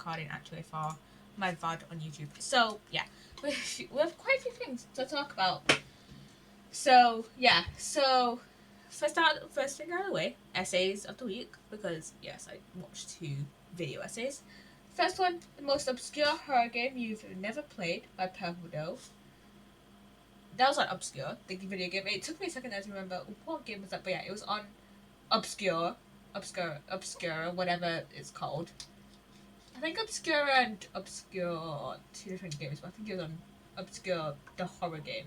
recording actually for my VOD on YouTube. So yeah, we have quite a few things to talk about. So yeah, so first thing out of the way, essays of the week, because yes, I watched 2 video essays. First one, the most obscure horror game you've never played by Purple Dove. That was on Obscure, the video game. It took me a second to remember what game was that, but yeah, it was on Obscure, whatever it's called. I think Obscure and Obscure, 2 different games, but I think it was on Obscure, the horror game.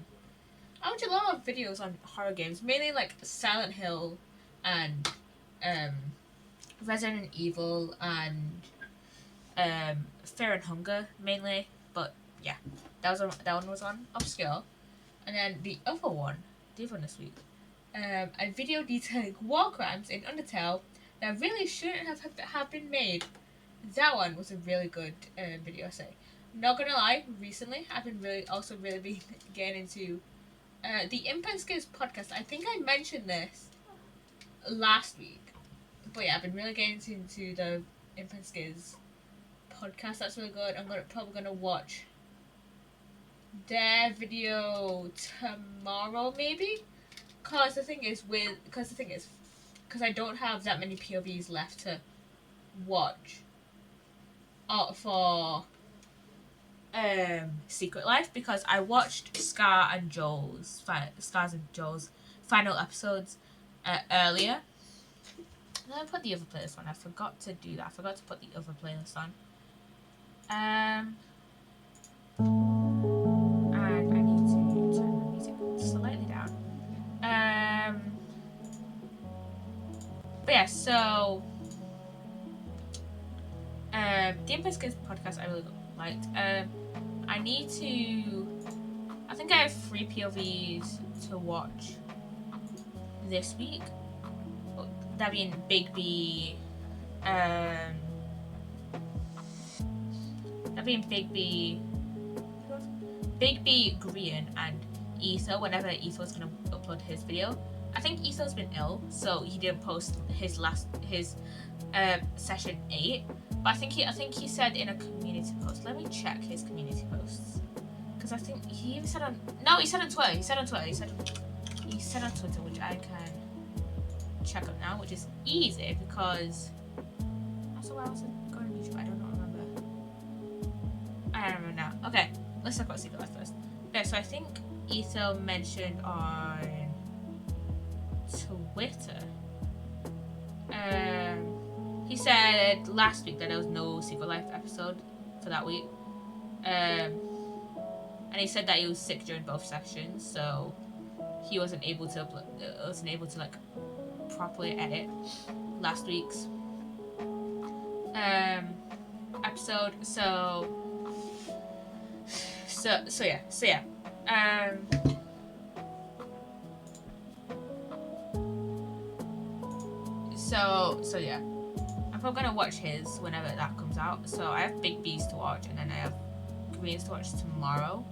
I watch a lot of videos on horror games, mainly like Silent Hill and Resident Evil and Fear and Hunger mainly. But yeah, that one was on Obscure, and then the other one this week, a video detailing war crimes in Undertale that really shouldn't have been made. That one was a really good video essay. Not gonna lie, recently I've been really getting into the Imp and Skiz podcast. I think I mentioned this last week, but yeah, I've been really getting into the Imp and Skiz podcast. That's really good. I'm probably gonna watch their video tomorrow, maybe. Cause the thing is, I don't have that many POVs left to watch for Secret Life, because I watched Scar's and Joel's final episodes earlier. And I put the other playlist on. I forgot to do that. I forgot to put the other playlist on. And I need to turn the music slightly down. But yeah, so the Imp and Skiz podcast I really liked. I think I have 3 POVs to watch this week. That being Big B, Green, and Etho. Whenever Etho's gonna upload his video, I think Etho's been ill, so he didn't post his session 8. But I think he said in a community post. Let me check his community posts, because I think he even said on Twitter. He said on Twitter, which I can check up now, which is easy because also I was going on YouTube. I don't remember. I don't remember now. Okay, let's talk about Secret Life first. Okay, so I think Etho mentioned on Twitter. He said last week that there was no Secret Life episode for that week. And he said that he was sick during both sessions, so he wasn't able to like properly edit last week's episode. So yeah. So yeah. I'm probably gonna watch his whenever that comes out. So I have Big B's to watch, and then I have Green's to watch tomorrow.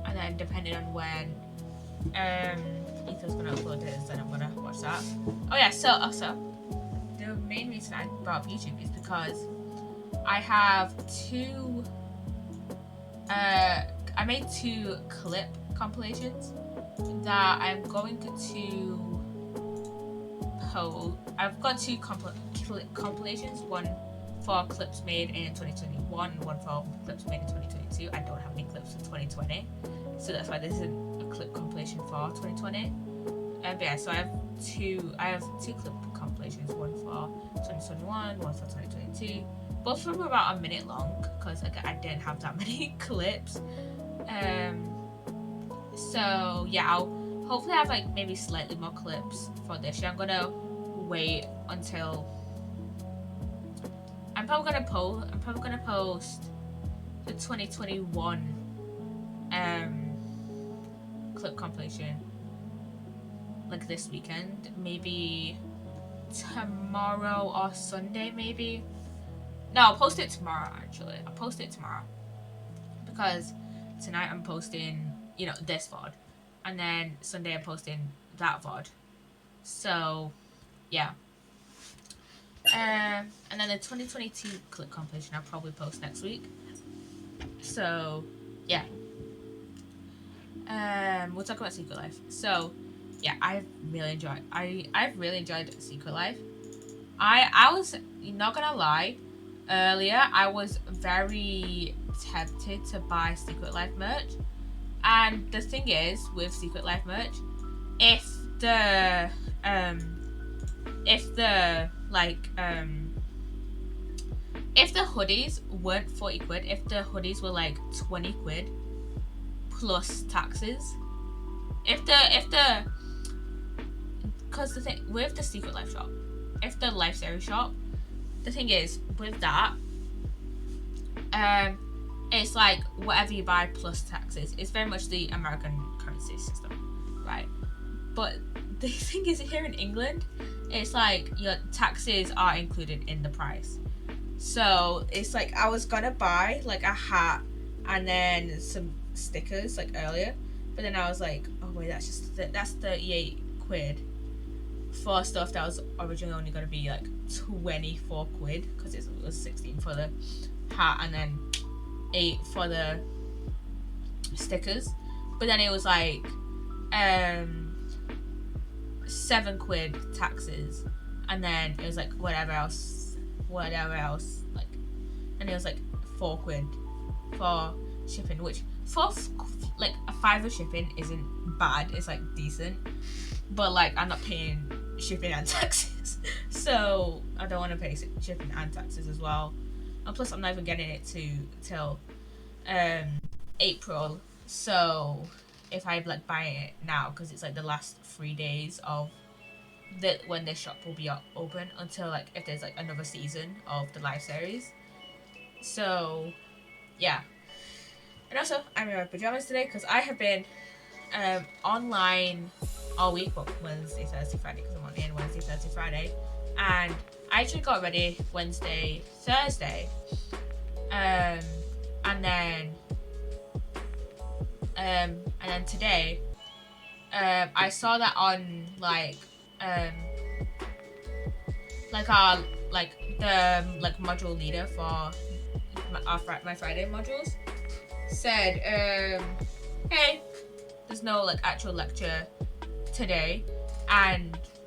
And then depending on when Ethan's gonna upload his, then I'm gonna watch that. Oh yeah, so also the main reason I brought up YouTube is because I have 2 I made 2 clip compilations that I'm going to post. I've got 2 compilations, one for clips made in 2021, one for clips made in 2022. I don't have any clips in 2020, so that's why this isn't a clip compilation for 2020. But yeah, so I have 2 clip compilations, one for 2021, one for 2022. Both of them are about a minute long, because I didn't have that many clips. So yeah, I'll hopefully have like maybe slightly more clips for this year. I'm gonna wait until I'm probably gonna post the 2021 clip compilation like this weekend, maybe tomorrow or Sunday, maybe. No, I'll post it tomorrow. Actually, I'll post it tomorrow, because tonight I'm posting, this VOD, and then Sunday I'm posting that VOD. So yeah. And then the 2022 clip compilation I'll probably post next week. So yeah. We'll talk about Secret Life. So yeah, I've really enjoyed Secret Life. I was not gonna lie, earlier I was very tempted to buy Secret Life merch. And the thing is with Secret Life merch, if the if the hoodies weren't 40 quid, if the hoodies were like 20 quid plus taxes, because the thing with the Secret Life shop, if the Life Series shop, the thing is with that, it's like whatever you buy plus taxes. It's very much the American currency system, right? But the thing is, here in England, it's like your taxes are included in the price. So it's like I was gonna buy like a hat and then some stickers like earlier, but then I was like, oh wait, that's 38 quid for stuff that was originally only gonna be like 24 quid because it was 16 for the hat and then 8 for the stickers. But then it was like 7 quid taxes, and then it was like whatever else, like, and it was like 4 quid for shipping, which for like a £5 shipping isn't bad. It's like decent, but like I'm not paying shipping and taxes, so I don't want to pay shipping and taxes as well. And plus, I'm not even getting it till April. So if I like buy it now, because it's like the last 3 days of when this shop will be open until like if there's like another season of the live series. So yeah. And also, I'm in my pajamas today because I have been online all week, but Wednesday, Thursday, Friday, because I'm on in Wednesday, Thursday, Friday, and I actually got ready Wednesday, Thursday, and then today, I saw that on like our the module leader for my Friday modules said, hey, there's no like actual lecture today,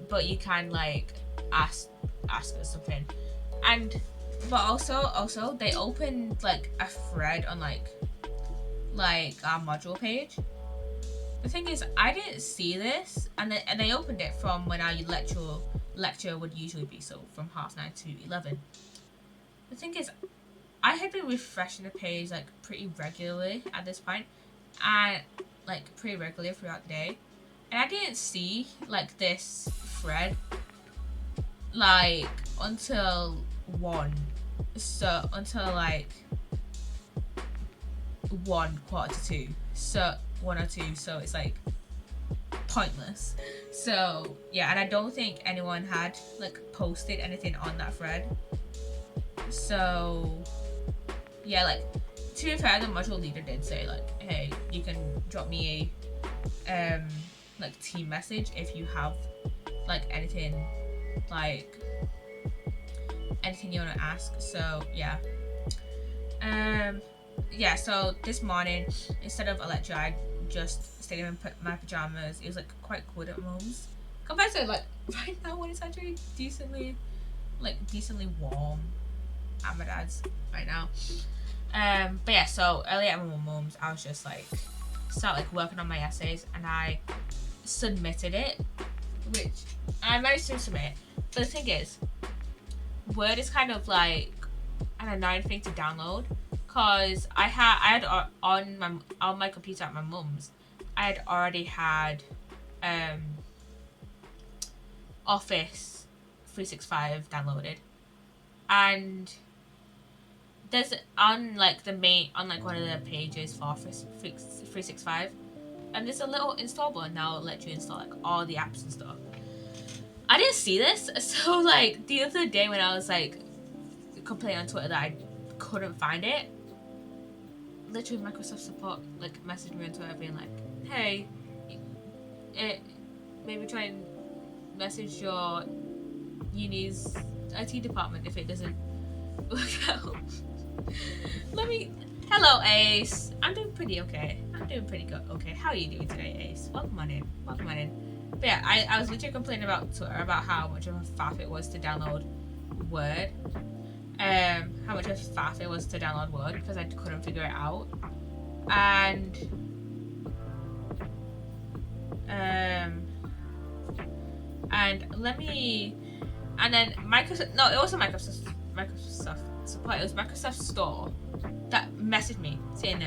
but you can like ask us something, but also they opened like a thread on like our module page. The thing is, I didn't see this, and they opened it from when our lecture would usually be, so from 9:30 to 11. The thing is, I had been refreshing the page like pretty regularly at this point, and like pretty regularly throughout the day, and I didn't see like this thread like until 1, so until like 1:45, so 1 or 2, so it's like pointless. So yeah, and I don't think anyone had like posted anything on that thread. So yeah, like to be fair, the module leader did say like, hey, you can drop me a like team message if you have like anything you want to ask. So yeah. Yeah, so this morning, instead of a lecture, I just stayed in my pajamas. It was like quite cold at moments compared to like right now when it's actually decently warm at my dad's right now. But yeah, so earlier at my mum's, I was just like working on my essays, and I submitted it, which I managed to submit. But the thing is, Word is kind of like an annoying thing to download, cause I had on my computer at my mum's, I had already had Office 365 downloaded, and there's on like one of the pages for Office 365, and there's a little install button now that lets you install like all the apps and stuff. I didn't see this, so like the other day when I was like complaining on Twitter that I couldn't find it, literally Microsoft support like messaged me on Twitter being like, hey, maybe try and message your uni's IT department if it doesn't work out. Hello, Ace. I'm doing pretty okay. I'm doing pretty good. Okay, how are you doing today, Ace? Welcome on in. Welcome on in. But yeah, I was literally complaining about Twitter about how much of a faff it was to download Word. How much of a faff it was to download Word because I couldn't figure it out. And then Microsoft. No, it wasn't Microsoft support. It was Microsoft Store that messaged me saying,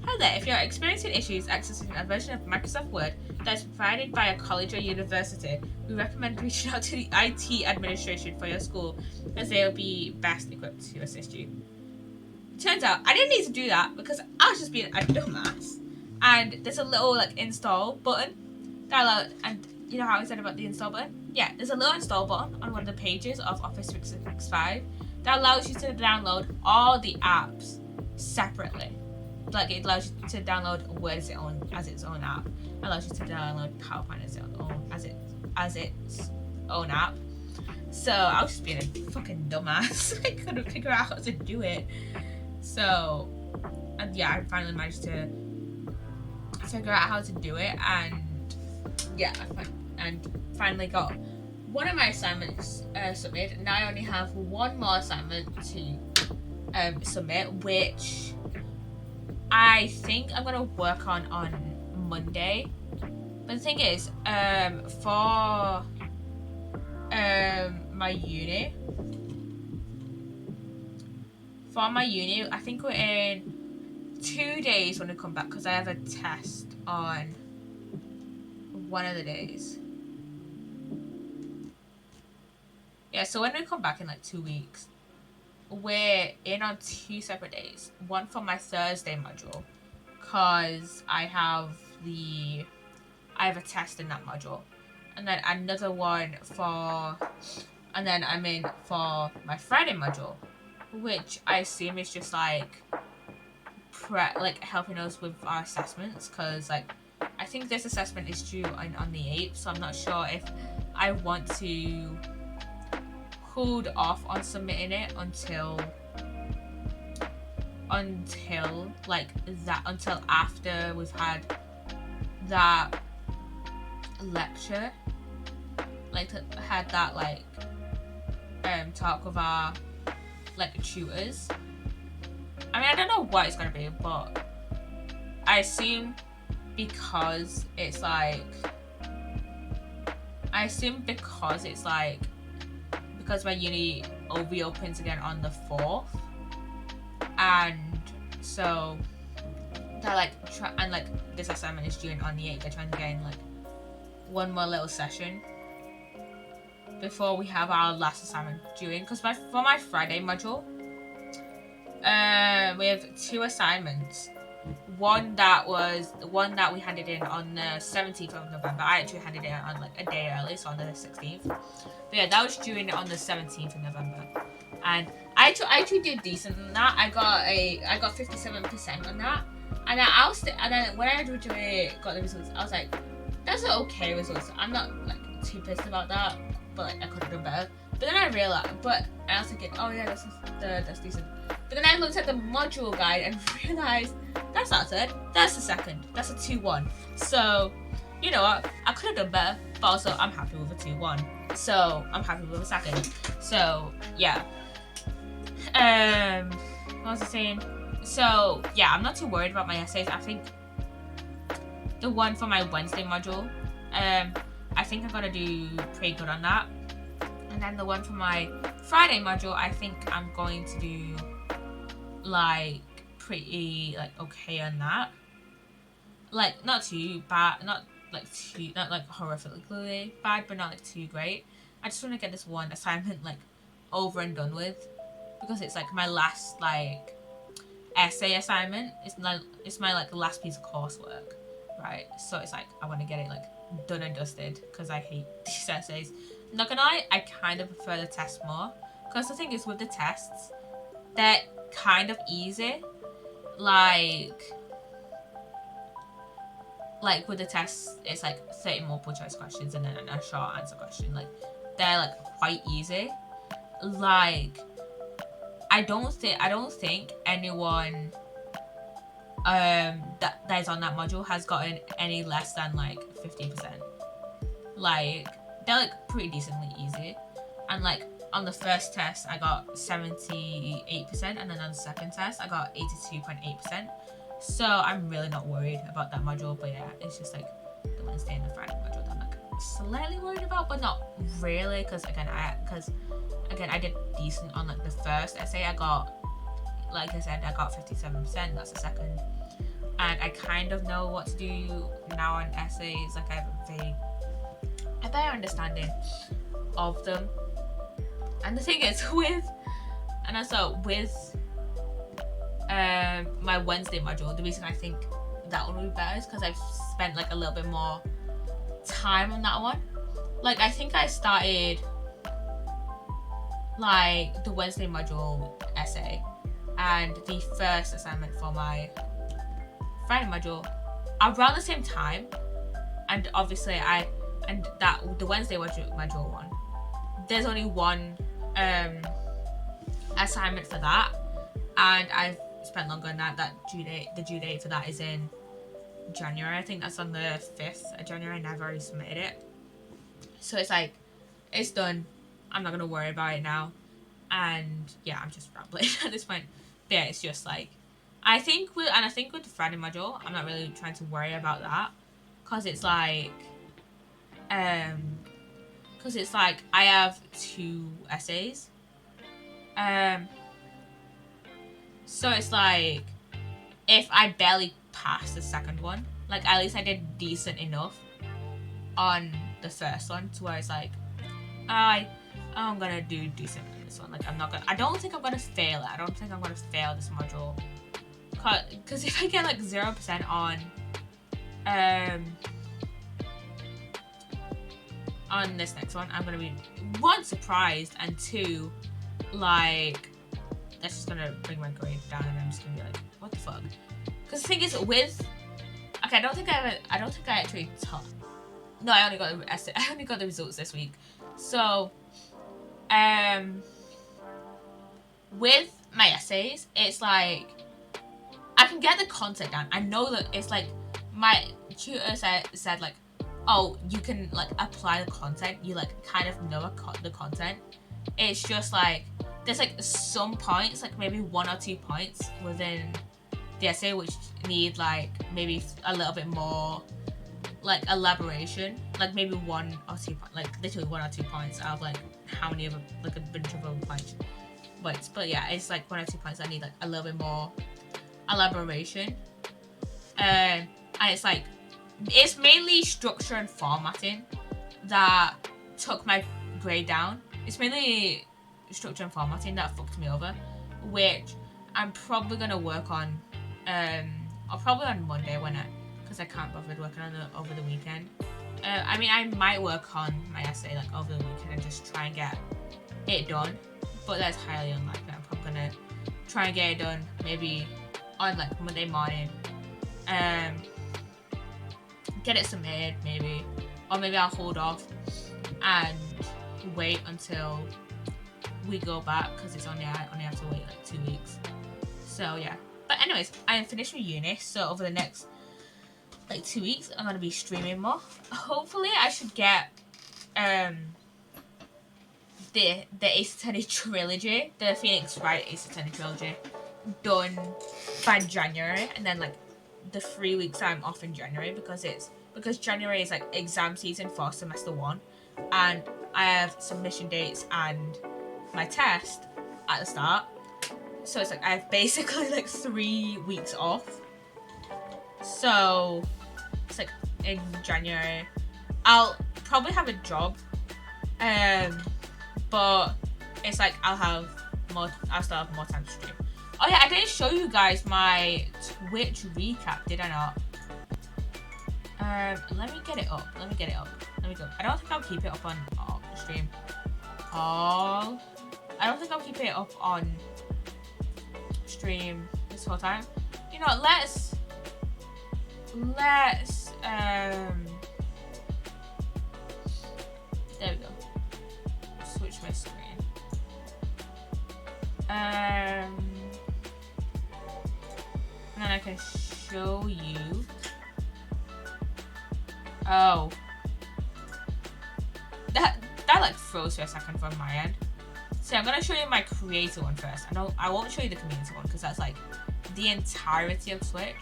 "Hi there. If you're experiencing issues accessing a version of Microsoft Word that is provided by a college or university, we recommend reaching out to the IT administration for your school, as they will be best equipped to assist you." Turns out I didn't need to do that because I was just being a dumbass. And there's a little like install button that allows, and you know how I said about the install button? Yeah, there's a little install button on one of the pages of Office 365 that allows you to download all the apps separately. Like it allows you to download Word as its own app. It allows you to download PowerPoint as its own app. So I was just being a fucking dumbass. I couldn't figure out how to do it. So, and yeah, I finally managed to figure out how to do it, and yeah, I finally got one of my assignments submitted. Now I only have one more assignment to submit, which I think I'm gonna work on Monday. But the thing is, for my uni, I think we're in 2 days when we come back because I have a test on one of the days. Yeah, so when we come back in like 2 weeks, we're in on 2 separate days. One for my Thursday module, cause I have a test in that module, and then another one and then I'm in for my Friday module, which I assume is just like helping us with our assessments, cause like I think this assessment is due on the 8th, so I'm not sure if I want to hold off on submitting it until after we've had that lecture, talk with our tutors. I mean, I don't know what it's gonna be, but I assume because it's because my uni reopens again on the 4th, and so they're this assignment is due on the 8th. They're trying to get in one more little session before we have our last assignment due in. Because for my Friday module, we have 2 assignments. One that we handed in on the 17th of November. I actually handed it in on a day early, so on the 16th. But yeah, that was due in on the 17th of November, and I actually did decent on that. I got 57% on that, and then when I originally got the results, I was like, that's an okay results. I'm not too pissed about that, but I could have done better. But then I realized, I was thinking, oh yeah, that's decent. But then I looked at the module guide and realized that's not a third, that's a second, that's a 2-1. So, you know what, I could have done better, but also I'm happy with a 2-1. So I'm happy with a second. So yeah. What was I saying? So yeah, I'm not too worried about my essays. I think the one for my Wednesday module, I think I'm gonna do pretty good on that. And then the one for my Friday module, I think I'm going to do pretty okay on that. Not too bad, not horrifically bad, but not too great. I just want to get this one assignment over and done with, because it's my last essay assignment. It's my last piece of coursework, right? So it's I want to get it done and dusted, because I hate these essays. Not gonna lie, I kind of prefer the tests more, because the thing is with the tests, they're kind of easy. With the tests, it's 30 multiple choice questions and then a short answer question. They're quite easy. like I don't think anyone that is on that module has gotten any less than like 50%. Like they're like pretty decently easy, and like on the first test I got 78%, and then on the second test I got 82.8%. So I'm really not worried about that module. But yeah, it's just like the Wednesday and the Friday module that I'm like slightly worried about, but not really, because again I did decent on like the first essay. I got, like I said, I got 57%. That's the second, and I kind of know what to do now on essays. Like I have a better understanding of them. And the thing is with my Wednesday module, the reason I think that one would be better is because I've spent like a little bit more time on that one. Like I think I started like the Wednesday module essay and the first assignment for my Friday module around the same time, and obviously the Wednesday module one, there's only one assignment for that, and I've spent longer on that. The due date for that is in January. I think that's on the 5th of January, and I've already submitted it. So it's like, it's done. I'm not gonna worry about it now. And yeah, I'm just rambling at this point. But yeah, it's just like, I think with the Friday module, I'm not really trying to worry about that, cause it's like I have 2 essays. So it's like, if I barely pass the second one, like at least I did decent enough on the first one to where it's like, I'm gonna do decent on this one. Like I don't think I'm gonna fail it. I don't think I'm gonna fail this module. Cause if I get like 0% on this next one, I'm gonna be 1, surprised, and 2, like, that's just gonna bring my grade down, and I'm just gonna be like, what the fuck? Because the thing is, I don't think I actually taught. No, I only got the results this week. So, with my essays, it's like I can get the content down. I know that it's like my tutor said like, oh, you can like apply the content. You like kind of know the content. It's just like there's like some points, like maybe 1 or 2 points within the essay which need like maybe a little bit more like elaboration, like maybe 1 or 2 like literally 1 or 2 points out of like how many of like a bunch of other points. But yeah, it's like 1 or 2 points that need like a little bit more elaboration, and it's like it's mainly structure and formatting that took my grade down. It's mainly structure and formatting that fucked me over, which I'm probably gonna work on. I'll probably on Monday because I can't bother working on it over the weekend. I mean, I might work on my essay like over the weekend and just try and get it done, but that's highly unlikely. I'm probably gonna try and get it done maybe on like Monday morning. Get it submitted maybe, or maybe I'll hold off and wait until we go back, because I only have to wait like 2 weeks. So yeah. But anyways, I am finished with uni, so over the next like 2 weeks I'm gonna be streaming more. Hopefully I should get the Ace Attorney trilogy, the Phoenix Wright Ace Attorney trilogy, done by January, and then like the 3 weeks I'm off in January, because January is like exam season for semester 1, and I have submission dates and my test at the start. So it's like I have basically like 3 weeks off. So it's like in January I'll probably have a job, but it's like I'll still have more time to stream. Oh yeah, I didn't show you guys my Twitch recap, did I not? Let me get it up. Let me go. I don't think I'll keep it up on stream. I don't think I'll keep it up on stream this whole time. You know, let's there we go. Switch my screen. And then I can show you. Oh. That like froze for a second from my end. So I'm gonna show you my creator one first. I won't show you the community one because that's like the entirety of Twitch.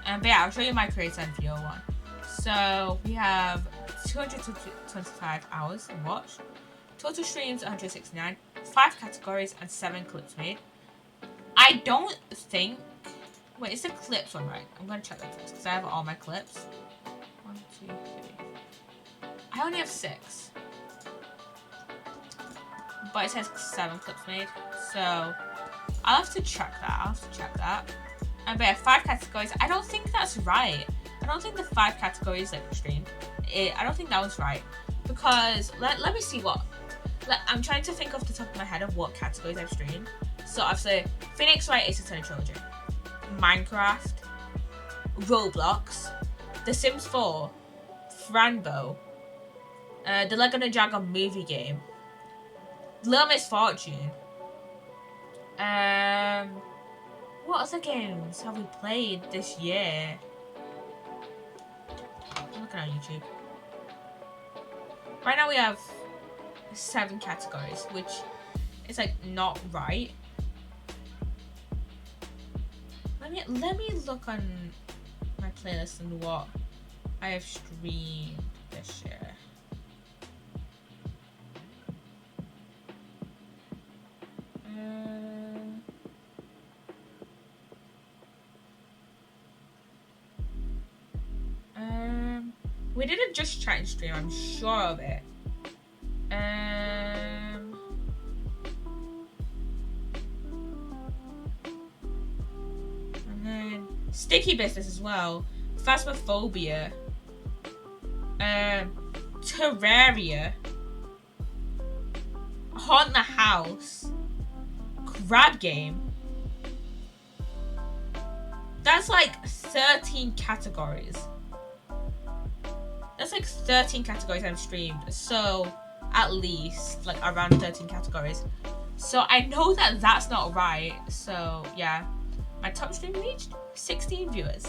But yeah, I'll show you my creator and viewer one. So we have 225 hours watched, total streams 169, 5 categories and 7 clips made. I don't think. Wait, is the clips one right? I'm gonna check that first because I have all my clips. 1, 2, 3. I only have 6. But it says 7 clips made. So I'll have to check that. And but yeah, 5 categories. I don't think that's right. I don't think the 5 categories like streamed. I don't think that was right. Because let me see what. I'm trying to think off the top of my head of what categories I've streamed. So I've said Phoenix Wright Ace Attorney Trilogy, Minecraft, Roblox, The Sims 4, Franbo, the Lego Ninjago movie game, Little Miss Fortune. What other games have we played this year? I'm looking on YouTube. Right now we have 7 categories, which is like not right. Let me look on my playlist and what I have streamed this year. We did a Just Chatting stream, I'm sure of it. And then Sticky Business as well. Phasmophobia. Terraria. Haunt the House. Crab Game. That's like 13 categories. That's like 13 categories I've streamed. So at least like around 13 categories. So I know that that's not right. So yeah, my top stream reached 16 viewers.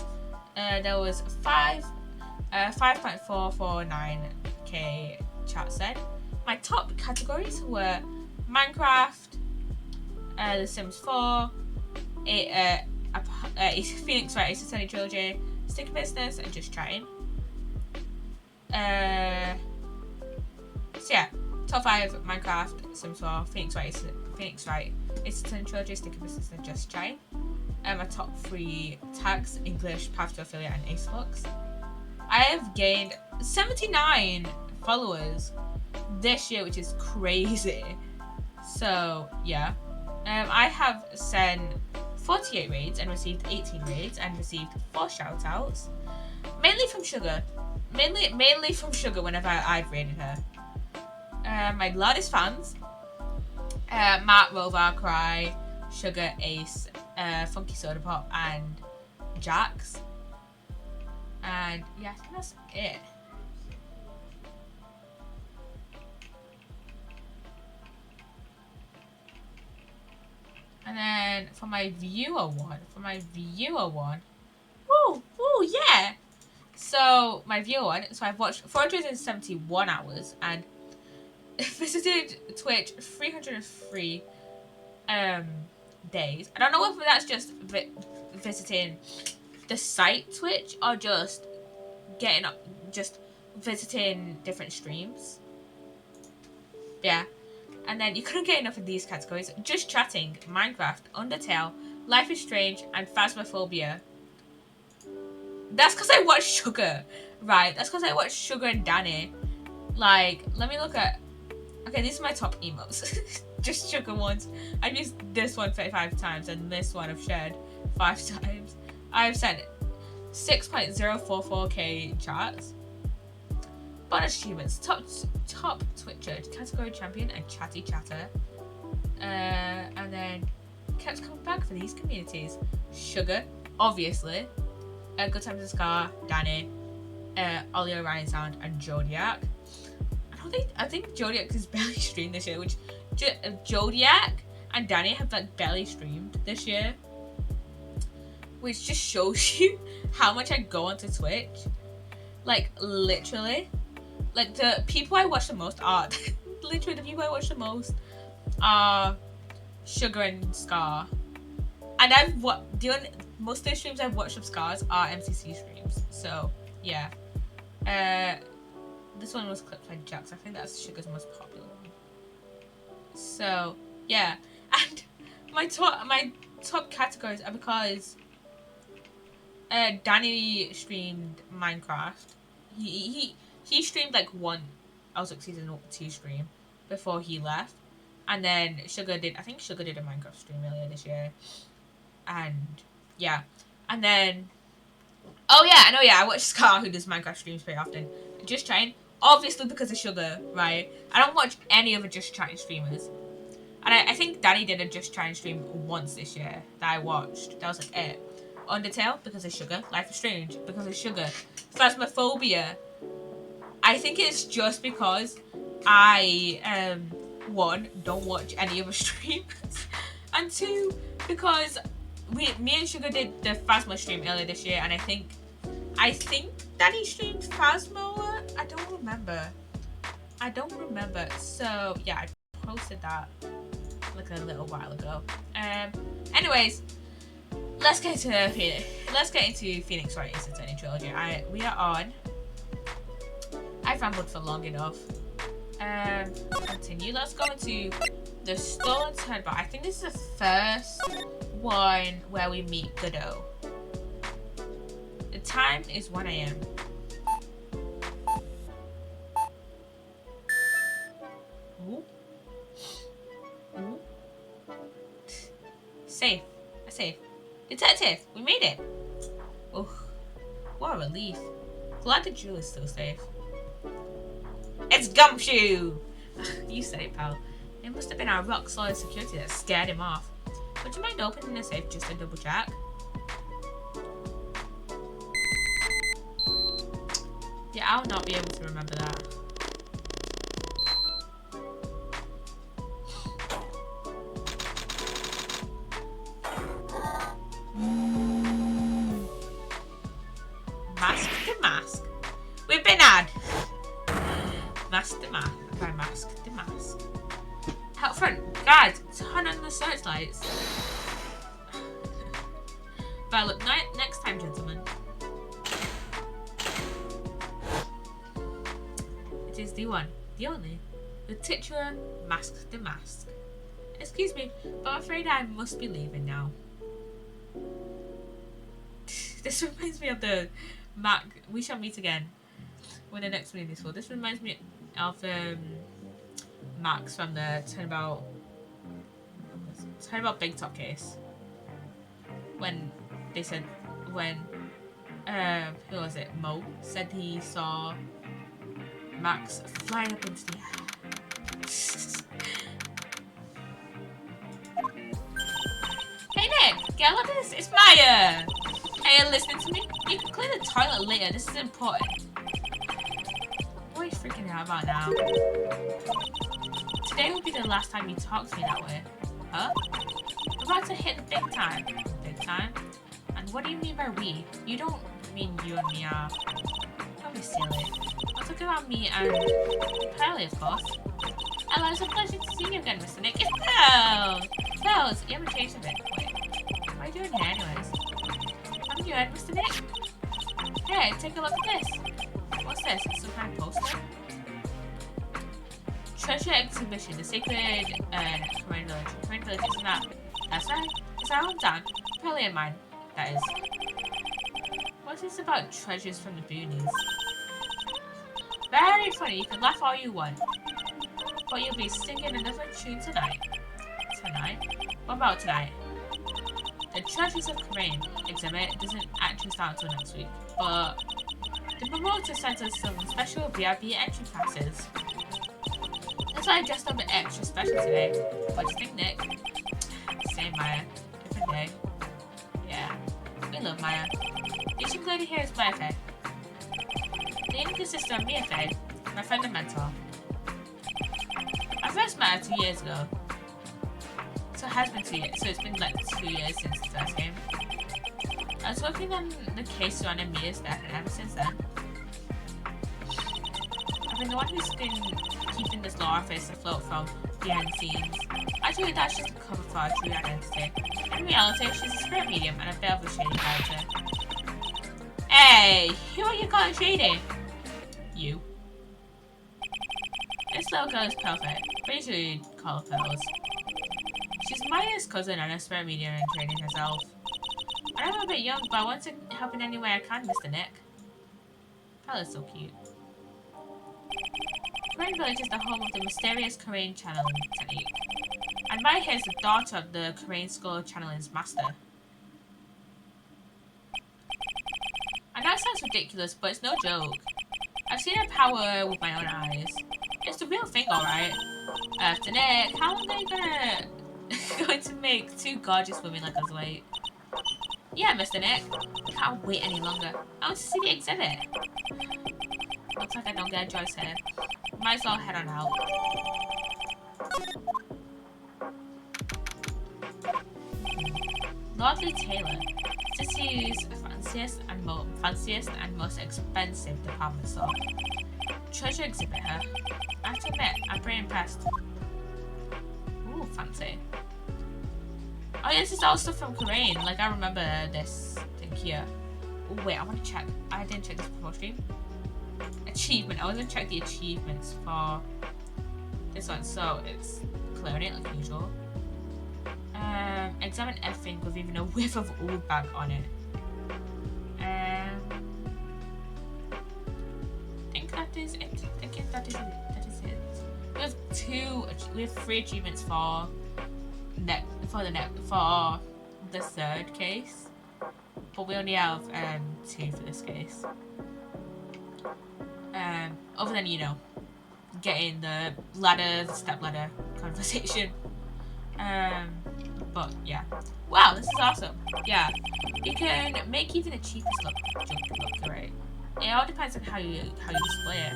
There was 5.449k chat said. My top categories were Minecraft, The Sims 4, Phoenix Wright Ace Attorney Trilogy, Sticky Business, and Just Chatting. So yeah, top 5 Minecraft, Sims 4, Phoenix Wright Ace Attorney Trilogy, Sticky Business, and Just Chatting. My top 3 tags: English, Path to Affiliate, and Ace Books. I have gained 79 followers this year, which is crazy. So yeah, I have sent 48 raids and received 18 raids and received 4 shoutouts, mainly from Sugar. Mainly from Sugar whenever I've raided her. My loudest fans: Matt, Rovar, Cry, Sugar, Ace, Funky Soda Pop, and Jax. And yeah, I think that's it. And then for my viewer one, woo, yeah. So my viewer one, so I've watched 471 hours and visited Twitch 303 days. I don't know whether that's just visiting the site Twitch or just visiting different streams. Yeah. And then you couldn't get enough of these categories: Just Chatting, Minecraft, Undertale, Life is Strange, and Phasmophobia. That's because I watched Sugar, right? That's because I watched Sugar and Danny. Like, let me look at. Okay, these are my top emotes. Just Sugar ones. I've used this one 35 times, and this one I've shared 5 times. I've sent 6.044k chats. Bonus achievements: top Twitcher, category champion, and chatty chatter. And then kept coming back for these communities: Sugar, obviously, Good Times in Scar, Danny, Ollie Orion Sound, and Jodiac. I think Jodiac has barely streamed this year, which Jodiac and Danny have like barely streamed this year, which just shows you how much I go onto Twitch. Like literally, like the people I watch the most are literally the people I watch the most are Sugar and Scar, and most of the streams I've watched of Scar's are MCC streams. So yeah, this one was clipped by Jax. I think that's Sugar's most popular one. So yeah, and my top categories are because Danny streamed Minecraft. He streamed like one Ozark Season 2 stream before he left. And then Sugar did, I think Sugar did a Minecraft stream earlier this year. And yeah. And then, oh yeah, I know, yeah, I watch Scar who does Minecraft streams very often. Just Chatting, obviously because of Sugar, right? I don't watch any other Just Chatting streamers. And I think Danny did a Just Chatting stream once this year that I watched. That was like it. Undertale, because of Sugar. Life is Strange, because of Sugar. Phasmophobia, I think it's just because I, one, don't watch any other streamers, and two, because me and Sugar did the Phasmo stream earlier this year, and I think Danny streamed Phasmo. I don't remember. So yeah, I posted that like a little while ago. Anyways, let's get into Phoenix Wright Ace Attorney Trilogy. We are on. I've rambled for long enough. Continue. Let's go into the Stolen Turnabout. I think this is the first one where we meet Godot. The time is 1 AM. Ooh. Ooh. Safe. A safe. Detective, we made it. Oh, what a relief. Glad the jewel is still safe. It's Gumshoe! You said it, pal. It must have been our rock solid security that scared him off. Would you mind opening the safe just to double check? Yeah, I'll not be able to remember that. Mask the mask. We've been had. Mask the mask. By mask the mask. Out front, guys, turn on the searchlights. But look, next time, gentlemen. It is the one, the only, the titular Mask the Mask. Excuse me, but I'm afraid I must be leaving now. This reminds me of the We Shall Meet Again when the next movie is for. This reminds me of Max from the Turnabout Big Top case. When they said, who was it? Mo said he saw Max flying up into the air. Hey Nick, get a look at this. It's Maya. Hey, listen to me. You can clean the toilet later. This is important. What are you freaking out about now? Today will be the last time you talk to me that way. Huh? We're about to hit the big time. Big time? And what do you mean by we? You don't mean you and me are. Don't be silly. I'm talking about me and Pearly, of course. Hello, it's a pleasure to see you again, Mr. Nick. It's Pearl! Pearls, you haven't changed a bit. Wait, what are you doing here anyways? I'm new, Mr. Nick. Hey, take a look at this. What's this? Some kind of poster? Treasure exhibition, the sacred Command Village. Command Village, isn't that? That's right. It's our hometown. Probably in mine, that is. What's this about treasures from the boonies? Very funny, you can laugh all you want. But you'll be singing another tune tonight. Tonight? What about tonight? The Treasures of Command exhibit doesn't actually start until next week, but the promoter sent us some special VIP entry passes. That's why I dressed up an extra special today. What do you think, Nick? Same Maya. Different day. Yeah. We love Maya. You should glad to hear is Maya Faye. The younger sister of Mia Faye, my friend and mentor. I first met her 2 years ago. So it has been 2 years. So it's been like 2 years since the first game. I was working on the case surrounding Mia's death, and ever since then, I've been the one who's been keeping this lore face afloat from behind the scenes. Actually, that's just a cover for our true identity. In reality, she's a spirit medium and a bit of a shady character. Hey! Who are you calling shady? You. This little girl is perfect. Pretty sure you'd call her Pearls. She's Maya's cousin and a spirit medium in training herself. I know I'm a bit young, but I want to help in any way I can, Mr. Nick. Pearl is so cute. Korean Village is the home of the mysterious Korean channeling technique. And Maya is the daughter of the Korean school channeling's master. I know it sounds ridiculous, but it's no joke. I've seen her power with my own eyes. It's the real thing, alright. Mr. Nick, how long are you going to make 2 gorgeous women like us wait? Yeah, Mr. Nick. I can't wait any longer. I want to see the exhibit. Looks like I don't get a choice here. Might as well head on out. Lordly Taylor. City's fanciest and most expensive department store. Treasure exhibit her. I have to admit, I'm pretty impressed. Ooh, fancy. Oh yeah, this is all stuff from Korean. Like, I remember this thing here. Oh wait, I want to check. I didn't check this before stream. Achievement. I was going to check the achievements for this one. So, it's clearing it like usual. Examine everything with even a whiff of old bag on it. I think that is it. I think that is it. We have 3 achievements for the third case, but we only have 2 for this case. Other than, you know, getting the step ladder conversation. But yeah. Wow, this is awesome. Yeah, you can make even the cheapest junk look great. It all depends on how you display it.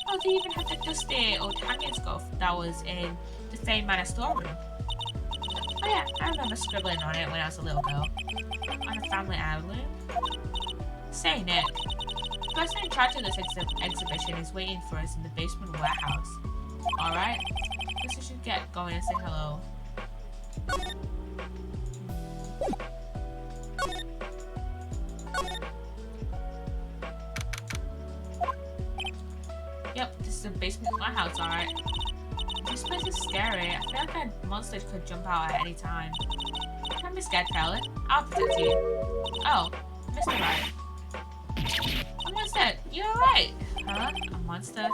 Oh, they even have the dusty old hanging scarf that was in the Fane Manor storeroom. Oh yeah, I remember scribbling on it when I was a little girl. On a family heirloom. Say, Nick, the person in charge of this exhibition is waiting for us in the basement warehouse. Alright? Guess we should get going and say hello. Yep, this is a basement warehouse, alright. This place is scary. I feel like a monster could jump out at any time. Don't be scared, Pellet. I'll protect you. Oh, Mr. Right. A monster! You alright? Huh? A monster?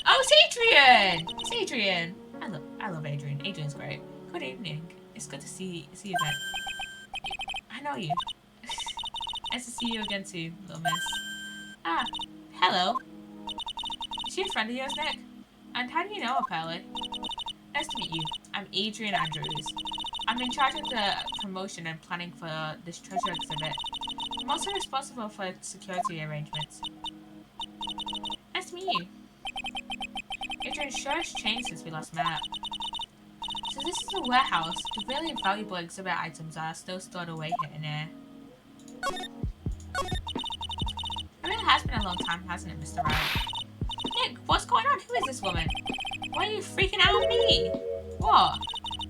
Oh, it's Adrian! It's Adrian! I love Adrian. Adrian's great. Good evening. It's good to see you again. I know you. Nice to see you again too, little miss. Ah, hello. Is she a friend of yours, Nick? And how do you know her, Pearly? Nice to meet you. I'm Adrian Andrews. I'm in charge of the promotion and planning for this treasure exhibit. I'm also responsible for security arrangements. Nice to meet you. Adrian sure has changed since we last met. So this is a warehouse. The really valuable exhibit items are still stored away here and there. It really has been a long time, hasn't it, Mr. Wright? Nick, what's going on? Who is this woman? Why are you freaking out on me? What?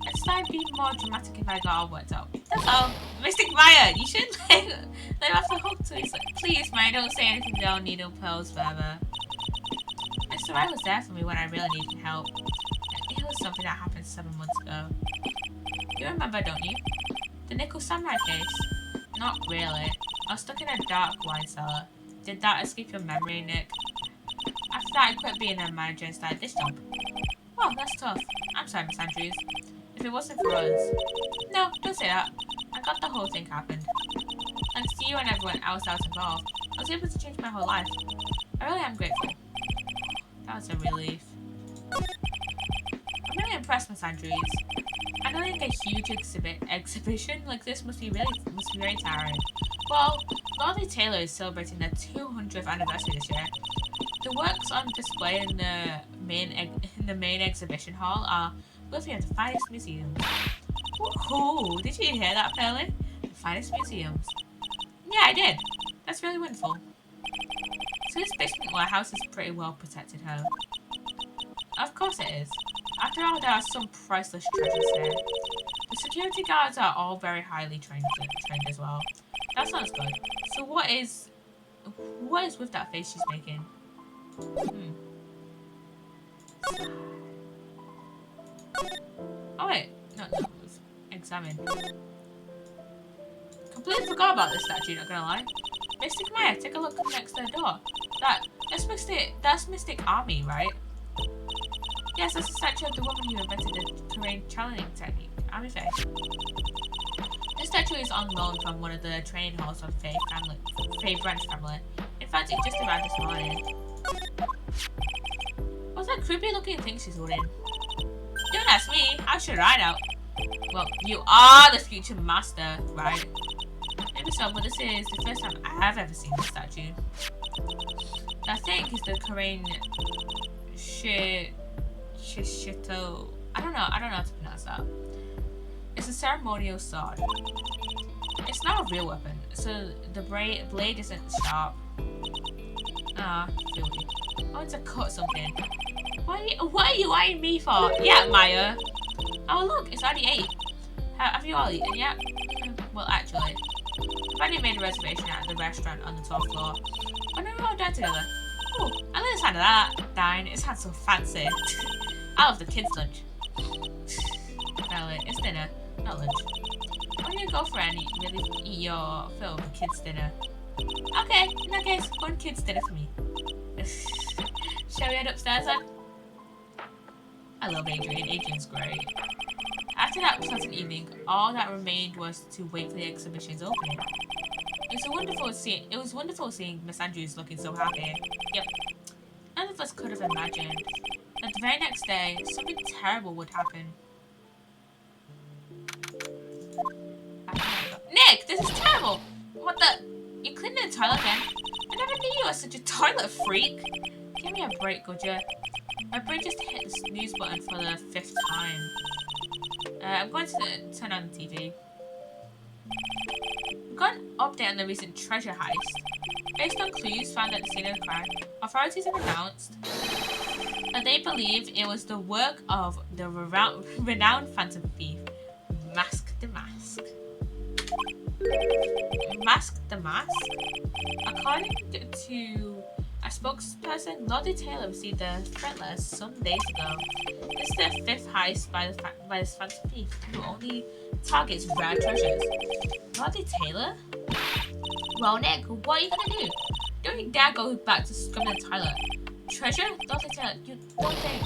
I'd start being more dramatic if I got all worked up. That's all. Mystic Maya, you shouldn't let him off the hook, please. Please, Maya, don't say anything that I'll need pearls forever. Mr. Wright was there for me when I really needed help. It was something that happened 7 months ago. You remember, don't you? The Nickel Samurai case? Not really. I was stuck in a dark wine cellar. Did that escape your memory, Nick? After that, I quit being a manager and started this job. Oh, that's tough. I'm sorry, Miss Andrews. If it wasn't for us... No, don't say that. I got the whole thing happened. Thanks to you and everyone else that was involved, I was able to change my whole life. I really am grateful. That was a relief. I'm really impressed, Miss Andrews. I don't think a huge exhibition like this must be very tiring. Well, Lordly Taylor is celebrating their 200th anniversary this year. The works on display in the main exhibition hall are Worthy of the finest museums. Woohoo! Did you hear that, Pearly? The finest museums. Yeah, I did. That's really wonderful. So this basement warehouse is pretty well protected, huh? Of course it is. After all, there are some priceless treasures there. The security guards are all very highly trained as well. That sounds good. So what is with that face she's making? Oh wait, no, examine. Completely forgot about this statue, not gonna lie. Mystic Maya, take a look next to the door. That's Mystic Army, right? Yes, that's a statue of the woman who invented the terrain channeling technique, Army Faye. This statue is on loan from one of the training halls of Faye branch family. In fact, it just arrived this morning. What's that creepy looking thing she's holding? Don't ask me, how should I know? Well, you are the future master, right? Maybe so, but this is the first time I've ever seen this statue. I think it's the Korean Shito. I don't know how to pronounce that. It's a ceremonial sword. It's not a real weapon, so the blade isn't sharp. Ah, filthy. I want to cut something. What are you eyeing me for? Yeah, Maya. Oh look, it's already 8. Have you all eaten yet? Well, actually, I've already made a reservation at the restaurant on the 12th floor. Why don't we all dine together? Oh, I like the sound of that. Dine, it sounds so fancy. I love the kids' lunch. Well, it's dinner, not lunch. Why don't you go for it and really eat your fill of the kids' dinner? Okay, in that case, one kids' dinner for me. Shall we head upstairs then? I love Adrian. Adrian's great. After that pleasant evening, all that remained was to wait for the exhibition's opening. It was wonderful seeing Miss Andrews looking so happy. Yep. None of us could have imagined that the very next day, something terrible would happen. Nick, this is terrible! What the? You cleaned the toilet again? I never knew you were such a toilet freak. Give me a break, would you? My brain just hit the snooze button for the 5th time. I'm going to turn on the TV. We've got an update on the recent treasure heist. Based on clues found at the scene of the crime, authorities have announced that they believe it was the work of the renowned phantom thief, Mask the Mask. Mask the Mask? According to a spokesperson, Lottie Taylor received the threat letter some days ago. This is the 5th heist by this phantom thief, who only targets rare treasures. Lottie Taylor? Well, Nick, what are you gonna do? Don't you dare go back to scrubbing the toilet. Treasure? Lottie Taylor, you don't think.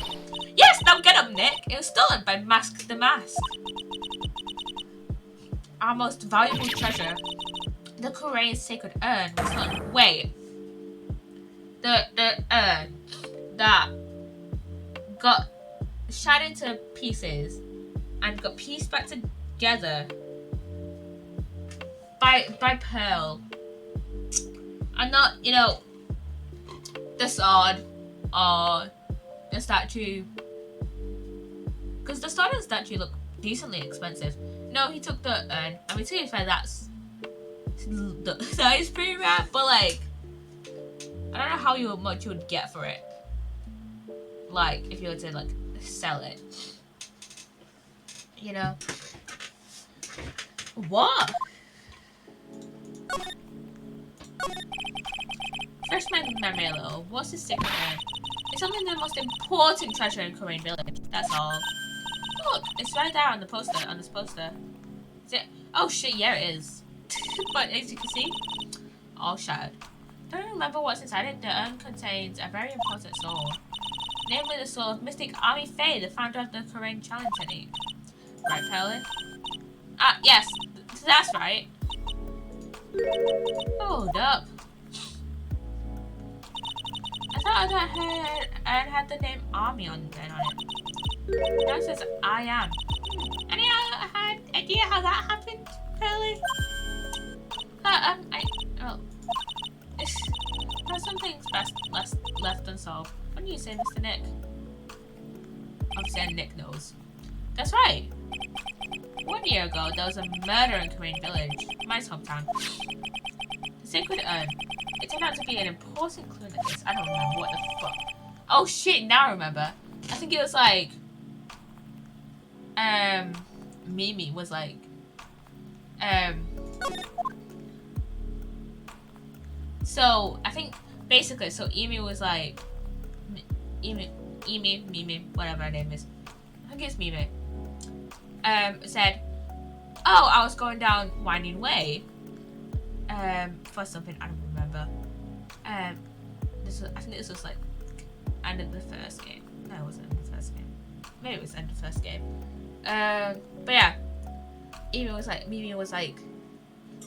Yes, now get up, Nick! It was stolen by Mask the Mask. Our most valuable treasure, the Korean sacred urn, was stolen. Wait. The urn that got shattered into pieces and got pieced back together by Pearl, and not, you know, the sword or the statue, because the sword and statue look decently expensive. No, he took the urn. I mean, to be fair, that is pretty rare, but like, I don't know how much you would get for it. Like, if you were to like sell it, you know. What? Fresh my memory a little. What's the secret urn? It's only the most important treasure in Korean village. That's all. Look, it's right there on the poster. On this poster. Is it? Oh shit! Yeah, it is. But as you can see, all shattered. Don't remember what's inside it. The urn contains a very important soul, namely the soul of Mystic Army Faye, the founder of the Korean challenge technique. Right, Pearly? Ah, yes, that's right. Hold up. I thought that I had the name Army on it. Now it says I am. Any idea how that happened, Pearly? There's some things left unsolved. What do you say, Mr. Nick? I'm saying Nick knows. That's right. 1 year ago, there was a murder in Korean village, my hometown. The sacred urn. It turned out to be an important clue in the case. I don't remember what the fuck. Oh shit, now I remember. I think it was like, Mimi was like, so I think basically, so Emi was like, Mimi, whatever her name is. I think it's Mimi. Said, oh, I was going down Winding Way. For something I don't remember. I think this was like end of the first game. No, it wasn't end of the first game. Maybe it was end of the first game. But yeah, Mimi was like,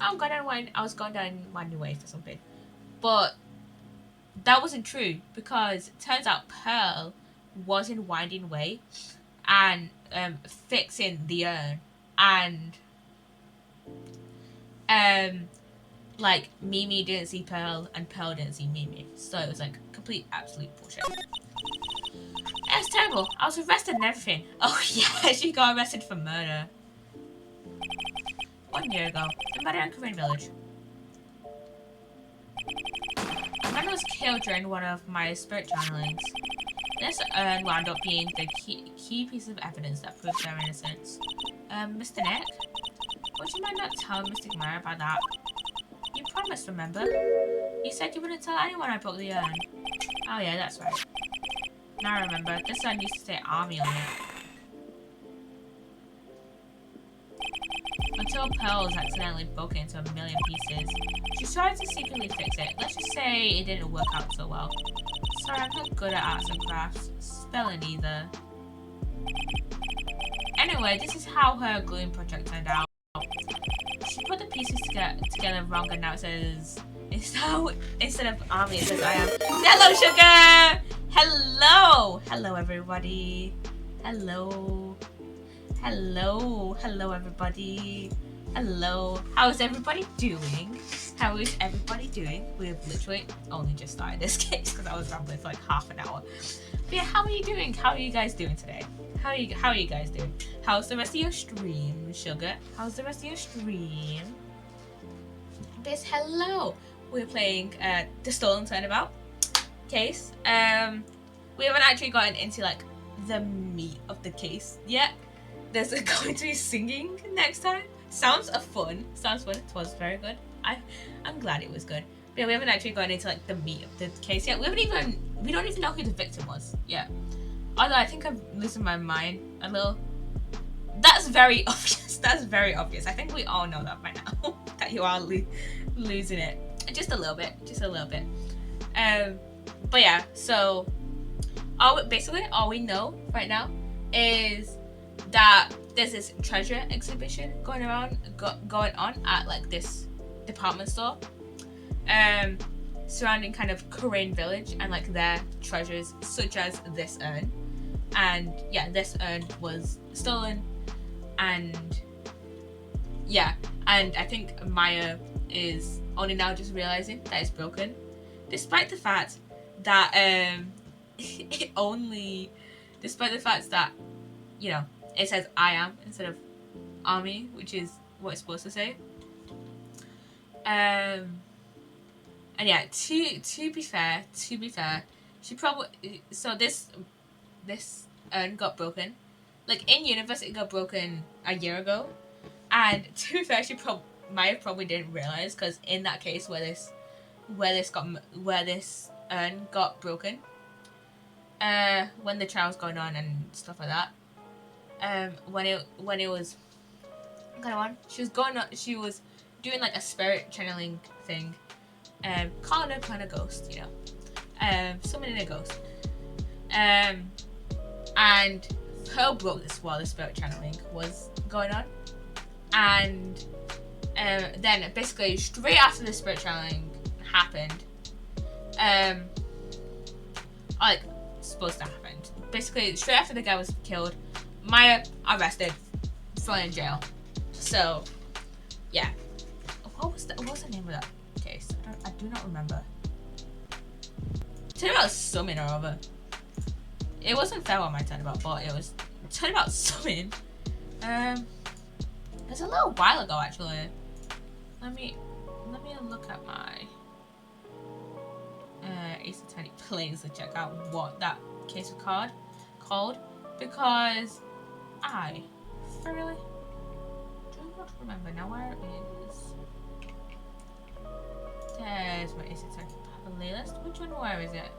I was going down Winding Way for something, but that wasn't true because it turns out Pearl was in Winding Way and fixing the urn, and like Mimi didn't see Pearl and Pearl didn't see Mimi, so it was like complete absolute bullshit. It was terrible. I was arrested and everything. Oh yeah, she got arrested for murder. 1 year ago, the murder in Korean village. A man was killed during one of my spirit channelings. This urn wound up being the key piece of evidence that proved their innocence. Mr. Nick? Would you mind not telling Mr. Gamera about that? You promised, remember? You said you wouldn't tell anyone I broke the urn. Oh yeah, that's right. Now I remember, this urn used to say army on it. Until Pearl was accidentally broken into a million pieces. She tried to secretly fix it. Let's just say it didn't work out so well. Sorry, I'm not good at arts and crafts. Spelling either. Anyway, this is how her gluing project turned out. She put the pieces together wrong and now it says... Instead of army, it says I am. Hello, Sugar! Hello! Hello, everybody. Hello. Hello. Hello, everybody. Hello. How's everybody doing? How is everybody doing? We've literally only just started this case because I was rambling for like half an hour. But yeah, how are you doing? How are you guys doing today? How are you guys doing? How's the rest of your stream, Sugar? How's the rest of your stream? Biz, hello. We're playing the Stolen Turnabout case. We haven't actually gotten into like the meat of the case yet. There's going to be singing next time. Sounds fun. It was very good. I'm glad it was good. But yeah, we haven't actually gotten into like the meat of the case yet. We don't even know who the victim was yet. Although I think I'm losing my mind a little. That's very obvious. That's very obvious. I think we all know that by now. That you are losing it. Just a little bit. But yeah, so all we know right now is that there's this treasure exhibition going on at like this department store, surrounding kind of Korean village and like their treasures such as this urn. And yeah, this urn was stolen, and yeah, and I think Maya is only now just realizing that it's broken, despite the fact that you know, it says I am instead of army, which is what it's supposed to say. And yeah, to be fair, she probably this urn got broken. Like in universe, it got broken a year ago, and to be fair, Maya probably didn't realize, because in that case where this urn got broken, when the trial was going on and stuff like that, when it was going on, she was doing like a spirit channeling thing, calling upon a ghost, you know, summoning a ghost, and Pearl broke this while the spirit channeling was going on, and then basically straight after the spirit channeling happened, like supposed to happen, basically straight after the guy was killed, Maya arrested, thrown in jail. So yeah, what was the name of that case? I do not remember. Turnabout something or other. It wasn't fair on my turnabout, but it was Turnabout summon. It's a little while ago actually. Let me look at my Ace Attorney plays to check out what that case of card called, because I thoroughly do not remember now where it is. There's my Ace Attorney playlist. Which one? Where is it?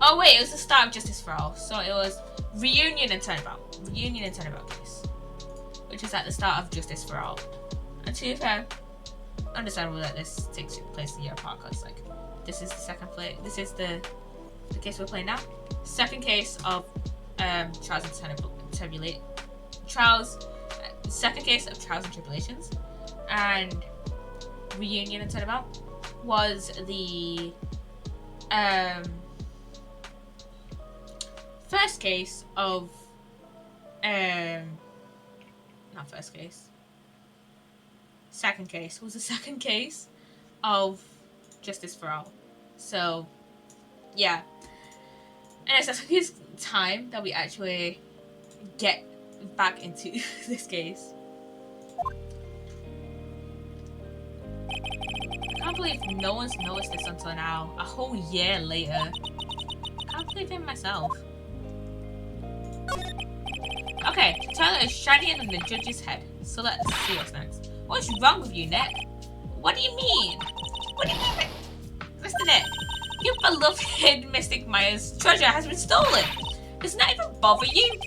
Oh wait, it was the start of Justice for All. So it was Reunion and Turnabout. Reunion and Turnabout case. Which is at the start of Justice for All. And to be fair, understandable that this takes place a year apart, because like this is the second play. This is the case we're playing now. Second case of Trials and second case of Trials and Tribulations, and Reunion and Turnabout was the first case of not first case. Second case was the second case of Justice for All. So yeah. And it's the second time that we actually get back into this case. I can't believe no one's noticed this until now. A whole year later. I can't believe it myself. Okay, the toilet is shinier than the judge's head. So let's see what's next. What's wrong with you, Nick? What do you mean? What do you mean, Mr. Nick? Your beloved Mystic Maya's treasure has been stolen. Does it not even bother you?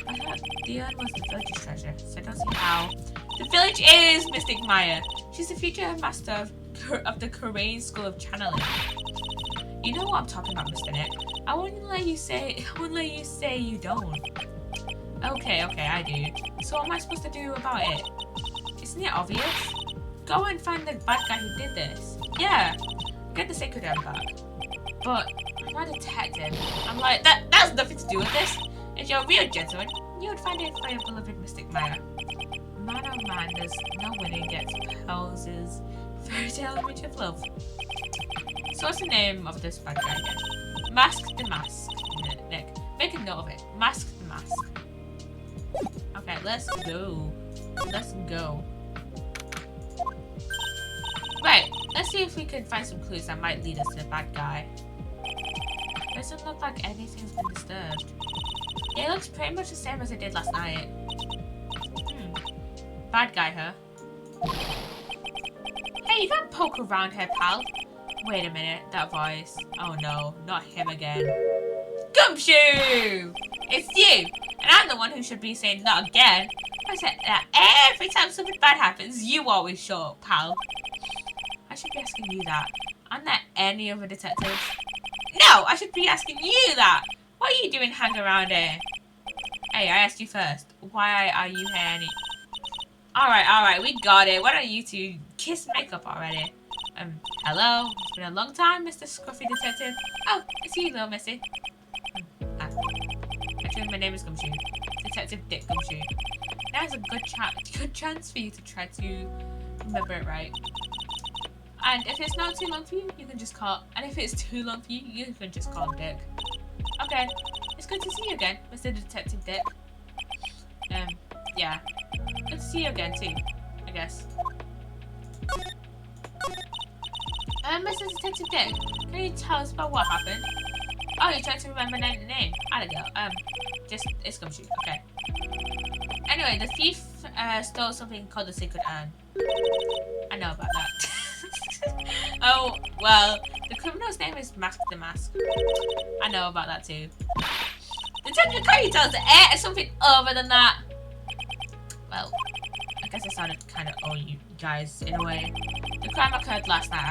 I thought Dion was the village's treasure, so I don't see how. The village is Mystic Maya. She's the future master of the Korean School of Channeling. You know what I'm talking about, Mr. Nick. I wouldn't let you say you don't. Okay, I do. So what am I supposed to do about it? Isn't it obvious? Go and find the bad guy who did this. Yeah, get the sacred herb back. But I'm not a detective. I'm like, that has nothing to do with this. If you're a real gentleman, you would find it for your beloved Mystic Maya. Man oh man, there's no winner gets Pells's fairy tale image of love. So what's the name of this bad guy again? Mask the Mask. Nick, make a note of it. Mask the Mask. Okay, let's go. Let's go. Right, let's see if we can find some clues that might lead us to the bad guy. Doesn't look like anything's been disturbed. Yeah, it looks pretty much the same as it did last night. Bad guy, huh? Hey, you can't poke around here, pal. Wait a minute, that voice. Oh no, not him again. Gumshoe! It's you! And I'm the one who should be saying not again. I said that every time something bad happens, you always show up, pal. I should be asking you that. Aren't there any other detectives? No, I should be asking you that. What are you doing hanging around here? Hey, I asked you first. Why are you here? Alright, we got it. Why don't you two kiss makeup already? Hello? It's been a long time, Mr. Scruffy Detective. Oh, it's you, little missy. Actually, my name is Gumshoe. Detective Dick Gumshoe. Now's a good chance for you to try to remember it right. And if it's not too long for you, you can just call... And if it's too long for you, you can just call Dick. Okay. It's good to see you again, Mr. Detective Dick. Yeah. Good to see you again, too, I guess. Mr. Detective Dick, can you tell us about what happened? Oh, you're trying to remember the name. I don't know. It's Gumshoe. Okay. Anyway, the thief stole something called the Sacred Urn. I know about that. Oh, well, the criminal's name is Mask the Mask. I know about that too. Detective, can you tell us something other than that? Well, I guess I sounded kind of you guys in a way. The crime occurred last night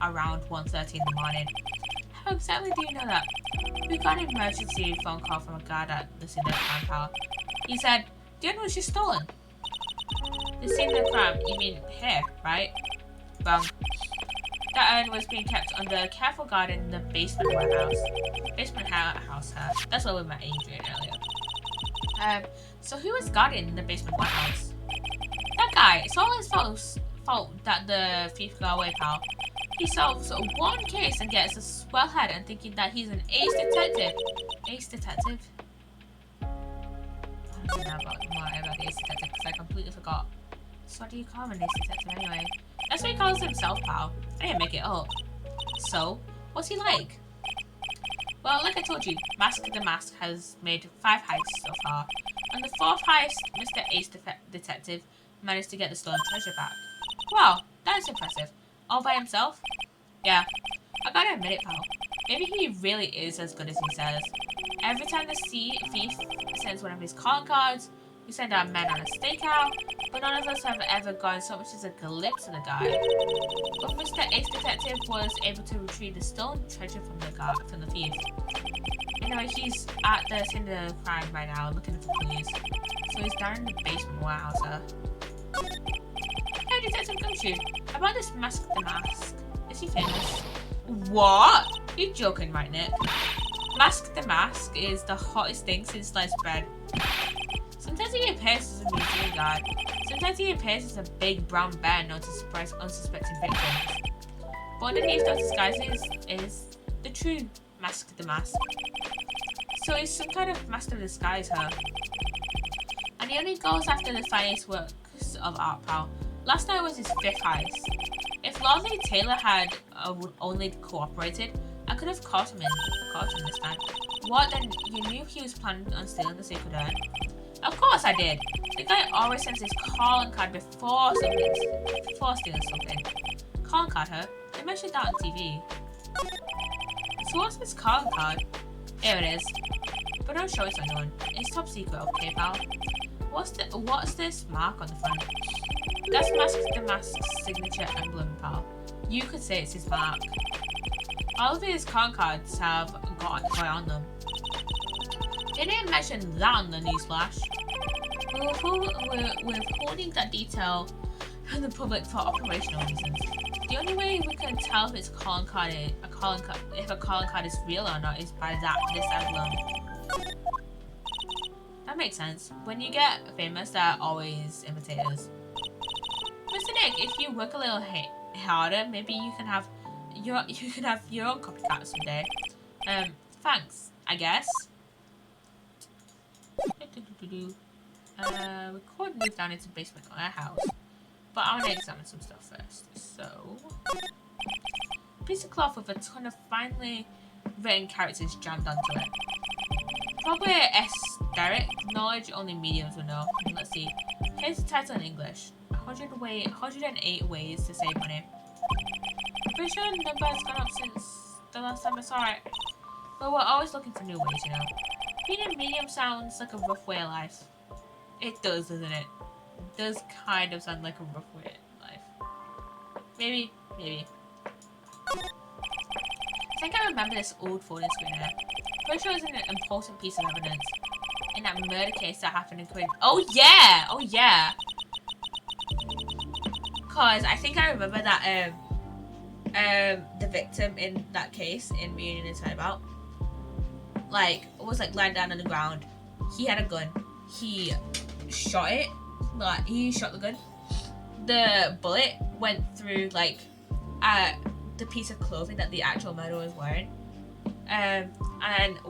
around 1:30 in the morning. How exactly do you know that? We got an emergency phone call from a guard at the scene of the crime, pal. He said, the urn was just stolen. The scene of the crime, you mean here, right? Wrong. That urn was being kept under careful guard in the basement warehouse. Basement house, huh? That's where we met Adrian earlier. So who was guarding the basement warehouse? That guy. It's all his fault that the thief got away, pal. He solves one case and gets a swell head and thinking that he's an ace detective. Ace detective? I don't know about more about the ace detective because I completely forgot. So what do you call him an ace detective anyway? That's what he calls himself, pal. I didn't make it up. So, what's he like? Well, like I told you, Mask the Mask has made 5 heists so far. On the 4th heist, Mr. Ace Detective managed to get the stolen treasure back. Wow, that's impressive. All by himself? Yeah, I gotta admit it, pal. Maybe he really is as good as he says. Every time the thief sends one of his calling cards, we send our men on a stakeout, but none of us have ever gotten so much as a glimpse of the guy. But Mr. Ace Detective was able to retrieve the stolen treasure from the thief. Anyway, he's at the scene of the crime right now looking for clues. So he's down in the basement warehouse. Hey, Detective Gumshoe, about this Mask the Mask. Is he famous? What? You're joking, right, Nick? Mask the Mask is the hottest thing since sliced bread. Sometimes he appears as a military guard. Sometimes he appears as a big brown bear known to surprise unsuspecting victims. But underneath those disguises is the true Mask the Mask. So he's some kind of master of disguise, huh? And he only goes after the finest works of art, pal. Last night was his 5th heist. If Lovely Taylor had only cooperated, I could have caught him this time. What, then you knew he was planning on stealing the sacred urn? Of course I did. The guy always sends his calling card before stealing something. Calling card, huh? They mentioned that on TV. So what's this calling card? Here it is. But don't show it to anyone. It's top secret, okay, pal? What's this mark on the front? That's Mask the Mask's signature emblem, pal. You could say it's his mark. All of his calling cards have got a toy on them. They didn't mention that on the newsflash. We're holding that detail from the public for operational reasons. The only way we can tell if it's if a calling card is real or not is by this emblem. That makes sense. When you get famous, there are always imitators. Mr. Nick, if you work a little harder, maybe you can have your own copycat someday. Thanks, I guess. We could move down into the basement of our house, but I want to examine some stuff first. So, a piece of cloth with a ton of finely written characters jammed onto it. Probably aesthetic knowledge only mediums will know. Let's see. Here's the title in English. 108 ways to save money. Pretty sure the number has gone up since the last time I saw it. But we're always looking for new ways, you know. Being a medium sounds like a rough way of life. It does, doesn't it? It does kind of sound like a rough way of life. Maybe. I think I remember this old phone screen here. Pretty sure it's an important piece of evidence in that murder case that happened in Queen. Oh yeah! Cause I think I remember that the victim in that case in Stolen Turnabout was lying down on the ground. He had a gun. He shot it. He shot the gun. The bullet went through the piece of clothing that the actual murderer was wearing. And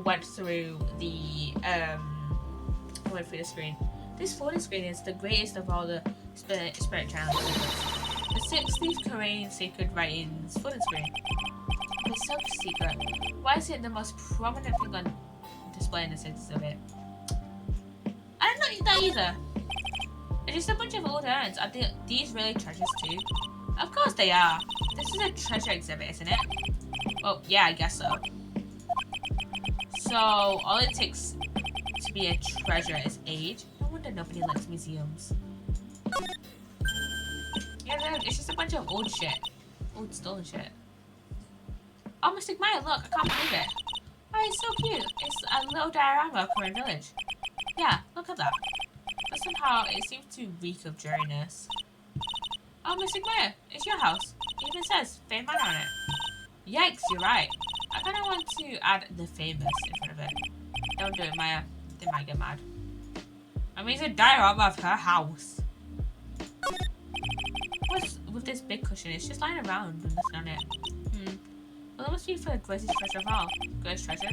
went through the screen. This photo screen is the greatest of all the spirit channels. The 60s Korean sacred writings photo screen. It's so secret. Why is it the most prominent thing on display in the sense of it? I don't know that either. It's just a bunch of old urns. Are these really treasures too? Of course they are. This is a treasure exhibit, isn't it? Well, yeah, I guess so. So, all it takes to be a treasure is age. No wonder nobody likes museums. Yeah, no, it's just a bunch of old shit. Old stolen shit. Oh, Mr. Maya, look, I can't believe it. Oh, it's so cute. It's a little diorama of Korean village. Yeah, look at that. But somehow, it seems to reek of dreariness. Oh, Mr. Maya, it's your house. It even says Fame Manor on it. Yikes, you're right. I kind of want to add the famous in front of it. Don't do it, Maya. They might get mad. I mean, it's a diorama of her house. with this big cushion. It's just lying around with nothing on it. Well, it must be for the greatest treasure of all. Greatest treasure?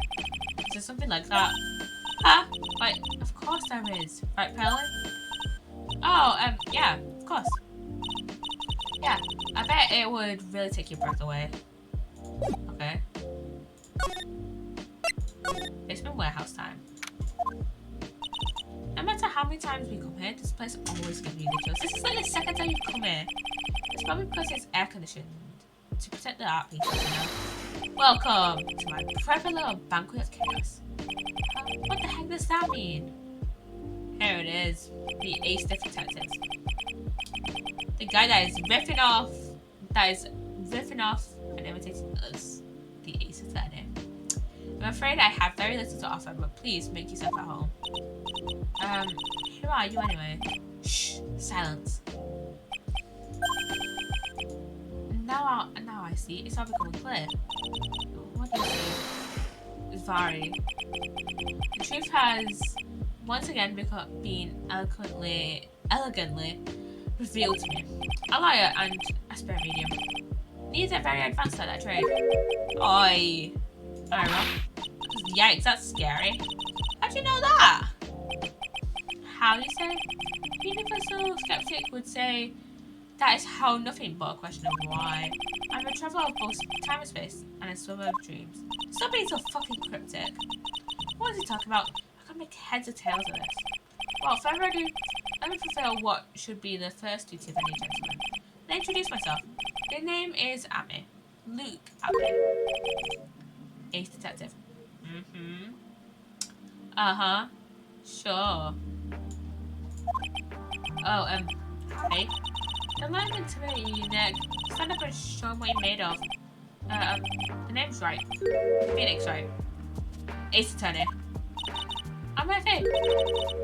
Is there something like that? Huh? Wait, of course there is. Right, Pearly? Oh, yeah, of course. Yeah, I bet it would really take your breath away. Okay. Basement warehouse time. No matter how many times we come here, this place always gives me the chills. This is like the second time you've come here. It's probably because it's air conditioned to protect the art pieces, you know? Welcome to my private little banquet of chaos. What the heck does that mean? Here it is, the Psssttt detective. The guy that is riffing off and imitating us. The Psssttt detective. I'm afraid I have very little to offer, but please make yourself at home. Who are you anyway? Shh, silence. Now I see. It's all becoming clear. What do you say? Vari. The truth has once again been elegantly revealed to me. A liar and a spirit medium. These are very advanced at that trade. Oi. Ira. Yikes, that's scary. How'd you know that? How you say? A universal skeptic would say that is how nothing but a question of why. I'm a traveller of both time and space, and a swimmer of dreams. Stop being so fucking cryptic. What is he talking about? I can make heads or tails of this. Well, further ado, let me fulfill what should be the first duty of any gentleman. Let me introduce myself. Your name is Ame. Luke Ame. Ace detective. Uh-huh. Sure. Oh, hey. Don't let him intimidate you, Nick. Stand up and show him what you're made of. The name's right. Phoenix, right? Ace Attorney. I'm okay.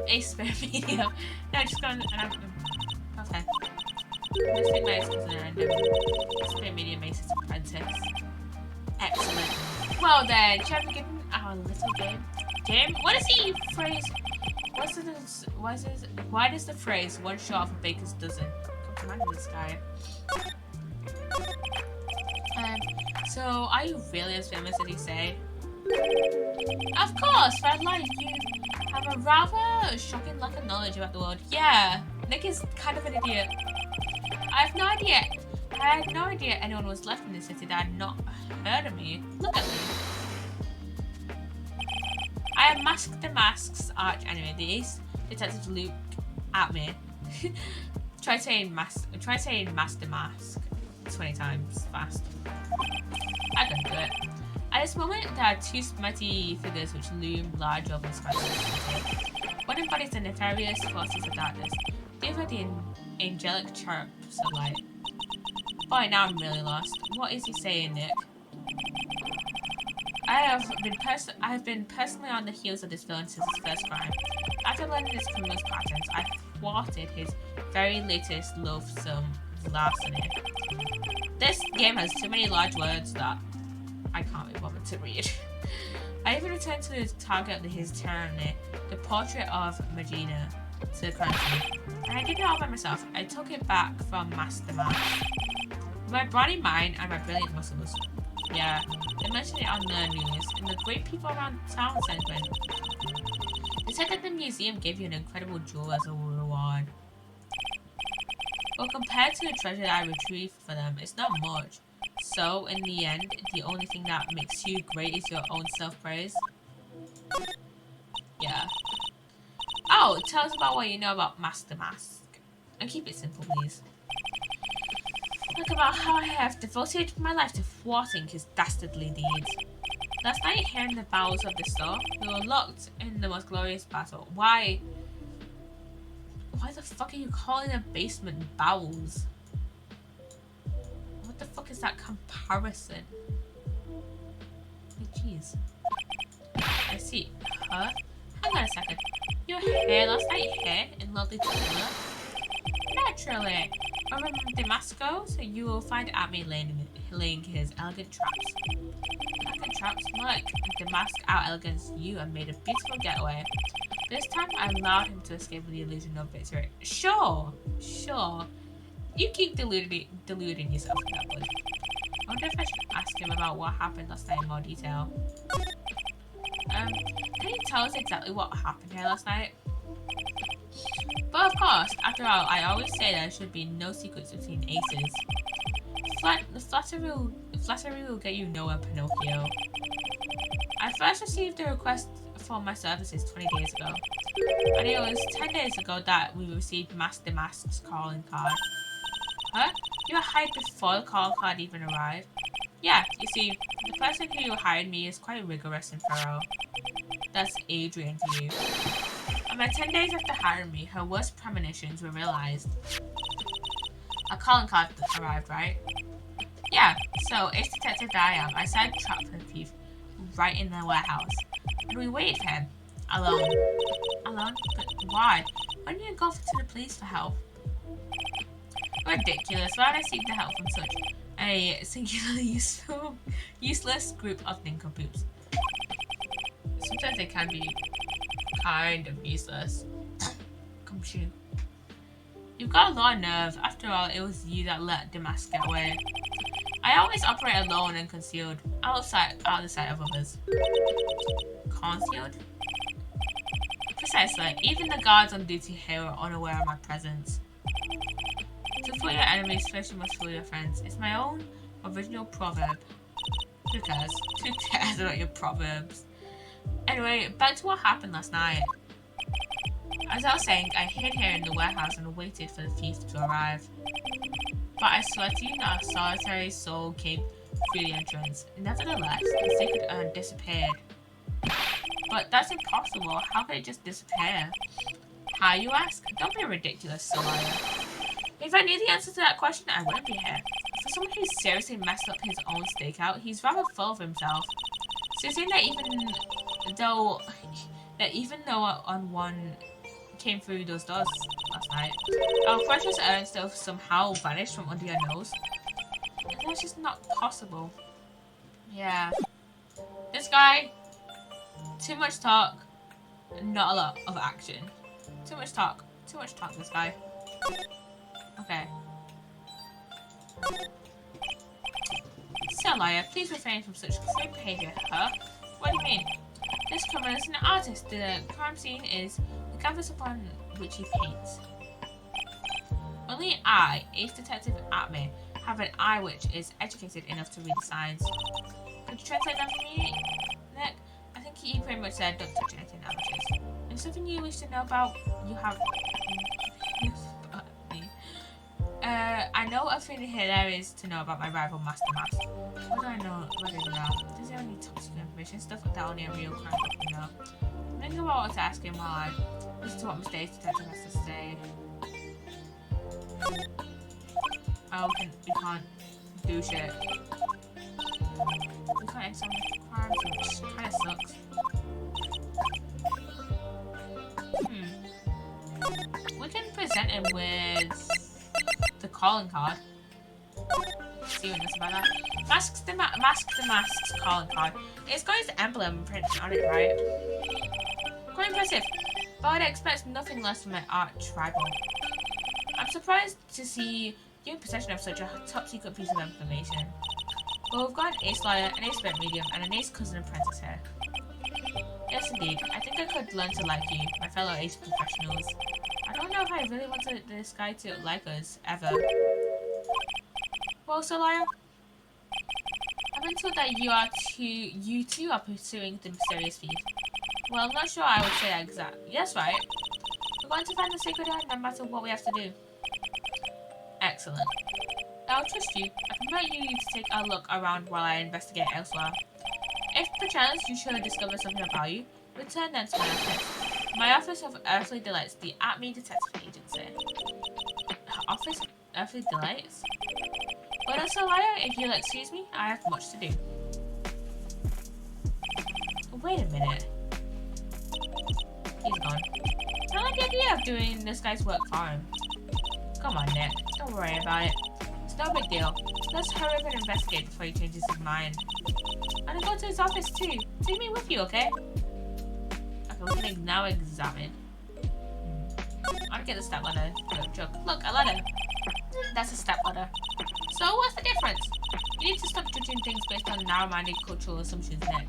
Ace Spirit Medium. No, just go on, okay. Let's take my Ace and Spirit Medium Ace's apprentice. Excellent. Well then, shall we begin our little game? What is the phrase? Why does the phrase "one shot of a baker's dozen" come to mind in this guy? So are you really as famous as you say? Of course, Red Light, you have a rather shocking lack of knowledge about the world. Yeah, Nick is kind of an idiot. I had no idea anyone was left in the city that had not heard of me. Look at me. I am Mask the Mask's arch enemy. The Ace Detective Luke at me. Try saying Mask the Mask 20 times fast. I can do it. At this moment, there are two mighty figures which loom large over the sky. One embodies the nefarious forces of darkness, the other the angelic cherubs of light. Boy, now I'm really lost. What is he saying, Nick? I have been personally on the heels of this villain since his first crime. After learning his criminal patterns, I thwarted his very latest loathsome larceny. This game has too many large words that I can't be bothered to read. I even returned to the target of his tyranny, the portrait of Magina, to the crime scene. And I did it all by myself. I took it back from Master Mask. My brawny mind and my brilliant muscles. Yeah, they mentioned it on the news, and the great people around town said it. They said that the museum gave you an incredible jewel as a reward. Well, compared to the treasure that I retrieved for them, it's not much. So, in the end, the only thing that makes you great is your own self-praise. Yeah. Oh, tell us about what you know about Master Mask. And keep it simple, please. Look about how I have devoted my life to thwarting his dastardly deeds. Last night, here in the bowels of the store, we were locked in the most glorious battle. Why the fuck are you calling a basement bowels? What the fuck is that comparison? Jeez. I see. Huh? Hang on a second. You were here last night here in lovely Tula? Naturally. Over Damasco, so you will find Ame laying his elegant traps. Elegant traps? More like Damask out-elegance you and made a beautiful getaway. This time I allowed him to escape with the illusion of victory. Sure. You keep deluding yourself with that one. I wonder if I should ask him about what happened last night in more detail. Can you tell us exactly what happened here last night? But of course, after all, I always say there should be no secrets between aces. Flattery will get you nowhere, Pinocchio. I first received a request for my services 20 days ago. And it was 10 days ago that we received Mask the Mask's calling card. Huh? You were hired before the calling card even arrived? Yeah, you see, the person who hired me is quite rigorous and thorough. That's Adrian to you. And by 10 days after hiring me, her worst premonitions were realized. A calling card arrived, right? Yeah, so ace detective that I am, I set a trap for the thief right in the warehouse. And we waited for him. Alone. Alone? But why? Why didn't you go to the police for help? Ridiculous. Why would I seek the help from such a singularly useless group of nincompoops? Sometimes they can be kind of useless. Come shoot. You've got a lot of nerve. After all, it was you that let the mask get away. I always operate alone and concealed, out of the sight of others. Concealed? Precisely. Even the guards on duty here are unaware of my presence. To fool your enemies, first you must fool your friends. It's my own original proverb. Who cares? Who cares about your proverbs? Anyway, back to what happened last night. As I was saying, I hid here in the warehouse and waited for the thief to arrive. But I swear to you, not a solitary soul came through the entrance. Nevertheless, the sacred urn disappeared. But that's impossible. How could it just disappear? How, you ask? Don't be ridiculous, Solaya. If I knew the answer to that question, I wouldn't be here. For someone who seriously messed up his own stakeout, he's rather full of himself. So it seems that even though on one came through those doors last night, our precious urn still somehow vanished from under your nose. And that's just not possible. Yeah. This guy, too much talk, not a lot of action. Too much talk, this guy. Okay. Solaya, please refrain from such crude behavior, huh? What do you mean? This criminal is an artist. The crime scene is the canvas upon which he paints. Only I, Ace Detective Atme, have an eye which is educated enough to read the signs. Could you translate that for me, Nick? I think he pretty much said don't touch anything amateurs. If something you wish to know about, you have... I know everything here there is to know about my rival Master Mask. What do I know? What do I know? Does there any top secret information? Stuff that only a real crime would know. I'm thinking about what to ask him while I listen to what Mr. Detective has to say. Oh, we can't do shit. We can't examine the crime, which kinda sucks. We can present him with the calling card. See what that's about that. Mask the Mask's calling card. It's got his emblem printed on it, right? Quite impressive, but I'd expect nothing less from my arch rival. I'm surprised to see you in possession of such a top secret piece of information. But we've got an ace lawyer, an ace vet medium, and an ace cousin apprentice here. Yes, indeed. I think I could learn to like you, my fellow ace professionals. I don't know if I really wanted this guy to like us, ever. Well, Solaya, I've been told that you too are pursuing the mysterious thief. Well, I'm not sure I would say that exactly. Yes, right. We're going to find the sacred urn no matter what we have to do. Excellent. I'll trust you. I permit you to take a look around while I investigate elsewhere. If perchance you should discover something of value, return then to my office. My Office of Earthly Delights, the Atme Detective Agency. Office of Earthly Delights? Well, Solaya, if you'll excuse me, I have much to do. Wait a minute. He's gone. I like the idea of doing this guy's work for him. Come on, Nick. Don't worry about it. It's no big deal. Let's hurry up and investigate before he changes his mind. And I'll go to his office too. Take me with you, okay? Okay, we can now examine. I'd get the step ladder. No joke. Look, a ladder. That's a step ladder. So what's the difference? You need to stop judging things based on narrow-minded cultural assumptions, Nick.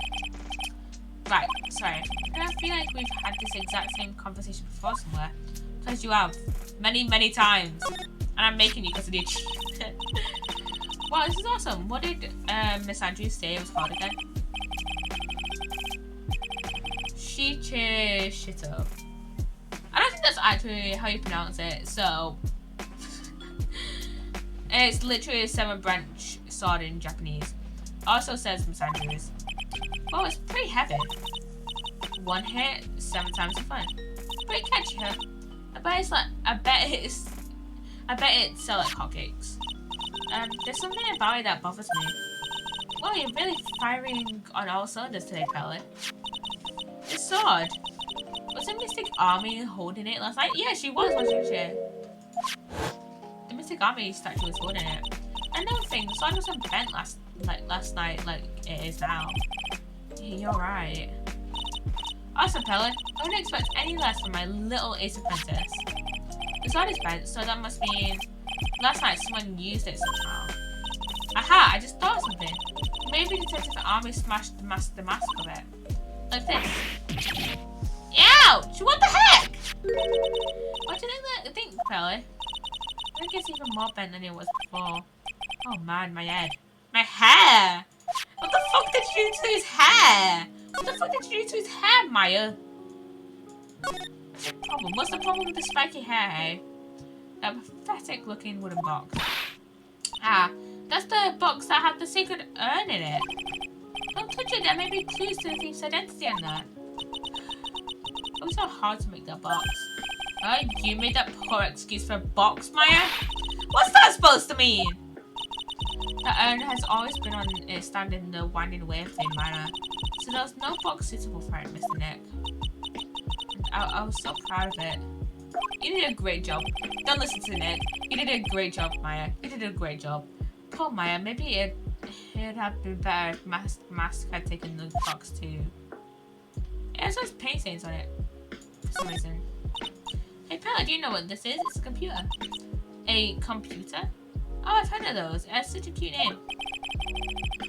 Right, sorry. I feel like we've had this exact same conversation before somewhere. Because you have. Many, many times. And I'm making you because of the achievement. Wow, this is awesome. What did Miss Andrews say it was called again? Shito. I don't think that's actually how you pronounce it, so... It's literally a 7-branch sword in Japanese. Also says Miss Andrews. Well, it's pretty heavy. 1 hit, 7 times the fun. Pretty catchy, huh? I bet it's sell like hotcakes. There's something about it that bothers me. Well, you're really firing on all cylinders today, Pelly. The sword. Was the Mystic Army holding it last night? Yeah, she was, wasn't she? The Mystic Army statue was holding it. Another thing, the sword wasn't bent last night like it is now. Yeah, you're right. Awesome, Pellet. I wouldn't expect any less from my little ace apprentice. The sword is bent, so that must mean last night someone used it somehow. Aha! I just thought of something. Maybe the Detective Army smashed the mask of it. Like this. Ouch! What the heck? What do you think, Pellet? I think it's even more bent than it was before. Oh man, my head. My hair! What the fuck did you do to his hair? What the fuck did you do to his hair, Maya? What's the problem? What's the problem with the spiky hair, hey? That pathetic looking wooden box. Ah, that's the box that had the secret urn in it. Don't touch it, there may be clues to the thief's identity on that. It was so hard to make that box. You made that poor excuse for a box, Maya? What's that supposed to mean? The urn has always been on a stand in the winding way of Flame Manor, so there was no box suitable for it, Mr. Nick. I was so proud of it. You did a great job. Don't listen to Nick. You did a great job, Maya. You did a great job. Poor Maya, maybe it'd have been better if Mask had taken the box too. It has those paint stains on it, for some reason. Hey Pella, do you know what this is? It's a computer. A computer? Oh, I've heard of those. It has such a cute name.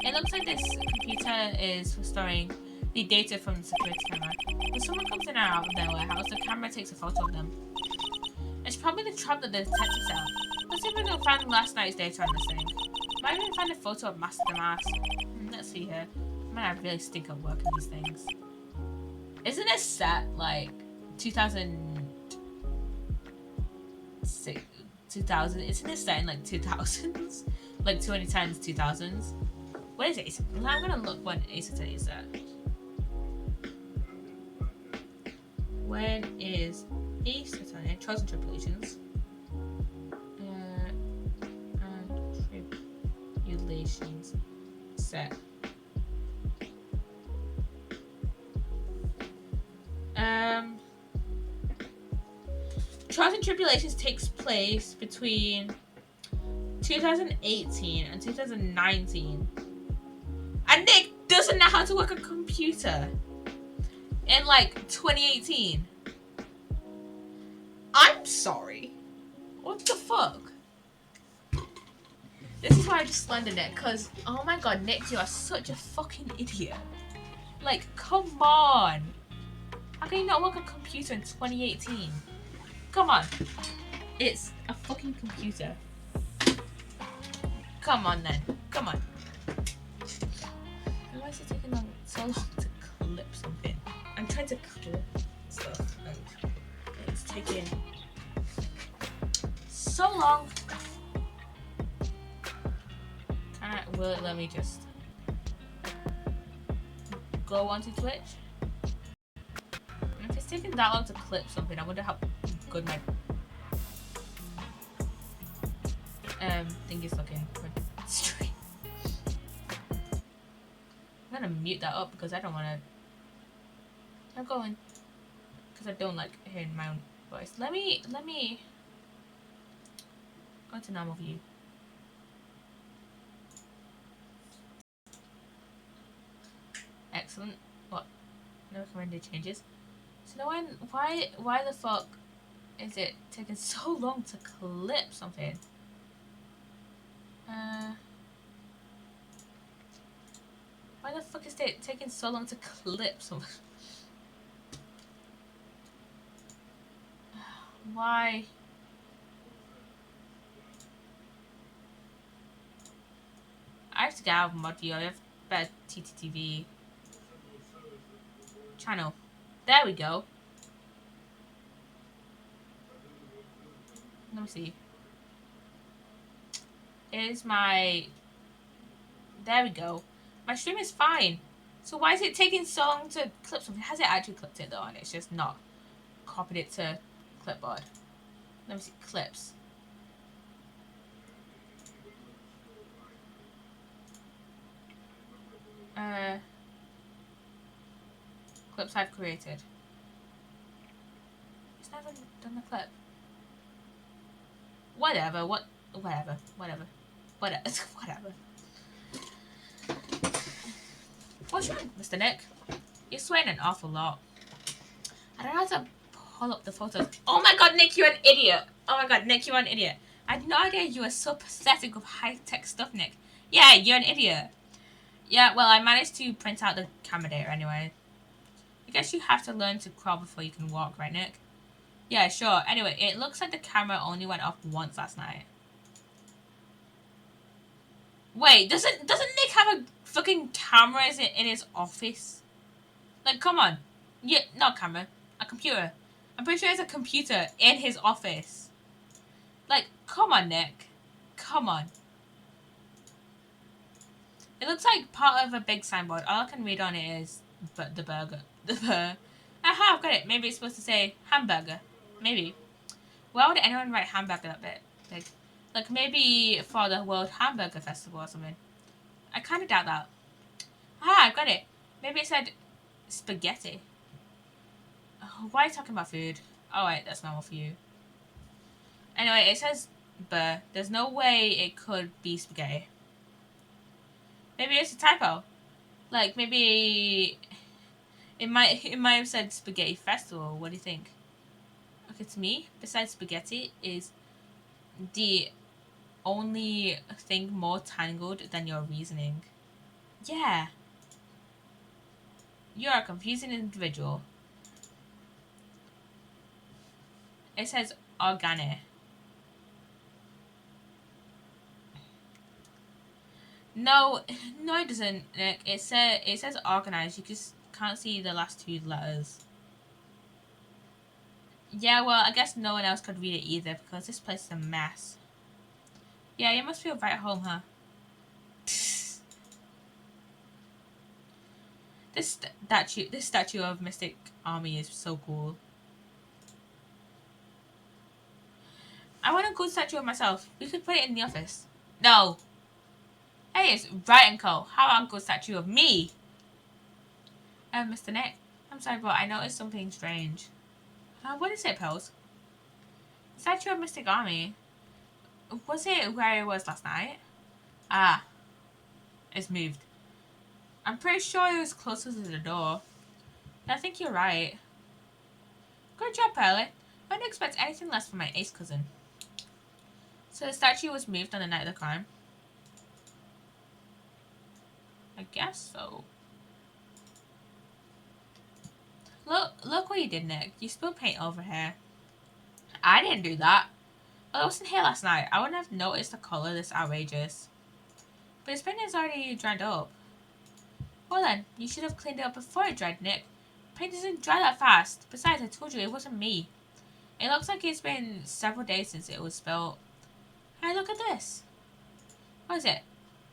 It looks like this computer is for storing the data from the security camera. When someone comes in and out of their warehouse, the camera takes a photo of them. It's probably the trap that the detective set up. Let's see if we can find last night's data on this thing. Might even find a photo of Master the Mask. Let's see here. Man, I really stink at working these things. Isn't it set like 2006? 2000? Isn't it set in like 2000s? Like 2010s, 2000s? What is Ace? I'm gonna look when Ace Attorney is set. When is Ace Attorney? Trials and Tribulations. And Tribulations set. Trials and Tribulations takes place between 2018 and 2019. And Nick doesn't know how to work a computer in like 2018. I'm sorry. What the fuck? This is why I just slandered Nick, because oh my god, Nick, you are such a fucking idiot. Like, come on. How can you not work a computer in 2018? Come on. It's a fucking computer. Come on then. Come on. Why is it taking so long to clip something? I'm trying to clip stuff and it's taking so long. Will it let me just go onto Twitch? If it's taking that long to clip something, I wonder how good my thing is looking for stream. I'm gonna mute that up because I don't want to. I'm going because I don't like hearing my own voice. Let me go to normal view. Excellent. What? No recommended changes. So no one. Why the fuck is it taking so long to clip something? Why the fuck is it taking so long to clip something? Why? I have to get out of mod view. I have better TTTV channel. There we go. Let me see. Is my... There we go. My stream is fine. So why is it taking so long to clip something? Has it actually clipped it though, and it's just not copied it to clipboard? Let me see. Clips. Clips I've created. It's never done the clip. Whatever. Whatever. Whatever. What's wrong, Mr. Nick? You're sweating an awful lot. I don't know how to pull up the photos. Oh my god, Nick, you're an idiot. Oh my god, Nick, you're an idiot. I had no idea you were so pathetic with high-tech stuff, Nick. Yeah, you're an idiot. Yeah, well, I managed to print out the camera data anyway. I guess you have to learn to crawl before you can walk, right, Nick? Yeah, sure. Anyway, it looks like the camera only went off once last night. Wait, doesn't Nick have a fucking camera in his office? Like, come on. Yeah, not camera. A computer. I'm pretty sure there's a computer in his office. Like, come on, Nick. Come on. It looks like part of a big signboard. All I can read on it is the burger. Aha, I've got it. Maybe it's supposed to say hamburger. Maybe. Why would anyone write hamburger that bit big? Like, maybe for the World Hamburger Festival or something. I kind of doubt that. Ah, I've got it. Maybe it said spaghetti. Oh, why are you talking about food? Oh, wait, that's normal for you. Anyway, it says burr. There's no way it could be spaghetti. Maybe it's a typo. Like, maybe it might have said spaghetti festival. What do you think? Okay, to me, besides spaghetti, is the only thing more tangled than your reasoning. Yeah. You're a confusing individual. It says organic. No, no, it doesn't, Nick. It says organized. You just can't see the last two letters. Yeah, well, I guess no one else could read it either because this place is a mess. Yeah, you must feel right at home, huh? This statue of Mystic Army is so cool. I want a good statue of myself. We could put it in the office. No. Hey, it's Bright and Co. How about a good statue of me? Mr. Nick. I'm sorry, but I noticed something strange. What is it, Pose? Statue of Mystic Army. Was it where it was last night? Ah, it's moved. I'm pretty sure it was closer to the door. I think you're right. Good job, Pearly. I didn't expect anything less from my ace cousin. So the statue was moved on the night of the crime? I guess so. Look what you did, Nick. You spilled paint over here. I didn't do that. Well, I wasn't here last night. I wouldn't have noticed the colour this outrageous. But his paint is already dried up. Well then, you should have cleaned it up before it dried, Nick. Paint doesn't dry that fast. Besides, I told you it wasn't me. It looks like it's been several days since it was spilled. Hey, look at this. What is it?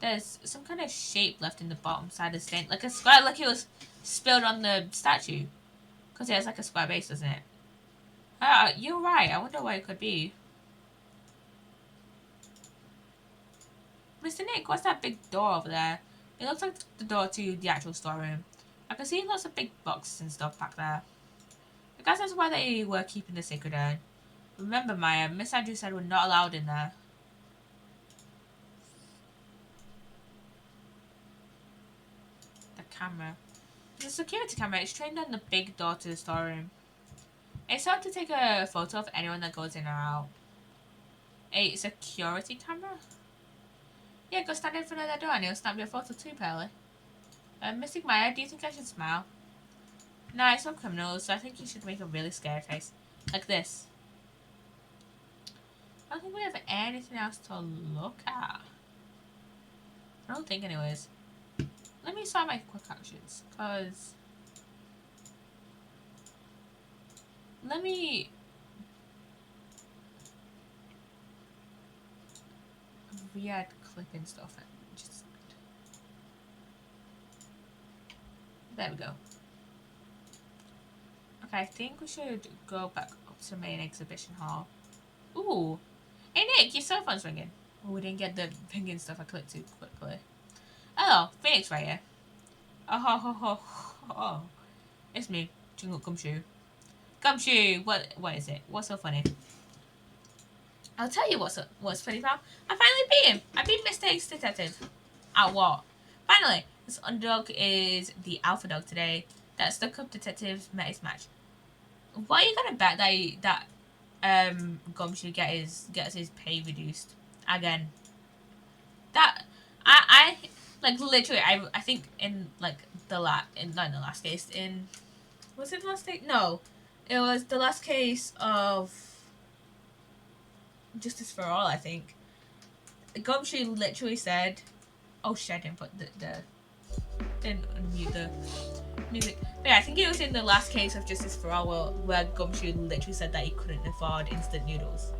There's some kind of shape left in the bottom side of the stain. Like a square, like it was spilled on the statue. Because it has like a square base, doesn't it? You're right. I wonder what it could be. Mr. Nick, what's that big door over there? It looks like the door to the actual storeroom. I can see lots of big boxes and stuff back there. I guess that's why they were keeping the secret urn. Remember, Maya, Miss Andrews said we're not allowed in there. The camera. The security camera is trained on the big door to the storeroom. It's hard to take a photo of anyone that goes in or out. A security camera? Yeah, go stand in front of that door and he'll snap your photo too, Pearly. Mystic Maya, do you think I should smile? Nah, it's not criminals, so I think you should make a really scary face. Like this. I don't think we have anything else to look at. I don't think anyways. Let me start my quick actions, because... Let me... re-add clipping stuff and just... There we go. Okay, I think we should go back up to the main exhibition hall. Ooh! Hey Nick, your cell phone's ringing. Oh, we didn't get the pinging stuff I clicked too quickly. Hello, Phoenix right here. Oh, ho, ho, ho, ho. It's me, Jingle Gumshoe. Gumshoe, what is it? What's so funny? I'll tell you what's funny, pal. I finally beat him. I beat Mr. Detective. At what? Finally, this underdog is the alpha dog today. That stuck-up detective met his match. What are you gonna bet that Gumshoe gets his pay reduced again? That I like literally I think in like not in the last case in was it the last case? No, it was the last case of Justice for All. I think Gumshoe literally said, "Oh shit, I didn't put didn't unmute the music." But yeah, I think it was in the last case of Justice for All where Gumshoe literally said that he couldn't afford instant noodles.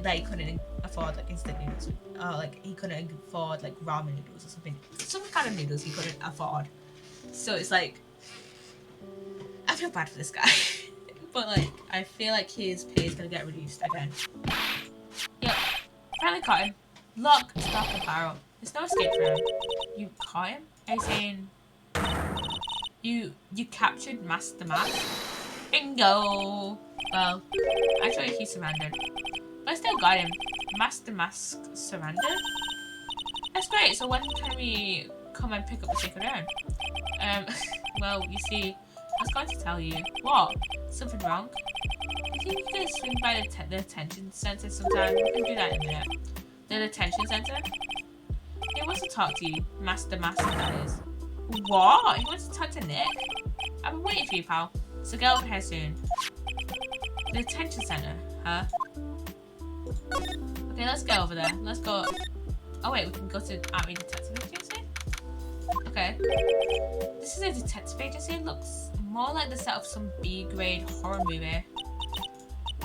That he couldn't afford like instant noodles, like he couldn't afford like ramen noodles or something. Some kind of noodles he couldn't afford. So it's like, I feel bad for this guy, but like I feel like his pay is gonna get reduced again. Yep, finally caught him. Lock, stock, and barrel. There's no escape for him. You caught him? Are you saying you captured Master Mask? Bingo. Well, actually he surrendered. But I still got him. Master Mask surrendered? That's great, so when can we come and pick up the secret urn? Well, you see, I was going to tell you. What? Something wrong? You think you can swing by the detention center sometime? We can do that in a minute. The detention center? He wants to talk to you. Master Mask, that is. What? He wants to talk to Nick? I've been waiting for you, pal. So get over here soon. The detention center, huh? Okay, let's go over there. Let's go. Oh wait, we can go to Army Detective Agency? Okay. This is a detective agency. It looks more like the set of some B-grade horror movie.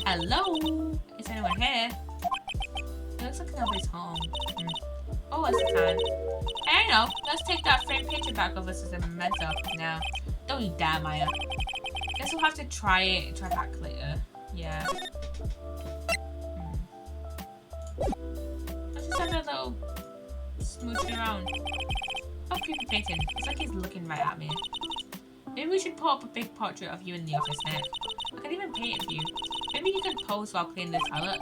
Hello? Is anyone here? It looks like nobody's home. Oh, what's the time? Hey, I know. Let's take that framed picture back of us as a memento. Now, don't you dare, Maya. Guess we'll have to try back later. Yeah. Let's just have a little smooching around. Oh, creepy painting. It's like he's looking right at me. Maybe we should put up a big portrait of you in the office, Nick. I can even paint it for you. Maybe you can pose while cleaning the toilet.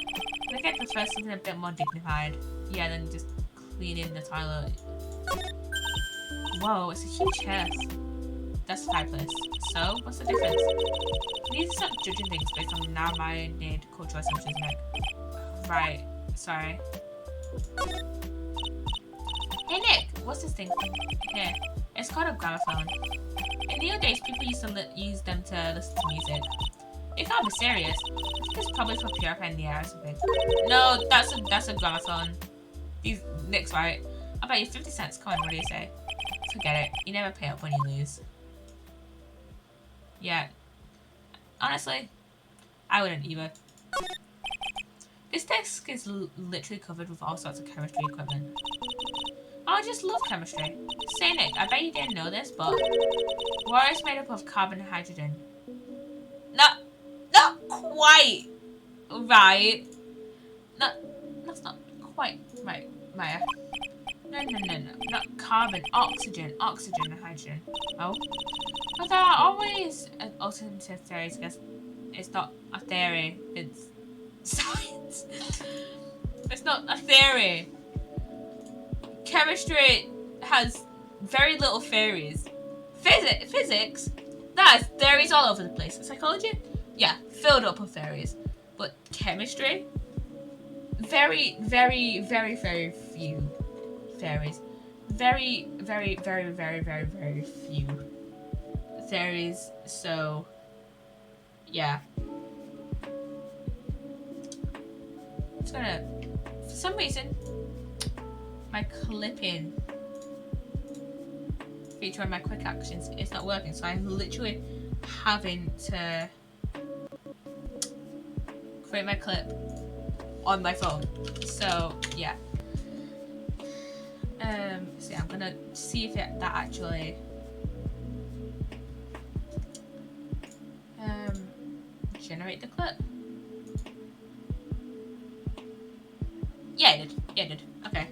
I think I'd prefer something a bit more dignified. Yeah, than just cleaning the toilet. Whoa, it's a huge house. That's the fireplace. So, what's the difference? You need to stop judging things based on narrow-minded cultural assumptions, Nick. Right, sorry. Hey Nick, what's this thing here? It's called a gramophone. In the old days, people used to use them to listen to music. You can't be serious. I think it's probably for purifying the air or something. No, that's a gramophone. Nick's right. I'll bet you 50 cents. Come on, what do you say? Forget it. You never pay up when you lose. Yeah. Honestly, I wouldn't either. This desk is literally covered with all sorts of chemistry equipment. Oh, I just love chemistry. Say Nick, I bet you didn't know this, but water is made up of carbon and hydrogen. Not quite right. That's not quite right, Maya. No. Not carbon, oxygen and hydrogen. Oh. But there are always alternative theories, I guess. It's not a theory, it's science. It's not a theory. Chemistry has very little theories. Physics That's fairies all over the place. Psychology? Yeah, filled up with fairies. But chemistry? Very, very, very, very few fairies. Very, very, very, very, very, very few fairies. So, yeah. It's gonna, for some reason, my clipping feature on my quick actions is not working, so I'm literally having to create my clip on my phone. So yeah. So yeah, I'm gonna see if that actually generate the clip. Yeah, it did. Yeah, it did. Okay.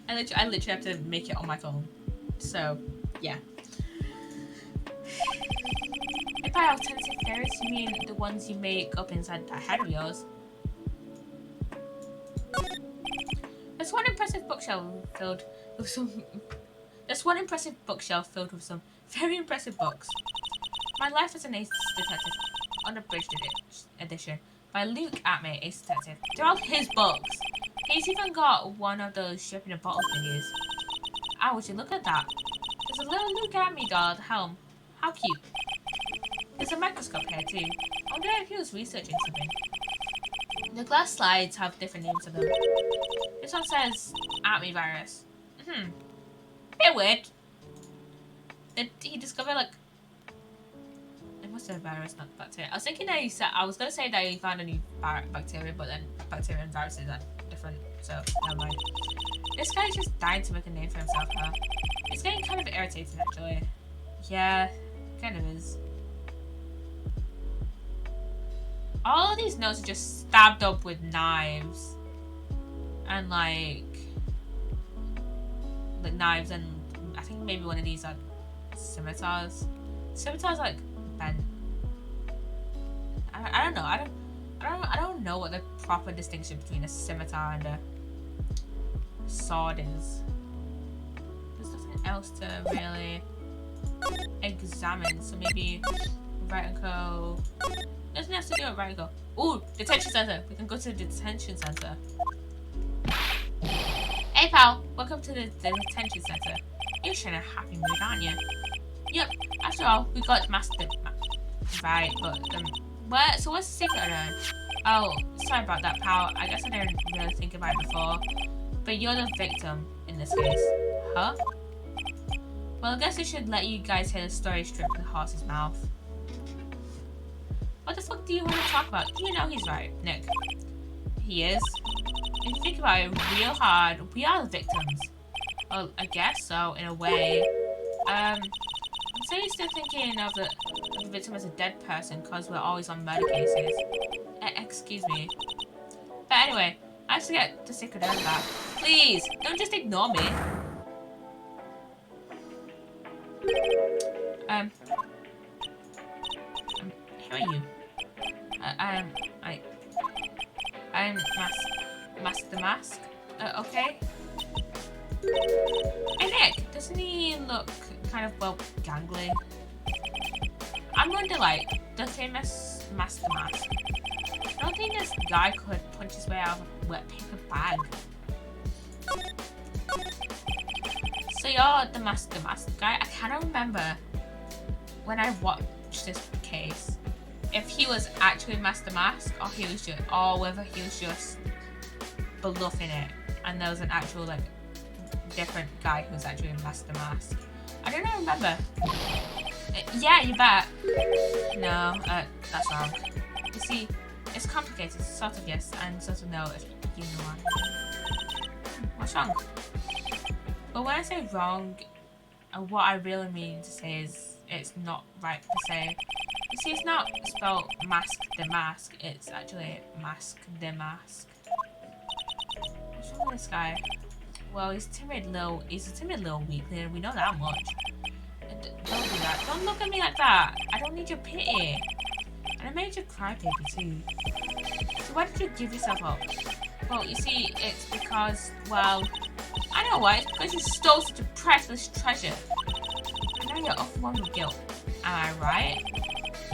I literally have to make it on my phone. So yeah. And by alternative fairies, you mean the ones you make up inside that head of yours? There's one impressive bookshelf filled with some. There's one impressive bookshelf filled with some very impressive books. My Life as an Ace Detective, unabridged edition by Luke Atme, Ace Detective. They're all his books. He's even got one of those ship in a bottle thingies. Ah, would you look at that? There's a little Luke Atme doll at the helm. How cute. There's a microscope here too. I wonder if he was researching something. The glass slides have different names to them. This one says Atme virus. Bit weird. Did he discover like? It must have a virus, not bacteria. I was thinking that I was gonna say that he found a new bacteria, but then bacteria and viruses are different, so never mind. This guy's just dying to make a name for himself, huh? It's getting kind of irritating, actually. Yeah, kind of is. All of these notes are just stabbed up with knives. And like knives, and I think maybe one of these are scimitars. Scimitars like bent. I don't know. I don't know what the proper distinction between a scimitar and a sword is. There's nothing else to really examine, so maybe Right and Co. Nothing else to do at Right and Co. Ooh, detention center. We can go to the detention center. Hey pal, welcome to the detention center. You're showing a happy mood, aren't you? Yep. After all, we got mastered. Right, but what? So what's the secret around? Oh, sorry about that, pal. I guess I didn't really think about it before. But you're the victim in this case, huh? Well, I guess I should let you guys hear the story straight from the horse's mouth. What the fuck do you want to talk about? You know he's right, Nick. He is. If you think about it real hard, we are the victims. Well, I guess so, in a way. I'm so used to thinking of the victim as a dead person because we're always on murder cases. Excuse me. But anyway, I have to get the secret urn back. Please, don't just ignore me. Who are you? I'm Mask the Mask. Okay. Hey Nick, doesn't he look kind of, well, gangly? I'm going to like the famous Mask the Mask. I don't think this guy could punch his way out of a wet paper bag. So you're the Mask guy? I cannot remember when I watched this case if he was actually Master Mask or he was just, or whether he was just bluffing it and there was an actual like different guy who's actually Master Mask. I don't remember. Yeah, you bet. No, that's wrong. You see, it's complicated, sort of yes and sort of no, if you know what. What's wrong? But when I say wrong, what I really mean to say is it's not right to say. You see, it's not spelled Mask the Mask, it's actually Mask the Mask. What's wrong with this guy? Well, he's a timid little weakling, we know that much. Don't do that. Don't look at me like that. I don't need your pity. And I made you cry, baby, too. So why did you give yourself up? Well, you see, it's because, well, I know why. It's because you stole such a priceless treasure. And now you're overwhelmed with guilt. Am I right?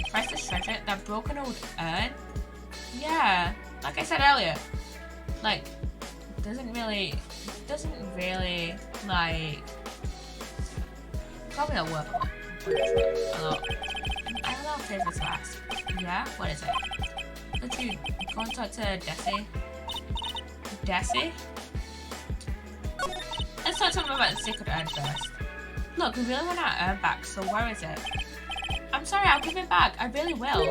Priceless treasure? That broken old urn? Yeah, like I said earlier. Like, doesn't really, like, probably not worth a lot. I have a lot of favors to ask. Yeah? What is it? Could you go and talk to Desi? Desi? Let's talk to him about the secret urn first. Look, we really want our urn back, so where is it? I'm sorry, I'll give it back. I really will.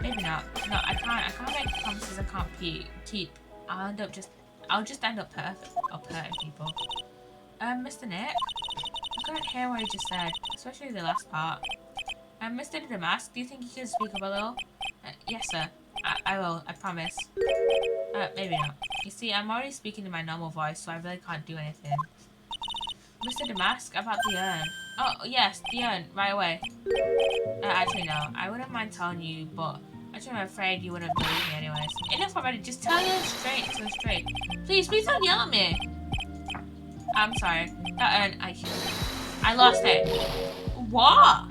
Maybe not. No, I can't make promises I can't keep. I'll just end up hurting people. Mr. Nick? I couldn't hear what you just said, especially the last part. Mr. Damask, do you think you can speak up a little? Yes, sir. I will, I promise. Maybe not. You see, I'm already speaking in my normal voice, so I really can't do anything. Mr. Damask, about the urn. Oh, yes, the urn, right away. Actually, no. I wouldn't mind telling you, but actually, I'm afraid you wouldn't believe me anyways. Enough already, just tell you straight. Please don't yell at me. I'm sorry. That urn, I lost it. What?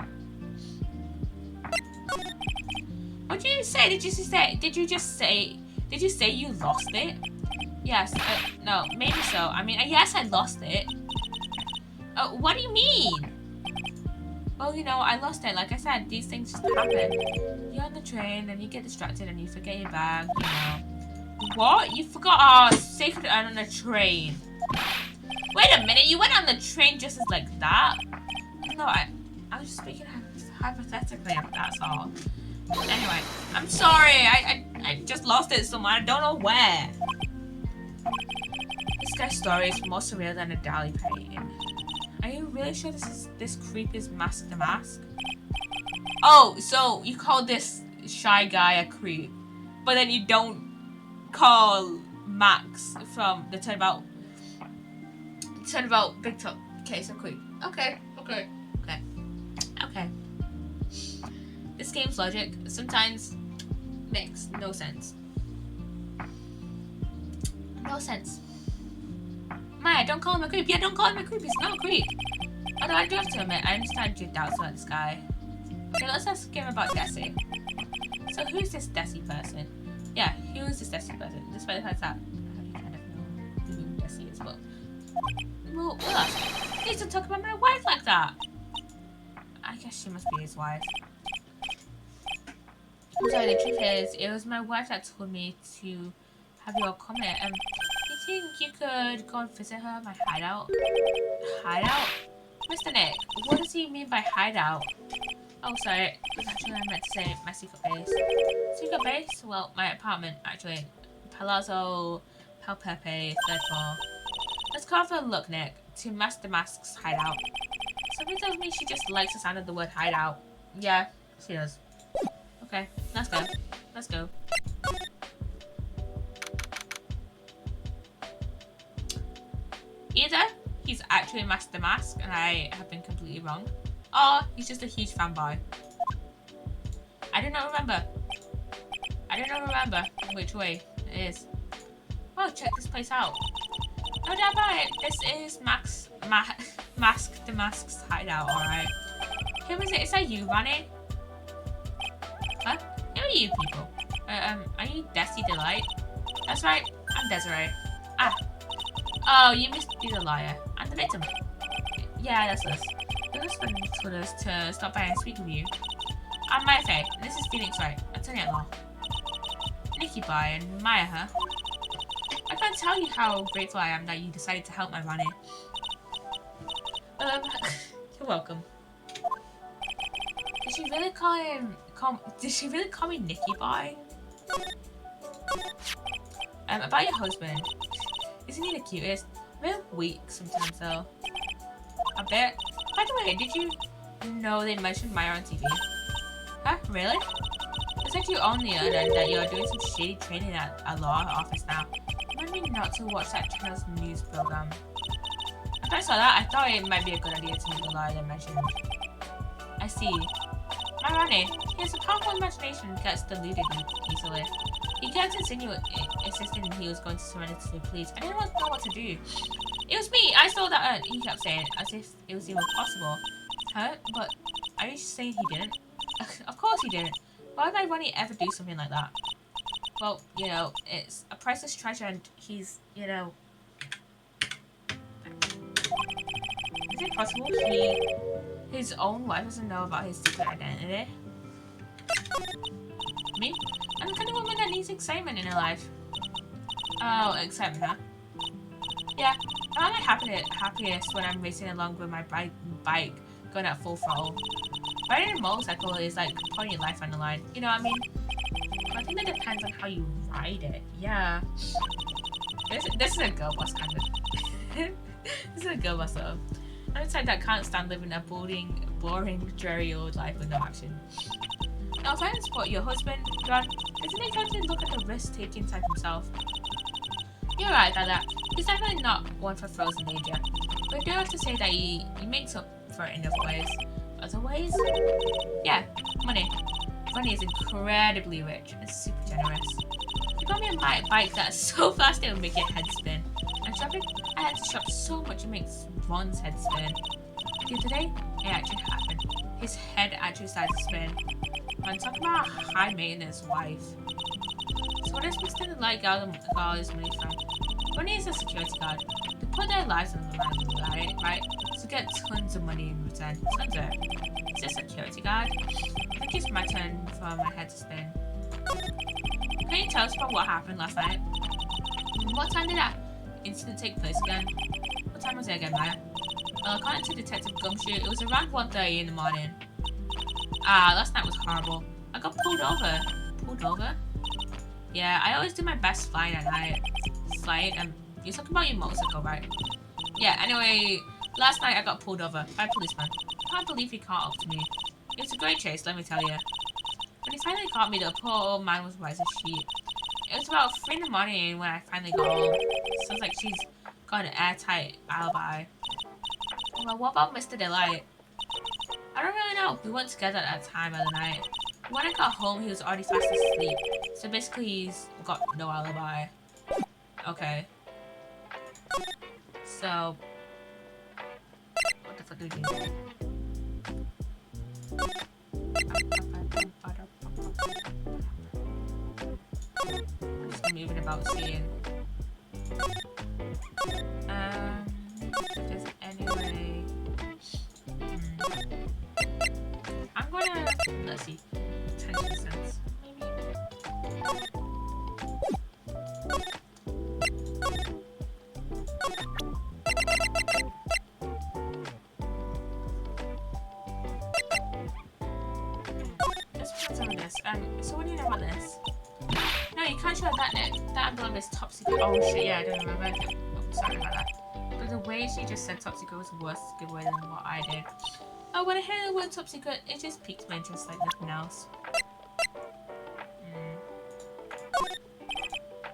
What did you say? Did you say you lost it? Yes, no, maybe so. I mean, yes, I lost it. What do you mean? Well, you know, I lost it. Like I said, these things just happen. You're on the train, and you get distracted, and you forget your bag, you know. What? You forgot our sacred urn on the train. Wait a minute, you went on the train just as like that? No, I was just speaking hypothetically, that's all. Anyway, I'm sorry, I just lost it somewhere, I don't know where. This guy's story is more surreal than a Dali painting. Are you really sure this creep is Mask the Mask? Oh, so you call this shy guy a creep, but then you don't call Max from the Turnabout Big Top case a creep. Okay. This game's logic sometimes makes no sense. No sense. Maya, don't call him a creep. Yeah, don't call him a creep. He's not a creep. Although I do have to admit, I understand your doubts about this guy. Okay, let's ask him about Desi. So who's this Desi person? Yeah, who is this Desi person? Despite the fact that I kind of know who Desi is, but we'll ask him. Please don't talk about my wife like that. I guess she must be his wife. I'm sorry, the truth is, it was my wife that told me to have you all come here. Do you think you could go and visit her at my hideout? Hideout? Mr. Nick, what does he mean by hideout? Oh, sorry. Actually, I meant to say my secret base. Secret base? Well, my apartment, actually. Palazzo Palpepe, 3rd floor. Let's go have a look, Nick, to Master Mask's hideout. Something tells me she just likes the sound of the word hideout. Yeah, she does. Okay, let's go. Let's go. Either he's actually Master Mask and I have been completely wrong, or he's just a huge fanboy. I do not remember which way it is. Oh, check this place out. No doubt about it, this is Mask the Mask's hideout, alright. Who is it? Is that you, Ronnie? Huh? Who are you people? Are you Desi Delight? That's right, I'm Desiree. Ah. Oh, you must be the liar. I'm the victim. Yeah, that's us. Your husband told us to stop by and speak with you. I'm Maya Faye, and this is Phoenix Wright, attorney-at-law. Nikki Bye and Maya, huh? I can't tell you how grateful I am that you decided to help my Ronnie. You're welcome. Did she really call me Nikki Bye? About your husband. Isn't he the cutest? A bit weak sometimes though. A bit. By the way, did you know they mentioned Maya on TV? Huh? Really? It's like you own the urn and that you're doing some shady training at a law office now. Remind me not to watch that channel's news program. After I saw that, I thought it might be a good idea to meet the lawyer they mentioned. I see. My Ronnie, he has a powerful imagination and gets deluded easily. He kept insisting he was going to surrender to the police. I didn't know what to do. It was me! I stole that urn, he kept saying, as if it was even possible. Huh? But Are you saying he didn't? Of course he didn't. Why would my Ronnie ever do something like that? Well, you know, it's a priceless treasure and he's, you know... Is it possible his own wife doesn't know about his secret identity? Me? I'm the kind of woman that needs excitement in her life. Oh, excitement, huh? Yeah, I'm like happiest when I'm racing along with my bike going at full throttle. Riding a motorcycle is like putting your life on the line. You know what I mean? I think that depends on how you ride it. Yeah. This is a girl boss kind of. This is a girl boss though. I'm the type that can't stand living a boring, dreary old life with no action. Now, trying to support your husband, John, isn't it time to look at the risk-taking type himself? You're right about that. He's definitely not one for frozen danger. But I do have to say that he makes up for it in other ways. Other ways? Yeah, money. Ronnie is incredibly rich and super generous. He got me a bike that's so fast it will make your head spin. And shopping? I had to shop so much it makes Ron's head spin. The other day, it actually happened. His head actually started to spin. I'm talking about a high maintenance wife. So what is Mr. the light guard is money from? Ronnie is a security guard. They put their lives on the line, right? To get tons of money in return. Tons of it. Is this a security guard? I think it's my turn for my head to spin. Can you tell us about what happened last night? What time did that incident take place again? What time was it again, Maya? Well, according to Detective Gumshoe, it was around 1:30 in the morning. Ah, last night was horrible. I got pulled over. Pulled over? Yeah, I always do my best flying at night. Flying? You're talking about your motorcycle, right? Yeah, anyway, last night I got pulled over by a policeman. I can't believe he caught up to me. It was a great chase, let me tell you. When he finally caught me, the poor old man was white as a sheet. It was about 3 in the morning when I finally got home. Sounds like she's got an airtight alibi. Well, what about Mr. Delight? I don't really know. We weren't together at that time of the night. When I got home, he was already fast asleep. So basically, he's got no alibi. Okay. So, what the fuck do we do? I'm just moving about seeing. If there's any way. I'm gonna, let's see, attention sense, maybe? Let's put some of this. So what do you know about this? No, you can't show that envelope is top secret. Oh shit, yeah, I don't remember. Oh, sorry about that. But the way she just said top secret was a worse giveaway than what I did. Oh, when I hear the word top secret, it just piques my interest like nothing else.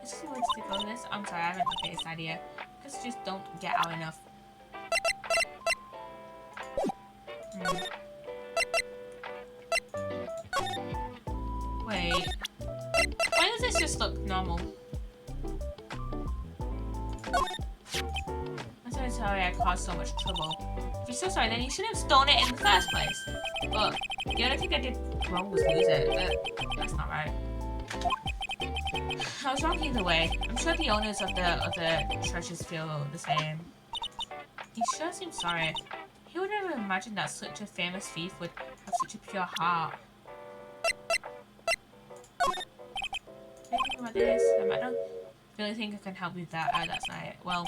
Is this a way to go this? I'm sorry, I haven't the biggest idea. Because I just don't get out enough. Wait. Why does this just look normal? I'm so sorry I caused so much trouble. If you're so sorry, then you should have stolen it in the first place. But the only thing I did wrong was lose it. That's not right. I was wrong either way. I'm sure the owners of the treasures feel the same. He sure seems sorry. He would never imagine that such a famous thief would have such a pure heart. Thinking about this, I don't really think I can help with that. That's not it. Well,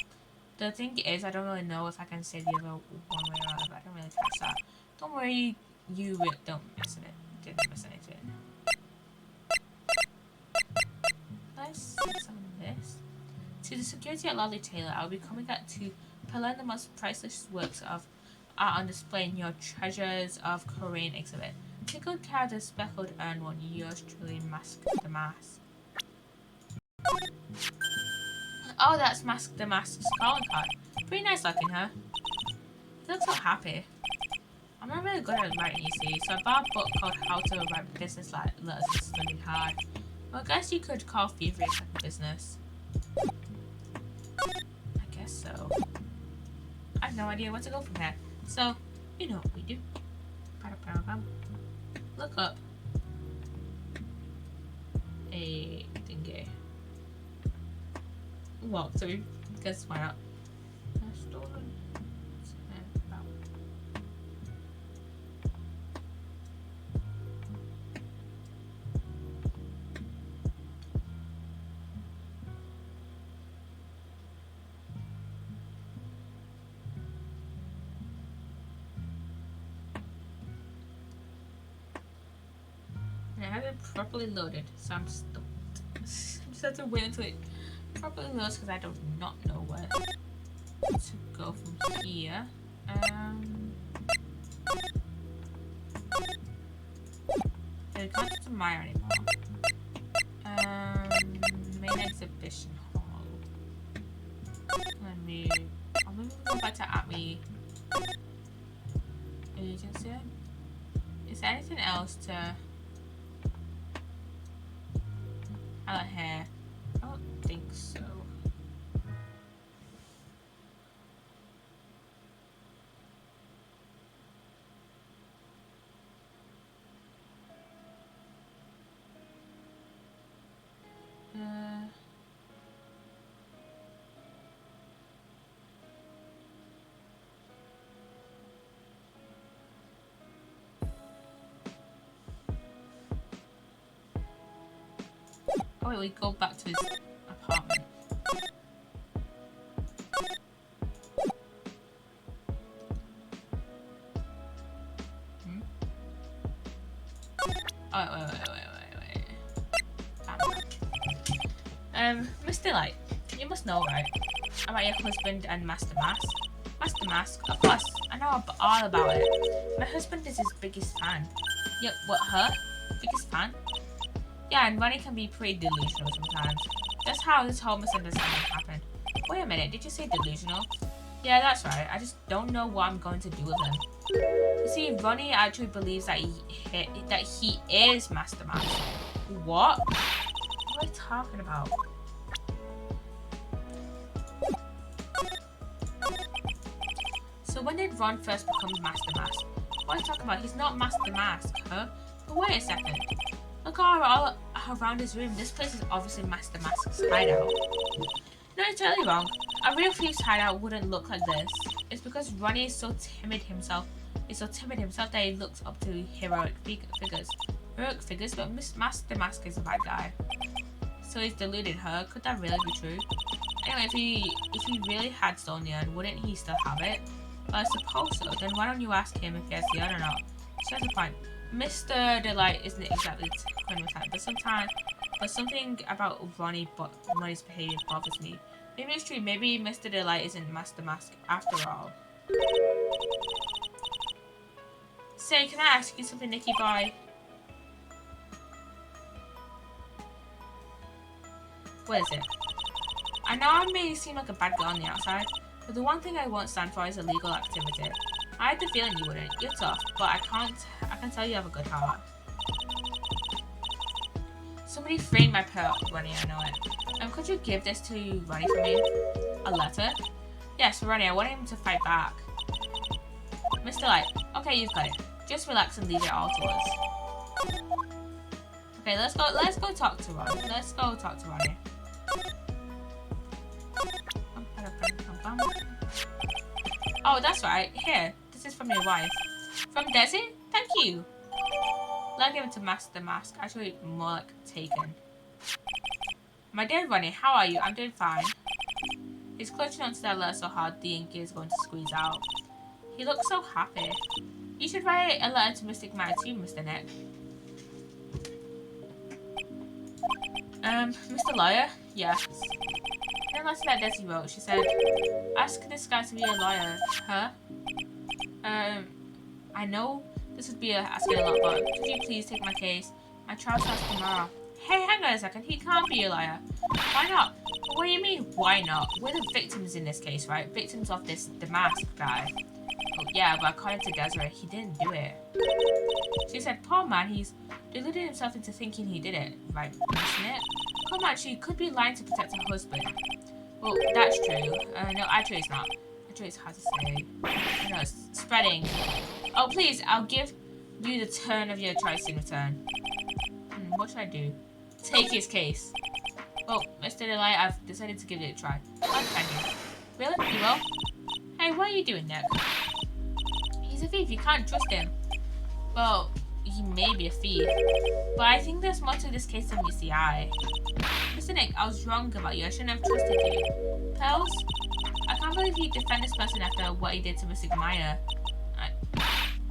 the thing is, I don't really know if I can say the other one way or other. I don't really catch that. Don't worry, don't mess in it. Didn't miss anything. Let's see some of this. To the security at Lolly Taylor, I'll be coming out to learn the most priceless works of art on display in your Treasures of Korean exhibit. Take good care of the speckled urn one. Yours truly, Mask the Mask. Oh, that's Mask the Mask's calling card. Pretty nice looking, huh? He looks so happy. I'm not really good at writing, you see, so I bought a book called How to Write Business Letters and Study Hard. Well, I guess you could call thievery a business. I guess so. I have no idea where to go from here. So, you know what we do. Look up a thingy. Walk through. Guess why not? Stolen Turnabout. I have it properly loaded, so I'm stumped. I just have to wait until it properly loads because I do not know where to go from here. Okay, we can't get to Maya anymore. Main exhibition hall. I'll maybe go back to Atmi agency. Is there anything else to out here? I don't think so. Oh wait, we go back to his apartment. Oh, wait. Mr. Light, you must know, right? About your husband and Master Mask. Master Mask, of course, I know all about it. My husband is his biggest fan. Yep, what, her? Biggest fan? Yeah, and Ronnie can be pretty delusional sometimes. That's how this whole misunderstanding happened. Wait a minute, did you say delusional? Yeah, that's right. I just don't know what I'm going to do with him. You see, Ronnie actually believes that he is Master Mask. What? What are you talking about? So when did Ron first become Master Mask? What are you talking about? He's not Master Mask, huh? But wait a second. Look all around his room. This place is obviously Master Mask's hideout. No, you're totally wrong. A real thief's hideout wouldn't look like this. It's because Ronnie is so timid himself. He's so timid himself that he looks up to heroic figures. Heroic figures, but Master Mask is a bad guy. So he's deluded her. Could that really be true? Anyway, if he really had stolen the urn, wouldn't he still have it? Well, I suppose so. Then why don't you ask him if he has the urn or not? She has a point. Mr. Delight isn't exactly the type, but something about Ronnie's behavior bothers me. Maybe it's true. Maybe Mr. Delight isn't Master Mask after all. Say, can I ask you something, Nicky boy? What is it? I know I may seem like a bad girl on the outside, but the one thing I won't stand for is illegal activity. I had the feeling you wouldn't. You're tough, but I can tell you have a good heart. Somebody framed my pearl, Ronnie, I know it. Could you give this to Ronnie for me? A letter? Yes, Ronnie, I want him to fight back. Mr. Light, okay, you've got it. Just relax and leave it all to us. Okay, let's go talk to Ronnie. Let's go talk to Ronnie. Oh, that's right. Here, this is from your wife. From Desi? Thank you. Like him to Master Mask. Actually, more like taken. My dear Ronnie, how are you? I'm doing fine. He's clutching onto that letter so hard the ink is going to squeeze out. He looks so happy. You should write a letter to Mystic Maya too, Mr. Nick. Mr. Lawyer? Yes. In the letter that Desi wrote, she said, ask this guy to be a lawyer. Huh? I know this would be asking a lot, but could you please take my case? My trial starts tomorrow. Hey, hang on a second. He can't be a liar. Why not? What do you mean, why not? We're the victims in this case, right? Victims of the mask guy. Oh, yeah, but according to Desiree, he didn't do it. She said, poor man, he's deluded himself into thinking he did it, right? Isn't it? Come on, she could be lying to protect her husband. Well, that's true. No, actually it's not. Actually it's hard to say. No, it's spreading. Oh, please, I'll give You, the turn of your choice in return. What should I do? Take his case. Well, Mr. Delight, I've decided to give it a try. I'll defend you. Really? You will? Hey, what are you doing, Nick? He's a thief. You can't trust him. Well, he may be a thief, but I think there's more to this case than meets the eye. Mr. Nick, I was wrong about you. I shouldn't have trusted you. Pearls? I can't believe you defend this person after what he did to Mr. Maya.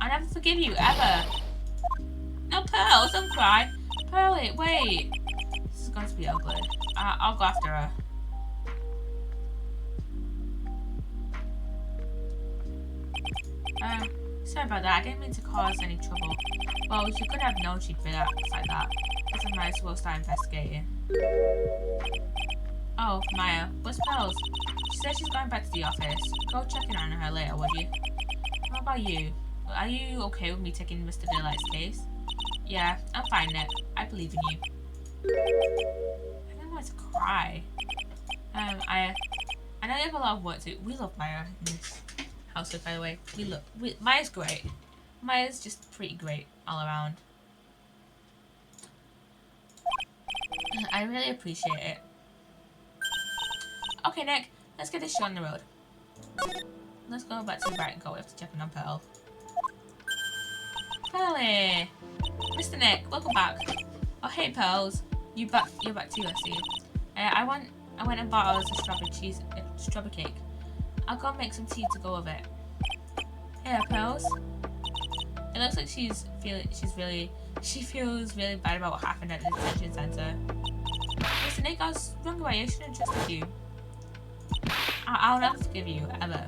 I never forgive you, ever. No, Pearls, don't cry. Pearly, wait. This is going to be ugly. I'll go after her. Sorry about that. I didn't mean to cause any trouble. Well, you could have known she'd react like that. Guess I might as well start investigating. Oh, Maya, what's Pearls? She said she's going back to the office. Go check in on her later, would you? How about you? Are you okay with me taking Mr. Delight's case? Yeah, I'm fine, Nick. I believe in you. I don't want to cry. I know they have a lot of work to do. We love Maya in this household, by the way. Maya's great. Maya's just pretty great all around. I really appreciate it. Okay, Nick, let's get this show on the road. Let's go back to the Brighton Cove. We have to check in on Pearl. Pearly! Mr. Nick, welcome back. Oh, hey, Pearls. You're back too, I see. I went and bought us a strawberry cake. I'll go make some tea to go with it. Hey, Pearls. It looks like she feels really bad about what happened at the detention center. Mr. Nick, I was wrong about you. I shouldn't have trusted you. I'll never forgive you, ever.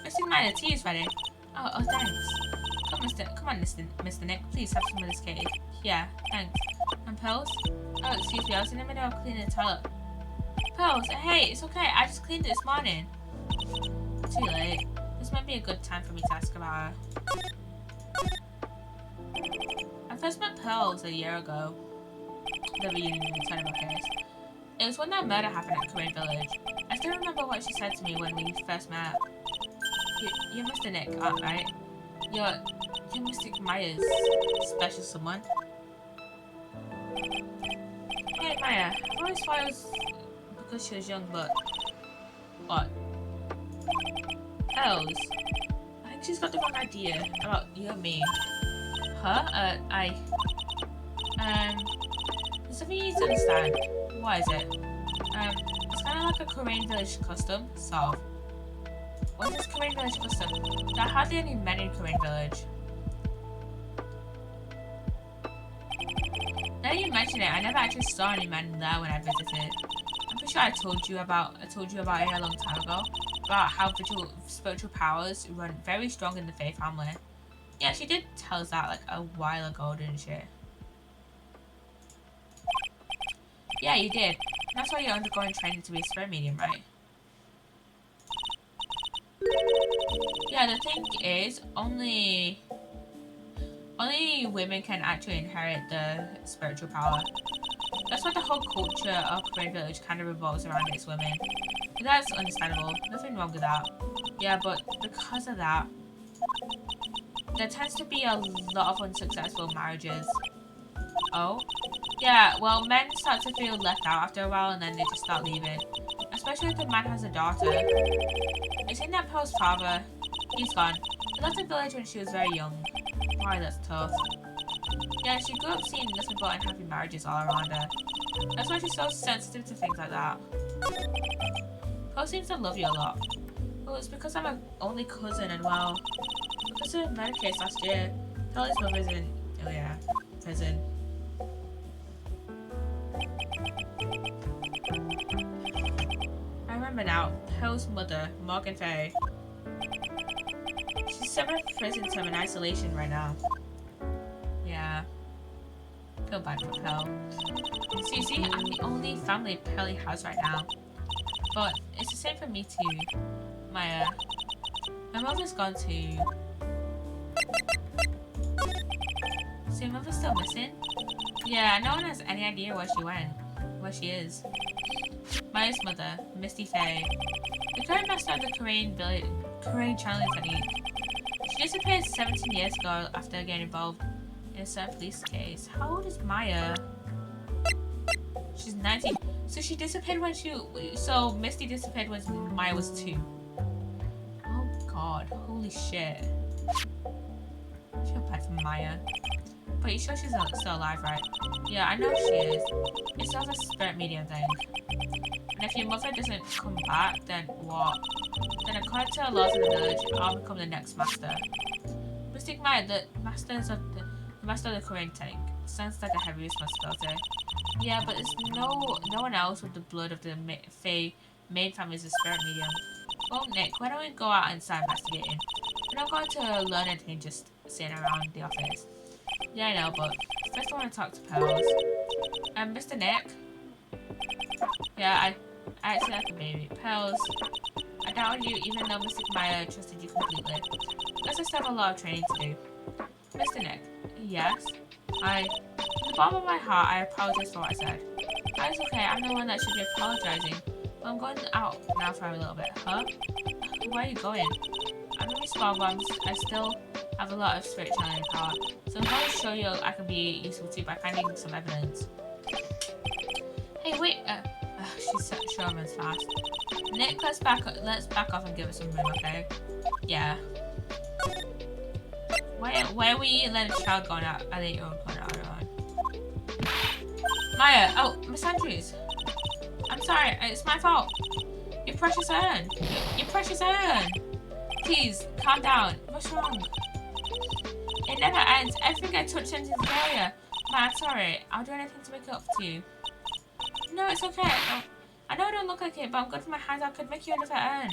Mr. Maya, the tea is ready. Oh, thanks. Come on, Mr. Nick. Please have some of this cake. Yeah, thanks. And Pearls? Oh, excuse me. I was in the middle of cleaning the toilet. Pearls, hey, it's okay. I just cleaned it this morning. Too late. This might be a good time for me to ask about her. I first met Pearls a year ago. The reunion in the Turnabout case. It was when that murder happened at Korean Village. I still remember what she said to me when we first met. You're Mr. Nick, right? You're Mr. Maya's special someone. Hey, Maya. I've always thought it was because she was young, but... What? Pearls? I think she's got the wrong idea about you and me. Huh? There's something you need to understand. What is it? It's kind of like a Korean village custom, so... What is this Korean village custom? There are hardly any men in Korean village. Now you mention it, I never actually saw any men there when I visited. I'm pretty sure I told you about it a long time ago. About how spiritual powers run very strong in the Faye family. Yeah, she did tell us that like a while ago, didn't she? Yeah, you did. That's why you're undergoing training to be a spirit medium, right? Yeah, the thing is, only women can actually inherit the spiritual power. That's why the whole culture of Korean Village kind of revolves around its women. And that's understandable. Nothing wrong with that. Yeah, but because of that, there tends to be a lot of unsuccessful marriages. Oh? Yeah, well, men start to feel left out after a while and then they just start leaving. Especially if the man has a daughter. It's in that Pearl's father. He's gone. He left the village when she was very young. Why, that's tough. Yeah, she grew up seeing nothing but unhappy marriages all around her. That's why she's so sensitive to things like that. Pearl seems to love you a lot. Well, it's because I'm an only cousin and well, because of the murder case last year, Pearl's mother's in, oh yeah, prison. I remember now, Pearl's mother, Morgan Faye. She's serving a prison term in isolation right now. Yeah. Feel bad for Pearl. See, I'm the only family Pearly has right now. But it's the same for me too, Maya. My mother's gone too. So your mother's still missing? Yeah, no one has any idea where she went. Where she is. Maya's mother, Misty Faye. The current master of the Korean channeling technique. She She disappeared 17 years ago after getting involved in a certain police case. How old is Maya? She's 19. So she disappeared when so Misty disappeared when Maya was 2. Oh god, holy shit. I feel bad for Maya. But you sure she's still alive, right? Yeah, I know she is. It's not a spirit medium thing. And if your mother doesn't come back, then what? Then according to the laws of the village, I'll become the next master. Mystic Maya, the master of the Korean tank. Sounds like a heavy responsibility. Yeah, but there's no one else with the blood of the main family as a spirit medium. Well, Nick, why don't we go out and start investigating? We're not going to learn anything just sitting around the office. Yeah, I know, but first I want to talk to Pearls. Mr. Nick? Yeah, I actually like a baby. Pearls, I doubted you even though Mystic Maya trusted you completely. Guess I still have a lot of training to do. Mr. Nick? Yes? From the bottom of my heart, I apologize for what I said. It's okay, I'm the one that should be apologizing. But I'm going out now for a little bit. Huh? Where are you going? I'm gonna be small, but I still have a lot of spirituality power. So I'm going to show you I can be useful too by finding some evidence. Hey, wait. She's showing us fast. Nick, let's back off and give it some room, okay? Yeah. Why are we letting a child going out? I think you're going out on. Maya, oh, Miss Andrews. I'm sorry, it's my fault. Your precious urn. Your precious urn. Please, calm down. What's wrong? It never ends. Everything I touch ends in failure. Man, I'm sorry. I'll do anything to make it up to you. No, it's okay. I know I don't look like it, but I'm good with my hands. I could make you another urn.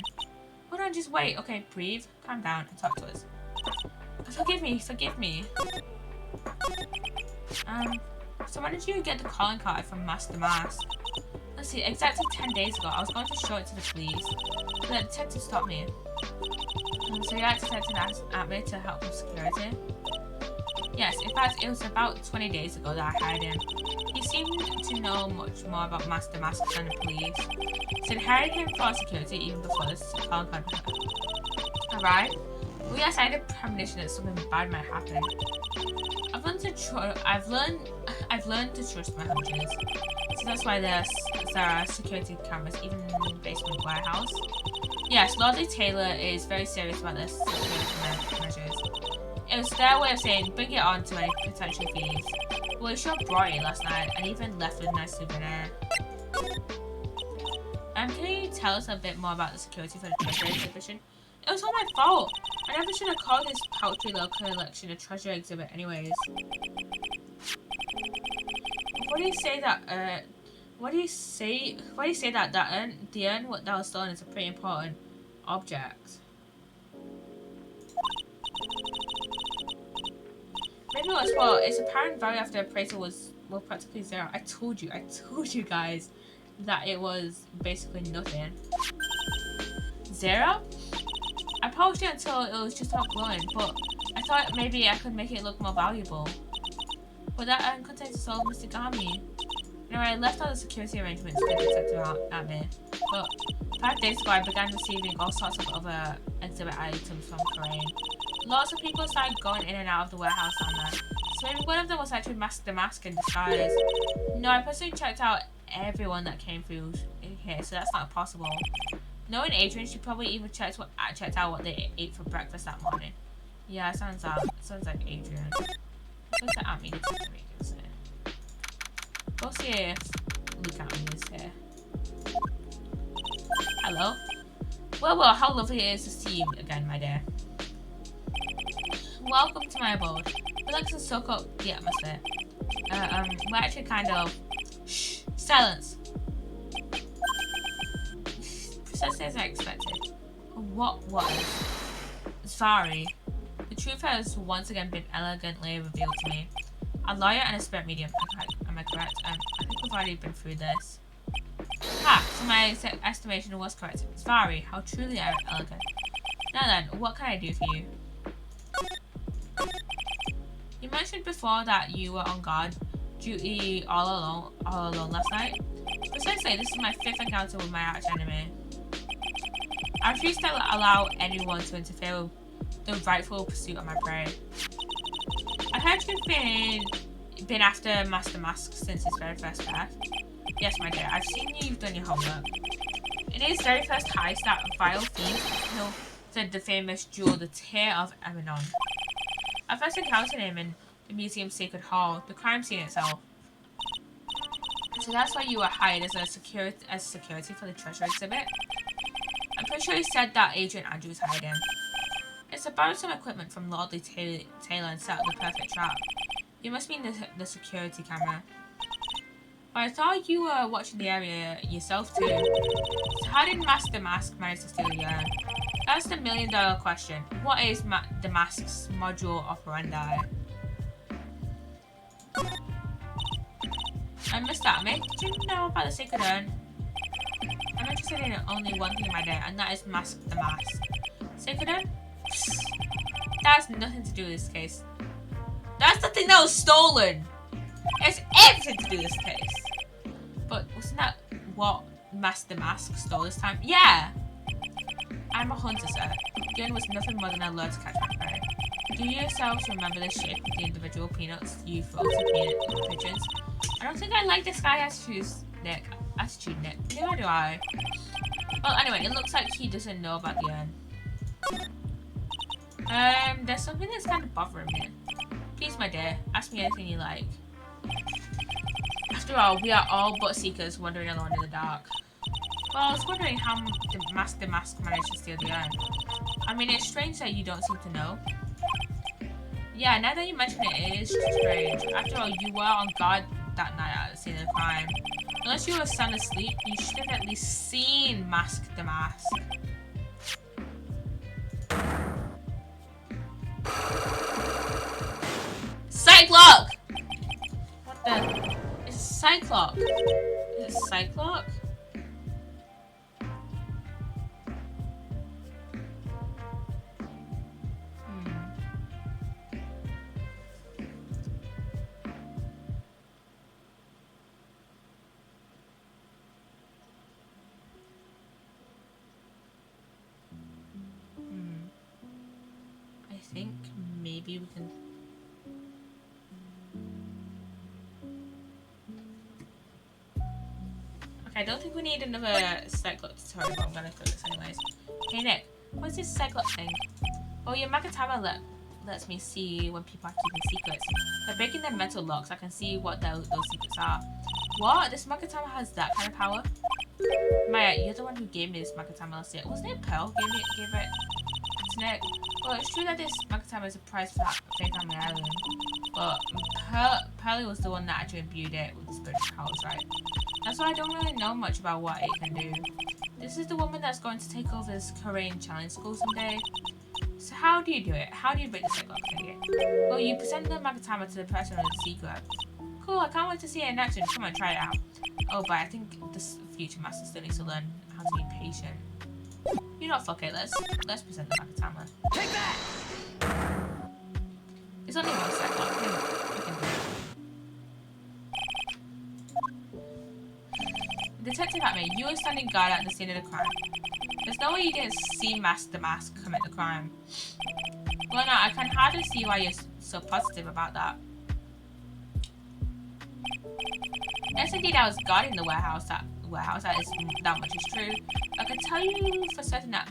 Hold on, just wait. Okay, breathe. Calm down and talk to us. Forgive me. So when did you get the calling card from Master Mask? Let's see, exactly 10 days ago, I was going to show it to the police, but the detective stopped me. So you had to send at me to help with security? Yes, in fact, it was about 20 days ago that I hired him. He seemed to know much more about Master Mask than the police, so I hired him for security even before this calling card arrived. Well, yes, I had a premonition that something bad might happen. I've learned to trust my hunches. So that's why there are security cameras even in the basement warehouse. Yes, Lottie Taylor is very serious about this security measures. It was their way of saying, bring it on to any potential thieves. Well, he sure brought it last night and even left with a nice souvenir. Can you tell us a bit more about the security for the treasure exhibition? It was all my fault. I never should have called this paltry little collection a treasure exhibit anyways. What do you say that the urn that was stolen is a pretty important object? Maybe it was, well, its apparent value after appraisal was practically zero. I told you guys that it was basically nothing. Zero? I polished it until it was just about glowing, but I thought maybe I could make it look more valuable. But that urn contains the soul of Mr. Gami. Anyway, I left all the security arrangements to the detective at me. But 5 days ago, I began receiving all sorts of other exhibit items from Korean. Lots of people started going in and out of the warehouse down there. So maybe one of them was actually the Mask in disguise. No, I personally checked out everyone that came through here, so that's not possible. Knowing Adrian, she probably even checked out what they ate for breakfast that morning. Yeah, sounds like Adrian. What's the Aunt Mina to make it say? We'll see if Luke Aunt Mina's here. Hello. Well, how lovely it is to see you again, my dear. Welcome to my abode. We'd like to soak up the atmosphere. We're actually kind of... Shh! Silence! Precisely as I expected. What was? Sorry. The truth has once again been elegantly revealed to me. A lawyer and a spirit medium, am I correct? I think we've already been through this. So my estimation was correct. Sorry, how truly elegant. Now then, what can I do for you? You mentioned before that you were on guard duty all alone last night. Precisely, this is my 5th encounter with my arch enemy. I refuse to allow anyone to interfere with the rightful pursuit of my prey. I heard you've been after Master Mask since his very first death. Yes, my dear, I've seen you've done your homework. In his very first heist, that vile fiend killed the famous jewel, the Tear of Eminon. I first encountered him in the museum's sacred hall, the crime scene itself. So that's why you were hired as security for the treasure exhibit? I'm pretty sure he said that Agent Andrews hired him. It's to borrow some equipment from Lordly Taylor and set up the perfect trap. You must mean the security camera. But I thought you were watching the area yourself too. So how did Master Mask manage to steal the urn? That's the million-dollar question. What is the Mask's module operandi? And Mr. Atme, did you know about the sacred urn? I'm interested in only one thing, my dear, and that is the Mask. Sacred urn? Psst. That has nothing to do with this case. That's the thing that was stolen! It's everything to do with this case. But wasn't that what Master Mask stole this time? Yeah! I'm a hunter, sir. The urn was nothing more than a lure to catch my prey. Do you yourselves remember the shape of the individual peanuts you throw to peanut pigeons? I don't think I like this guy attitude, Nick. Neither do I. Well, anyway, it looks like he doesn't know about the urn. There's something that's kind of bothering me. Please, my dear, ask me anything you like. After all, we are all but seekers wandering alone in the dark. Well, I was wondering how the Master Mask managed to steal the urn. I mean, it's strange that you don't seem to know. Yeah, now that you mention it, it is strange. After all, you were on guard that night at the scene of the crime. Unless you were sound asleep, you should have at least seen the Mask. Cyclock! What the? It's Cyclock. Is it Cyclock? I think maybe we can. Okay, I don't think we need another Cyclock tutorial, but I'm gonna click this anyways. Hey Nick, what's this Cyclock thing? Oh, your Magatama lets me see when people are keeping secrets. By breaking their mental locks, I can see what those secrets are. What? This Magatama has that kind of power? Maya, you're the one who gave me this Magatama last year. Wasn't it Pearl gave it to Nick? Well, it's true that this Magatama is a prize for that fake on the island. But Pearl was the one that actually imbued it with the spiritual powers, right? That's why I don't really know much about what it can do. This is the woman that's going to take over this Korean challenge school someday. So how do you do it? How do you break the Cyclock thingy? Well, you present the Magatama to the person with the secret. Cool, I can't wait to see it in action. Come on, try it out. Oh, but I think this future master still needs to learn how to be patient. You know, fuck it. Let's present the Magatama. Take that! It's only one Cyclock. We can do it. Detective Atme, you were standing guard at the scene of the crime. There's no way you didn't see the Mask commit the crime. Well, no, I can hardly see why you're so positive about that. Yes, indeed, I was guarding the warehouse. That much is true. I can tell you for certain that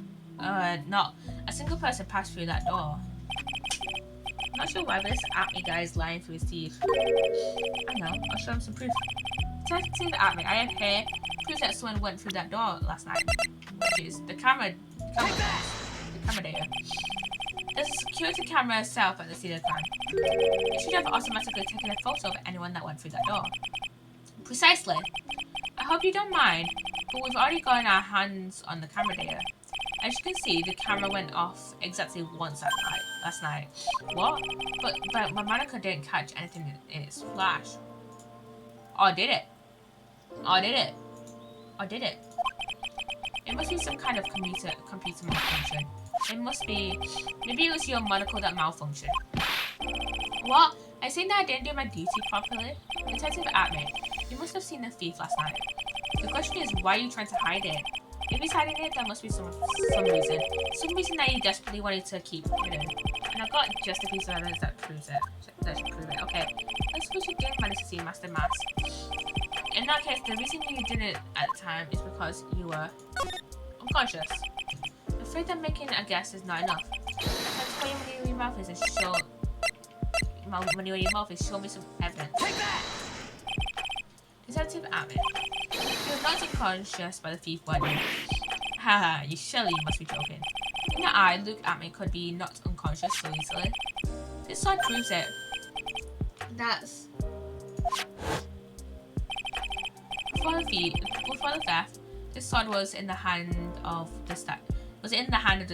not a single person passed through that door. I'm not sure why this Atme guy is lying through his teeth. I know, I'll show him some proof. Detective Atme, I have here proof that someone went through that door last night, which is the camera data. There's a security camera itself at the scene of the crime. It should have automatically taken a photo of anyone that went through that door. Precisely. I hope you don't mind, but we've already gotten our hands on the camera data. As you can see, the camera went off exactly once last night. What? But my monitor didn't catch anything in its flash. Or did it? Or did it? Or did it? It must be some kind of computer malfunction. It must be... Maybe it was your monocle that malfunctioned. What? I think that I didn't do my duty properly? Detective Atme, you must have seen the thief last night. The question is, why are you trying to hide it? If he's hiding it, there must be some reason. Some reason that he desperately wanted to keep hidden. And I've got just a piece of evidence that proves it. That should prove it. Okay. Let's suppose you did manage to see Master Mask. In that case, the reason you didn't at the time is because you were unconscious. I'm afraid that making a guess is not enough. That's why when your mouth is show me some evidence. Take that! Detective Abbott. You were not unconscious by the thief, weren't you? Haha, you surely must be joking. In your eye, look at me could be not unconscious so easily. This sword proves it. That's before the theft, this sword was in the hand of the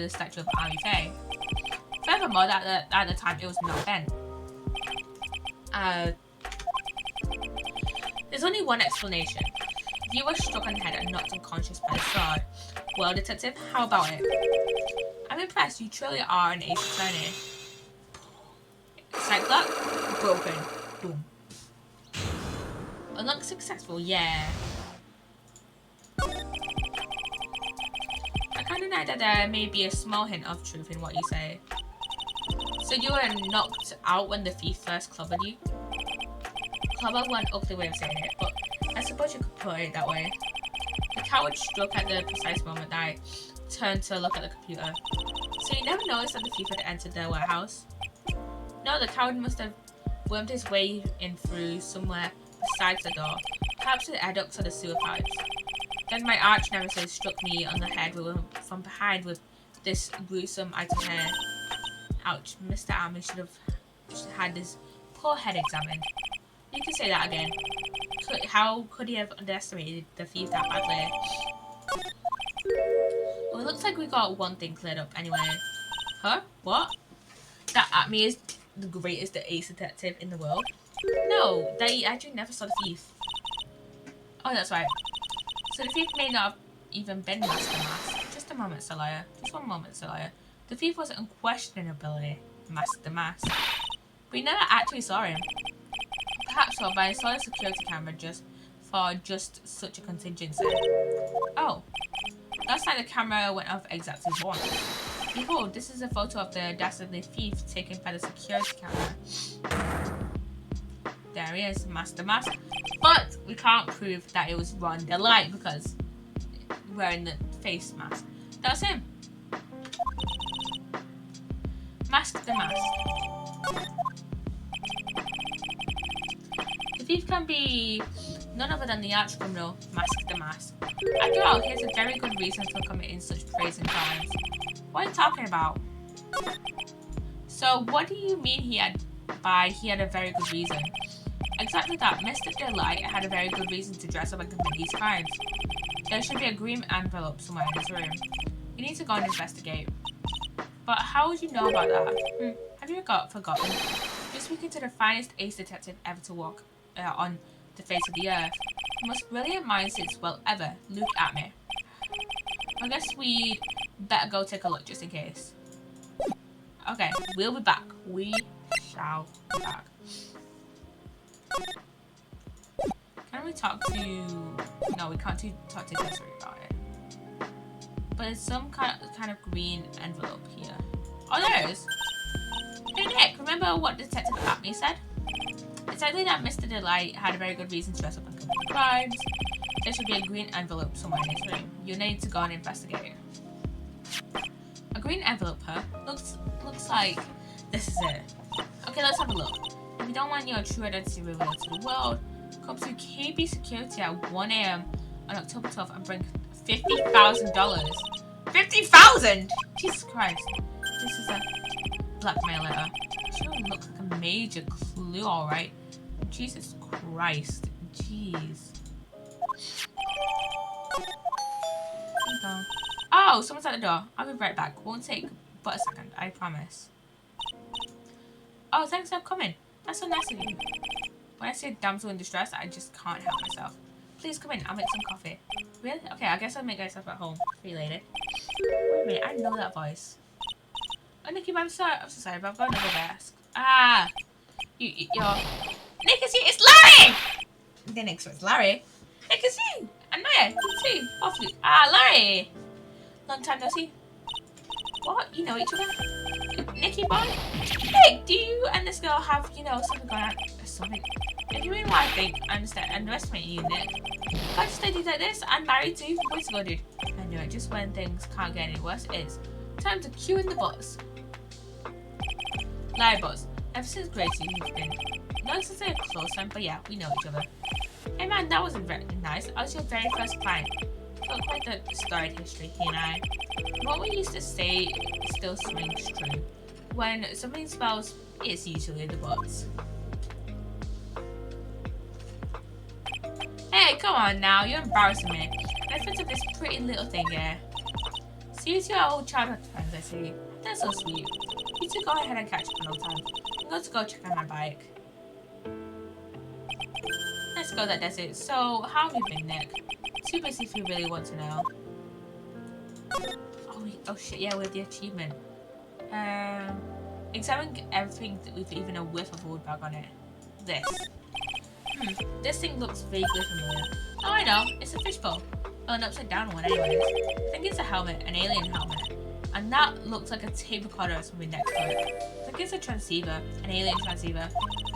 statue of Ari Faye. Furthermore, at the time it was not bent. There's only one explanation. If you were struck on the head and knocked unconscious by the sword. Well, detective, how about it? I'm impressed. You truly are an ace attorney. Sight block broken. Boom. Unlock successful. Yeah. I can't deny that there may be a small hint of truth in what you say. So you were knocked out when the thief first clobbered you? Clobber one ugly way of saying it, but I suppose you could put it that way. The coward struck at the precise moment that I turned to look at the computer. So you never noticed that the thief had entered the warehouse? No, the coward must have wormed his way in through somewhere besides the door, perhaps the air ducts or the sewer pipes. Then my arch nemesis struck me on the head from behind with this gruesome item here. Ouch, Mr. Army should have had his poor head examined. You can say that again. How could he have underestimated the thief that badly? Well, it looks like we got one thing cleared up anyway. Huh? What? That Atme is the greatest ace detective in the world? No, that he actually never saw the thief. Oh, that's right. So the thief may not have even been Master Mask. Just a moment, Salaya. Just one moment, Salaya. The thief was unquestionably Master Mask. We never actually saw him. Perhaps so, but I saw a security camera for just such a contingency. Oh. Last night the camera went off exactly once. Behold, this is a photo of the dastardly thief taken by the security camera. There he is, Master Mask. But we can't prove that it was Ron Delight because wearing the face mask. That's him. Mask the Mask. The thief can be none other than the arch criminal, Mask the Mask. After all, he has a very good reason for committing such brazen crimes. What are you talking about? So what do you mean he had a very good reason? Exactly that. Mr. Delight had a very good reason to dress up and commit these crimes. There should be a green envelope somewhere in his room. You need to go and investigate. But how would you know about that? Have you forgotten? You're speaking to the finest ace detective ever to walk on the face of the earth. The most brilliant mind since, well, ever. Look at me. I guess we'd better go take a look just in case. Okay, we'll be back. We shall be back. Can we talk to... No, we can't talk to Desiree about it. But there's some kind of green envelope here. Oh, there is. Hey, Nick, remember what Detective Acme said? Exactly that Mr. Delight had a very good reason to dress up and commit crimes. There should be a green envelope somewhere in his room. You need to go and investigate. A green envelope, huh? Looks like this is it. Okay, let's have a look. If you don't want your true identity revealed to the world, come to KB Security at 1 AM on October 12th and bring $50,000. 50,000! Jesus Christ. This is a blackmail letter. She don't look like a major clue, alright. Jesus Christ. Jeez. Oh, someone's at the door. I'll be right back. Won't take but a second, I promise. Oh, thanks for coming. That's so nice of you. When I say damsel in distress, I just can't help myself. Please come in, I'll make some coffee. Really? Okay, I guess I'll make myself at home. See you later. Wait a minute, I know that voice. Oh, Nikki, I'm so sorry, but I've got another desk. Ah! You're... Nick, it's you! It's Larry! The next one's Larry. Nick, it's you! And Maya, you too. Hopefully. Ah, Larry! Long time no see. What? You know each other? Nicky boy? Hey, do you and this girl have, something going on? Something? If you mean what I think, I understand. Underestimating you, Nick. Got to studies like this? I'm married 2 weeks ago, dude. I knew it. Just when things can't get any worse, it's time to cue in the buzz. Larry Buzz. Ever since grade 2, you've been not necessarily a close friend, but yeah, we know each other. Hey man, that wasn't very nice. I was your very first client. Felt quite the storied history, he and I. What we used to say still swings true. When something spells, it's usually the buzz. Hey, come on now, you're embarrassing me. I think of this pretty little thing here. See you two are old childhood friends, I see. That's so sweet. You two go ahead and catch up another time. I'm going to go check on my bike. Let's go, that does it. So, how have you been, Nick? Too busy if you really want to know. Oh shit, yeah, with the achievement. Examine everything with even a whiff of old bag on it. This. This thing looks vaguely familiar. Oh, I know. It's a fishbowl. Well, an upside down one anyways. I think it's a helmet, an alien helmet. And that looks like a tape recorder or something next to it. I think it's a transceiver, an alien transceiver.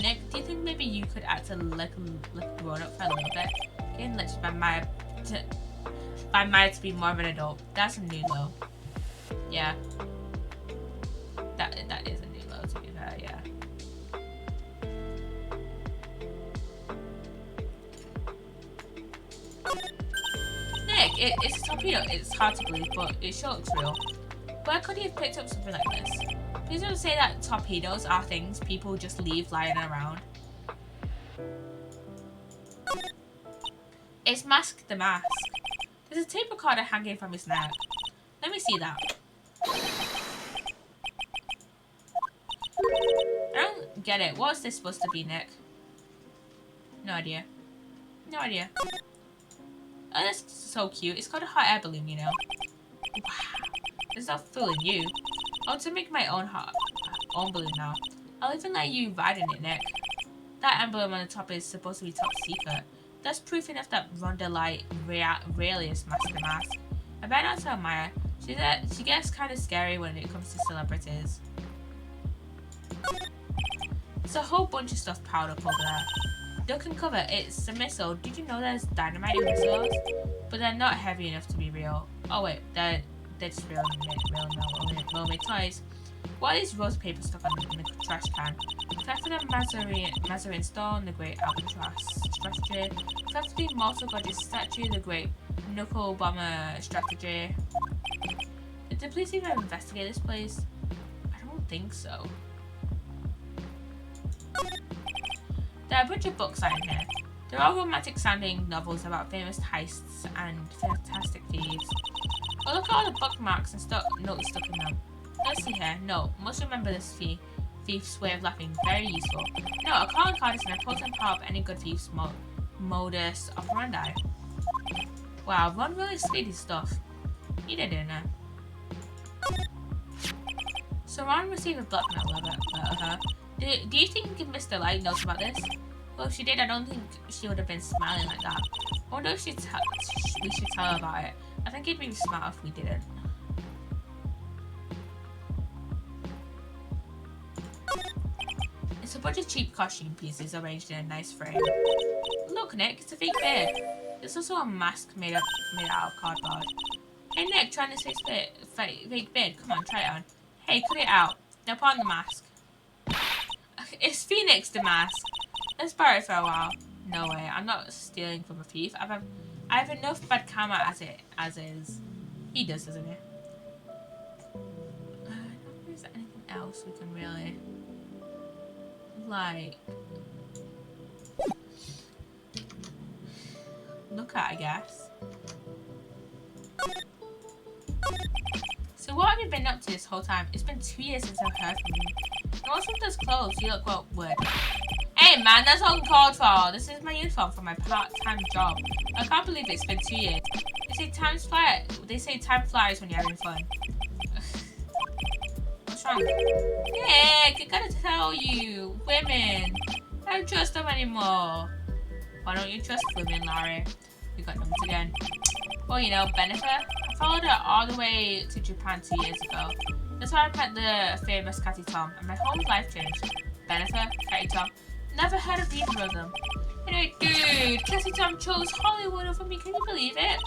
Nick, do you think maybe you could act like a grown-up for a little bit? Getting lectured by Maya to be more of an adult. That's a new low. Yeah. That is a new low, to be fair, yeah. Nick, it's a torpedo. It's hard to believe, but it sure looks real. Where could he have picked up something like this? Please don't say that torpedoes are things people just leave lying around. It's Mask the Mask. There's a tape recorder hanging from his neck. Let me see that. I don't get it. What's this supposed to be, Nick? No idea. No idea. Oh, that's so cute. It's got a hot air balloon, you know. Wow. It's not fooling you. I want to make my own balloon now. I'll even let you ride in it, Nick. That emblem on the top is supposed to be top secret. That's proof enough that Rhonda Light really is Master Mask. I better not tell Maya. She gets kind of scary when it comes to celebrities. There's a whole bunch of stuff piled up over there. Duck and cover, it's a missile. Did you know there's dynamite in missiles? But they're not heavy enough to be real. Oh wait, they're just real toys. What is rose paper stuck on in the trash can? Except for the Mazarin stone, the great albatross strategy. Except for the Mortal Goddess statue, the great knuckle bomber strategy. Did the police even investigate this place? I don't think so. There are a bunch of books out in here. They're all romantic sounding novels about famous heists and fantastic thieves. Oh, look at all the bookmarks and notes stuck in them. Let's see here. No, must remember this thief's way of laughing. Very useful. No, a calling card is an important part of any good thief's modus operandi. Wow, Ron really studied his stuff. He did, didn't he? So Ron received a blackmail letter. Do you think Mr. Light knows about this? Well, if she did, I don't think she would have been smiling like that. I wonder if we should tell her about it. I think it'd be smart if we didn't. It's a bunch of cheap costume pieces arranged in a nice frame. Look, Nick, it's a fake beard. There's also a mask made out of cardboard. Hey, Nick, trying to say it's fake beard. Come on, try it on. Hey, cut it out. Now put on the mask. It's Phoenix the mask. Let's borrow it for a while. No way, I'm not stealing from a thief. I have enough bad karma as is. He does, doesn't he? I don't know if there's anything else we can really look at, I guess. So what have you been up to this whole time? It's been 2 years since I've heard from you. What's with those clothes? You look well weird. Hey man, that's all I'm called for. This is my uniform for my part-time job. I can't believe it's been 2 years. They say time flies when you're having fun. What's wrong? Heck, I gotta tell you, women. I don't trust them anymore. Why don't you trust women, Larry? We got numbers again. Well, you know, Bennifer. I followed her all the way to Japan 2 years ago. That's where I met the famous Catty Tom, and my whole life changed. Bennifer, Catty Tom. Never heard of either of them. Anyway, dude, Catty Tom chose Hollywood over me. Can you believe it?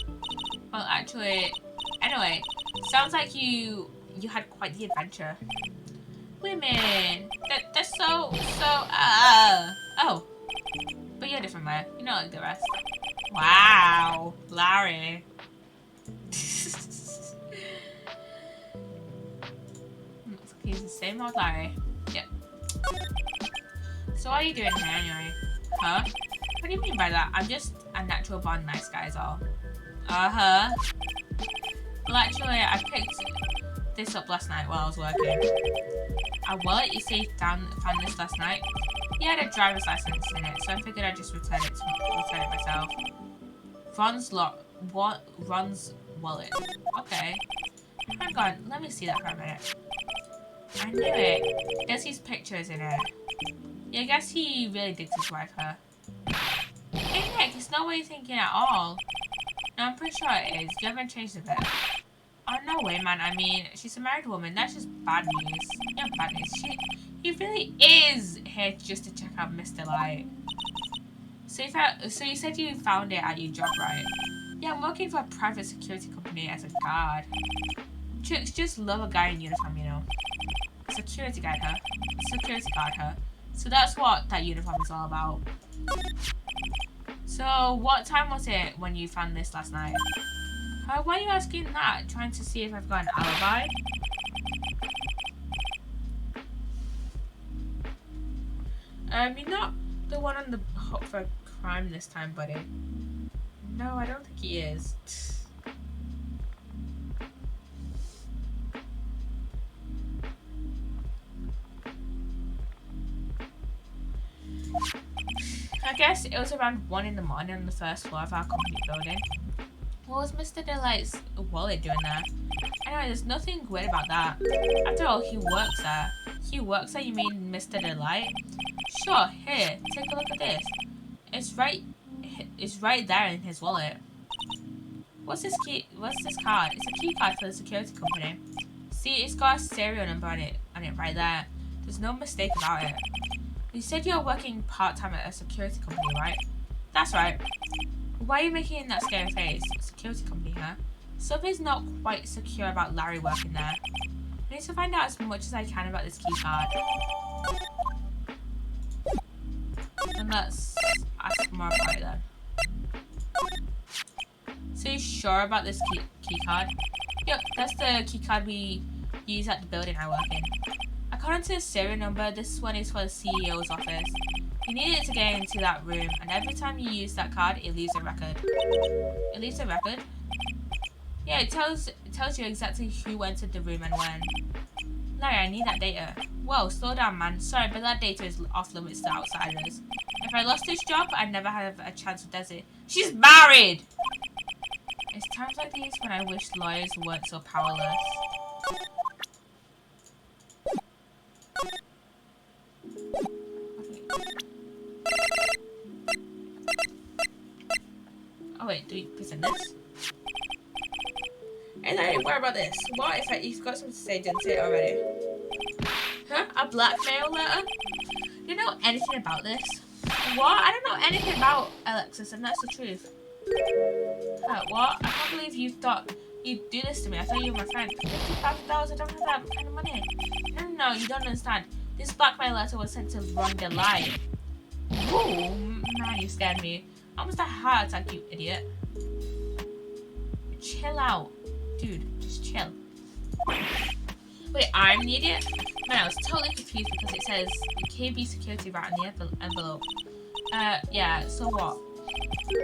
Well, actually, anyway, sounds like you had quite the adventure. Women, that's so. Oh, but you're different, Maya. You're not like the rest. Wow, Larry. He's the same old Larry. Yep. So what are you doing here anyway? Huh? What do you mean by that? I'm just a natural born nice guy is all. Uh-huh. Well, actually, I picked this up last night while I was working. A wallet you say found this last night? He had a driver's license in it, so I figured I'd just return it myself. Ron's wallet. Okay. Hang on, let me see that for a minute. I knew it. There's these pictures in it. Yeah, I guess he really digs his wife, huh? Hey Nick, it's not what you're thinking at all. No, I'm pretty sure it is. You haven't changed a bit. Oh, no way, man. I mean, she's a married woman. That's just bad news. Yeah, bad news. He really is here just to check out Mr. Light. So you said you found it at your job, right? Yeah, I'm working for a private security company as a guard. Chicks just love a guy in uniform, you know. Security guard, huh? Security guard, huh? So that's what that uniform is all about. So, what time was it when you found this last night? Why are you asking that? Trying to see if I've got an alibi? You're not the one on the hook for crime this time, buddy. No, I don't think he is. I guess it was around 1 in the morning on the first floor of our company building. What was Mr. Delight's wallet doing there? Anyway, there's nothing weird about that. After all, he works there. He works there, you mean Mr. Delight? Sure, here, take a look at this. It's right there in his wallet. What's this card? It's a key card for the security company. See, it's got a serial number on it right there. There's no mistake about it. You said you're working part-time at a security company, right? That's right. Why are you making that scary face? Security company, huh? Something's not quite secure about Larry working there. I need to find out as much as I can about this key card. And let's ask more about it then. So you're sure about this key card? Yep, that's the key card we use at the building I work in. According to the serial number, this one is for the CEO's office. You need it to get into that room, and every time you use that card, it leaves a record. It leaves a record? Yeah, it tells you exactly who entered the room and when. Larry, I need that data. Whoa, slow down, man. Sorry, but that data is off limits to outsiders. If I lost this job, I'd never have a chance with Desi. She's married! It's times like these when I wish lawyers weren't so powerless. Oh wait, do we present this? Hey Larry, what about this? What if you've got something to say, didn't say it already? Huh? A blackmail letter? Do you know anything about this? What? I don't know anything about Alexis, and that's the truth. What? I can't believe you thought you'd do this to me. I thought you were my friend. $50,000? I don't have that kind of money. No, you don't understand. This blackmail letter was sent to Ron Delight. Ooh, man, you scared me. Almost a heart attack, you idiot. Chill out. Dude, just chill. Wait, I'm the idiot? Man, I was totally confused because it says KB security right on the envelope. Yeah, so what?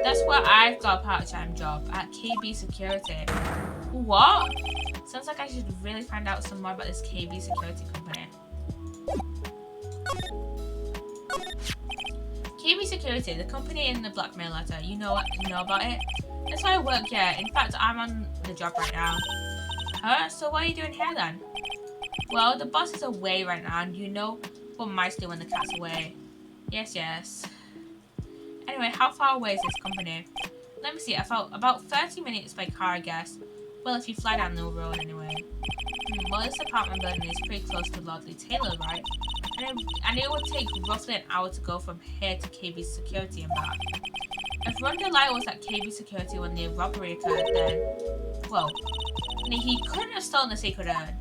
That's where I've got a part-time job, at KB Security. What? Sounds like I should really find out some more about this KB Security company. KB Security, the company in the blackmail letter. You know about it? That's why I work here. In fact, I'm on the job right now. Huh? So what are you doing here then? Well, the boss is away right now, and you know what mice do when the cat's away. Yes. Anyway, how far away is this company? Let me see, about 30 minutes by car, I guess. Well, if you fly down the road anyway. Well, this apartment building is pretty close to Lordly Taylor, right? And it would take roughly an hour to go from here to KB Security and back. If Rhonda Light was at KB Security when the robbery occurred, then, well, he couldn't have stolen the secret urn.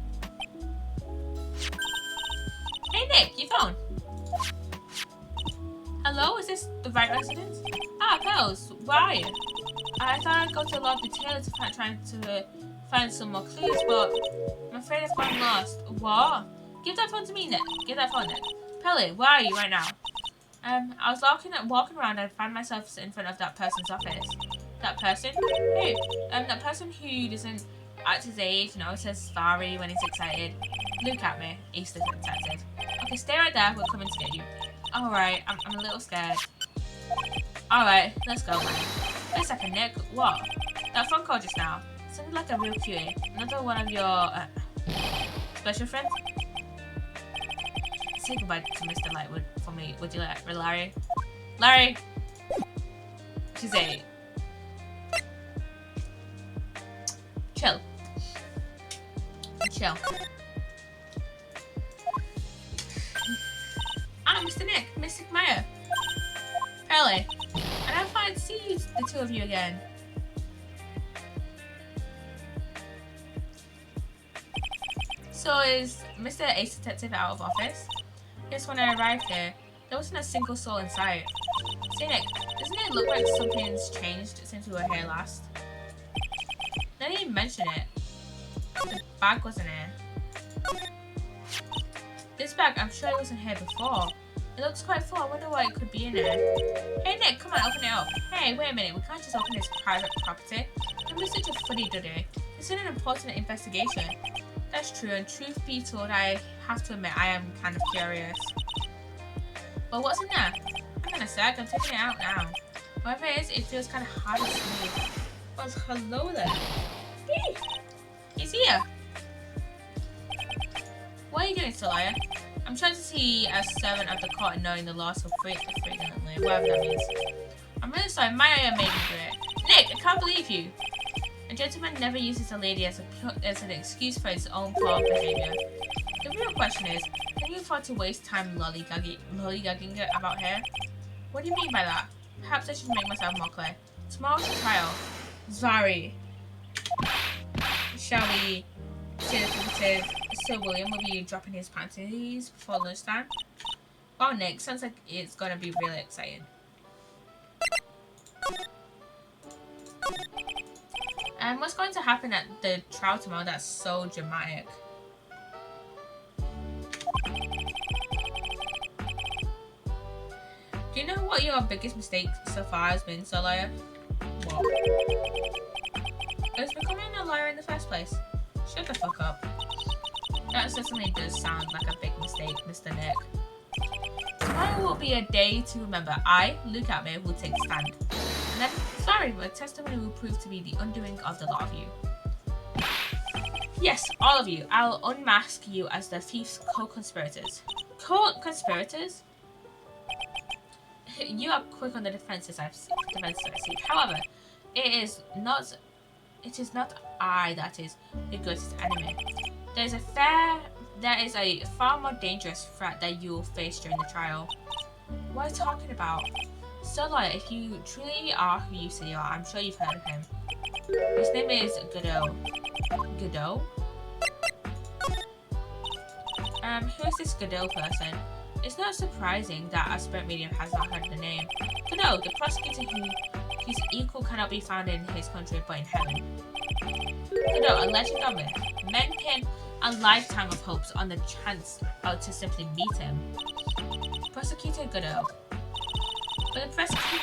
Hey Nick, your phone. Hello, is this the right residence? Ah, Pels, where are you? I thought I'd go to Lord the Taylor to try to find some more clues, but I'm afraid I've gotten lost. What? Give that phone to me, Nick. Give that phone, Nick. Pelly, where are you right now? I was walking around and found myself in front of that person's office. That person? Who? That person who doesn't act his age, says sorry when he's excited. Look at me, he's the detective. Okay, stay right there, we're coming to get you. Alright, I'm a little scared. Alright, let's go, man. Wait a second, Nick. What? That phone call just now. Sounded like a real cutie. Another one of your special friends? Say goodbye to Mr. Lightwood for me, would you like, Larry? Larry! She's 8. Chill. Chill. Ah, Mr. Nick, Mr. Meyer. Early. And I'm fine to see you, the two of you again. So is Mr. Ace Detective out of office? Yes, when I arrived here, there wasn't a single soul in sight. Say Nick, doesn't it look like something's changed since we were here last? They didn't even mention it. The bag wasn't here. This bag, I'm sure it wasn't here before. It looks quite full. I wonder what it could be in there. Hey Nick, come on, open it up. Hey, wait a minute. We can't just open this private property. Don't be such a funny duddy. This is an important investigation. That's true, and truth be told, I have to admit I am kind of curious. But what's in there? I'm gonna say I'm taking it out now. Whatever it is, it feels kind of hard and smooth. Well, hello there. Hey, he's here. What are you doing, Celaya? I'm trying to see a servant of the court and knowing the loss of freedom, whatever that means. I'm really sorry, Maya made me do it. Nick, I can't believe you. A gentleman never uses a lady as an excuse for his own poor behaviour. The real question is, can you afford to waste time lollygagging about her? What do you mean by that? Perhaps I should make myself more clear. Tomorrow's the trial. Zari. Shall we say the fugitive Sir William will be dropping his panties before lunchtime? Wow, Nick, sounds like it's gonna be really exciting. What's going to happen at the trial tomorrow that's so dramatic? Do you know what your biggest mistake so far has been, Solaya? What? It was becoming a lawyer in the first place. Shut the fuck up. That certainly does sound like a big mistake, Mr. Nick. Tomorrow will be a day to remember. I, Luke Atme, will take a stand. And then, sorry, my testimony will prove to be the undoing of the lot of you. Yes, all of you. I'll unmask you as the thief's co-conspirators. Co-conspirators? You are quick on the defenses I see. However, it is not I that is the greatest enemy. There is a far more dangerous threat that you will face during the trial. What are you talking about? Starlight, if you truly are who you say you are, I'm sure you've heard of him. His name is Godot. Godot? Who is this Godot person? It's not surprising that a spirit medium has not heard the name. Godot, the prosecutor whose equal cannot be found in his country but in heaven. Godot, a legend of myth. Men pin a lifetime of hopes on the chance to simply meet him. Prosecutor Godot. But the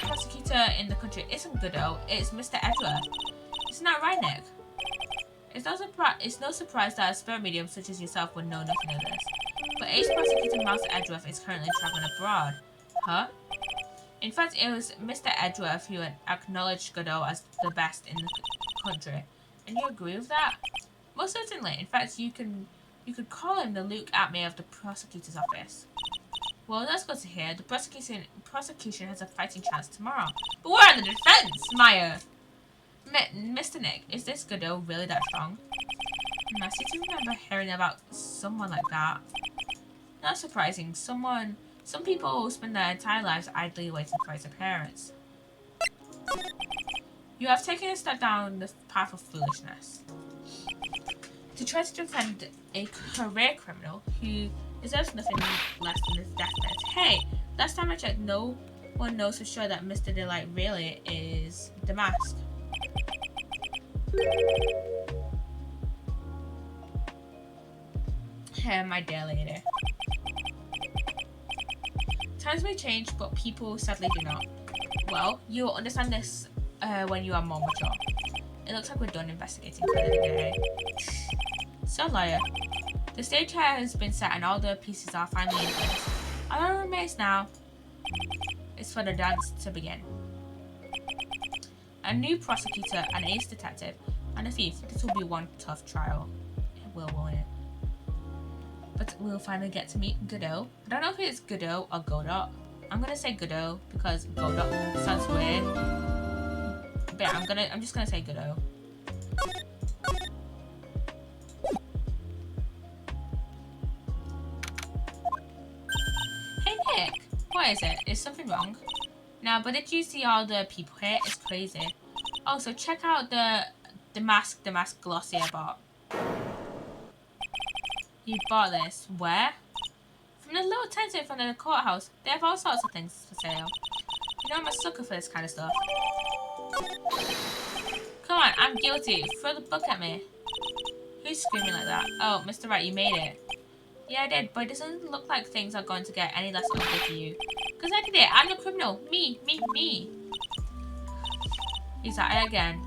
prosecutor in the country isn't Godot, it's Mr. Edgeworth. Isn't that right, Nick? It's no surprise that a spirit medium such as yourself would know nothing of this. But Ace Prosecutor Mouse Edgeworth is currently traveling abroad. Huh? In fact, it was Mr. Edgeworth who acknowledged Godot as the best in the country. And you agree with that? Most certainly. In fact, you could call him the Luke Atme of the prosecutor's office. Well, that's good to hear. The prosecution has a fighting chance tomorrow. But we're on the defense, Maya. Mr. Nick, is this Godot really that strong? I seem to remember hearing about someone like that. Not surprising. Some people spend their entire lives idly waiting for his appearance. You have taken a step down the path of foolishness. To try to defend a career criminal who deserves nothing less than his death penalty. Hey, last time I checked, no one knows for sure that Mr. Delight really is the mask. My dear lady. Times may change, but people sadly do not. Well, you'll understand this when you are more mature. It looks like we're done investigating for the day. So, lawyer, the stage has been set and all the pieces are finally in place. All that remains now is for the dance to begin. A new prosecutor, an ace detective, and a thief. This will be one tough trial. It will, won't it? But we'll finally get to meet Godot. I don't know if it's Godot or Godot. I'm gonna say Godot because Godot sounds weird. But yeah, I'm just gonna say Godot. Hey Nick, what is it? Is something wrong? No, but did you see all the people here? It's crazy. Oh, so check out the mask glossy I bought. You bought this. Where? From the little tent in front of the courthouse. They have all sorts of things for sale. You know I'm a sucker for this kind of stuff. Come on, I'm guilty. Throw the book at me. Who's screaming like that? Oh, Mr. Wright, you made it. Yeah, I did, but it doesn't look like things are going to get any less ugly for you. Because I did it. I'm the criminal. Me. He's at it again.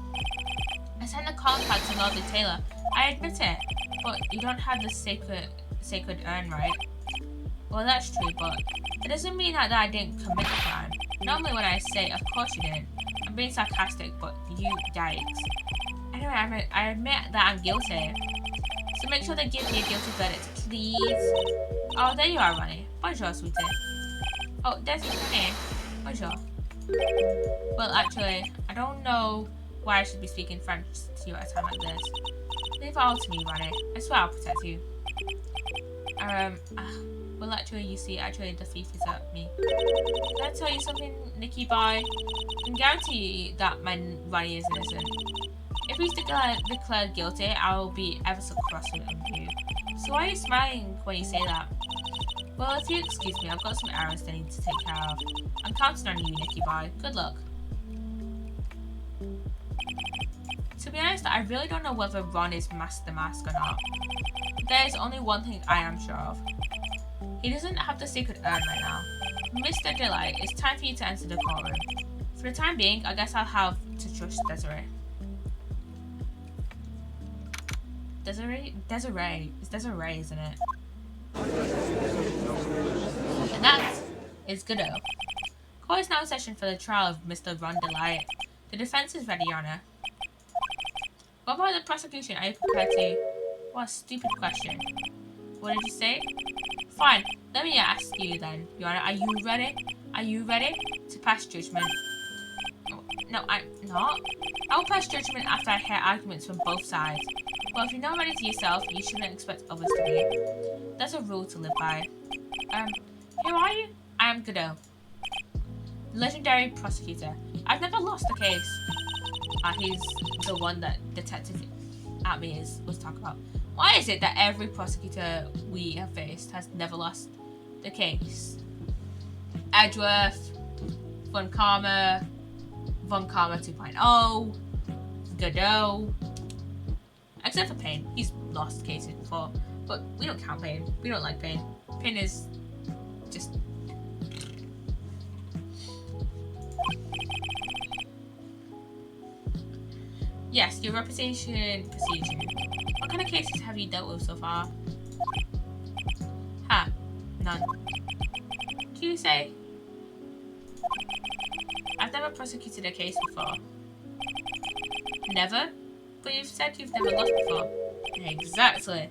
I sent the calling card to Lord Taylor. I admit it. But you don't have the sacred urn, right? Well, that's true, but it doesn't mean that I didn't commit the crime. Normally when I say, of course you didn't. I'm being sarcastic, but you yikes. Anyway, I admit that I'm guilty. So make sure they give me a guilty verdict, please. Oh, there you are, Ronnie. Bonjour, sweetie. Oh, there's your Ronnie. Bonjour. Well, actually, I don't know why I should be speaking French to you at a time like this. Leave it all to me, Ronnie. I swear I'll protect you. Well, actually, you see, the thief is at me. Can I tell you something, Nicky boy? I can guarantee you that my Ronnie is innocent. If he's declared guilty, I'll be ever so cross with you. So why are you smiling when you say that? Well, if you excuse me, I've got some errands I need to take care of. I'm counting on you, Nicky boy. Good luck. To be honest, I really don't know whether Ron is the mask or not. There is only one thing I am sure of. He doesn't have the secret urn right now. Mr. Delight, it's time for you to enter the courtroom. For the time being, I guess I'll have to trust Desiree. Desiree. It's Desiree, isn't it? And that is Godot. Court is now in session for the trial of Mr. Ron Delight. The defense is ready, Your Honor. What about the prosecution? Are you prepared to... What a stupid question. What did you say? Fine, let me ask you then, Your Honor. Are you ready? Are you ready to pass judgment? No, I'm not. I will pass judgment after I hear arguments from both sides. Well, if you're not ready to yourself, you shouldn't expect others to be. That's a rule to live by. Who are you? I am Godot. Legendary prosecutor. I've never lost a case. He's the one that Detective at me was talking about. Why is it that every prosecutor we have faced has never lost the case? Edgeworth, Von Karma 2.0, Godot. Except for Payne. He's lost cases before. But we don't count Payne. We don't like Payne. Payne is just... Yes, your reputation precedes you. What kind of cases have you dealt with so far? None. Do you say? I've never prosecuted a case before. Never? But you've said you've never lost before. Exactly.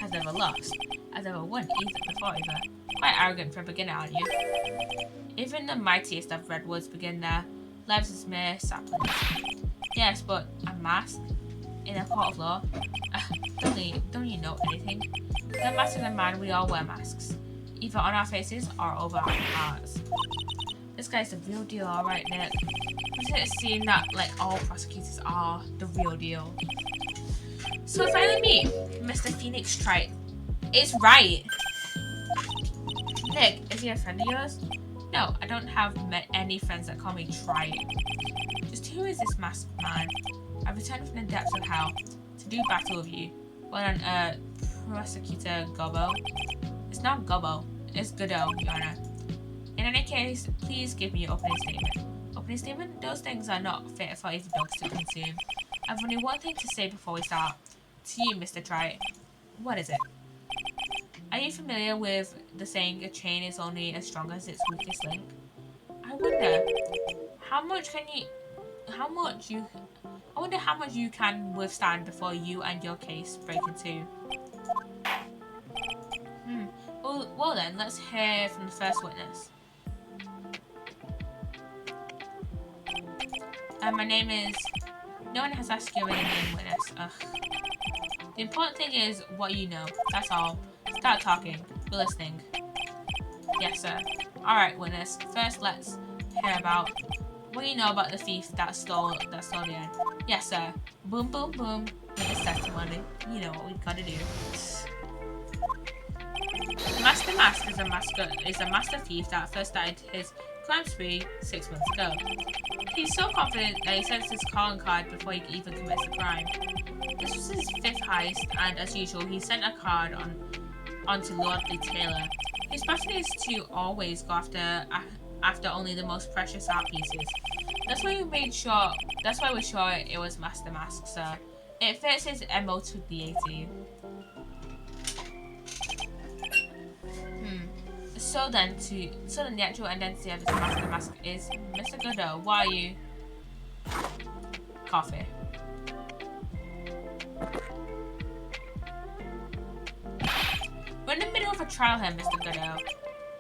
I've never lost. I've ever won before either. Quite arrogant for a beginner, aren't you? Even the mightiest of redwoods begin their lives as mere saplings. Yes, but a mask in a court of law? Don't you know anything? No matter the man, we all wear masks. Either on our faces or over our hearts. This guy's the real deal, alright, Nick. Doesn't it seem that, like, all prosecutors are the real deal? So finally meet Mr. Phoenix Trite. It's right! Nick, is he a friend of yours? No, I don't have met any friends that call me Trite. Just who is this masked man? I returned from the depths of hell to do battle with you. Well done, Prosecutor Gobbo. It's not Gobbo, it's Godot, Your Honor. In any case, please give me your opening statement. Opening statement? Those things are not fit for even dogs to consume. I've only one thing to say before we start. To you, Mr. Trite. What is it? Are you familiar with the saying a chain is only as strong as its weakest link? I wonder how much you can withstand before you and your case break in two. Well then, let's hear from the first witness. My name is... No one has asked you any name, witness. Ugh. The important thing is what you know. That's all. Start talking. We're listening. Yes, sir. Alright, witness. First, let's hear about what you know about the thief that stole the end. Yes, sir. Boom, boom, boom. Witness testimony. You know what we've got to do. Master Mask is a master thief that first started his crime spree 6 months ago. He's so confident that he sends his calling card before he even commits the crime. This was his 5th heist, and as usual, he sent a card onto Lordly Taylor. His pattern is to always go after only the most precious art pieces. That's why we're sure it was Master Mask, sir. It fits his MO to the 18. So then the actual identity of this Master Mask is Mr. Godot. Why are you? Coffee. We're in the middle of a trial here, Mr. Godot.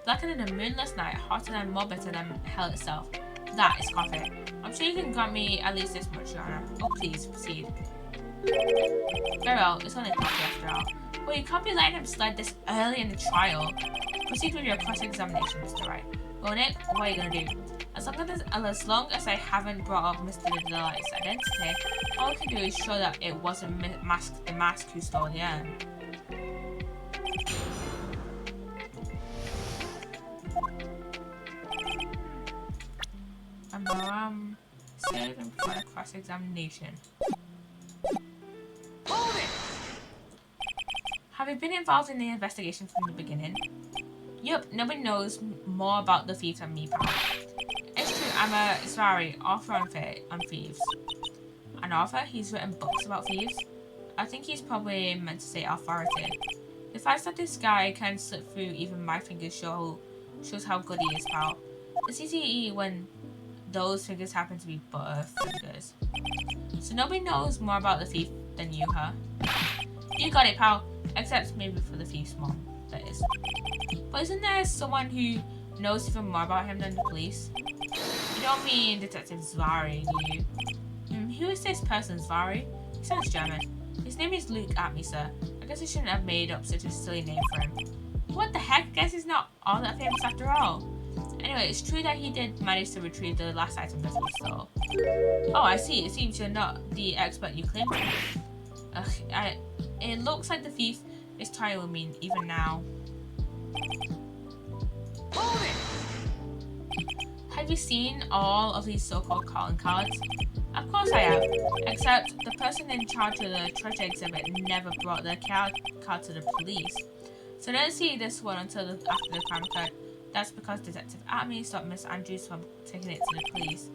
Blacker than a moonless night, hotter and more bitter than hell itself. That is coffee. I'm sure you can grant me at least this much, Your Honor. Oh, please, proceed. Very well, it's only coffee after all. Well, you can't be letting him slide this early in the trial. Proceed with your cross-examination, Mr. Wright. Well, Nick, what are you gonna do? As long as I haven't brought up Mr. Delight's identity, all I can do is show that it wasn't the mask who stole the urn. Saving for a cross-examination. Hold it! Have you been involved in the investigation from the beginning? Yup, nobody knows more about the thief than me, pal. It's true, I'm a author on thieves. An author? He's written books about thieves? I think he's probably meant to say authority. The fact that this guy can slip through even my fingers shows how good he is, pal. It's easy when those fingers happen to be butter fingers. So nobody knows more about the thief than you, huh? You got it, pal. Except maybe for the thief's mom, that is. But isn't there someone who knows even more about him than the police? You don't mean Detective Zvari, do you? Who is this person, Zvari? He sounds German. His name is Luke Atme, sir. I guess I shouldn't have made up such a silly name for him. What the heck? Guess he's not all that famous after all. Anyway, it's true that he did manage to retrieve the last item that he stole. Oh, I see. It seems you're not the expert you claim to be. It looks like the thief is toying with me even now. Hold it! Have you seen all of these so-called calling cards? Of course I have, except the person in charge of the treasure exhibit never brought the card to the police. So I didn't see this one until after the crime occurred. That's because Detective Atme stopped Miss Andrews from taking it to the police.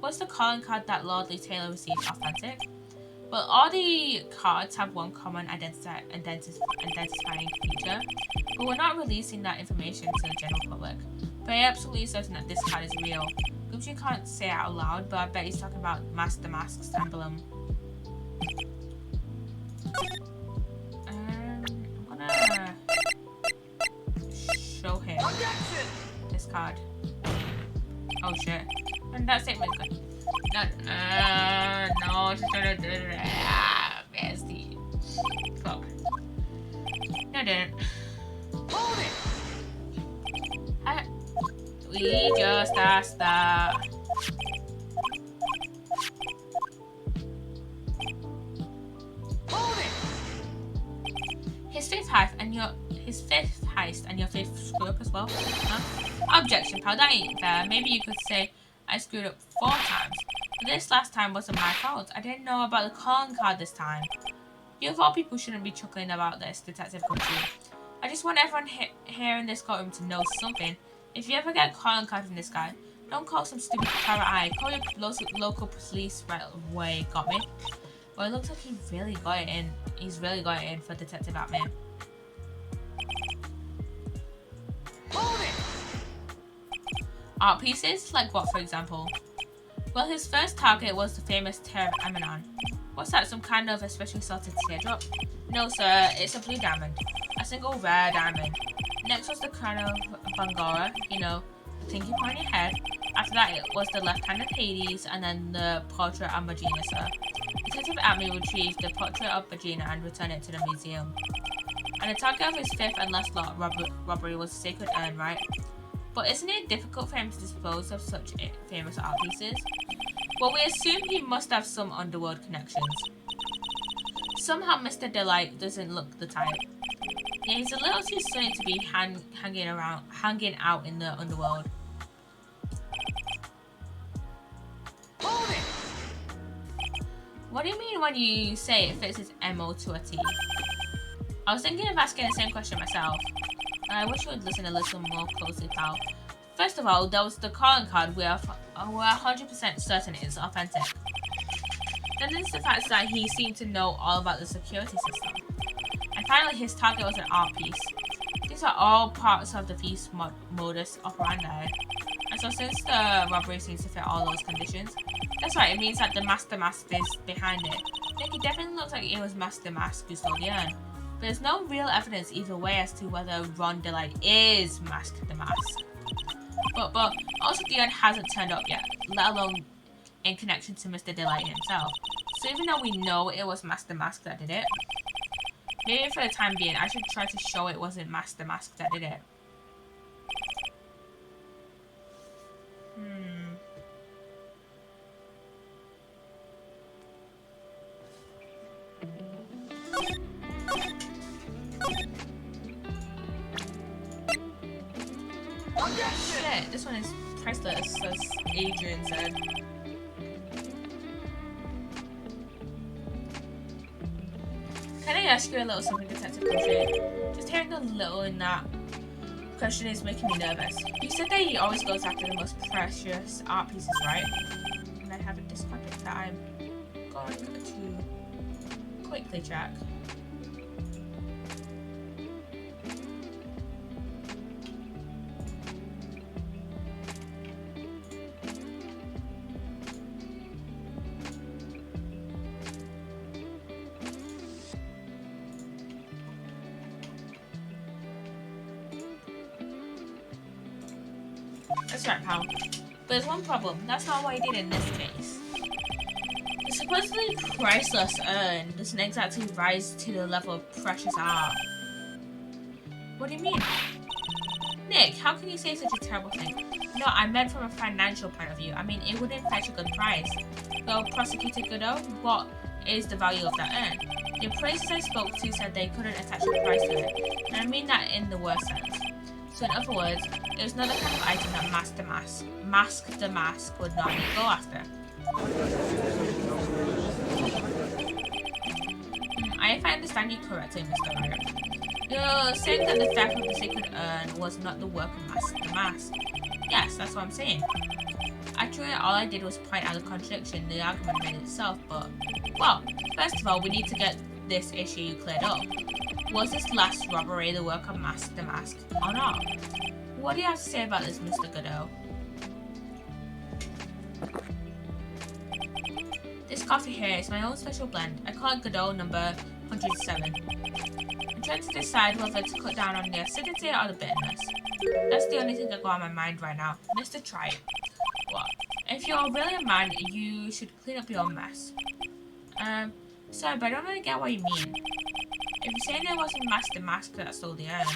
Was the calling card that Lordly Taylor received authentic? Well, all the cards have one common identifying feature, but we're not releasing that information to the general public. But I'm absolutely certain that this card is real. Gucci can't say it out loud, but I bet he's talking about Master Mask's emblem. I'm gonna Oh shit. And that statement good. No, she's gonna do it. Where's the fuck? No, didn't. Hold it! We just asked that. Hold it! His fifth heist and your fifth screw up as well? Huh? Objection, pal, that ain't fair. Maybe you could say I screwed up 4 times. But this last time wasn't my fault. I didn't know about the calling card this time. You of all people shouldn't be chuckling about this, Detective Country. I just want everyone here in this courtroom to know something. If you ever get a calling card from this guy, don't call some stupid private eye. Call your local police right away. Got me? Well, it looks like he really got it in. He's really got it in for Detective Batman. Hold it! Art pieces? Like what, for example? Well, his first target was the famous Tear of Amanon. What's that, some kind of especially salted teardrop? No, sir, it's a blue diamond. A single rare diamond. Next was the crown of Bangora, you know, the thing you put on your head. After that, it was the left hand of Hades, and then the portrait of Magina, sir. Detective Atme retrieved the portrait of Magina and returned it to the museum. And the target of his fifth and last lot robbery was a sacred urn, right? But isn't it difficult for him to dispose of such famous art pieces? Well, we assume he must have some underworld connections. Somehow Mr. Delight doesn't look the type. Yeah, he's a little too sunny to be hanging out in the underworld. Hold it! What do you mean when you say it fits his MO to a T? I was thinking of asking the same question myself. I wish you would listen a little more closely, pal. First of all, there was the calling card we're 100% certain is authentic. Then there's the fact that he seemed to know all about the security system. And finally, his target was an art piece. These are all parts of the thief's modus operandi. And so since the robbery seems to fit all those conditions, that's right, it means that the Master Mask is behind it. I think it definitely looks like it was Master Mask who stole the urn. But there's no real evidence either way as to whether Ron Delight is Mask the Mask. But also the urn hasn't turned up yet, let alone in connection to Mr. Delight himself. So even though we know it was Master Mask that did it, maybe for the time being I should try to show it wasn't Master Mask that did it. Shit, this one is priceless, as Adrian said. Can I ask you a little something, Detective Country? Just hearing a little in that question is making me nervous. You said that he always goes after the most precious art pieces, right? And I have a discontent that I'm going to quickly check. That's right, pal. But there's one problem. That's not what he did in this case. The supposedly priceless urn doesn't exactly rise to the level of precious art. What do you mean? Nick, how can you say such a terrible thing? No, I meant from a financial point of view. I mean, it wouldn't fetch a good price. Well, Prosecutor Godot, what is the value of that urn? The appraisers I spoke to said they couldn't attach a price to it. And I mean that in the worst sense. So in other words, it was not the kind of item that Mask the Mask would not go after. If I understand you correctly, Mr. Ryder, you're saying that the theft of the sacred urn was not the work of Mask the Mask. Yes, that's what I'm saying. Actually, all I did was point out the contradiction in the argument made itself, but, well, first of all, we need to get this issue cleared up. Was this last robbery the work of Mask the Mask or not? What do you have to say about this, Mr. Godot? This coffee here is my own special blend. I call it Godot number 107. I'm trying to decide whether to cut down on the acidity or the bitterness. That's the only thing that got on my mind right now. Mr. Try it. What? If you're really a man, you should clean up your mess. Sorry, but I don't really get what you mean. If you're saying there wasn't Master Mask that stole the urn,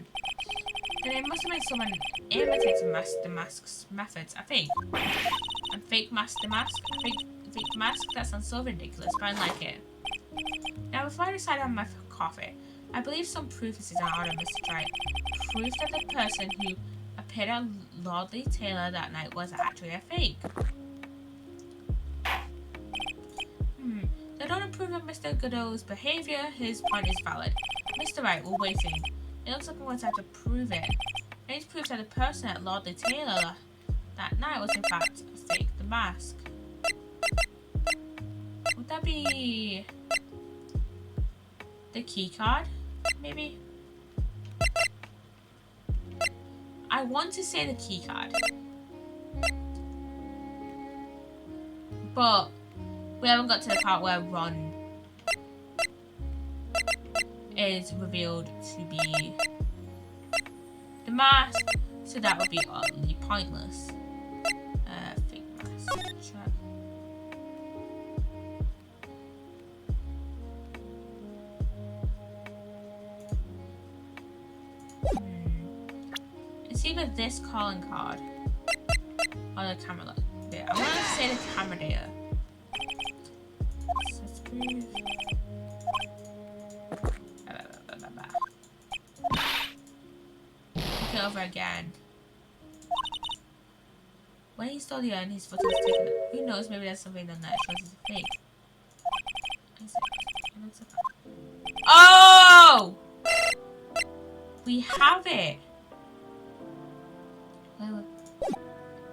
then it must have been someone imitating Master Mask's methods. A fake Master Mask? Fake mask? That sounds so ridiculous, but I like it. Now, before I decide on my coffee, I believe some proof is in order, Mr. Trite. Proof that the person who appeared at Lordly Taylor that night was actually a fake. They don't approve of Mr. Godot's behaviour, his point is valid. Mr. Wright, we're waiting. It looks like we're going to have to prove it. I need proof that the person at Lordly Taylor that night was in fact a fake the mask. Would that be the key card? Maybe? I want to say the key card. But we haven't got to the part where Ron is revealed to be the mask, so that would be utterly pointless. Fake mask. Check. It's either this calling card or the camera there. I'm gonna say the camera there. Okay, over again. When he stole the urn, his photo was taken. Who knows? Maybe there's something on that shows it's a fake. Oh! We have it.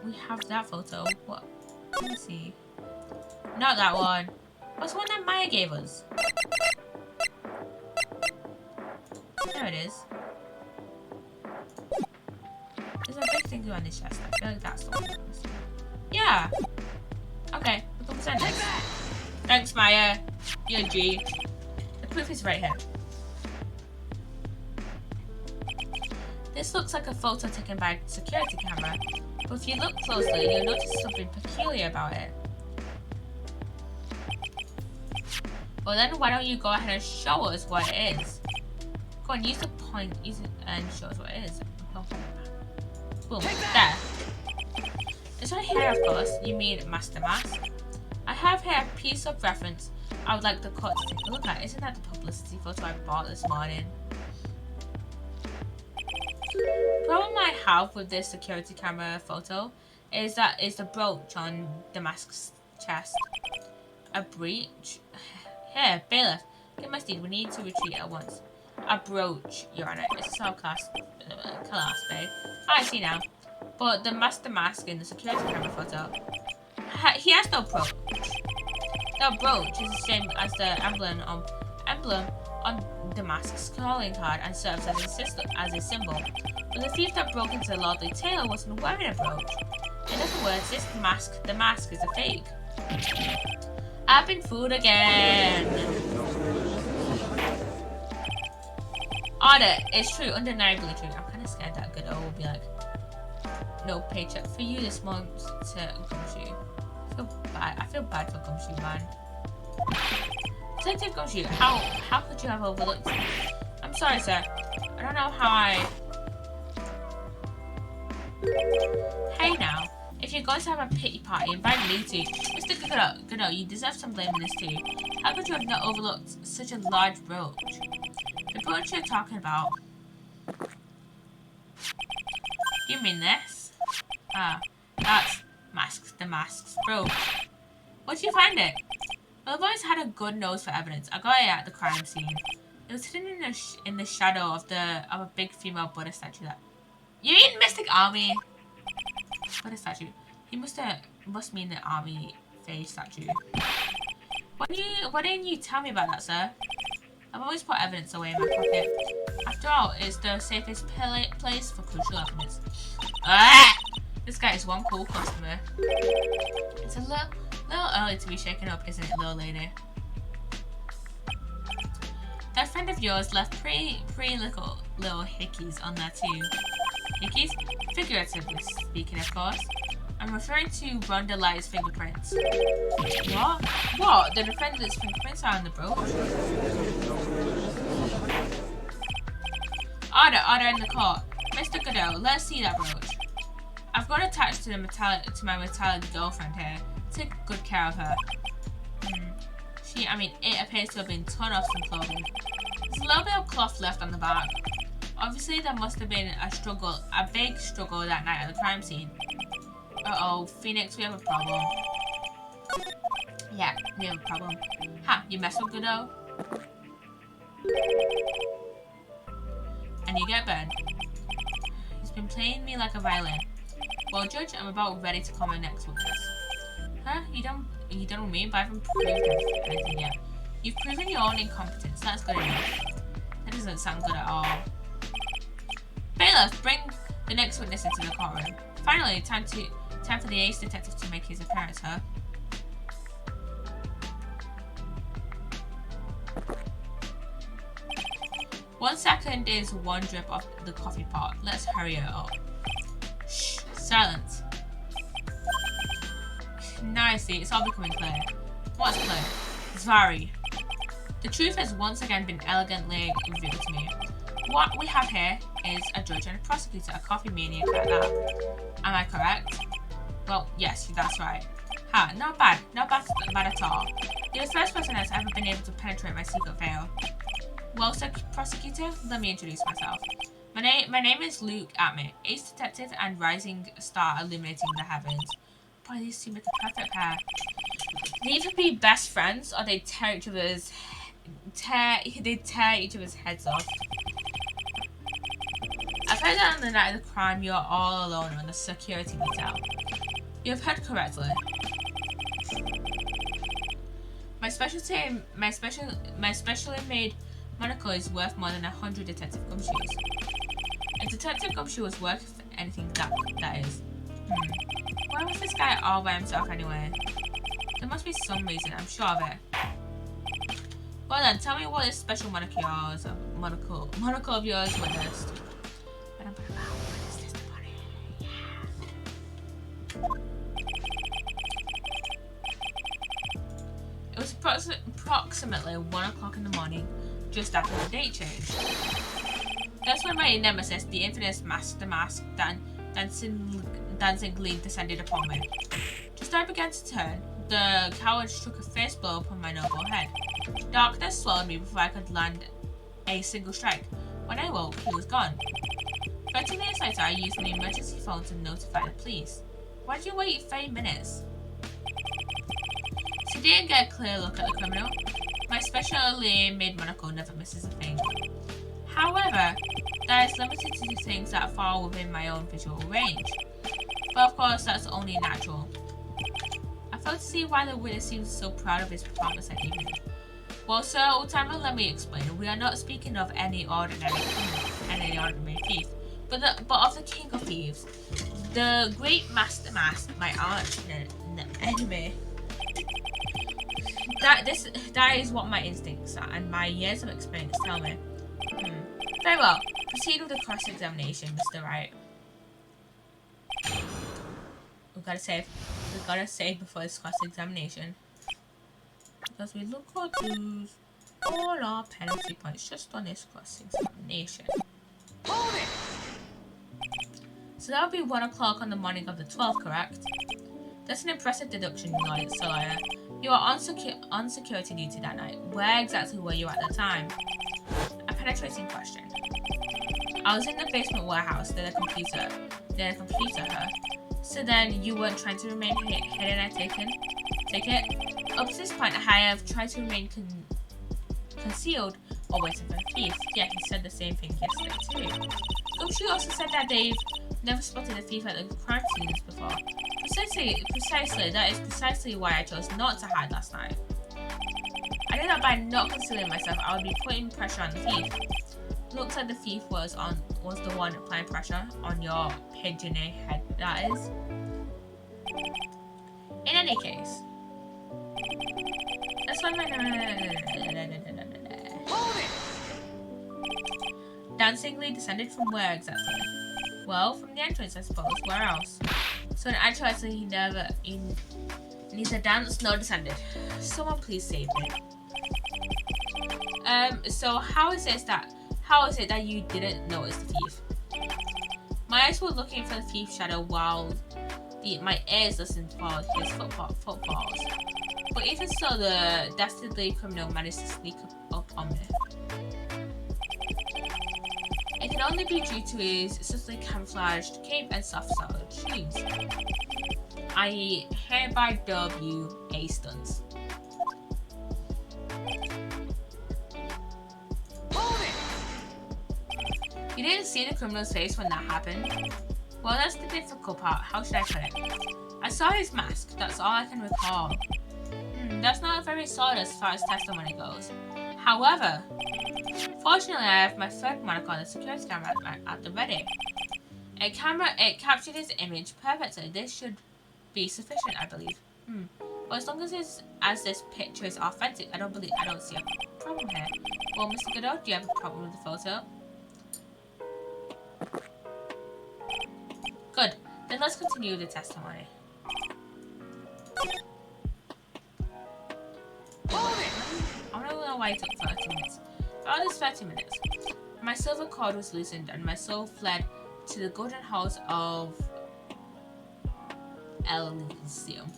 We have that photo. What? Let me see. Not that one. What's the one that Maya gave us? There it is. There's a big thing on this chest. I feel like that's the one. Yeah. Okay. We'll send this. Thanks, Maya. You're a G. The proof is right here. This looks like a photo taken by a security camera, but if you look closely, you'll notice something peculiar about it. Well then, why don't you go ahead and show us what it is? Go on, use the point, use it and show us what it is. Boom, there. It's right here, of course. You mean Master Mask? I have here a piece of reference I would like the court to take a look at. Isn't that the publicity photo I bought this morning? The problem I have with this security camera photo is that it's a brooch on the mask's chest. A breach? Here, bailiff, get my steed. We need to retreat at once. A brooch, Your Honor. It's a subclass babe. I see now. But the Master Mask in the security camera photo, he has no brooch. The brooch is the same as the emblem on the mask's calling card and serves as a symbol. But the thief that broke into Lordly Taylor wasn't wearing a brooch. In other words, the mask is a fake. I've been fooled again. Order, it's true, undeniably true. I'm kind of scared that Godot will be like, no paycheck for you this month to Gumshoe. I feel bad for Gumshoe, man. Detective Gumshoe, how could you have overlooked me? I'm sorry, sir. I don't know how I... Hey now, if you're going to have a pity party, invite me too. Mr. Godot, you deserve some blame in this too. How could you have not overlooked such a large brooch? The brooch you're talking about. You mean this? Ah, that's the mask's brooch. Where'd you find it? Well, I've always had a good nose for evidence. I got it at the crime scene. It was hidden in the shadow of a big female Buddha statue. That you mean Mystic Army Buddha statue? He must mean the army phase statue. Why didn't you tell me about that, sir? I've always put evidence away in my pocket. After all, it's the safest place for crucial evidence. Ah! This guy is one cool customer. It's a little early to be shaken up, isn't it, little lady? That friend of yours left pretty little hickeys on there too. Hickeys? Figuratively speaking, of course. I'm referring to Rhonda Light's fingerprints. What? What? The defendant's fingerprints are on the brooch? Order in the court. Mr. Godot, let's see that brooch. I've got attached to my metallic girlfriend here. Take good care of her. It appears to have been torn off some clothing. There's a little bit of cloth left on the back. Obviously, there must have been a big struggle that night at the crime scene. Uh-oh, Phoenix, we have a problem. Yeah, we have a problem. Ha, you mess with Godot? And you get burned. He's been playing me like a violin. Well, Judge, I'm about ready to call my next witness. Huh? You done with me? But I haven't proved anything yet. You've proven your own incompetence. That's good enough. That doesn't sound good at all. Bailiff, bring the next witness into the courtroom. Finally, time for the ace detective to make his appearance, huh? One second is one drip off the coffee pot. Let's hurry it up. Shh, silence. Now I see, it's all becoming clear. What's clear? Zvari. The truth has once again been elegantly revealed to me. What we have here is a judge and a prosecutor, a coffee maniac like that. Am I correct? Well, yes, that's right. Ha, not bad at all. You're the first person that's ever been able to penetrate my secret veil. Well, sir, prosecutor, let me introduce myself. My name is Luke Atmit, ace detective and rising star illuminating the heavens. Boy, these two make a perfect pair. They either be best friends or they tear each other's heads off. I've heard that on the night of the crime you're all alone on the security detail. You have heard correctly. My specially made monocle is worth more than 100 detective gumshoes. A detective gumshoe is worth anything that is. Why was this guy all by himself anyway? There must be some reason, I'm sure of it. Well then, tell me what this special monocle of yours witnessed. What is this bunny? Yeah. It was approximately 1 o'clock in the morning, just after the date change. That's when my nemesis, the infamous Master Mask, dancingly descended upon me. Just as I began to turn, the coward struck a fierce blow upon my noble head. Darkness swallowed me before I could land a single strike. When I woke, he was gone. 30 minutes later, I used my emergency phone to notify the police. Why did you wait 30 minutes? So you didn't get a clear look at the criminal. My specially made monocle never misses a thing. However, that is limited to things that fall within my own visual range. But of course, that's only natural. I failed to see why the witness seems so proud of his performance that evening. Well, sir, old timer, let me explain. We are not speaking of any ordinary thief, but of the king of thieves, the great Master Mask, my arch enemy. That is what my instincts are, and my years of experience tell me. Very well. Proceed with the cross-examination, Mr. Wright. We've got to save before this cross-examination. Because we look to lose all our penalty points just on this cross-examination. Hold it! So that would be 1 o'clock on the morning of the 12th, correct? That's an impressive deduction, Solaya. You were on security duty that night. Where exactly were you at the time? A penetrating question. I was in the basement warehouse. Did a computer her? So then you weren't trying to remain hidden, I take it? Up to this point, I have tried to remain concealed while waiting for the thief. Yeah, he said the same thing yesterday too. Gumshoe also said that they've never spotted a thief at the crime scenes before. Precisely, that is precisely why I chose not to hide last night. I knew that by not concealing myself, I would be putting pressure on the thief. Looks like the thief was the one applying pressure on your pigeony head, that is. In any case, that's why dancingly descended from where exactly? Well, from the entrance, I suppose. Where else? So in actuality, he's a dance, no descendant. Someone please save me. So how is it that you didn't notice the thief? My eyes were looking for the thief's shadow while my ears listened for his footfalls. But even so, the dastardly criminal managed to sneak up on me. It can only be due to his subtly camouflaged cape and soft-soled shoes. I hereby dub you a stunts. You didn't see the criminal's face when that happened? Well, that's the difficult part. How should I put it? I saw his mask. That's all I can recall. That's not very solid as far as testimony goes. However, fortunately, I have my third monocle on the security camera at the ready. It captured his image perfectly. This should be sufficient, I believe. But as long as this picture is authentic, I don't see a problem here. Well, Mr. Godot, do you have a problem with the photo? Good. Then let's continue the testimony. I don't know why it took 30 minutes. Around this 30 minutes, my silver cord was loosened and my soul fled to the golden halls of Elysium.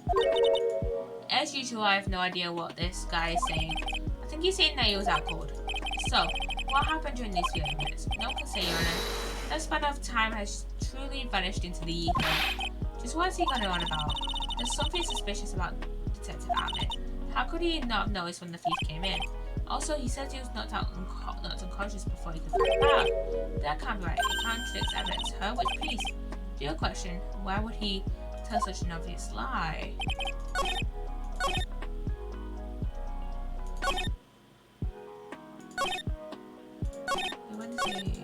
As usual, I have no idea what this guy is saying. I think he's saying that he was out cold. So, what happened during these few minutes? No one can say, Your Honor. That span of time has truly vanished into the ether. Just what is he going on about? There's something suspicious about Detective Ahmed. How could he not have noticed when the thief came in? Also, he said he was knocked unconscious before he could fight back. That can't be right. It contradicts evidence. Her with peace. Real question, why would he tell such an obvious lie? When is he?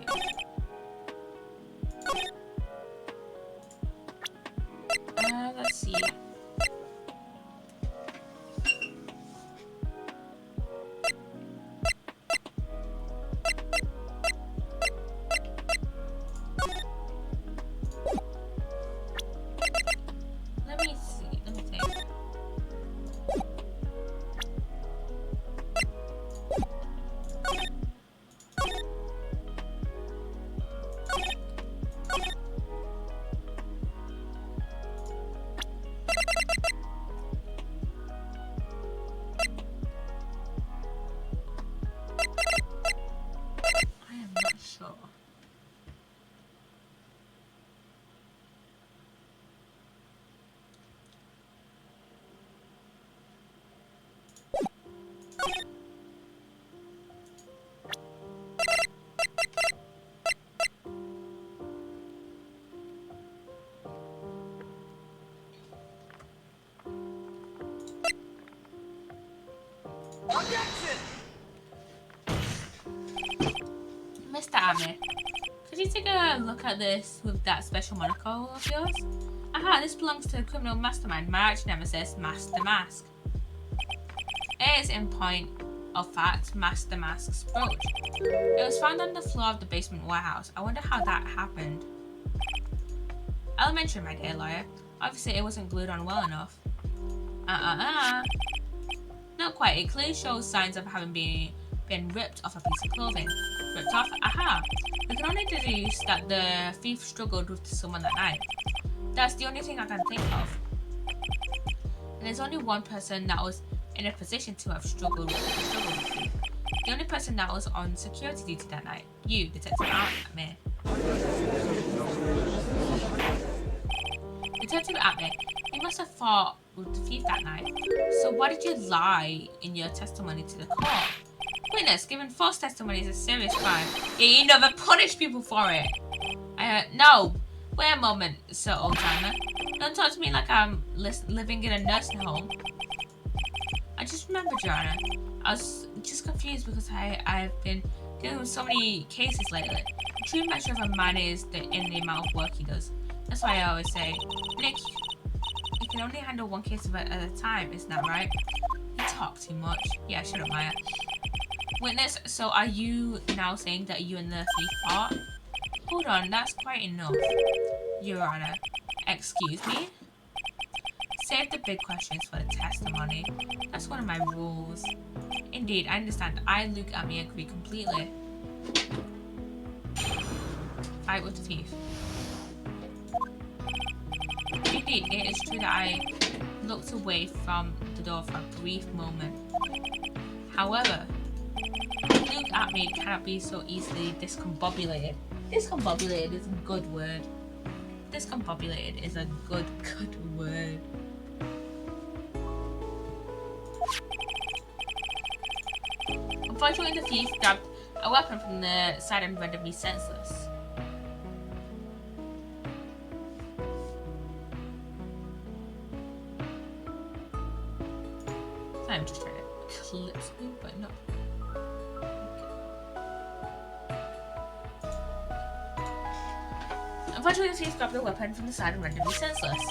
Let's see. Let me think. I am not sure. Mr. Ahmed, could you take a look at this with that special monocle of yours? Aha, this belongs to the criminal mastermind, my arch nemesis, Master Mask. It is, in point of fact, Master Mask's brooch. It was found on the floor of the basement warehouse. I wonder how that happened. Elementary, my dear lawyer. Obviously, it wasn't glued on well enough. Not quite. It clearly shows signs of having been ripped off a piece of clothing. Ripped off? Aha! We can only deduce that the thief struggled with someone that night. That's the only thing I can think of. And there's only one person that was in a position to have struggled with the thief. The only person that was on security duty that night. You, Detective Ahmed. Detective Ahmed, you must have fought with the thief that night. So why did you lie in your testimony to the court? Witness, giving false testimony is a serious crime. You never punish people for it. No. Wait a moment, Sir Oldtimer. Don't talk to me like I'm living in a nursing home. I just remembered, Your Honor. I was just confused because I've been dealing with so many cases lately. The true measure of a man is in the amount of work he does. That's why I always say, Nick, you can only handle one case at a time, isn't that right? You talk too much. Yeah, shut up, Maya. Witness, so are you now saying that you and the thief fought? Hold on, that's quite enough, Your Honor. Excuse me? Save the big questions for the testimony. That's one of my rules. Indeed, I understand. I look at me agree completely. Fight with the thief. Indeed, it is true that I looked away from the door for a brief moment. However, look at me cannot be so easily discombobulated. Discombobulated is a good word. Discombobulated is a good word. Unfortunately, the thief grabbed a weapon from the side and rendered me senseless. I'm just trying to clip you, but no. Unfortunately, the thief grabbed the weapon from the side and rendered me senseless.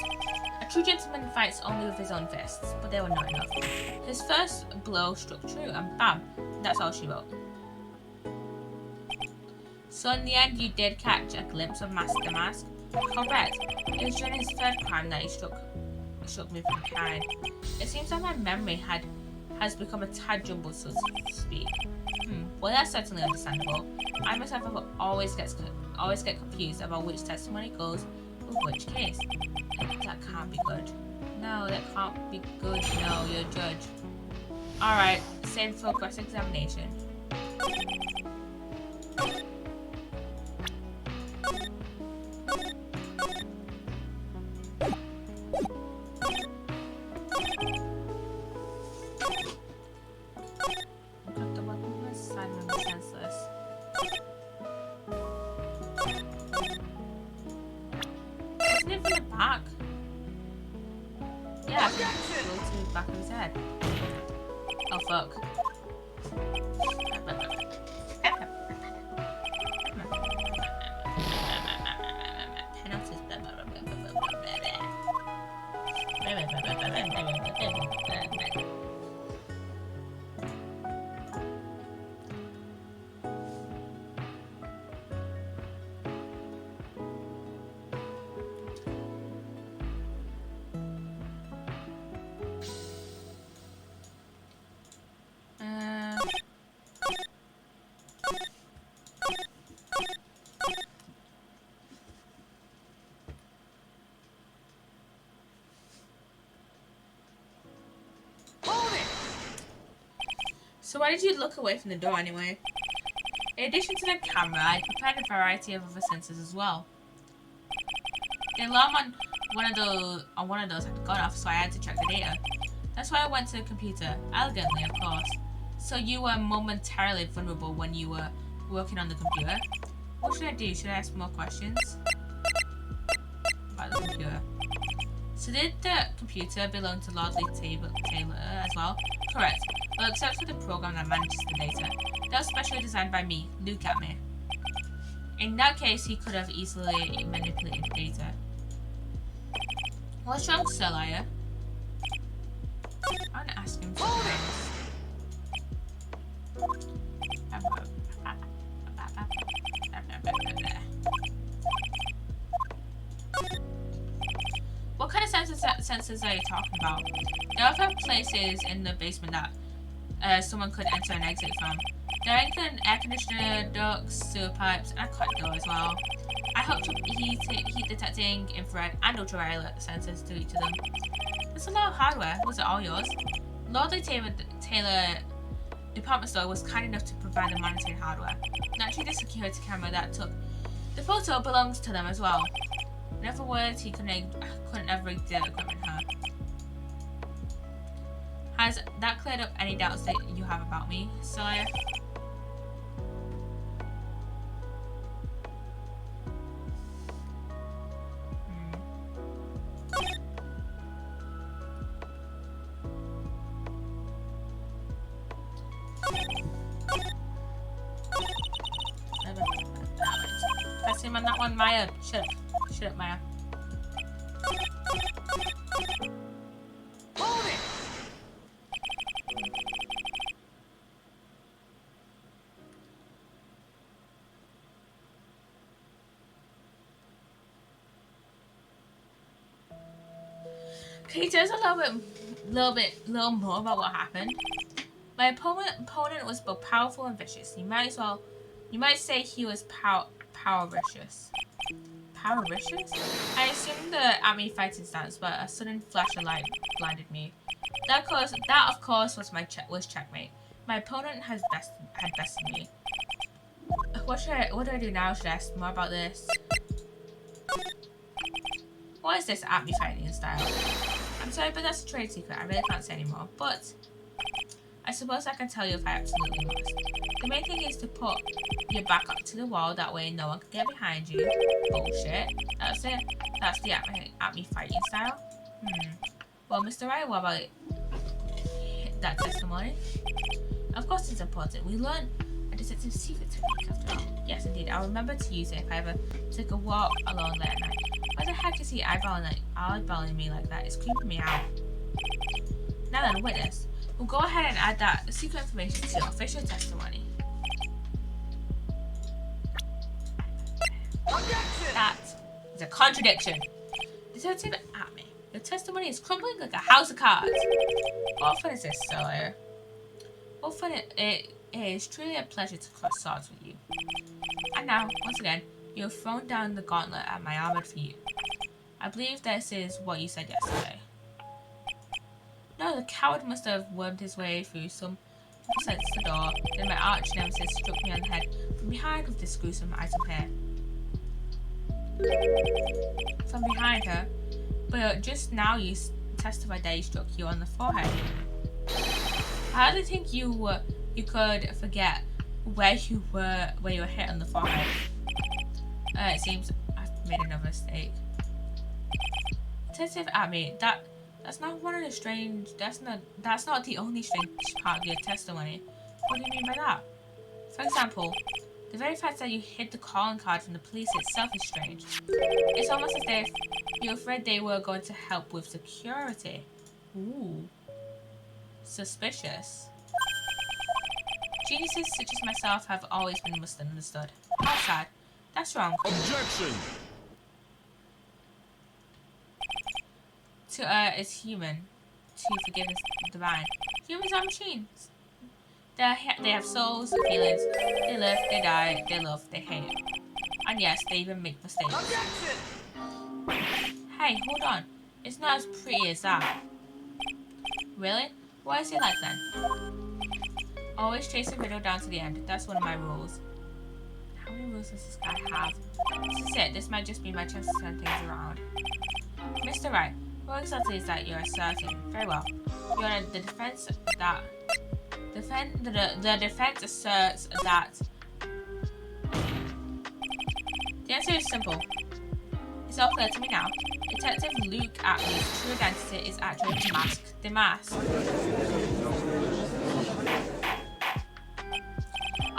A true gentleman fights only with his own fists, but they were not enough. His first blow struck true, and bam, that's all she wrote. So in the end, you did catch a glimpse of Master Mask? Correct. It was during his third crime that he struck me from behind. It seems that my memory has become a tad jumbled, so to speak. Well, that's certainly understandable. I myself always get confused about which testimony goes with which case. That can't be good. No, that can't be good. No, you're a judge. Alright, save for cross-examination. Oh fuck. So why did you look away from the door anyway? In addition to the camera, I prepared a variety of other sensors as well. The alarm on one of those had gone off, so I had to check the data. That's why I went to the computer, elegantly of course. So you were momentarily vulnerable when you were working on the computer. What should I do? Should I ask more questions? About the computer. So did the computer belong to Lordly Taylor as well? Correct. Well, except for the program that manages the data. That was specially designed by me. Look at me. In that case, he could have easily manipulated data. What's wrong, Sir Liar? I want to ask him something else. What kind of sensors are you talking about? There are other places in the basement that someone could enter and exit from. There include air conditioner, ducts, sewer pipes, and a cut door as well. I hope to heat detecting, infrared, and ultraviolet sensors to each of them. There's a lot of hardware. Was it all yours? Lordly Taylor department store was kind enough to provide the monitoring hardware. Naturally, the security camera that took the photo belongs to them as well. In other words, he couldn't have rigged the equipment her. Has that cleared up any doubts that you have about me, Sire? Press him on that one, Maya. Shut up, Maya. Okay, there's a little more about what happened. My opponent was both powerful and vicious. You might say he was power-vicious. Power-vicious? I assumed the army fighting stance, but a sudden flash of light blinded me. That of course was checkmate. My opponent had bested me. What do I do now? Should I ask more about this? What is this army fighting style? I'm sorry, but that's a trade secret. I really can't say anymore. But I suppose I can tell you if I absolutely must. The main thing is to put your back up to the wall. That way no one can get behind you. Bullshit. That's it. That's the army fighting style. Well, Mr. Wright, what about that testimony? Of course it's important. We learned a detective's secret technique after all. Yes, indeed. I'll remember to use it if I ever take a walk alone late at night. What the heck is he eyeballing me like that? It's creeping me out. Now then, witness. We'll go ahead and add that secret information to your official testimony. That is a contradiction. Detective at me. Your testimony is crumbling like a house of cards. What fun is this, sir? What fun it is truly a pleasure to cross swords with you. And now, once again, you have thrown down the gauntlet at my armored feet. I believe this is what you said yesterday. No, the coward must have wormed his way through some sense the door, then my arch nemesis struck me on the head from behind with this gruesome item here. From behind her? But just now you testified that he struck you on the forehead. I hardly think you could forget where you were hit on the forehead. It seems I've made another mistake. Detective at me, that's not one of the strange. That's not the only strange part of your testimony. What do you mean by that? For example, the very fact that you hid the calling card from the police itself is strange. It's almost as if you're afraid they were going to help with security. Ooh. Suspicious. Geniuses such as myself have always been misunderstood. How sad. That's wrong. Objection! To err is human. To forgive is divine. Humans are machines. They have souls, feelings. They live, they die, they love, they hate. And yes, they even make mistakes. Objection! Hey, hold on. It's not as pretty as that. Really? Why is it like then? Always chase a riddle down to the end. That's one of my rules. How many rules does this guy have? This is it. This might just be my chance to turn things around. Mr. Wright, what exactly is that you're asserting? Very well. You're on the defense that... The defense asserts that... The answer is simple. It's all clear to me now. Detective Luke Atlee's true identity is actually the mask.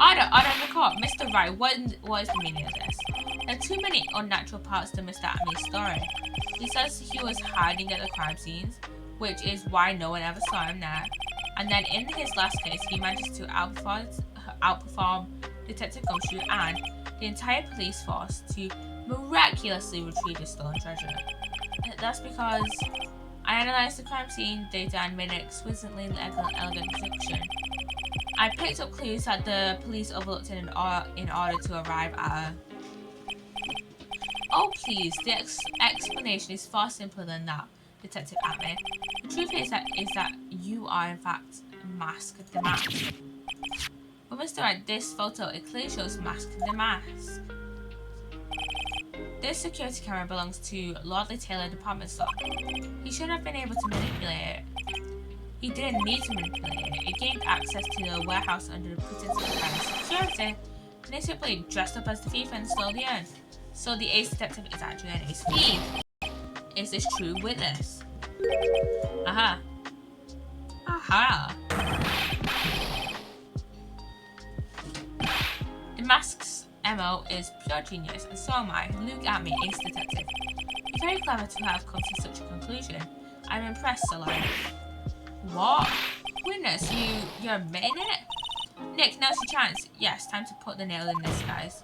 Order in the court. Mr. Wright, what is the meaning of this? There are too many unnatural parts to Mr. Atlee's story. He says he was hiding at the crime scenes, which is why no one ever saw him there. And then in his last case, he managed to outperform Detective Gumshoe and the entire police force to miraculously retrieve his stolen treasure. That's because I analysed the crime scene data and made an exquisitely elegant prediction. I picked up clues that the police overlooked in order to arrive at a... Oh please, the explanation is far simpler than that, Detective Atme. The truth is that you are in fact the mask. But Mr. Wright, this photo, it clearly shows the mask. This security camera belongs to Lordley Taylor department store. He shouldn't have been able to manipulate it. He didn't need to manipulate it. It gained access to the warehouse under the pretense of providing security, and they simply dressed up as the thief and stole the urn. So the ace detective is actually an ace thief. Is this true witness? Aha. Aha. The mask's MO is pure genius, and so am I, Luke Atme, ace detective. You're very clever to have come to such a conclusion. I'm impressed, Solari. What? Witness, you're admitting it? Nick, now's your chance. Yes, time to put the nail in this, guys.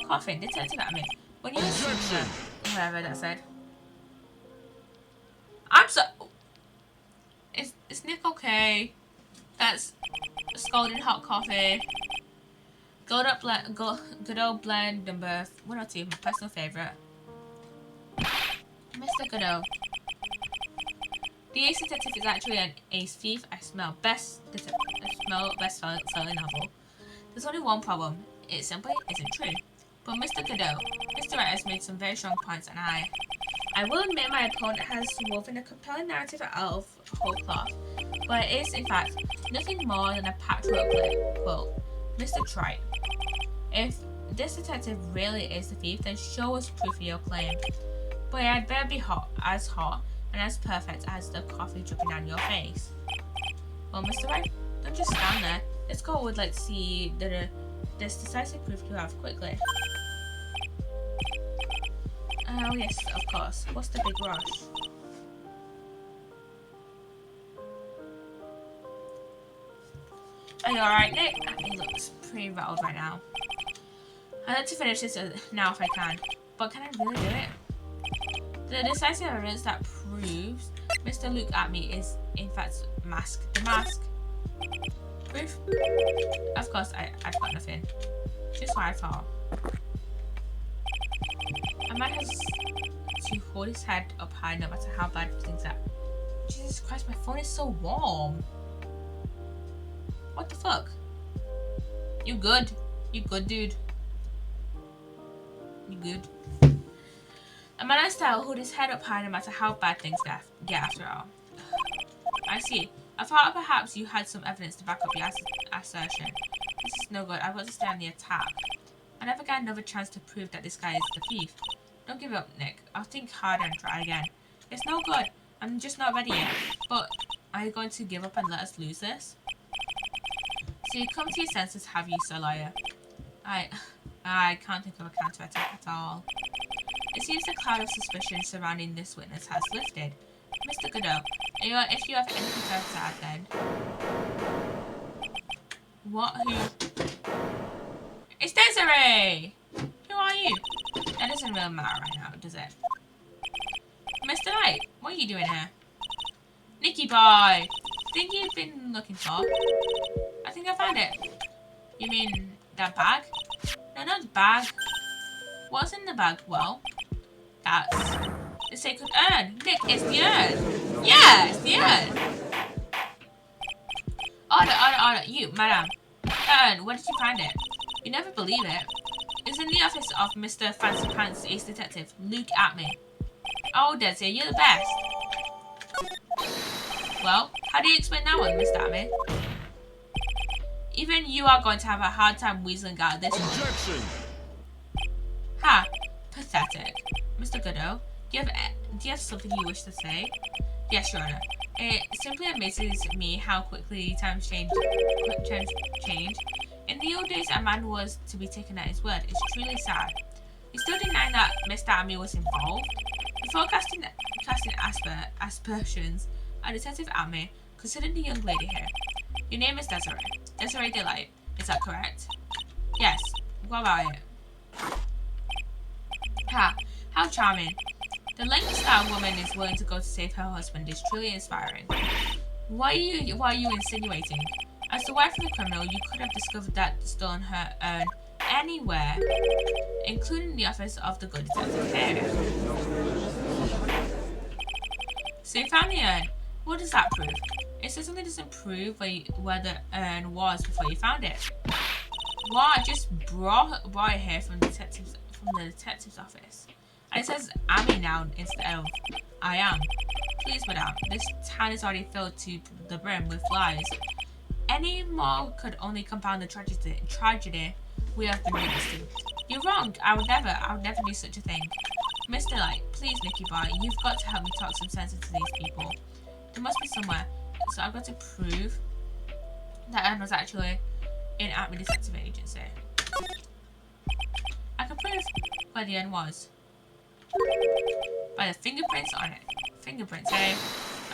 Coffin, Detective Atme. When you assume whatever that said. I'm so... Is Nick okay? That's scalding hot coffee. Good old blend number 102, my personal favourite. Mr. Godot. The Ace Detective is actually an ace thief. I smell best-selling novel. There's only one problem. It simply isn't true. But Mr. Godot, Mr. Wright has made some very strong points, and I will admit my opponent has woven a compelling narrative out of whole cloth, but it is, in fact, nothing more than a patchwork quilt. Mr. Trite, if this detective really is the thief, then show us proof of your claim. But it had better be hot and as perfect as the coffee dripping down your face. Well, Mr. Wright, don't just stand there. Let's go. Would like to see this decisive proof you have quickly. Oh yes, of course. What's the big rush? Are you alright, Nick? He looks pretty rattled right now. I'd like to finish this now if I can, but can I really do it? The decisive evidence that proves Mr. Luke at me is, in fact, the mask. Proof? Of course, I've got nothing. Just what I thought. A man has to hold his head up high no matter how bad things are. Jesus Christ, my phone is so warm. What the fuck? You good? You good, dude? You good? A man has to hold his head up high no matter how bad things get after all. I see. I thought perhaps you had some evidence to back up your assertion. This is no good. I've got to stay on the attack. I never get another chance to prove that this guy is the thief. Don't give up, Nick. I'll think harder and try again. It's no good. I'm just not ready yet. But are you going to give up and let us lose this? So you come to your senses, have you, Sir Liar? I can't think of a counter-attack at all. It seems the cloud of suspicion surrounding this witness has lifted. Mr. Godot, if you have anything further to add then. What? Who? It's Desiree! Who are you? That doesn't really matter right now, does it? Mr. Knight, what are you doing here? Nicky boy! Think you've been looking for? I think I found it. You mean that bag? No, not the bag. What's in the bag? Well, that's the sacred urn. Nick, it's the urn. Yeah, it's the urn. Order. You, madam. Urn, where did you find it? You never believe it. It's in the office of Mr. Fancy Pants, Ace Detective. Luke at me. Oh, Desi, you're the best. Well, how do you explain that one, Mr. Amy? Even you are going to have a hard time weaseling out of this one. Objection! Ha! Pathetic. Mr. Godot, do you have something you wish to say? Yes, Your Honor. It simply amazes me how quickly times change. In the old days, a man was to be taken at his word. It's truly sad. You still denying that Mr. Amy was involved? Before casting aspersions on Detective Amy, consider the young lady here. Your name is Desiree. Desiree Delight. Is that correct? Yes. What about it? Ha! How charming. The length that woman is willing to go to save her husband is truly inspiring. What are you insinuating? As the wife of the criminal, you could have discovered that stolen her urn anywhere, including the office of the good detective here. So you found the urn. What does that prove? It certainly doesn't prove where the urn was before you found it. What? I just brought it here from the detective's office. And it says Amy now instead of I am. Please, madame, this town is already filled to the brim with lies. Any more could only compound the tragedy we have been witness to. You're wrong. I would never do such a thing. Mr. Light, please, Nicky boy, you've got to help me talk some sense into these people. There must be somewhere. So I've got to prove that Anne was actually in Atme Detective Agency. I can prove where the N was. By the fingerprints on it. Fingerprints, eh?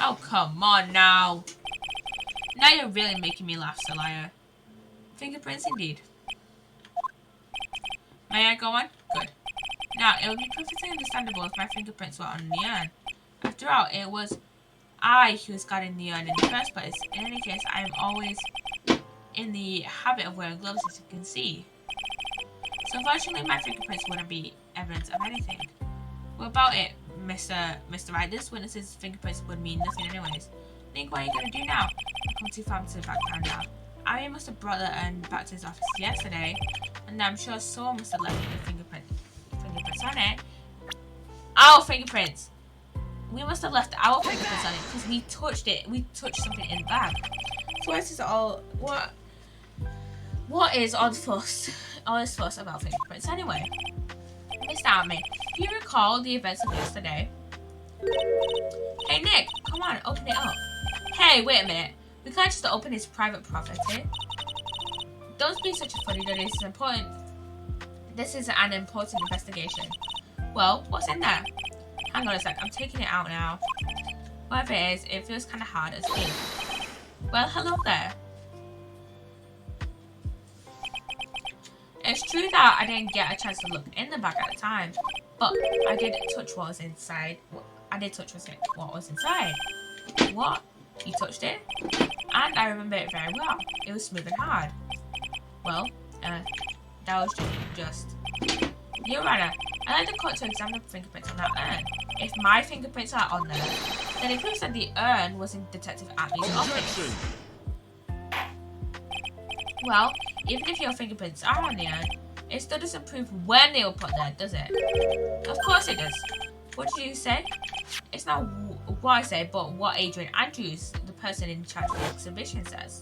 Oh, come on now. Now you're really making me laugh, Sir Liar. Fingerprints indeed. May I go on? Good. Now, it would be perfectly understandable if my fingerprints were on the urn. After all, it was I who's gotten the urn in the first place. In any case, I am always in the habit of wearing gloves, as you can see. So unfortunately, my fingerprints wouldn't be evidence of anything. What about it, Mr. Wright? This witness's fingerprints would mean nothing anyways. Think what are you gonna do now? I've come too far to the background now. Ari must have brought the urn back to his office yesterday, and I'm sure someone must have left the fingerprints on it. Our fingerprints! We must have left our fingerprints on it because we touched it. We touched something in the bag. So what is all what is all this fuss about fingerprints anyway? Mr. Army, do you recall the events of yesterday? Hey Nick, come on, open it up. Hey, wait a minute. We can't just open his private property. Don't be such a funny dude. This is important. This is an important investigation. Well, what's in there? Hang on a sec, I'm taking it out now. Whatever it is, it feels kind of hard as me. Well, hello there. It's true that I didn't get a chance to look in the bag at the time, but I did touch what was inside. I did touch what was inside. What? You touched it? And I remember it very well. It was smooth and hard. Well, that was just... Your Honor, I'd like the court to examine the fingerprints on that urn. If my fingerprints are on there, then it proves that the urn was in Detective Atmee's office. Well, even if your fingerprints are on the urn, it still doesn't prove when they were put there, does it? Of course it does. What did you say? It's not what I say, but what Adrian Andrews, the person in charge of the exhibition, said.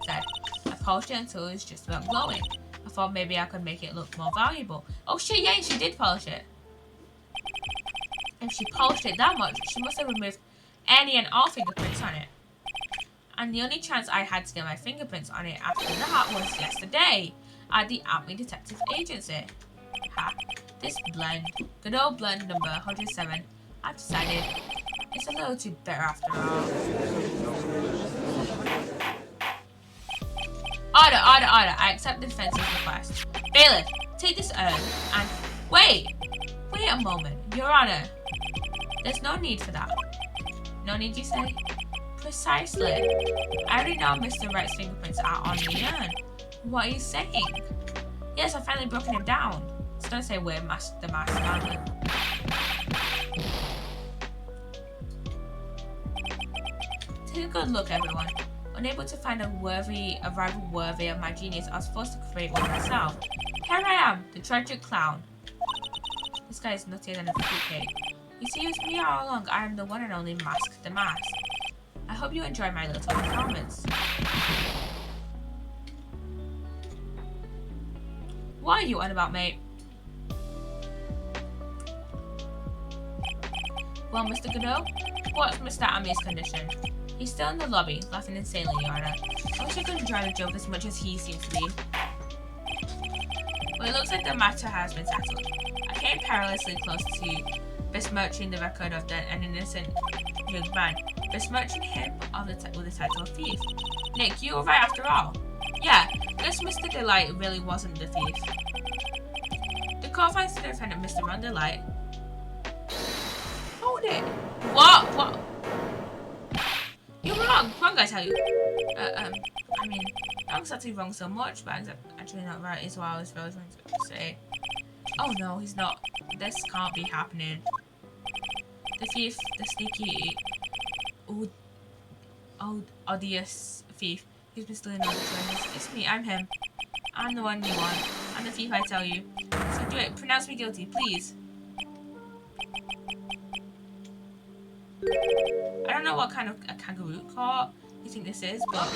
I polished it until it was just about glowing. I thought maybe I could make it look more valuable. Oh shit, yeah, she did polish it. If she polished it that much, she must have removed any and all fingerprints on it. And the only chance I had to get my fingerprints on it after that was yesterday at the Atmee Detective Agency. Ha, this blend, good old blend number 107, I've decided it's a little too better after all. Order! I accept the defense's request. Bailiff, take this urn and... Wait a moment, Your Honor. There's no need for that. No need, you say? Precisely. I already know Mr. Wright's fingerprints are on the urn. What are you saying? Yes, I've finally broken him down. So don't say we're the master family. Take a good look, everyone. Unable to find a rival worthy of my genius, I was forced to create one myself. Here I am, the tragic clown. This guy is nuttier than a fruitcake. You see, it was me all along. I am the one and only Mask the Mask. I hope you enjoy my little performance. What are you on about, mate? Well, Mr. Godot, what's Mr. Atmee's condition? He's still in the lobby, laughing insanely, Your Honor. I wish I could enjoy the joke as much as he seems to be. Well, it looks like the matter has been settled. I came perilously close to besmirching the record of an innocent young man, besmirching him with the title of thief. Nick, you were right after all. Yeah, I guess Mr. Delight really wasn't the thief. The court finds the defendant, Mr. Ron Delight. Hold it. What? You're wrong. Wrong, I tell you. I mean, not exactly wrong so much, but actually not right is what I was really trying to say. Oh no, he's not. This can't be happening. The thief, the sneaky, odious thief. He's been stealing all the trains. It's me, I'm him. I'm the one you want. I'm the thief, I tell you. So do it. Pronounce me guilty, please. I don't know what kind of a kangaroo court you think this is, but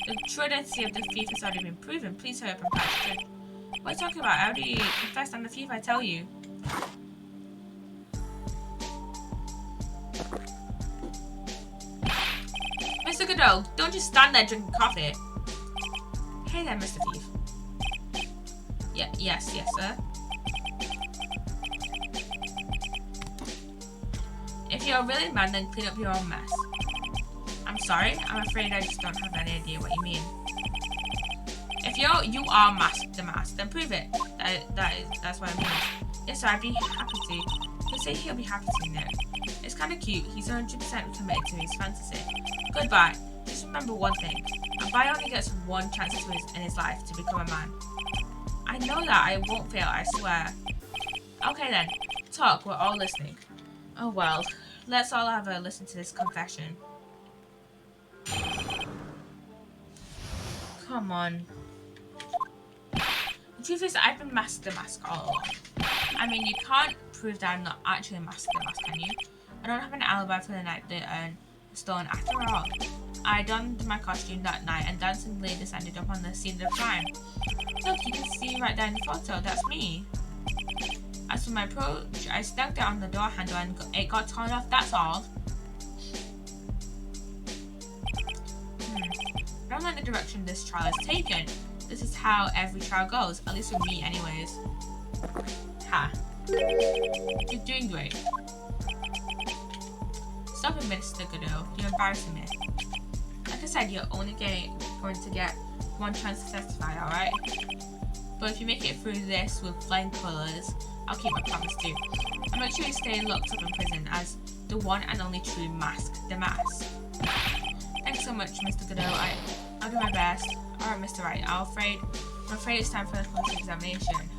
the true identity of the thief has already been proven. Please hurry up and patch it. What are you talking about? I already confessed I'm the thief, I tell you. Mr. Godot, don't just stand there drinking coffee. Hey there, Mr. Thief. Yes, sir. If you're really mad, then clean up your own mess. I'm sorry, I'm afraid I just don't have any idea what you mean. If you are Mask the Mask, then prove it. That's what I mean. Yes, sir, I'd be happy to. Yes, say he'll be happy to know. It's kind of cute. He's 100% committed to his fantasy. Goodbye. Just remember one thing. A boy only gets one chance in his life to become a man. I know that. I won't fail, I swear. Okay then. Talk. We're all listening. Oh well. Let's all have a listen to this confession. Come on. The truth is, I've been Master Mask all along. I mean, you can't prove that I'm not actually Master Mask, can you? I don't have an alibi for the night that was stolen after all. I donned my costume that night and dancingly descended up on the scene of the crime. Look, you can see right there in the photo, that's me. As for my approach, I snagged it on the door handle and it got torn off, that's all. I don't like the direction this trial is taken. This is how every trial goes, at least with me anyways. Ha. You're doing great. Stop it, Mr. Godot. You're embarrassing me. Like I said, you're only going to get one chance to testify, alright? But if you make it through this with flying colours, I'll keep my promise too. I'll make sure you stay locked up in prison as the one and only true Mask, the Mask. Thanks so much, Mr. Godot. I'll do my best. Alright, Mr. Wright. I'm afraid it's time for the close examination.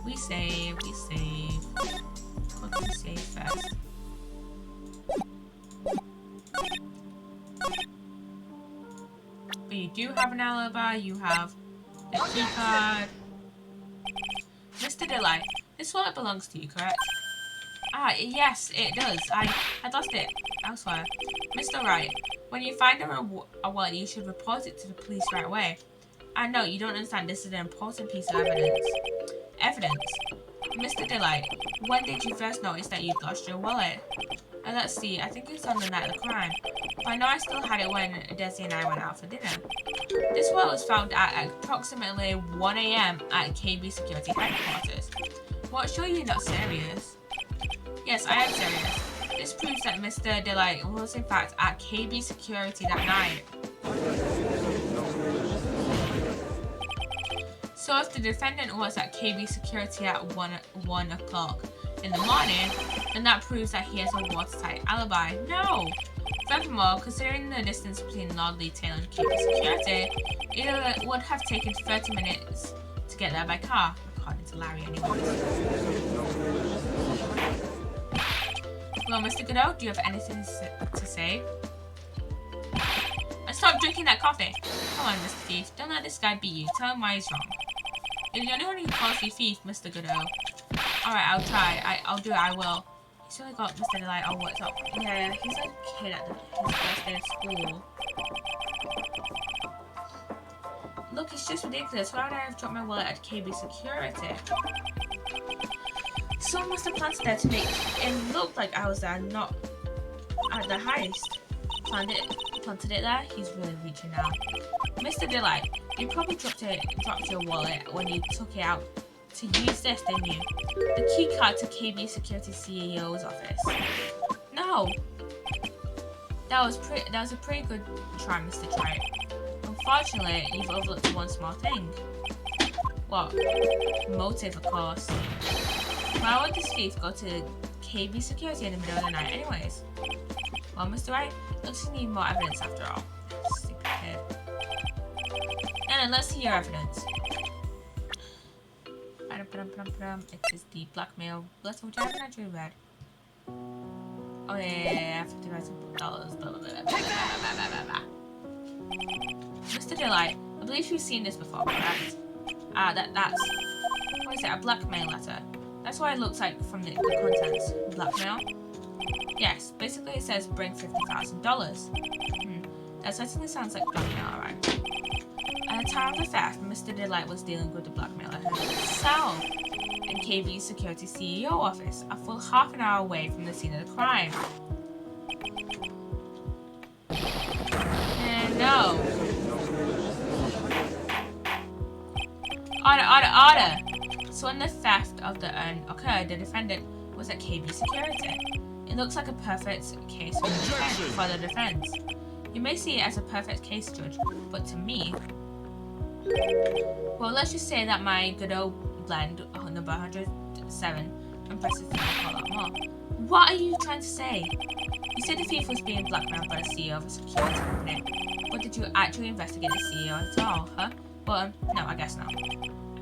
We save. Quickly save first. But you do have an alibi, you have the key card. Mr. Delight, this wallet belongs to you, correct? Ah, yes, it does. I lost it elsewhere. Mr. Wright, when you find a wallet, you should report it to the police right away. I know, you don't understand, this is an important piece of evidence. Mr. Delight, when did you first notice that you'd lost your wallet? Let's see, I think it's on the night of the crime. But I know I still had it when Desi and I went out for dinner. This wallet was found at approximately 1 AM at KB Security Headquarters. What, sure you're not serious? Yes, I am serious. This proves that Mr. Delight was in fact at KB Security that night. So if the defendant was at KB Security at 1 o'clock in the morning, then that proves that he has a watertight alibi. No! Furthermore, considering the distance between Lordley Tail and KB Security, it would have taken 30 minutes to get there by car, according to Larry anyways. Well, Mr. Godot, do you have anything to say? And stop drinking that coffee! Come on, Mr. Thief, don't let this guy beat you. Tell him why he's wrong. You're the only one who calls me thief, Mr. Godot. Alright, I'll try. I'll do it, I will. He's really got Mr. Delight all worked up. Yeah, he's a kid at his first day of school. Look, it's just ridiculous. Why would I have dropped my wallet at KB Security? Someone must have planted there to make it look like I was there, not at the heist. Planted it there? He's really reaching now. Mr. Delight, you probably dropped your wallet when you took it out to use this, didn't you? The key card to KB Security CEO's office. No! That was a pretty good try, Mr. Tripe. Unfortunately, you've overlooked one small thing. What? Motive, of course. Why would this thief go to KB Security in the middle of the night anyways? Well, Mr. Wright, looks like you need more evidence after all. Stupid kid. And let's hear your evidence. It is the blackmail letter which I haven't actually read. Oh yeah, $50,000. Blah, blah, blah, blah. Mr. Delight, I believe you've seen this before, correct? That's what is it? A blackmail letter. That's what it looks like from the contents. Blackmail. Yes, basically it says bring $50,000. That certainly sounds like blackmail, alright. At the time of the theft, Mr. Delight was dealing with the blackmailer himself in KV's security CEO office, a full half an hour away from the scene of the crime. And no. Order! So when the theft of the urn occurred, the defendant was at KB Security. It looks like a perfect case for the defense. You may see it as a perfect case, Judge, but to me, Well, let's just say that my good old blend, number 107, impresses me a lot more. What are you trying to say? You said the thief was being blackmailed by the CEO of a security company, but did you actually investigate the CEO at all, huh? Well, no, I guess not.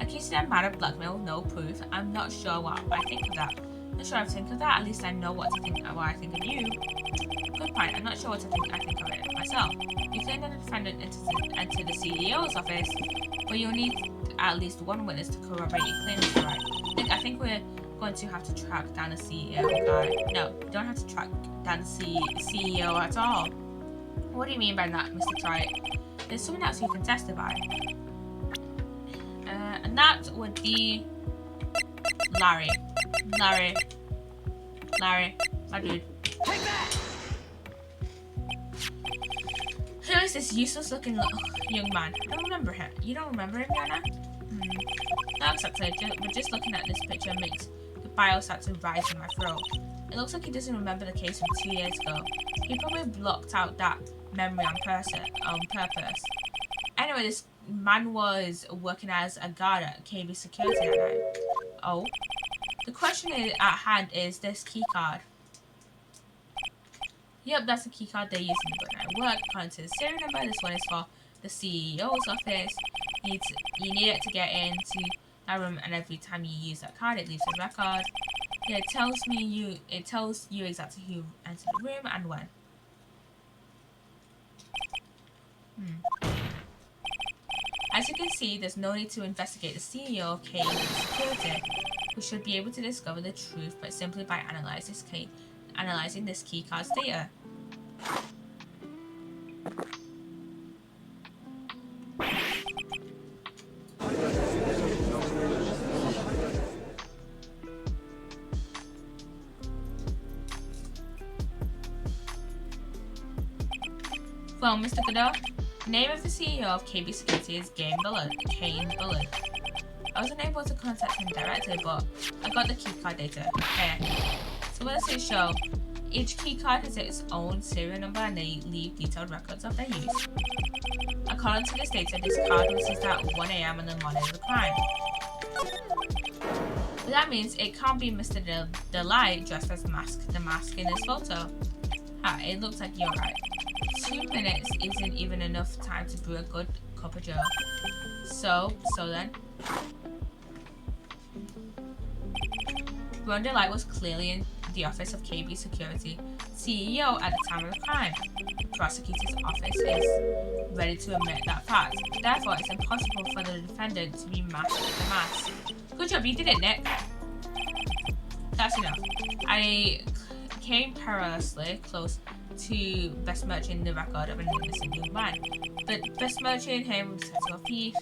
Accusing a man of blackmail with no proof, I'm not sure what I think of that. Not sure what I think of that, at least I know what I think of you. Good point, I'm not sure what I think of it myself. You claim that the defendant entered the CEO's office, but you'll need at least one witness to corroborate your claims, right? Nick, I think we're going to have to track down the CEO guy. No, we don't have to track down the CEO at all. What do you mean by that, Mr. Triet? There's someone else who can testify. And that would be Larry. Larry, my dude. Take that! Who is this useless looking young man? I don't remember him. You don't remember him, Yana? Not exactly, but just looking at this picture makes the biostats rise in my throat. It looks like he doesn't remember the case from 2 years ago. He probably blocked out that memory on purpose. Anyway, this man was working as a guard at KB Security that night. Oh. The question at hand is this keycard. Yep, that's the keycard they use in the good night work. According to the serial number, this one is for the CEO's office. You need it to get into that room, and every time you use that card, it leaves a record. Yeah, it tells you exactly who entered the room and when. As you can see, there's no need to investigate the CEO of KB Security. We should be able to discover the truth but simply by analyzing this keycard's data. Well, Mr. Godot, the name of the CEO of KB Security is Kane Bullard. I was unable to contact him directly, but I got the keycard data. Here. So what does it show? Each keycard has its own serial number and they leave detailed records of their use. According to this data, this card was used at 1 AM on the morning of the crime. But that means it can't be Mr. Delight dressed as the mask in this photo. It looks like you're right. 2 minutes isn't even enough time to brew a good cup of joe. So then. Ron Delight was clearly in the office of KB Security CEO at the time of the crime. The prosecutor's office is ready to admit that fact. Therefore, it's impossible for the defendant to be masked with the mask. Good job, you did it, Nick. That's enough. I came perilously close to besmirching the record of an innocent young man, but besmirching him was a thief.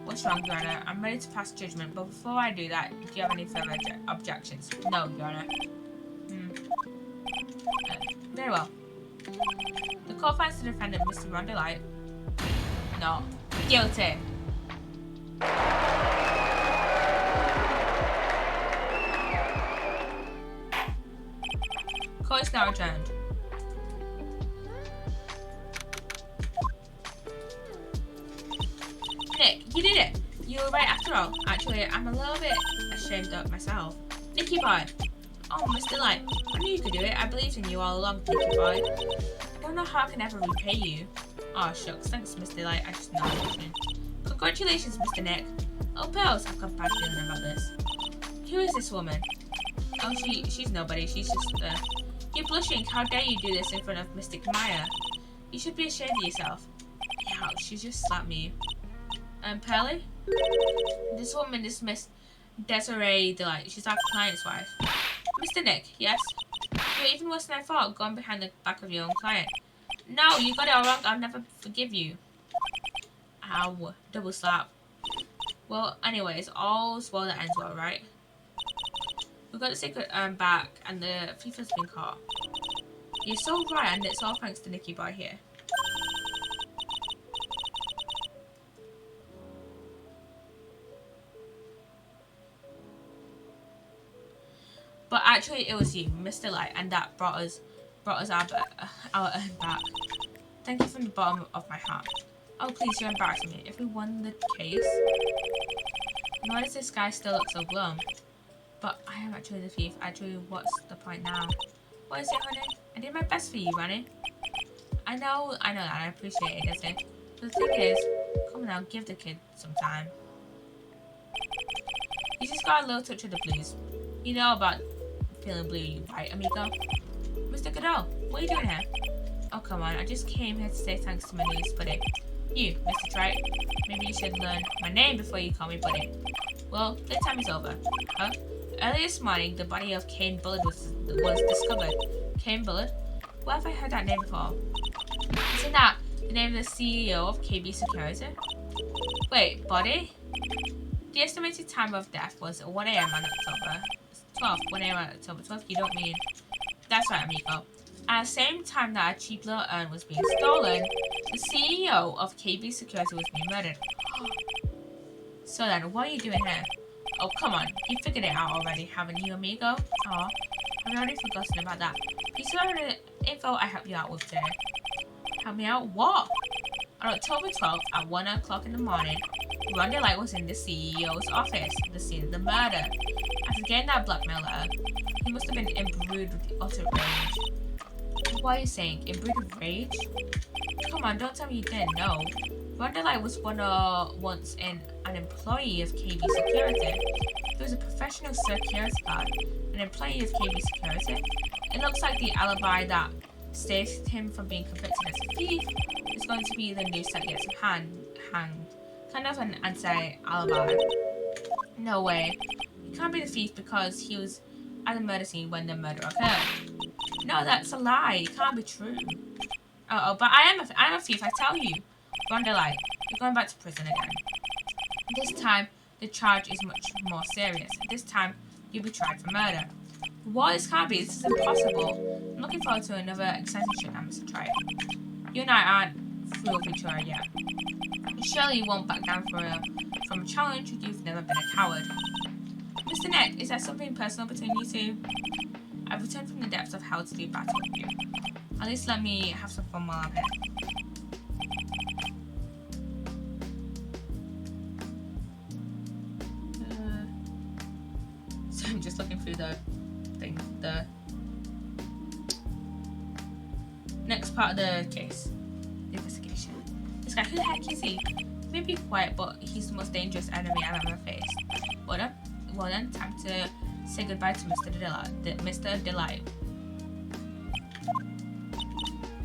What's wrong, Your Honor? I'm ready to pass judgment, but before I do that, do you have any further objections? No, Your Honor. Very well. The court finds the defendant, Mr. Ron Delight, not guilty. Court is now adjourned. Nick, you did it! You were right after all. Actually, I'm a little bit ashamed of myself. Nicky boy! Oh, Mr. Light, I knew you could do it. I believed in you all along, Nicky boy. I don't know how I can ever repay you. Oh, shucks. Thanks, Mr. Light. I just know I'm listening. Congratulations, Mr. Nick. Oh, Pearls, I've got a bad feeling about this. Who is this woman? Oh, she's nobody. She's just, You're blushing. How dare you do this in front of Mystic Maya? You should be ashamed of yourself. Ouch, she just slapped me. Pearly? This woman is Miss Desiree Delight. She's our client's wife. Mr. Nick, yes? You're even worse than I thought, going behind the back of your own client. No, you got it all wrong. I'll never forgive you. Ow. Double slap. Well, anyways, all's well that ends well, right? We've got the secret back, and the thief has been caught. You're so right, and it's all thanks to Nicky Boy here. But actually, it was you, Mr. Light, and that brought us our back. Thank you from the bottom of my heart. Oh, please, you're embarrassing me. If we won the case, why does this guy still look so glum? But I am actually the thief. Actually, what's the point now? What is it, honey? I did my best for you, Ronnie. I know that. I appreciate it, isn't it? But the thing is, come on now, give the kid some time. You just got a little touch of the blues. You know about feeling blue, right, amigo? Mr. Goodall, what are you doing here? Oh, come on, I just came here to say thanks to my newest buddy. You, Mr. Trite, maybe you should learn my name before you call me buddy. Well, playtime is over. Huh? Earlier this morning, the body of Kane Bullard was discovered. Kane Bullard? Where have I heard that name before? Isn't that the name of the CEO of KB Security? Wait, body? The estimated time of death was 1 a.m. on October 12th. 1 a.m. on October 12th? You don't mean... That's right, amigo. At the same time that a cheap little urn was being stolen, the CEO of KB Security was being murdered. So then, what are you doing here? Oh, come on. You figured it out already, haven't you, amigo? Aw, I've already forgotten about that. Please tell me the info I help you out with today. Help me out? What? On October 12th, at 1 o'clock in the morning, Rhonda Light was in the CEO's office, the scene of the murder. After getting that blackmail letter, he must have been imbrued with utter rage. What are you saying? Imbrued with rage? Come on, don't tell me you didn't know. Rhonda Light was once an employee of KB Security. He was a professional security guard, an employee of KB Security. It looks like the alibi that saved him from being convicted as a thief is going to be the noose that gets him hanged. Kind of an anti-alibi. No way. He can't be the thief because he was at the murder scene when the murder occurred. No, that's a lie. It can't be true. Oh, but I am a thief, I tell you. Rhonda Light, you're going back to prison again. This time, the charge is much more serious. This time, you'll be tried for murder. What? This can't be. This is impossible. I'm looking forward to another exciting shit now, Mr. Trite. You and I aren't through with each other yet. Surely you won't back down from a challenge. You've never been a coward. Mr. Neck, is there something personal between you two? I've returned from the depths of hell to do battle with you. At least let me have some fun while I'm here. So I'm just looking through the thing, the next part of the case. The investigation. This guy, who the heck is he? He may be quiet, but he's the most dangerous enemy I've ever faced. Well then, time to say goodbye to Mr. Delight.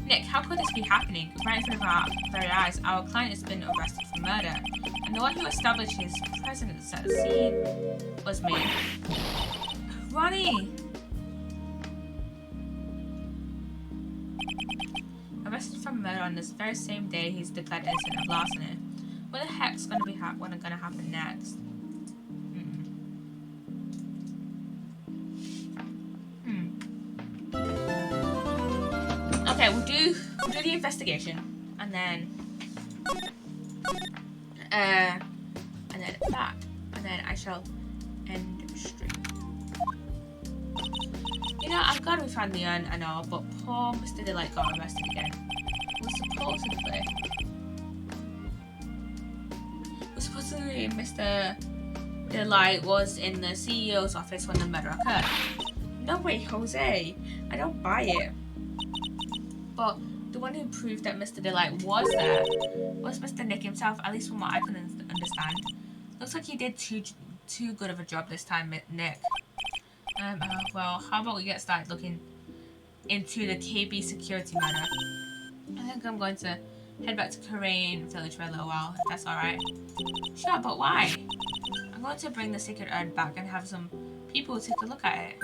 Nick, how could this be happening? Right in front of our very eyes, our client has been arrested for murder. And the one who established his presence at the scene was me. Ronnie! Arrested for murder on this very same day he's declared innocent of larceny. What the heck's gonna happen next? Okay, we'll do the investigation, and then that, and then I shall end stream. You know, I'm glad we found the urn and all, but poor Mr. Delight got arrested again. Supposedly Mr. Delight was in the CEO's office when the murder occurred. No way, Jose. I don't buy it. But the one who proved that Mr. Delight was there was Mr. Nick himself, at least from what I can understand. Looks like he did too good of a job this time, Nick. Well, how about we get started looking into the KB security matter? I think I'm going to head back to Korean Village for a little while, if that's alright. Sure, but why? I'm going to bring the secret urn back and have some people take a look at it.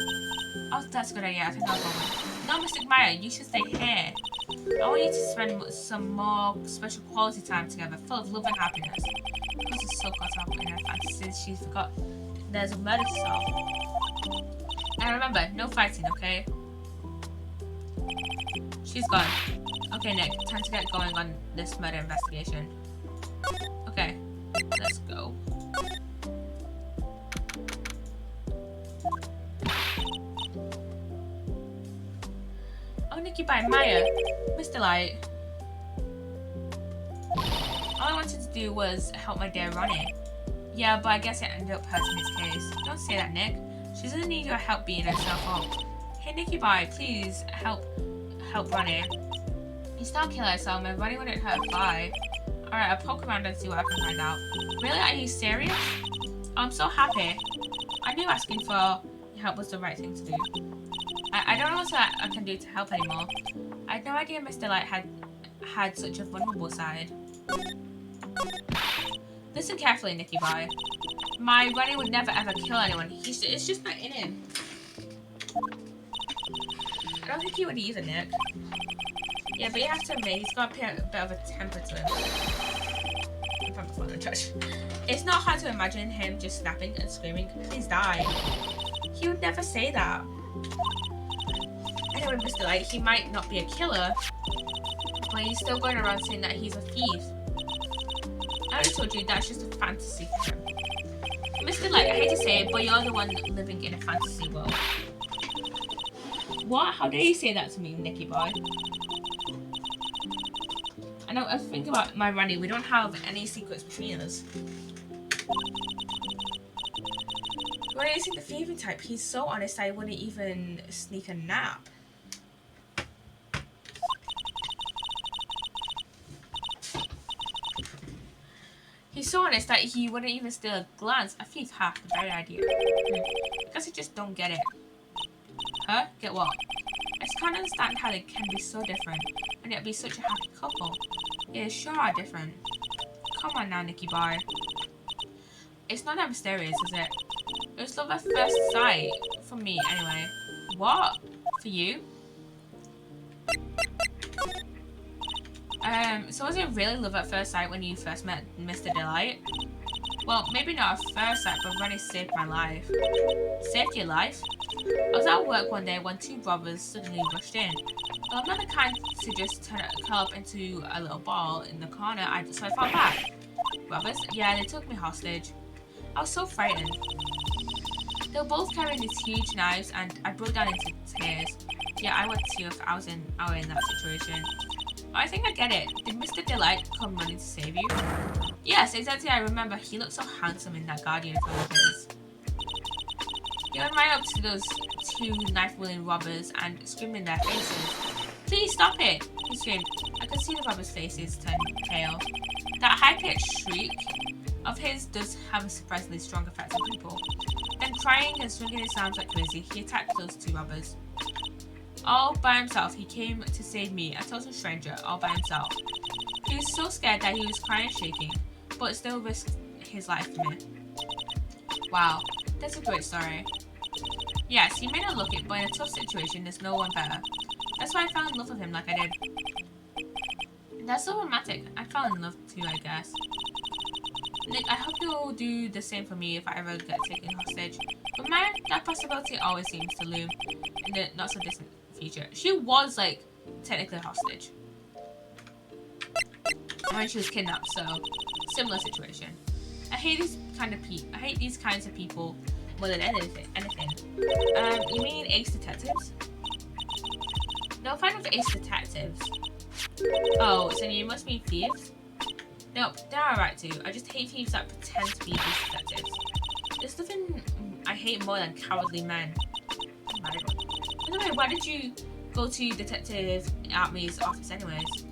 Oh, that's a good idea. I think I'll go with. No, Mr. Meyer, you should stay here. I want you to spend some more special quality time together, full of love and happiness. Rose is so caught up in her fantasies, she forgot there's a murder to solve. And remember, no fighting, okay? She's gone. Okay, Nick, time to get going on this murder investigation. Okay, let's go. Oh, Nikki by Maya. Mr. Light. All I wanted to do was help my dear Ronnie. Yeah, but I guess it ended up hurting his case. Don't say that, Nick. She doesn't need your help beating herself up. Hey, Nicky Bye, please help Ronnie. He's not a killer, so my Ronnie wouldn't hurt Vi. Alright, I'll poke around and see what I can find out. Really? Are you serious? I'm so happy. I knew asking for help was the right thing to do. I don't know what I can do to help anymore. I had no idea Mr. Light had such a vulnerable side. Listen carefully, Nicky Boy. My Ronnie would never ever kill anyone. It's just not in him. I don't think he would either, Nick. Yeah, but you have to admit, he's got a bit of a temper to him. If I'm falling in touch. It's not hard to imagine him just snapping and screaming, please die. He would never say that. Anyway, Mr. Light, he might not be a killer, but he's still going around saying that he's a thief. I already told you that's just a fantasy for him. Mr. Light, I hate to say it, but you're the one living in a fantasy world. What? How dare you say that to me, Nicky Boy? I know, I think about my Ronnie, we don't have any secrets between us. Ronnie isn't the thieving type. He's so honest I wouldn't even sneak a nap. He's so honest that he wouldn't even steal a glance. A thief, half the very idea. I guess I just don't get it. Huh? Get what? I just can't understand how they can be so different and yet be such a happy couple. Yeah, sure are different. Come on now, Nicky Boy. It's not that mysterious, is it? It was love at first sight. For me, anyway. What? For you? So was it really love at first sight when you first met Mr. Delight? Well, maybe not at first sight, but Ronnie saved my life. Saved your life? I was at work one day when two robbers suddenly rushed in. Well, I'm not the kind to just curl up into a little ball in the corner, so I fought back. Robbers? Yeah, they took me hostage. I was so frightened. They were both carrying these huge knives and I broke down into tears. Yeah, I would too if I were in that situation. I think I get it. Did Mr. Delight come running to save you? Yes, exactly. I remember. He looked so handsome in that guard uniform of his. He went right up to those two knife-wielding robbers and screamed in their faces. Please stop it! He screamed. I could see the robbers' faces turn pale. That high-pitched shriek of his does have a surprisingly strong effect on people. Then crying and swinging his arms like crazy, he attacked those two robbers. All by himself, he came to save me, a total stranger, all by himself. He was so scared that he was crying and shaking, but still risked his life for me. Wow, that's a great story. Yes, he may not look it, but in a tough situation, there's no one better. That's why I fell in love with him like I did. That's so romantic. I fell in love too, I guess. Nick, I hope you'll do the same for me if I ever get taken hostage. But man, that possibility always seems to loom in the not so distant future. She was like technically hostage when she was kidnapped, so similar situation. I hate these kinds of people more than anything. You mean Ace Detectives? No fan of Ace Detectives. Oh, so you must mean thieves? Nope, they're alright too. I just hate thieves that pretend to be Ace Detectives. There's nothing I hate more than cowardly men. By the way, why did you go to Detective Army's office anyways?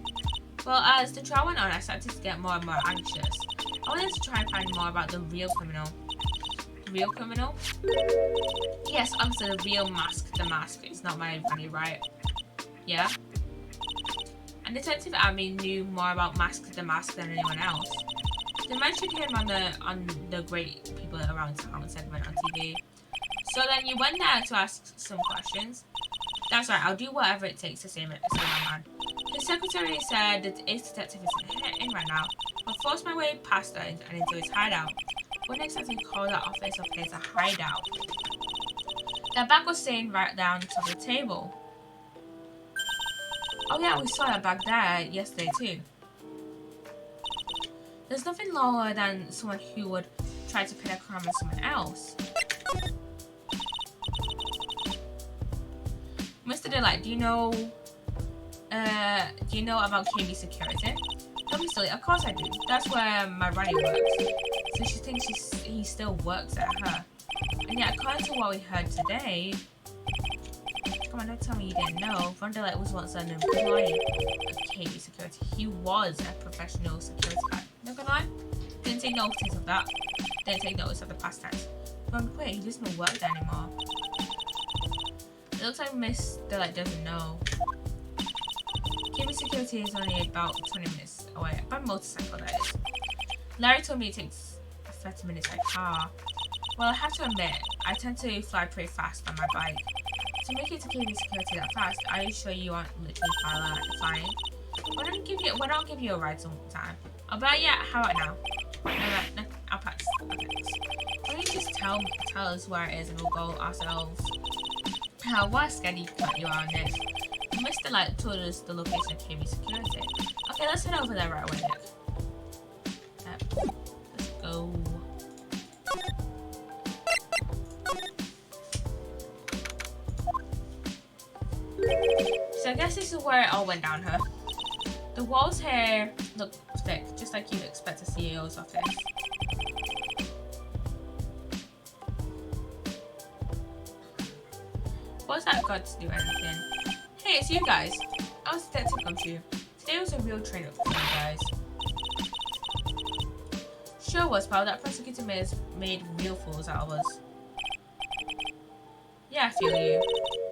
Well, as the trial went on, I started to get more and more anxious. I wanted to try and find more about the real criminal. The real criminal? Yes, obviously the real mask, the mask. It's not my funny, right? Yeah? And Detective Army knew more about Mask the Mask than anyone else. They mentioned him on the great people around town segment on TV. So then you went there to ask some questions. That's right, I'll do whatever it takes to save my man. The secretary said that Ace Detective isn't in right now. I'll force my way past her and into his hideout. Wouldn't exactly call that office of his a hideout. That bag was sitting right down on top of the table. Oh yeah, we saw that bag there yesterday too. There's nothing lower than someone who would try to pin a crime on someone else. Mr. Delight, do you know about KB Security? Don't be silly. Of course I do. That's where my Ronnie works. So she thinks he still works at her. And yet, according to what we heard today, come on, don't tell me you didn't know. Rondelette was once an employee of KB Security. He was a professional security guard. Not gonna lie, didn't take notice of that. Didn't take notice of the past tense. But wait, he doesn't work there anymore. It looks like Miss Delette doesn't know. KB Security is only about 20 minutes away. By motorcycle, that is. Larry told me it takes 30 minutes by car. Well, I have to admit, I tend to fly pretty fast on my bike. To make it to KB Security that fast, are you sure you aren't literally flying? Why don't give you a ride sometime? Oh, but yeah, how about now? I'll pass. Why don't you just tell us where it is and we'll go ourselves? What a scary cut you are on this. Mr. Light told us the location of KB Security. Okay, let's head over there right away, Nick. Let's go. So I guess this is where it all went down, huh? The walls here look thick, just like you'd expect a CEO's office. What's that got to do anything? Hey, it's you guys. I was Detective Gumshoe. Today was a real train up for you guys. Sure was, pal. That prosecutor made real fools out of us. Yeah, I feel you.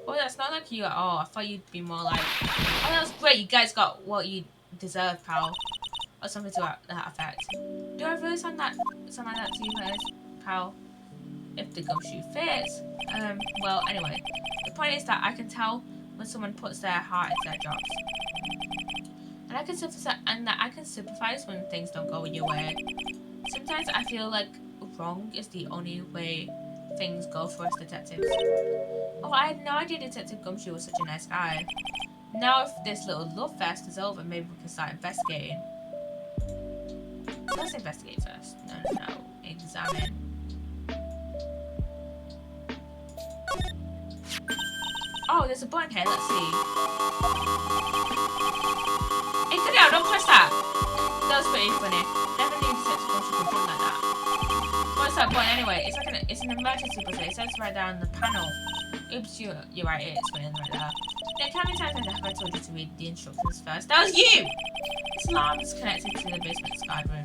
Oh, that's not like you at all. I thought you'd be more like, oh, that was great. You guys got what you deserve, pal. Or something to that effect. Do I really sound like that to you guys, pal? If the gumshoe fits. Well, anyway. The point is that I can tell when someone puts their heart into their jobs. And I can sympathize when things don't go your way. Sometimes I feel like wrong is the only way things go for us detectives. Oh, I had no idea Detective Gumshoe was such a nice guy. Now if this little love fest is over, maybe we can start investigating. Let's investigate first. No. Examine. Oh, there's a button here. Let's see. Hey, get out! Don't press that! That was pretty funny. Never knew Detective Gumshoe could think like that. What's that button anyway? It's an emergency button. It says right there on the panel. Oops, you're right. It's written right there. Nick, how many times have I told you to read the instructions first? That was you! This alarm is connected to the basement's guard room.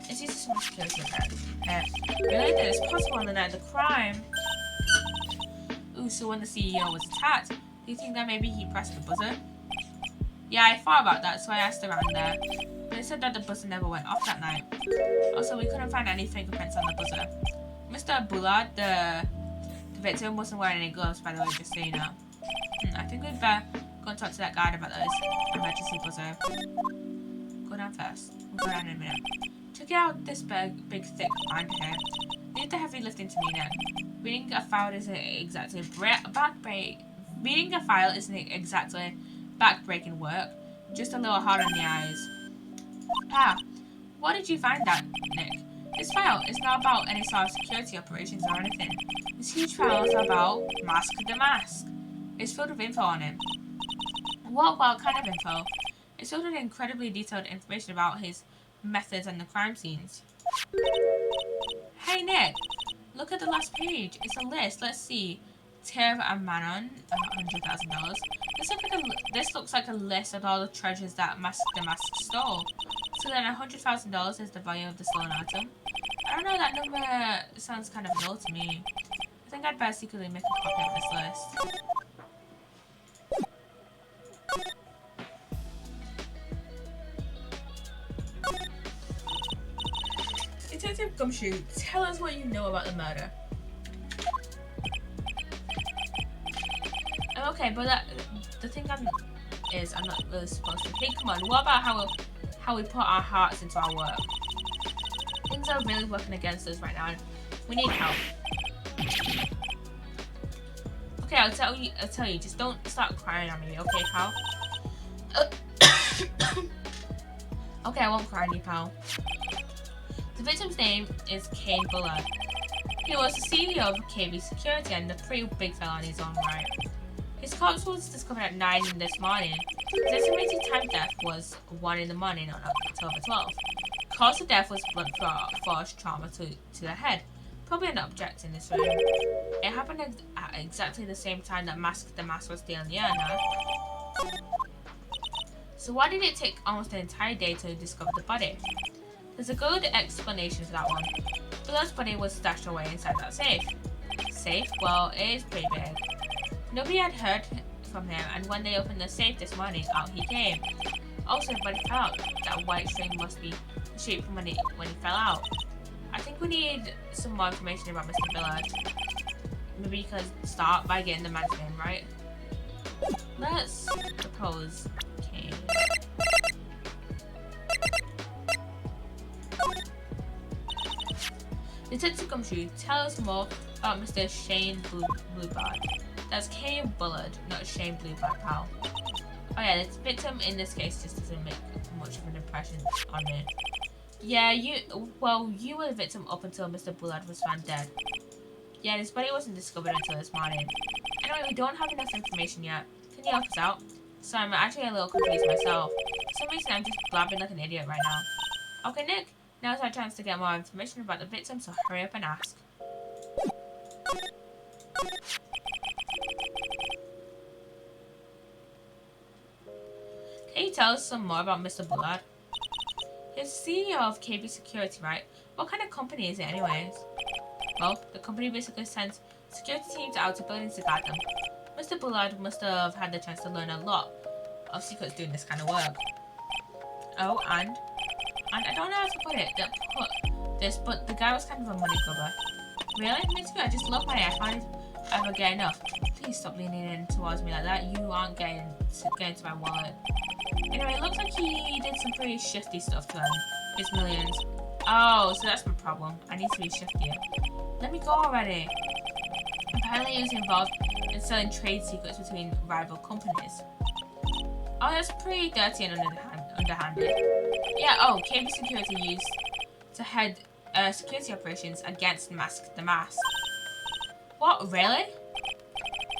It's used as a security repair. Really? That is possible on the night of the crime. Ooh, so when the CEO was attacked, do you think that maybe he pressed the buzzer? Yeah, I thought about that, so I asked around there. But it said that the buzzer never went off that night. Also, we couldn't find any fingerprints on the buzzer. Mr. Bullard, the victim, wasn't wearing any gloves, by the way, just so you know. I think we'd better go and talk to that guard about those emergency buzzer. Go down first. We'll go down in a minute. Check out this big thick binder here. Leave the heavy lifting to me now. Reading a file isn't exactly back-breaking work. Just a little hard on the eyes. Ah, what did you find out, Nick? This file is not about any sort of security operations or anything. This huge file is about Mask the Mask. It's filled with info on him. What kind of info? It's filled with incredibly detailed information about his methods and the crime scenes. Hey Nick, look at the last page. It's a list. Let's see. Tear a Manon, $100,000. This looks like a list of all the treasures that Mask the Mask stole. So then $100,000 is the value of the stolen item. I don't know, that number sounds kind of low to me. I think I'd better secretly make a copy of this list. Detective Gumshoe, tell us what you know about the murder. Okay, but the thing is I'm not really supposed to. Hey, come on, what about how we put our hearts into our work? Things are really working against us right now. We need help. Okay, I'll tell you. Just don't start crying on me, okay, pal? Okay, I won't cry on you, pal. The victim's name is Kane Bullard. He was the CEO of KB Security and a pretty big fella on his own right. His corpse was discovered at 9 this morning. His estimated time of death was 1 in the morning on October 12th. Cause of death was blunt force trauma to the head. Probably an object in this room. It happened at exactly the same time that the mask was still in the urn. So why did it take almost an entire day to discover the body? There's a good explanation for that one. Bullard's body was stashed away inside that safe. Safe? Well, it is pretty big. Nobody had heard from him, and when they opened the safe this morning, out he came. Also, everybody felt that white string must be the shape from when he fell out. I think we need some more information about Mr. Bullard. Maybe you could start by getting the man's name right. Let's propose Kane. Detective Gumshoe, tell us more about Mr. Shane Bluebird. That's Kane Bullard, not Shane Bluebird, pal. Oh yeah, the victim in this case just doesn't make much of an impression on me. Yeah, you were the victim up until Mr. Bullard was found dead. Yeah, his body wasn't discovered until this morning. Anyway, we don't have enough information yet. Can you help us out? So I'm actually a little confused myself. For some reason, I'm just blabbing like an idiot right now. Okay, Nick, now's our chance to get more information about the victim, so hurry up and ask. Can you tell us some more about Mr. Bullard? He's CEO of KB Security, right? What kind of company is it anyways? Well, the company basically sends security teams out to buildings to guard them. Mr. Bullard must have had the chance to learn a lot of secrets doing this kind of work. Oh, and I don't know how to put it, but the guy was kind of a money grubber. Really? Me too, I just love money, I can't ever get enough. Please stop leaning in towards me like that, you aren't getting to my wallet. Anyway, it looks like he did some pretty shifty stuff to earn his millions. Oh, so that's my problem. I need to be shiftier. Let me go already. Apparently he was involved in selling trade secrets between rival companies. Oh, that's pretty dirty and underhanded. Yeah, oh, KB Security used to head security operations against the Mask. What, really?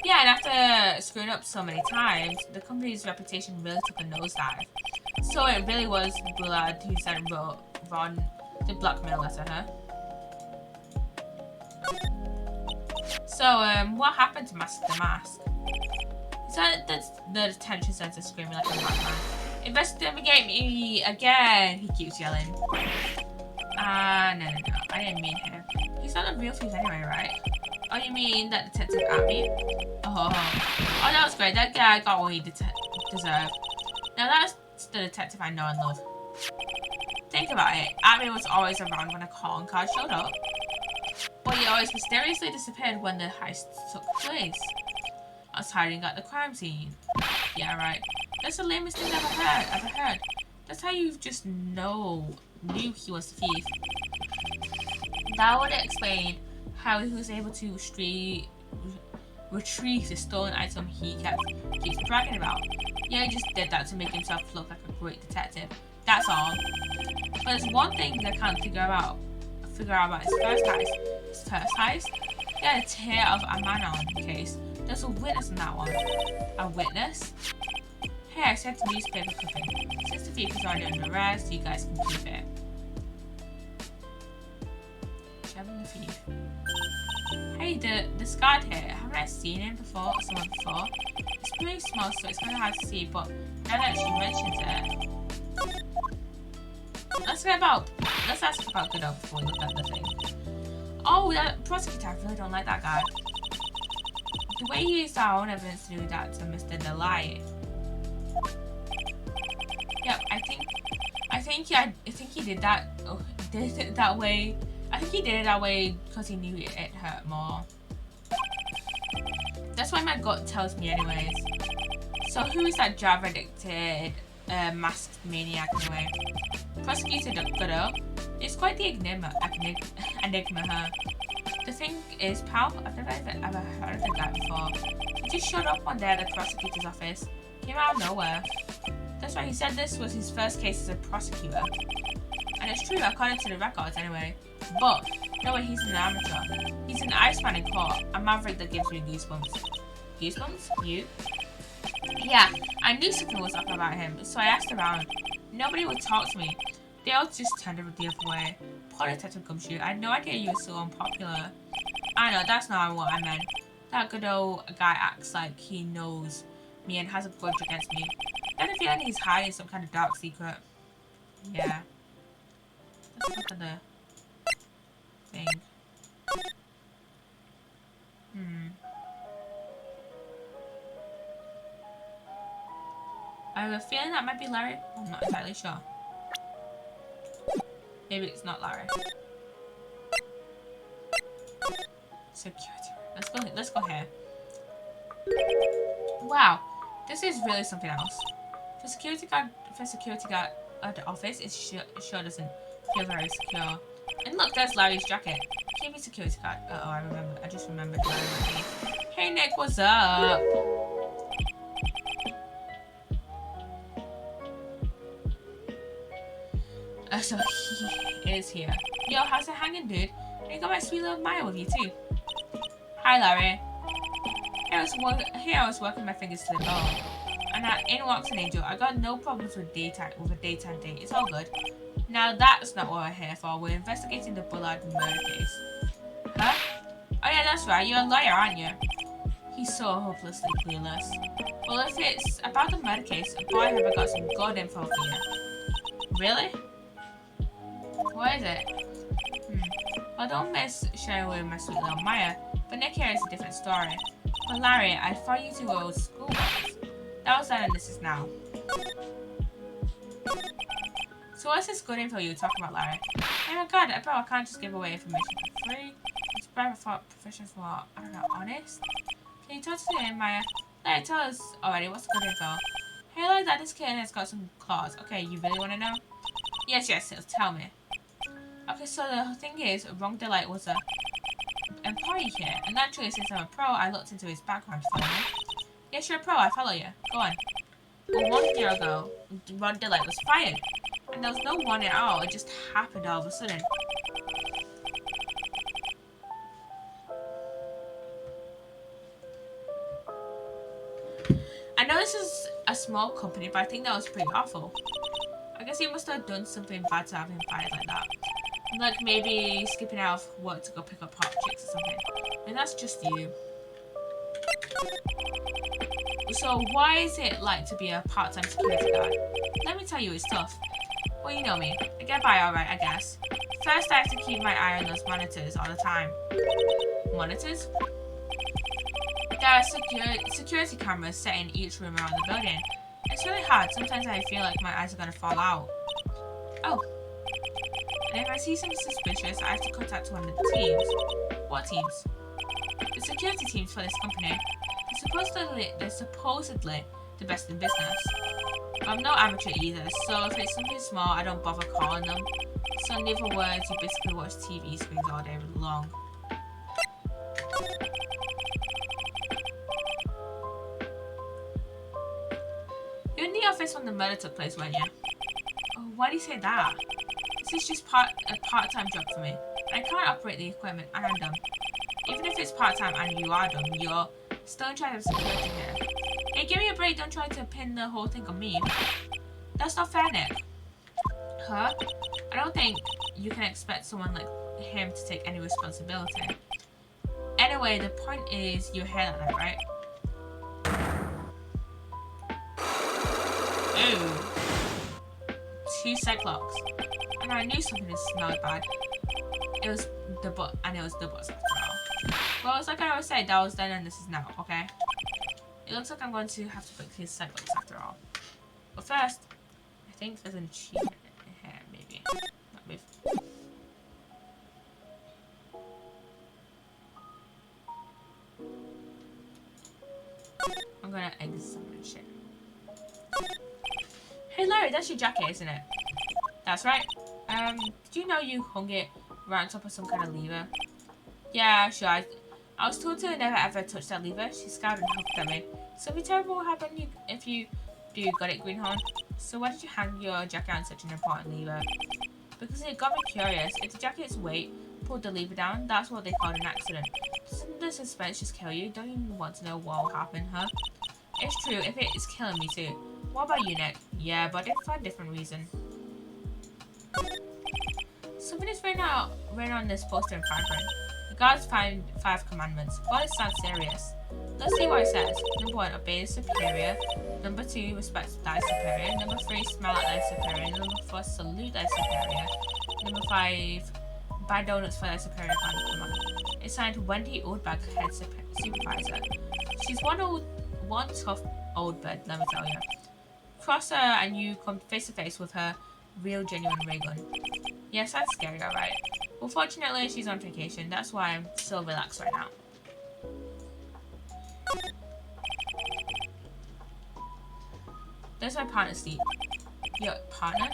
Yeah, and after screwing up so many times, the company's reputation really took a nosedive. So it really was Bullard who sent Ron the blackmail letter, huh? So, what happened to the Mask? Is that the detention center screaming like a madman? Investigate me again, he keeps yelling. No, I didn't mean him. He's not a real thief anyway, right? Oh, you mean that detective at me? Oh, that was great. That guy got what he deserved. Now that's the detective I know and love. Think about it. Abby was always around when a calling card showed up. But he always mysteriously disappeared when the heist took place. I was hiding at the crime scene. Yeah, right. That's the lamest thing I've ever heard. That's how you just knew he was the thief. That would explain how he was able to retrieve the stolen item he keeps bragging about. Yeah, he just did that to make himself look like a great detective. That's all. But there's one thing I can't figure out about his first heist. He had a tear of a man on the case. There's a witness in that one. A witness? Hey, I sent a newspaper clipping. Since the thief is already under arrest, you guys can keep it. Shoving the thief. Hey, the scarred here. Haven't I seen him before? Someone before? It's pretty small, so it's kind of hard to see. But now that she mentions it, let's ask about Godot before we look at the thing. Oh, that prosecutor, I really don't like that guy. The way he used our own evidence to do that to Mr. Delight. Yep, I think he did that. Oh, did it that way. I think he did it that way because he knew it hurt more. That's why my gut tells me, anyways. So who is that Java addicted masked maniac anyway? Prosecutor Godot. It's quite the enigma, huh? The thing is, pal, I've never ever heard of the guy before. He just showed up one day at the prosecutor's office. Came out of nowhere. That's right, he said this was his first case as a prosecutor. And it's true, according to the records anyway. But, no way, he's an amateur. He's an Iceman in court, a maverick that gives me goosebumps. Goosebumps? You? Yeah, I knew something was up about him, so I asked around. Nobody would talk to me. They all just turned the other way. Poor Detective Gumshoe, I had no idea you were so unpopular. I know, that's not what I meant. That good old guy acts like he knows me and has a grudge against me. I have a feeling he's hiding some kind of dark secret. Yeah. Let's look at the thing. I have a feeling that might be Larry. I'm not entirely sure. Maybe it's not Larry. Security. Let's go here. Wow, this is really something else. For security guard at the office, it sure doesn't feel very secure. And look, there's Larry's jacket. Give me security guard. Uh oh, I just remembered Larry. Hey Nick, what's up? So he is here. Yo, how's it hanging, dude? And you got my sweet little Maya with you too. Hi, Larry. Here I was working my fingers to the bone. And in walks an angel. I got no problems with a daytime date. It's all good. Now that's not what we're here for. We're investigating the Bullard murder case. Huh? Oh yeah, that's right. You're a lawyer, aren't you? He's so hopelessly clueless. Well, if it's about the murder case, boy, have I got some good info for you. Really? What is it? Well, don't miss sharing with my sweet little Maya, but Nick here is a different story. But Larry, I thought you two were schoolboys. That was then and this is now. So what's this good info you were talking about, Larry? Oh my god, I can't just give away information for free. It's private for professional for, I don't know, honest? Can you talk to me, Maya? Larry, tell us already, what's the good info? Hey, like that, this kitten has got some claws. Okay, you really want to know? Yes, tell me. Okay, so the thing is, Wrong Delight was a employee here, and naturally, since I'm a pro, I looked into his background to follow him. Yes, you're a pro, I follow you. Go on. Well, 1 year ago, Ron Delight was fired, and there was no warning at all. It just happened all of a sudden. I know this is a small company, but I think that was pretty awful. I guess he must have done something bad to have him fired like that. Like maybe skipping out of work to go pick up hot chicks or something. And that's just you. So why is it like to be a part-time security guard? Let me tell you, it's tough. Well, you know me. I get by alright, I guess. First, I have to keep my eye on those monitors all the time. Monitors? There are security cameras set in each room around the building. It's really hard. Sometimes I feel like my eyes are gonna fall out. Oh. And if I see something suspicious, I have to contact one of the teams. What teams? The security teams for this company. They're supposedly the best in business. But I'm no amateur either, so if it's something small, I don't bother calling them. So in other words, you basically watch TV screens all day long. You're in the office when the murder took place, weren't you? Oh, why do you say that? This is just a part-time job for me. I can't operate the equipment, and I'm dumb. Even if it's part-time and you are dumb, you're still in charge of security here. Hey, give me a break, don't try to pin the whole thing on me. That's not fair, Nick. Huh? I don't think you can expect someone like him to take any responsibility. Anyway, the point is you're here that night, right? Ooh. 2 Cyclops. And I knew something smelled bad. It was the butt, and it was the bus after all. Well, it's like I always say, that was then and this is now, okay? It looks like I'm going to have to pick these Cyclops after all. But first, I think there's an achievement in here, maybe. Not move. I'm gonna examine shit. Hey Larry, that's your jacket, isn't it? That's right. Did you know you hung it right on top of some kind of lever? Yeah, sure. I was told to never ever touch that lever. She scowled and huffed at me. Something terrible will happen if you do. Got it, Greenhorn? So why did you hang your jacket on such an important lever? Because it got me curious. If the jacket's weight pulled the lever down. That's what they called an accident. Doesn't the suspense just kill you? Don't you want to know what will happen, huh? It's true, if it is killing me too. What about you, Nick? Yeah, but for a different reason. Something is written on this poster in fine print. The guards find 5 commandments. Well, it sounds serious. Let's see what it says. Number 1, obey the superior. Number 2, respect thy superior. Number 3, smile at thy superior. Number 4, salute thy superior. Number 5, buy donuts for thy superior. It's signed Wendy Oldbag, head supervisor. She's one tough old bird, let me tell you. Cross her and you come face to face with her real genuine ray gun. Yes, that's scary, alright. Well, fortunately, she's on vacation. That's why I'm so relaxed right now. There's my partner, Steve. Your partner?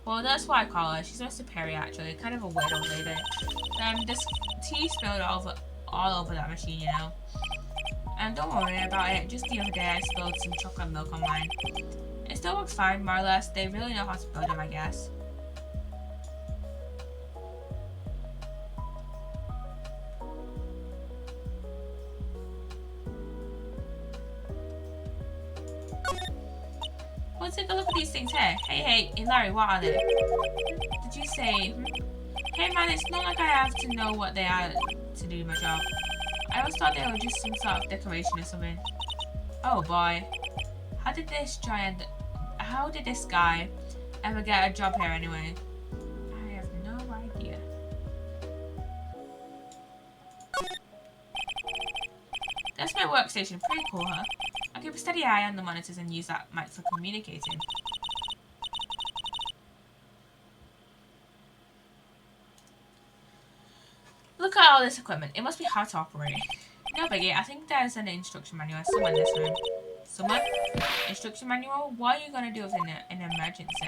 Well, that's why I call her. She's my superior, actually. Kind of a weird old lady. This tea spilled all over that machine, you know. And don't worry about it. Just the other day, I spilled some chocolate milk on mine. It still works fine, more or less. They really know how to build them, I guess. Let's take a look at these things here. Hey, Larry, what are they? Did you say... Hey man, it's not like I have to know what they are to do my job. I always thought they were just some sort of decoration or something. Oh boy. How did this guy ever get a job here anyway? I have no idea. That's my workstation. Pretty cool, huh? I'll keep a steady eye on the monitors and use that mic for communicating. Look at all this equipment. It must be hard to operate. No biggie. I think there's an instruction manual somewhere in this room. Someone? Instruction manual? What are you gonna do with an emergency?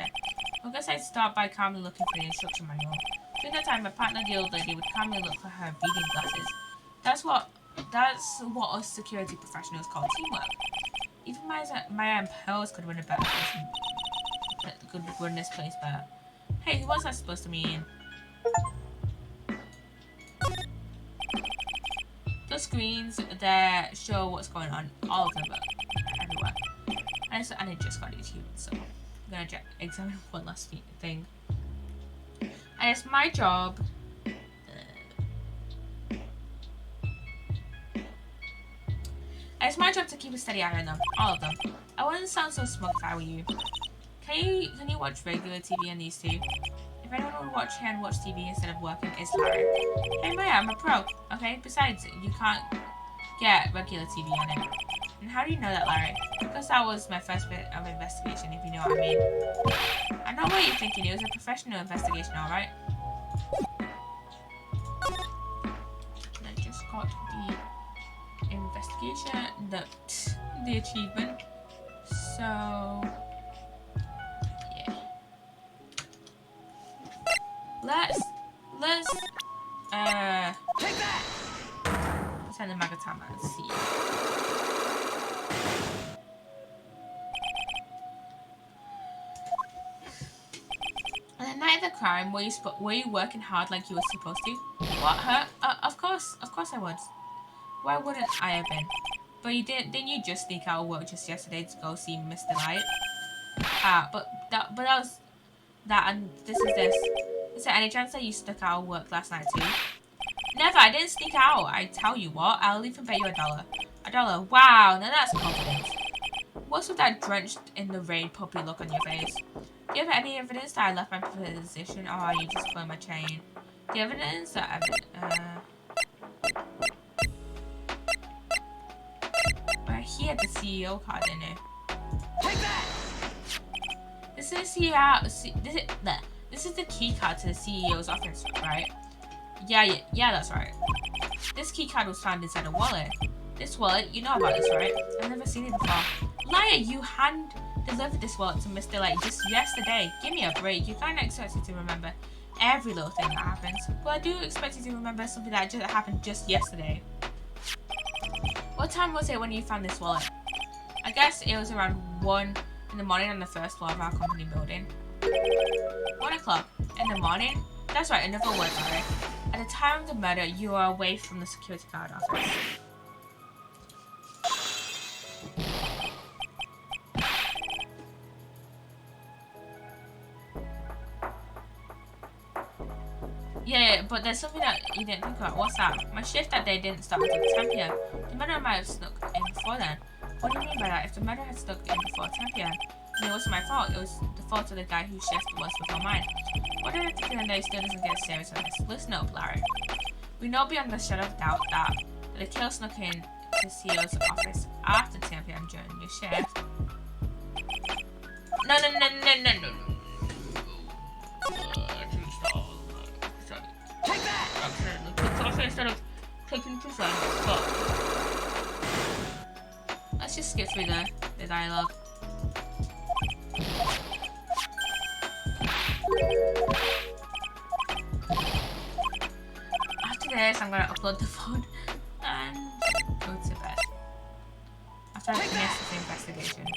I guess I'd start by calmly looking for the instruction manual. During that time, my partner, the old lady, would calmly look for her reading glasses. That's what us security professionals call teamwork. Even my own pearls could run this place better. Hey, what's that supposed to mean? The screens there show what's going on all of them, everywhere. And it just got YouTube, so I'm gonna examine one last thing. And it's my job. It's my job to keep a steady eye on them, all of them. I wouldn't sound so smug if I were you. Can you watch regular TV on these two? If anyone would watch here and watch TV instead of working, it's Larry. Hey Maya, I'm a pro, okay? Besides, you can't get regular TV on it. And how do you know that, Larry? Because that was my first bit of investigation, if you know what I mean. I know what you're thinking, it was a professional investigation, alright? And I just got the investigation, the achievement. So... Let's Take that! send the Magatama and see. On the night of the crime, were you working hard like you were supposed to? What, her? Of course I would. Why wouldn't I have been? But didn't you just sneak out of work just yesterday to go see Mr. Light? But that was that, and this is this. Is there any chance that you stuck out of work last night too? Never, I didn't sneak out. I tell you what, I'll even bet you $1. $1? Wow, now that's confidence. What's with that drenched in the rain puppy look on your face? Do you have any evidence that I left my position, or are you just pulling my chain? The evidence that well, he had the CEO card in it. Take that! This is the key card to the CEO's office, right? Yeah, that's right. This key card was found inside a wallet. This wallet, you know about this, right? I've never seen it before. Liar, you hand-delivered this wallet to Mr. Light just yesterday. Give me a break. You can't expect me to remember every little thing that happens. Well, I do expect you to remember something that just happened just yesterday. What time was it when you found this wallet? I guess it was around 1 in the morning on the first floor of our company building. 1 o'clock in the morning? That's right, another word, sorry. At the time of the murder, you are away from the security guard office. Yeah, but there's something that you didn't think about. What's that? My shift that day didn't start until 10 p.m. The murderer might have snuck in before then. What do you mean by that? If the murderer had snuck in before 10 p.m., then it wasn't my fault. It was the fault of the guy whose shift was before mine. What if the criminal still doesn't get serious on this? Listen up, Larry. We know beyond the shadow of doubt that the killer snuck in to the CEO's office after 10 p.m. during your shift. No. Take that! Instead of clicking to send, but let's just skip through the dialogue. After this, I'm gonna upload the phone and go to bed. After I finish this investigation.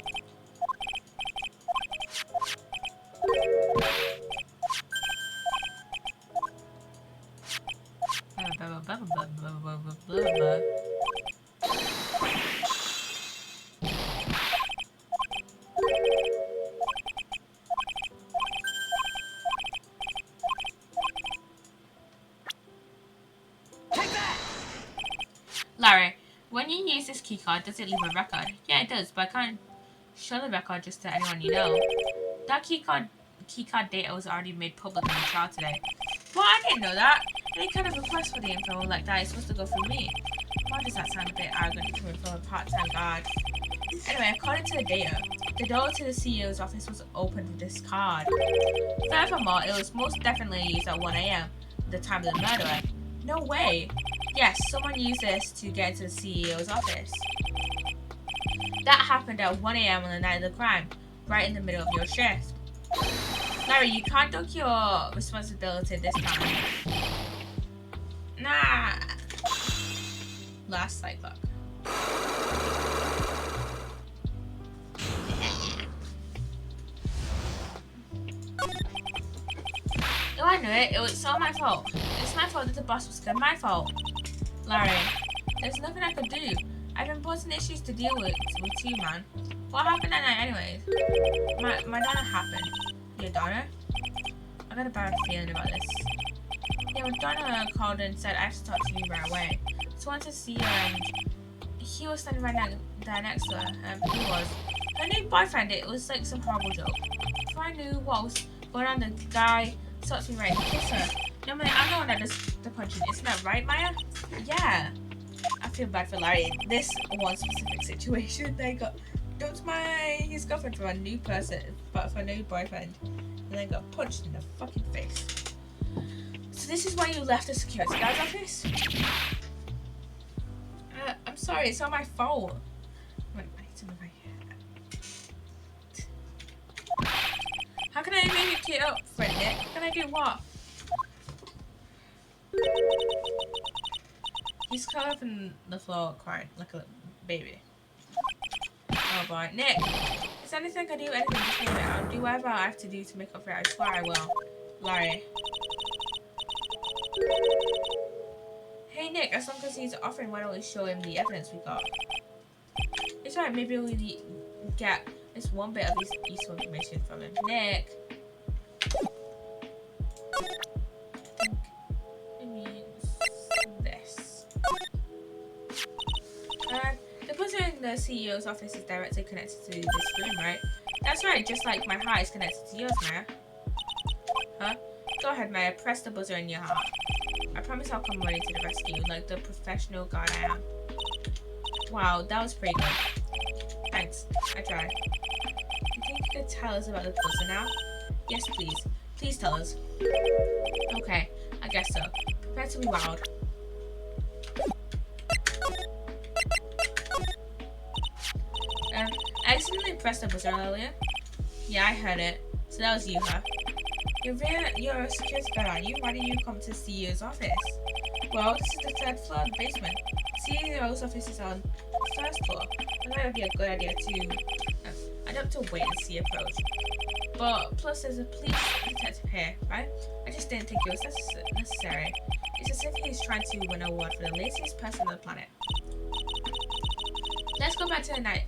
Larry, when you use this keycard, does it leave a record? Yeah, it does, but I can't show the record just to anyone you know. That keycard data was already made public in the trial today. Well, I didn't know that. Any kind of request for the info like that is supposed to go through me. Why does that sound a bit arrogant coming from a part-time guard? Anyway, according to the data, the door to the CEO's office was opened with this card. Furthermore, it was most definitely used at 1 a.m., the time of the murder. No way! Yes, someone used this to get into the CEO's office. That happened at 1 a.m. on the night of the crime, right in the middle of your shift. Larry, you can't duck your responsibility this time. Nah. Last sight clock. Oh, I knew it. It was all my fault. It's my fault that the boss was good. My fault. Larry, there's nothing I could do. I've important issues to deal with you, man. What happened that night anyways? My Donna happened. Your Donna? I got a bad feeling about this. Yeah, when Donna called and said I have to talk to you right away. So I wanted to see her and he was standing right there next to her. He was. Her new boyfriend, it was like some horrible joke. If I knew what was going on, the guy stopped me right and kissed her. No, man, I'm the one that does the punching. Isn't that right, Maya? Yeah. I feel bad for Larry in this one specific situation. They got dumped his girlfriend for a new person, but for a new boyfriend, and then got punched in the fucking face. So this is why you left the security guard's office? I'm sorry, it's not my fault. Wait, I need to move my hair. How can I make it up, Fred Nick? Can I do what? He's caught up in the floor crying like a baby. Oh boy. Nick! Is there anything I can do? Anything? Just name it. I'll do whatever I have to do to make up for it. I swear I will. Larry. Hey Nick, as long as he's offering, why don't we show him the evidence we got? It's alright, maybe we'll get this one bit of useful information from him. Nick! It means this. The buzzer in the CEO's office is directly connected to this room, right? That's right, just like my heart is connected to yours, Maya. Huh? Go ahead, Maya, press the buzzer in your heart. I promise I'll come running to the rescue, like the professional guard I am. Wow, that was pretty good. Thanks, I tried. You think you could tell us about the buzzer now? Yes, please. Please tell us. Okay, I guess so. Prepare to be wowed. I accidentally pressed the buzzer earlier. Yeah, I heard it. So that was you, huh? You're a security guard, aren't you? Why did you come to the CEO's office? Well, this is the third floor of the basement. CEO's office is on the first floor. I thought it would be a good idea to... I'd have to wait and see approach. But plus there's a police detective here, right? I just didn't think it was necessary. It's as if he's trying to win an award for the laziest person on the planet. Let's go back to the night,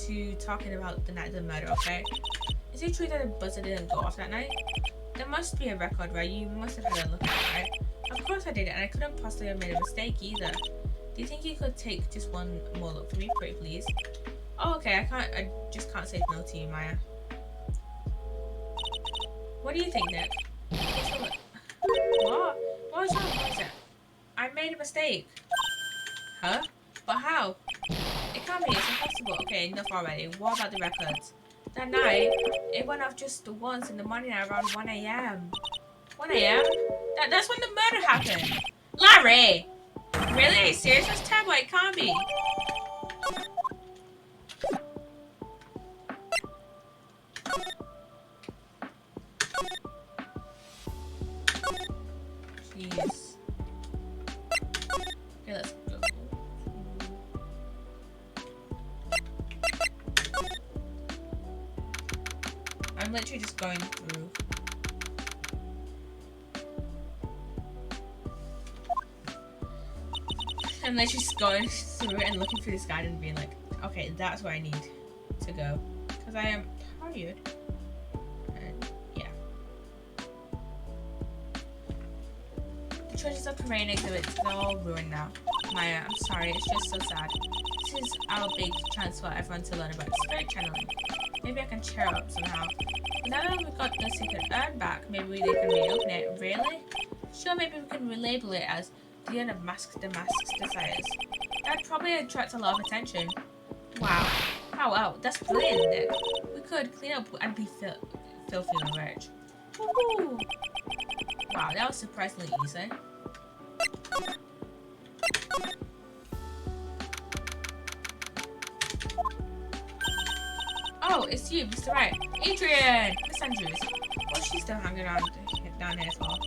to talking about the night of the murder, okay? Is it true that the buzzer didn't go off that night? There must be a record, right? You must have had a look at it, right? Of course I did, and I couldn't possibly have made a mistake either. Do you think you could take just one more look for me, pretty please? Oh, okay, I just can't say no to you, Maya. What do you think, Nick? What? What was wrong? What is it? I made a mistake. Huh? But how? It can't be, it's impossible. Okay, enough already. What about the records? That night, it went off just once in the morning at around 1 a.m. 1 a.m.? That's when the murder happened. Larry! Really? Are you serious? That's terrible. It can't be. Jeez. Okay, let's go. I'm literally just going through. I'm literally just going through it and looking through this guide and being like, okay, that's where I need to go. Because I am tired. And yeah. The treasures of Parade exhibits, they're all ruined now. Maya, I'm sorry, it's just so sad. This is our big chance for everyone to learn about spirit channeling. Maybe I can cheer up somehow. Now that we've got the secret urn back, maybe they can reopen it. Really? Sure, maybe we can relabel it as the Urn of the Mask's Desires. That'd probably attract a lot of attention. Wow. Wow, that's brilliant, Nick. We could clean up and be filthy and rich. Woohoo! Wow, that was surprisingly easy. Oh, it's you, Mr. Wright. Adrian! Miss Andrews. What's she still hanging around down here for?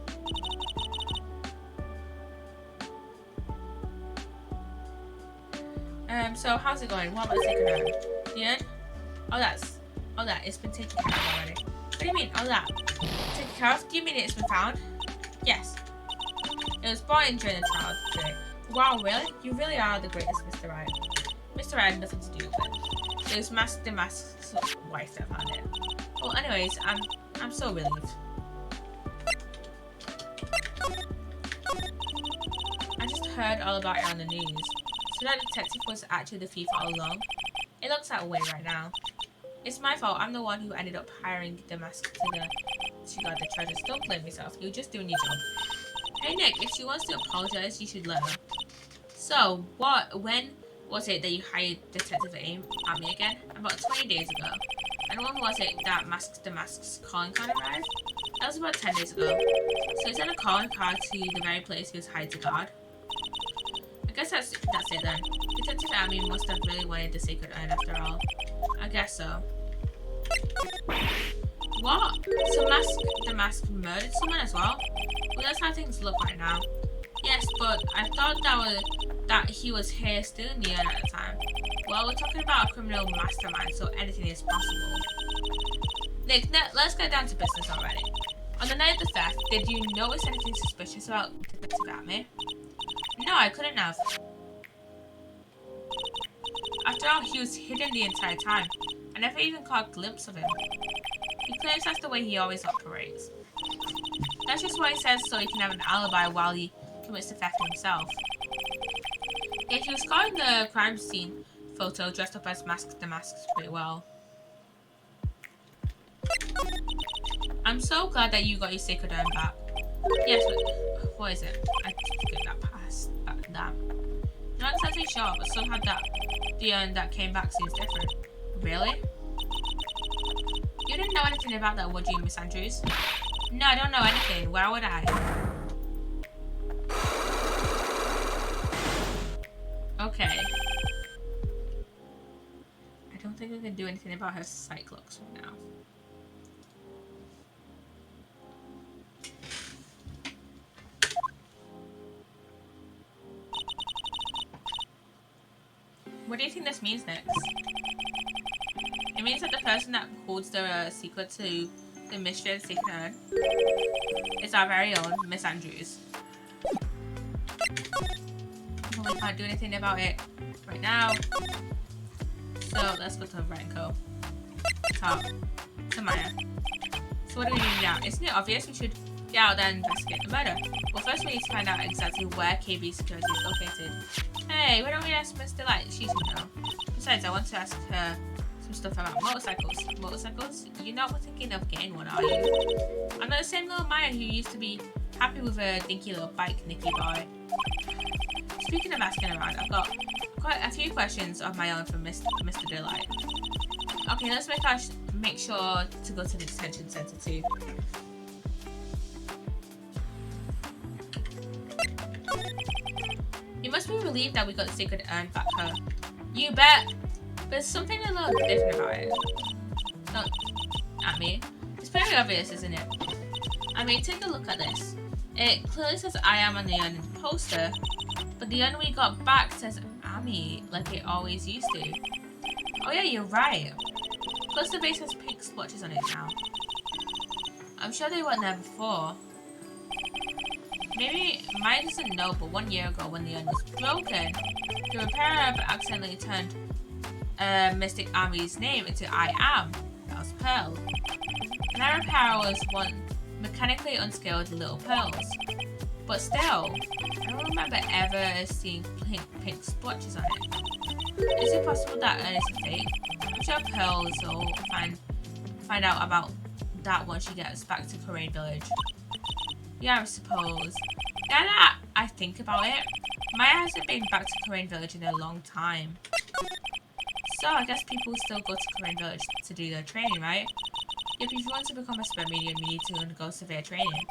So how's it going? What about the secret urn? The urn? Oh, it's been taken care of already. What do you mean, oh that? Taken care of? Do you mean it's been found? Yes. It was brought in during the trial today. Wow, really? You really are the greatest, Mr. Wright. Mr. Wright had nothing to do with it. It was the Mask's wife that found it. Well, anyways, I'm so relieved. I just heard all about it on the news. So that detective was actually the thief all along. It looks that way right now. It's my fault. I'm the one who ended up hiring the Mask to guard the treasures. Don't blame yourself. You're just doing your job. Hey Nick, if she wants to apologize, you should let her. So, when was it that you hired Detective Aim at me again? About 20 days ago. And when was it that the Mask's calling card arrived? That was about 10 days ago. So he sent a calling card to the very place he was hired to guard. I guess that's it then. Detective Amy must have really wanted the secret urn after all. I guess so. What? So the Mask murdered someone as well? Well, that's how things look right now. Yes, but I thought that he was here stealing the urn at the time. Well, we're talking about a criminal mastermind, so anything is possible. Nick, let's get down to business already. On the night of the theft, did you notice anything suspicious about Detective Amy? No, I couldn't have. After all, he was hidden the entire time. I never even caught a glimpse of him. He claims that's the way he always operates. That's just what he says so he can have an alibi while he commits the theft himself. Yet he was caught in the crime scene photo dressed up as the Mask pretty well. I'm so glad that you got your sacred urn back. Yes, but what is it? I get that past that. Not exactly sure, but somehow the urn that came back seems different. Really? You didn't know anything about that, would you, Miss Andrews? No, I don't know anything. Why would I? Okay. I don't think we can do anything about her Cyclops right now. What do you think this means next? It means that the person that holds the secret to the mystery of the secret urn is our very own Miss Andrews. Can't do anything about it right now. So let's go to Right and Co. Talk to Maya. So what do we need now? Isn't it obvious we should get out there and investigate the murder? Well, first we need to find out exactly where KB Security is located. Hey, why don't we ask Miss Delight? She should know. Besides, I want to ask her some stuff about motorcycles. Motorcycles? You're not thinking of getting one, are you? I'm not the same little Maya who used to be happy with a dinky little bike, Nicky boy. Speaking of asking around, I've got quite a few questions of my own for Mr. Delight. Okay, let's make sure to go to the detention center too. You must be relieved that we got the secret urn back her. You bet! But there's something a little different about it. Not at me. It's pretty obvious, isn't it? I mean, take a look at this. It clearly says I am on the urn in the poster, but the urn we got back says Amy, like it always used to. Oh yeah, you're right. Plus the base has pink splotches on it now. I'm sure they weren't there before. Maybe Maya doesn't know, but 1 year ago when the urn was broken, the repairer accidentally turned Mystic Amy's name into I am. That was Pearl. And that repairer was one mechanically unskilled little pearls. But still, I don't remember ever seeing pink splotches on it. Is it possible that urn is a fake? I'm sure Pearls will find out about that once she gets back to Corain Village. Yeah, I suppose. Now that I think about it, Maya hasn't been back to Corain Village in a long time. So I guess people still go to Corain Village to do their training, right? Yep, if you want to become a spirit medium, you need to undergo severe training.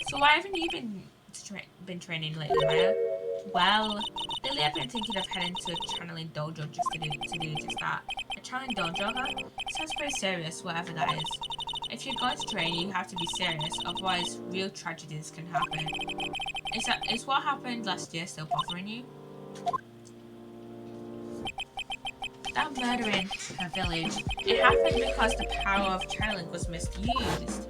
So why haven't you been training lately, Maya? Well, lately I've been thinking of heading to a channeling dojo just to do just that. A channeling dojo, huh? Sounds pretty serious, whatever that is. If you're going to train, you have to be serious, otherwise real tragedies can happen. Is what happened last year still bothering you? That murder in her village, it happened because the power of channeling was misused.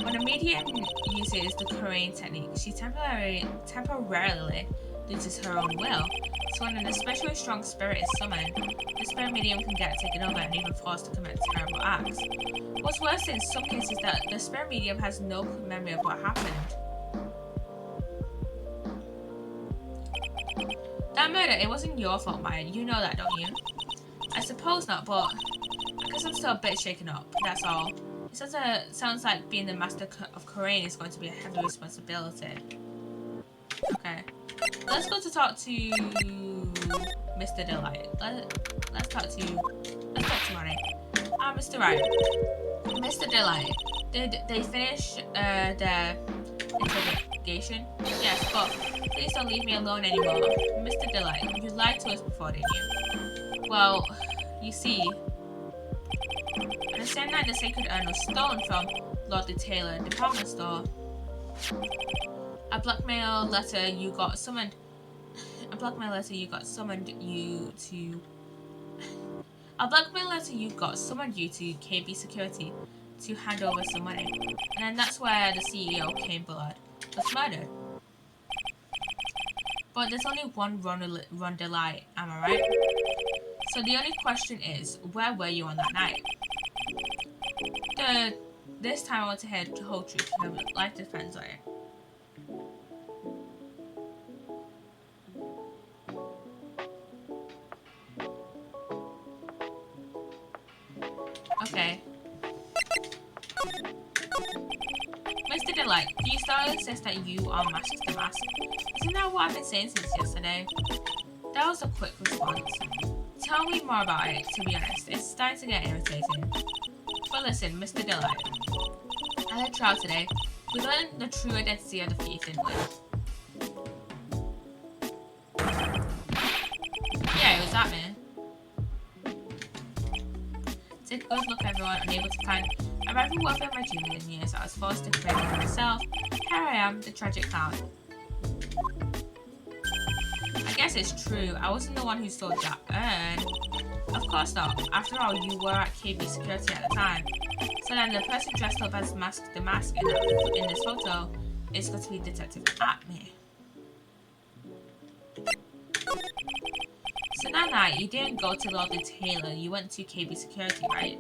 When a medium uses the Corain technique, she temporarily loses her own will. So when an especially strong spirit is summoned, the spirit medium can get taken over and even forced to commit terrible acts. What's worse in some cases is that the spirit medium has no memory of what happened. That murder, it wasn't your fault, Maya. You know that, don't you? I suppose not, but I guess I'm still a bit shaken up, that's all. It sounds like being the master of Corain is going to be a heavy responsibility. Okay. Let's go to talk to Mr. Delight. Let's talk to Ronnie. Mr. Wright. Mr. Delight. Did they finish their interrogation? Yes, but please don't leave me alone anymore. Mr. Delight, you lied to us before, didn't you? Well, you see, on the same night the sacred urn was stolen from Lord the Taylor department store, a blackmail letter you got summoned you to KB Security to hand over some money. And then that's where the CEO, Kane Bullard, was murdered. But there's only one Ron Delight, am I right? So the only question is, where were you on that night? This time I want to hear the whole truth. Your life depends on it. Okay. Mr. Delight, do you still insist that you are Mask the Mask? Isn't that what I've been saying since yesterday? That was a quick response. Tell me more about it, to be honest. It's starting to get irritating. But listen, Mr. Delight. I had a trial today. We learned the true identity of the thief, didn't we? Yeah, it was that man. Take a good look, everyone. Unable to find a rifle weapon in my junior years. I was forced to create it myself. Here I am, the tragic clown. I guess it's true. I wasn't the one who stole that urn. Of course not. After all, you were at KB Security at the time. So then the person dressed up as Mask the Mask in this photo is going to be Detective Atme. So Nana, you didn't go to Lord the Tailor, you went to KB Security, right?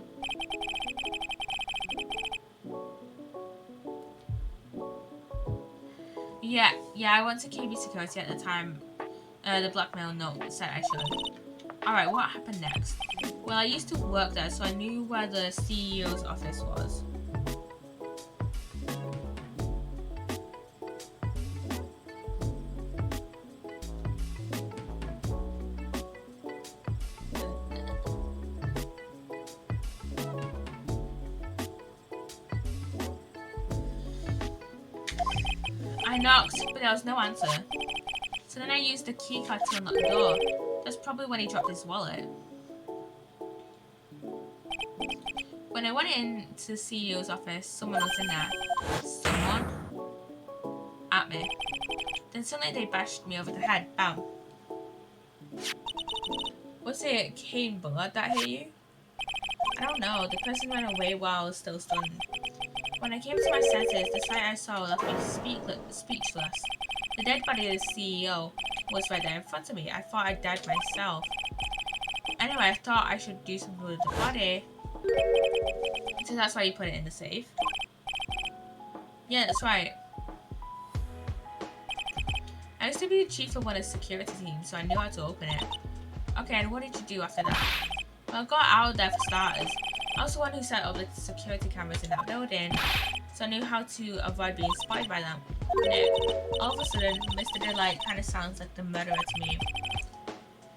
Yeah, I went to KB Security at the time. The blackmail note said I should. Alright, what happened next? Well, I used to work there, so I knew where the CEO's office was. I knocked, but there was no answer. So then I used the keycard to unlock the door. That's probably when he dropped his wallet. When I went into the CEO's office, someone was in there. Someone? At me. Then suddenly they bashed me over the head. Bam. Was it Kane Bullard that hit you? I don't know. The person ran away while I was still stunned. When I came to my senses, the sight I saw left me speechless. The dead body of the CEO was right there in front of me. I thought I'd died myself. Anyway, I thought I should do something with the body. So that's why you put it in the safe? Yeah, that's right. I used to be the chief of one of the security teams, so I knew how to open it. Okay, and what did you do after that? Well, I got out of there for starters. I was the one who set up the security cameras in that building, so I knew how to avoid being spotted by them. Nick, all of a sudden, Mr. Delight kind of sounds like the murderer to me.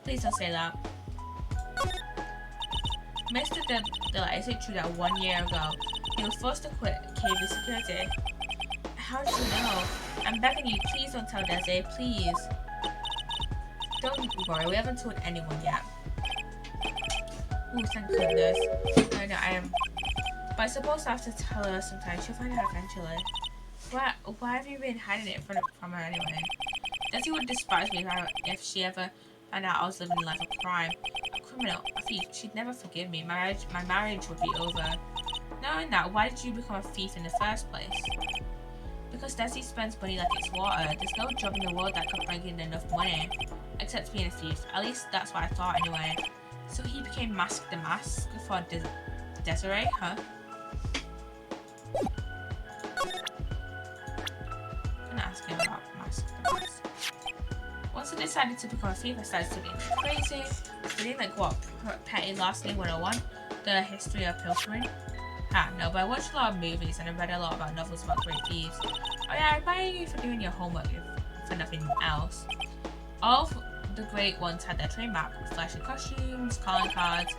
Please don't say that. Mr. Delight, is it true that 1 year ago, you were forced to quit KB Security? How did you know? I'm begging you, please don't tell Desi, please. Don't worry, we haven't told anyone yet. Ooh, thank goodness. I know I am. But I suppose I have to tell her sometime. She'll find out eventually. Why have you been hiding it from her anyway? Desi would despise me if she ever found out I was living a life of crime. A criminal, a thief. She'd never forgive me. My marriage would be over. Knowing that, why did you become a thief in the first place? Because Desi spends money like it's water. There's no job in the world that could bring in enough money. Except being a thief. At least that's what I thought anyway. So he became Mask the Mask for Desiree, huh? I'm gonna ask him about Mask the Mask. Once I decided to become a thief, I started studying crazy. Studying like what? Petty Larceny 101? The history of pilfering? Ha, no, but I watched a lot of movies and I read a lot about novels about great thieves. Oh yeah, I admire you for doing your homework for nothing else. All of the great ones had their trademark, flashy costumes, calling cards,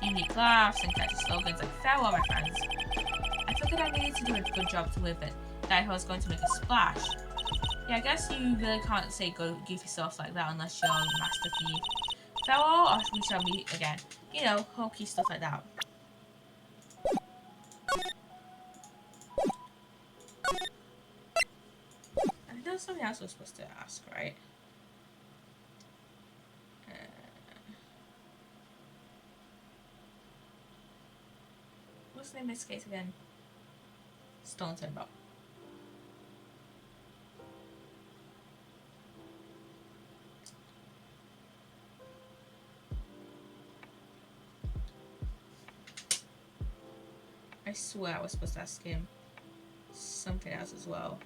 unique laughs, and catchy slogans like "Farewell, my friends." I figured I needed to do a good job to live it, that I was going to make a splash. Yeah, I guess you really can't say goofy stuff like that unless you're a master thief. Farewell, or we shall meet again. You know, hokey stuff like that. And there's something else we're supposed to ask, right? What's the name of this case again? Stolen Turnabout. I swear I was supposed to ask him something else as well.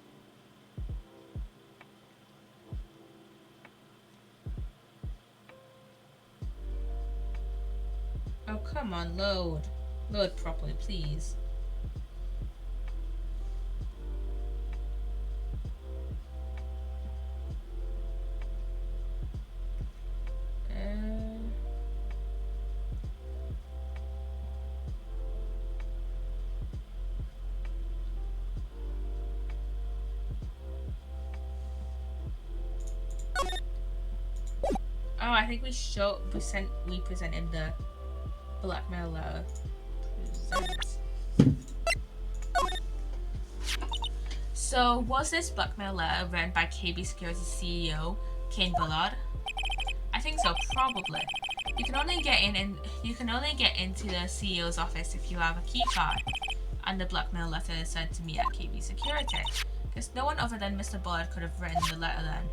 Oh, come on, load. Load properly, please. Oh, I think we present him the blackmail letter. So, was this blackmail letter written by KB Security CEO Kane Bullard? I think so, probably. You can only get into the CEO's office if you have a key card. And the blackmail letter is sent to me at KB Security. Because no one other than Mr. Bullard could have written the letter then.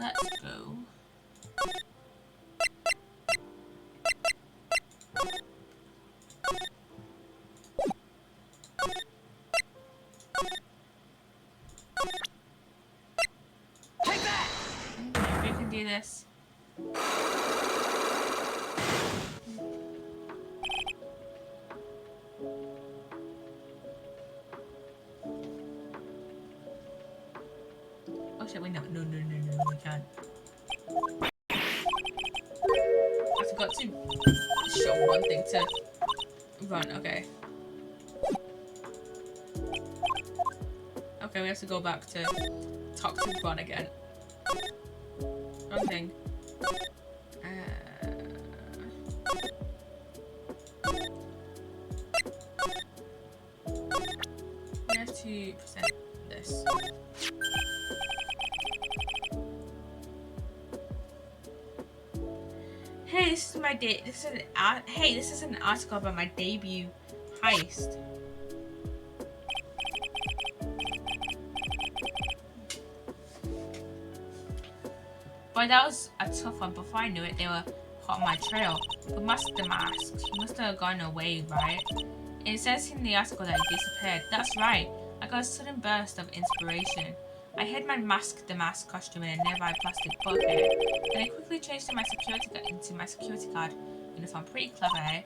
let's go. Take that! Okay, we can do this. Oh shit, wait, no, we can't. I forgot to show one thing to run, okay. Okay, we have to go back to talk to Ron again. Wrong thing. We have to present this. Hey, this is my this is an article about my debut heist. Boy, that was a tough one. Before I knew it, they were hot on my trail. But Master the Mask, he must have gone away, right? It says in the article that he disappeared. That's right. I got a sudden burst of inspiration. I hid my Mask the Mask costume in a nearby plastic bucket. Then I quickly changed into my security guard uniform. Pretty clever, eh?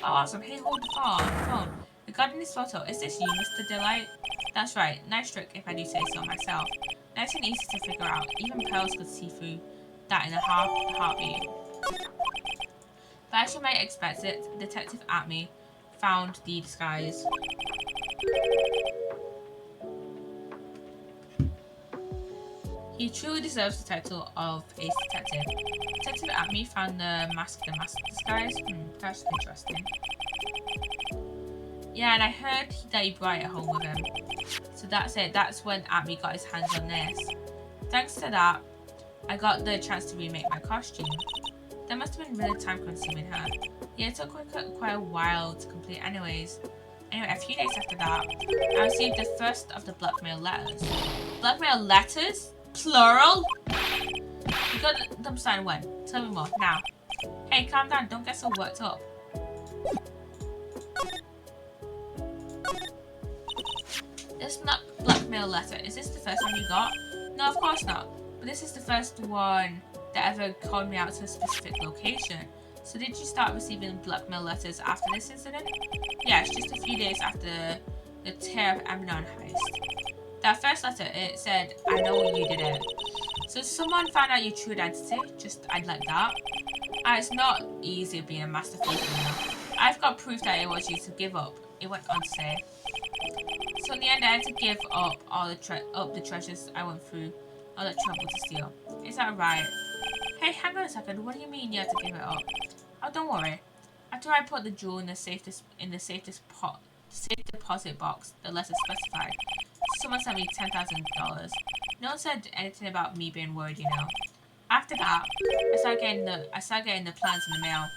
Oh, awesome. Hey, hold the phone. Regarding this photo, is this you, Mr. Delight? That's right. Nice trick, if I do say so myself. Nice and easy to figure out. Even pearls could see through that in a heartbeat. But as you might expect it, Detective Atme found the disguise. He truly deserves the title of Ace Detective. Detective Atme found the Mask disguise. That's interesting. Yeah, and I heard that he brought it home with him. So that's it. That's when Atme got his hands on this. Thanks to that, I got the chance to remake my costume. That must have been really time consuming, huh? Yeah, it took quite a while to complete anyways. Anyway, a few days after that, I received the first of the blackmail letters. Blackmail letters? Plural? You got them signed when? Tell me more, now. Hey, calm down, don't get so worked up. This not blackmail letter. Is this the first one you got? No, of course not. But this is the first one that ever called me out to a specific location. So did you start receiving blackmail letters after this incident? Yes, just a few days after the Tear of Amnon heist. That first letter, it said, I know you did it. So someone found out your true identity, just I'd like that. It's not easy being a master thief, you know. I've got proof that it was you to give up. It went on to say. So in the end, I had to give up all the treasures I went through, all that trouble to steal. Is that right? Hey, hang on a second. What do you mean you had to give it up? Oh, don't worry. After I put the jewel in the safe deposit box, the letter specified, someone sent me $10,000. No one said anything about me being worried, you know. After that, I started getting the plans in the mail.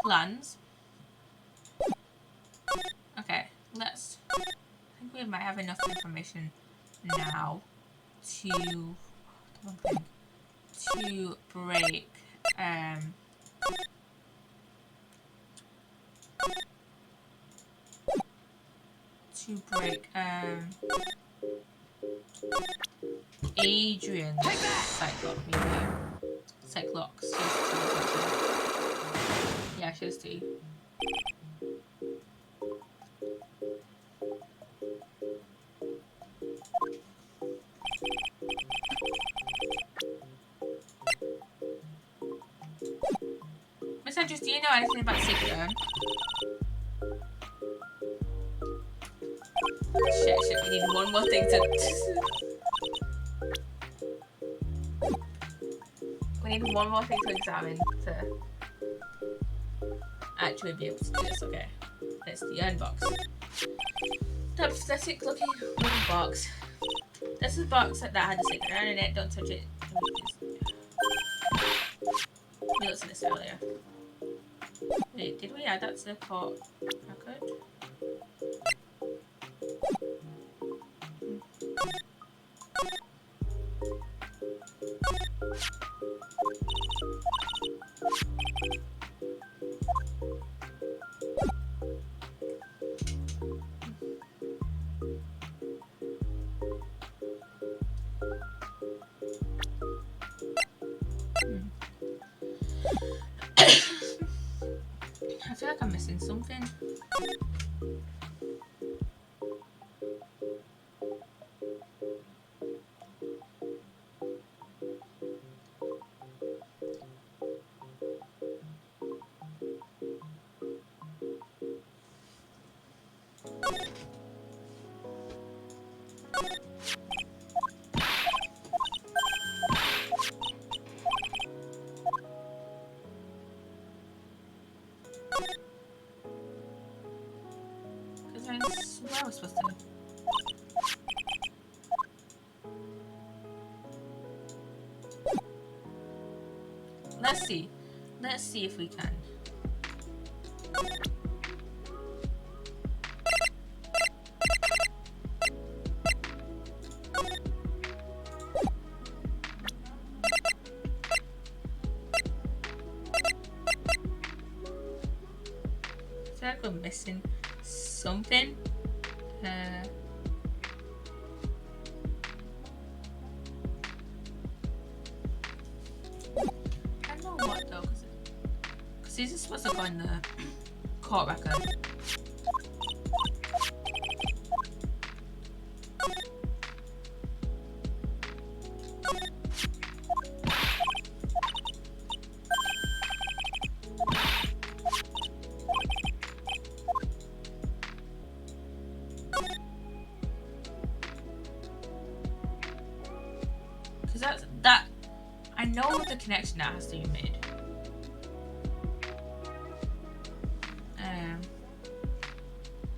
Plans? Okay, let's. I think we might have enough information now to break Adrian's Cyclops, maybe. Cyclops. Yeah, she has two. Miss Andrews, do you know anything about Secret Urn? Shit, we need one more thing to... We need one more thing to examine to actually be able to do this, okay. It's the urn box. That pathetic looking wooden box. This is a box that had the secret urn in it, don't touch it. We looked at this earlier. Wait, did we add that to the court record? something. Because I swear I was supposed to. Let's see. Let's see if we can. I feel like we're missing something. I don't know what though, because these are supposed to go in the court record. Because that I know the connection that has to be made.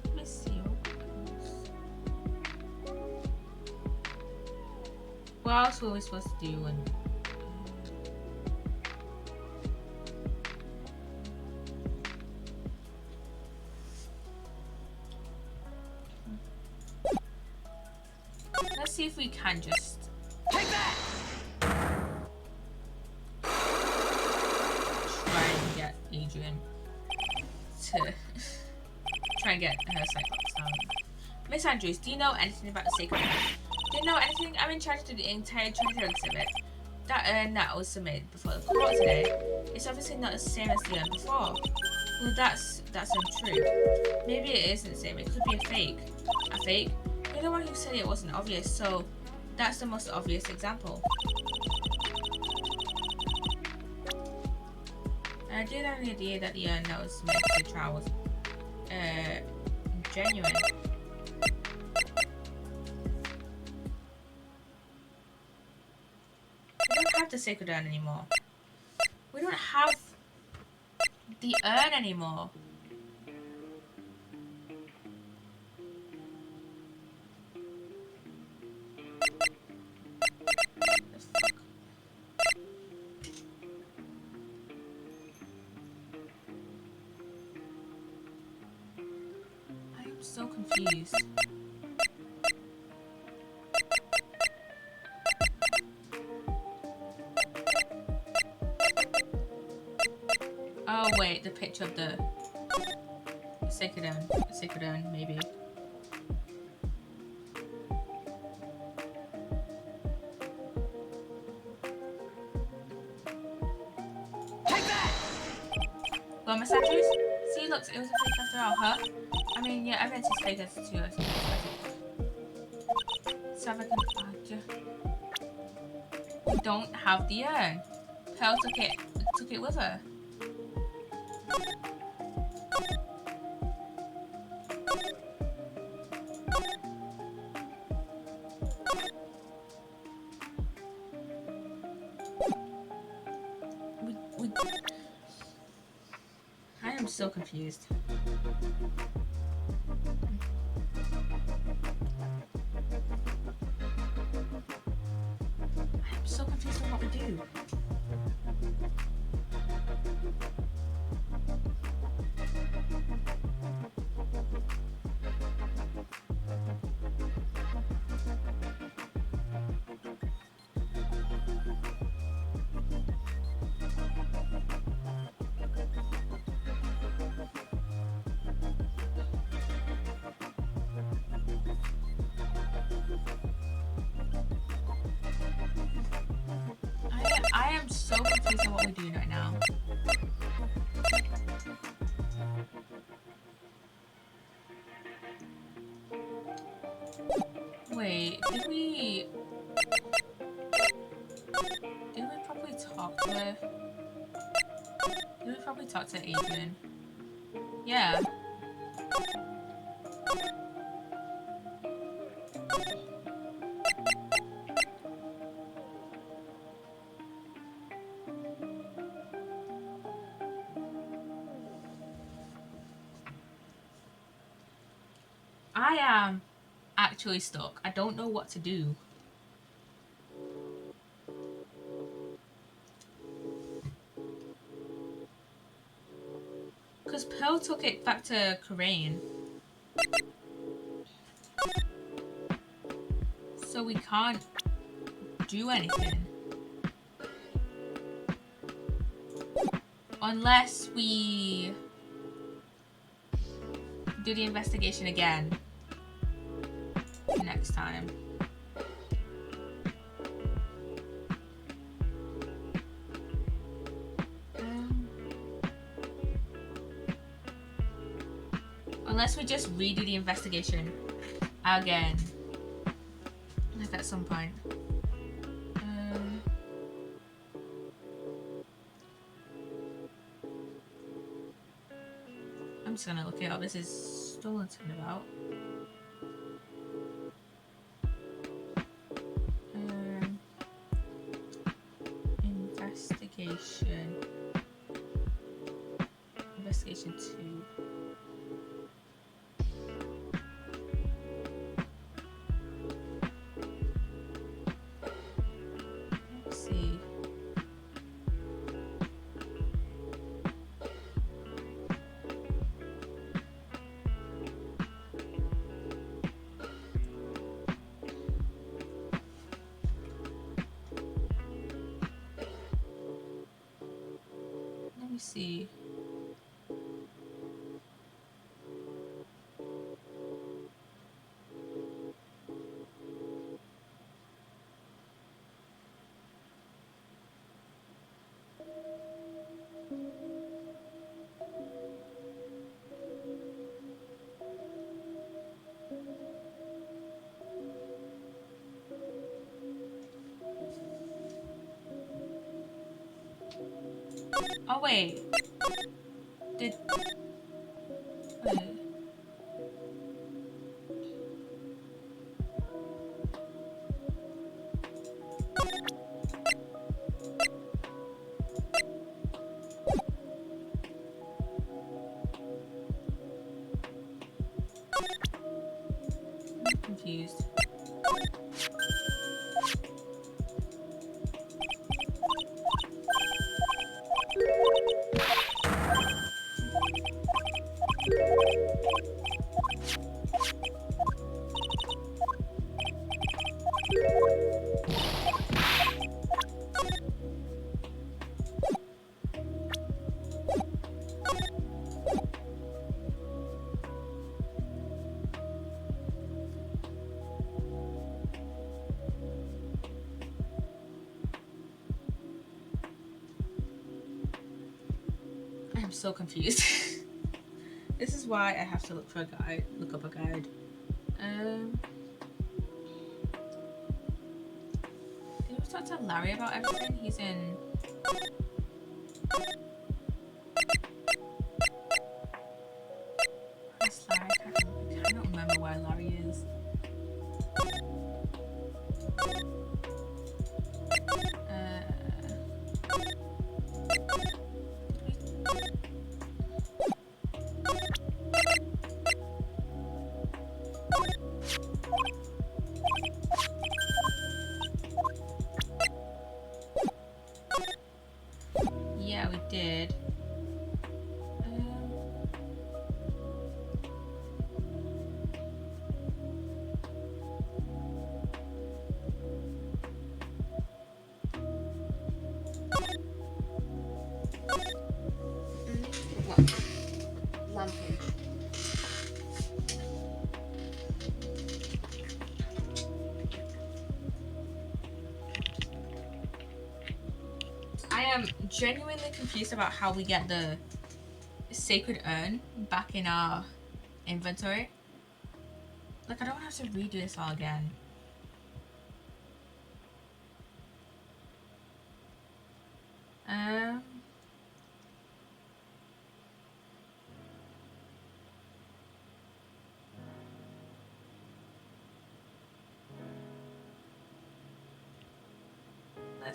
Let me see what else were we supposed to do when let's see if we can just Take that! try and get Adrian to try and get her Cyclops down. Miss Andrews, do you know anything about the Sacred Heart? Do you know anything? I'm in charge of the entire treasure exhibit. That urn that was submitted before the court today. It's obviously not the same as the urn before. Well, that's untrue. Maybe it isn't the same. It could be a fake. A fake? You're the one who said it wasn't obvious, so that's the most obvious example. I did have an idea that the urn that was meant to the trial was genuine. We don't have the sacred urn anymore. We don't have the urn anymore. The fuck? I am so confused. Oh wait, the picture of the sacred urn, maybe. Take that! Well, Miss Andrews, see, look, it was a fake after all, huh? I mean, yeah, evidence is fake as to us. So if I can, we don't have the urn. Pearl took it with her. I am so confused. I'm so confused on what we do. I am so confused on what we're doing right now. Did we probably talk to Adrian? Yeah. I am actually stuck. I don't know what to do. Because Pearl took it back to Corain. So we can't do anything. Unless we do the investigation again next time. Unless we just redo the investigation again. Like at some point. I'm just gonna look it up. This is Stolen Turnabout. Investigation. Investigation 2. Let's see. Let me see. Oh wait. Did wait. I'm confused. I'm so confused. This is why I have to look for a guide. Look up a guide. Did we talk to Larry about everything? He's in. Where's Larry? I can't remember where Larry is. Yeah, we did. I am genuinely confused about how we get the sacred urn back in our inventory. Like, I don't have to redo this all again.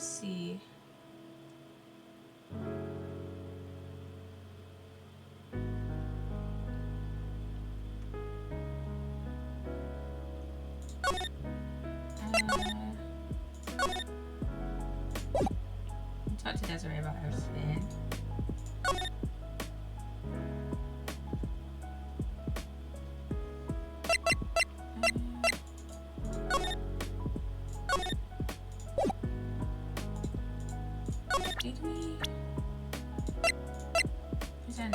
let's see. Talk to Desiree about everything. Did we present?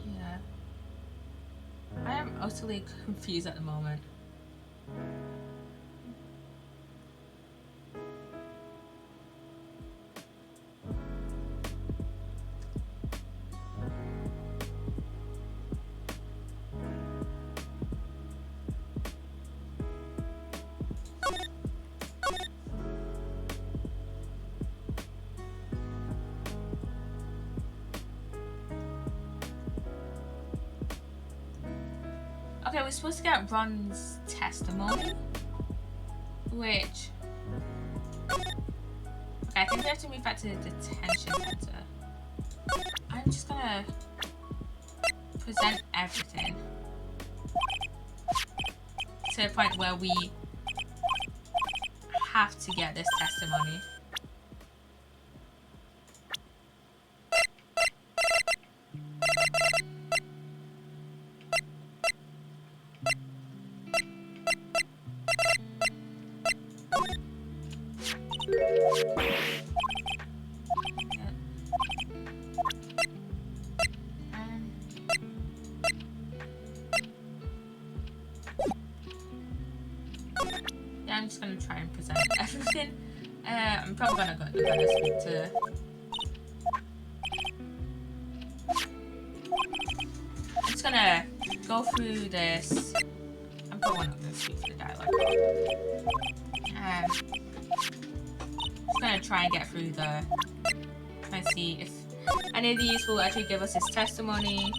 Yeah. I am utterly confused at the moment. Okay, we're supposed to get Ron's testimony, which... Okay, I think we have to move back to the detention center. I'm just gonna present everything to the point where we have to get this testimony. Yeah, I'm just gonna try and present everything. I'm probably gonna speak to. I'm just gonna go through this. I'm probably not gonna speak through the dialogue. Just gonna try and get through try and see if any of these will actually give us his testimony.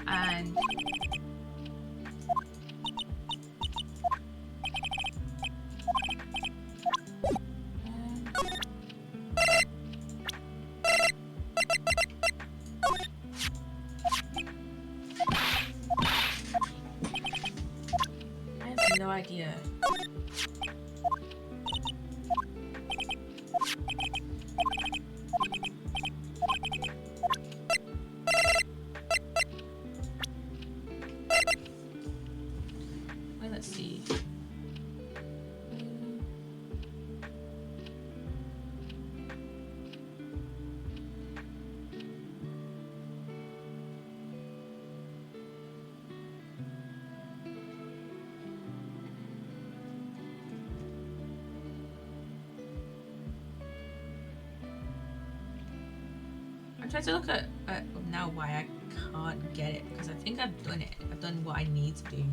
And I have no idea. Well, let's see. I'm trying to look at now why I can't get it, because I think I've done it. I've done what I need to do.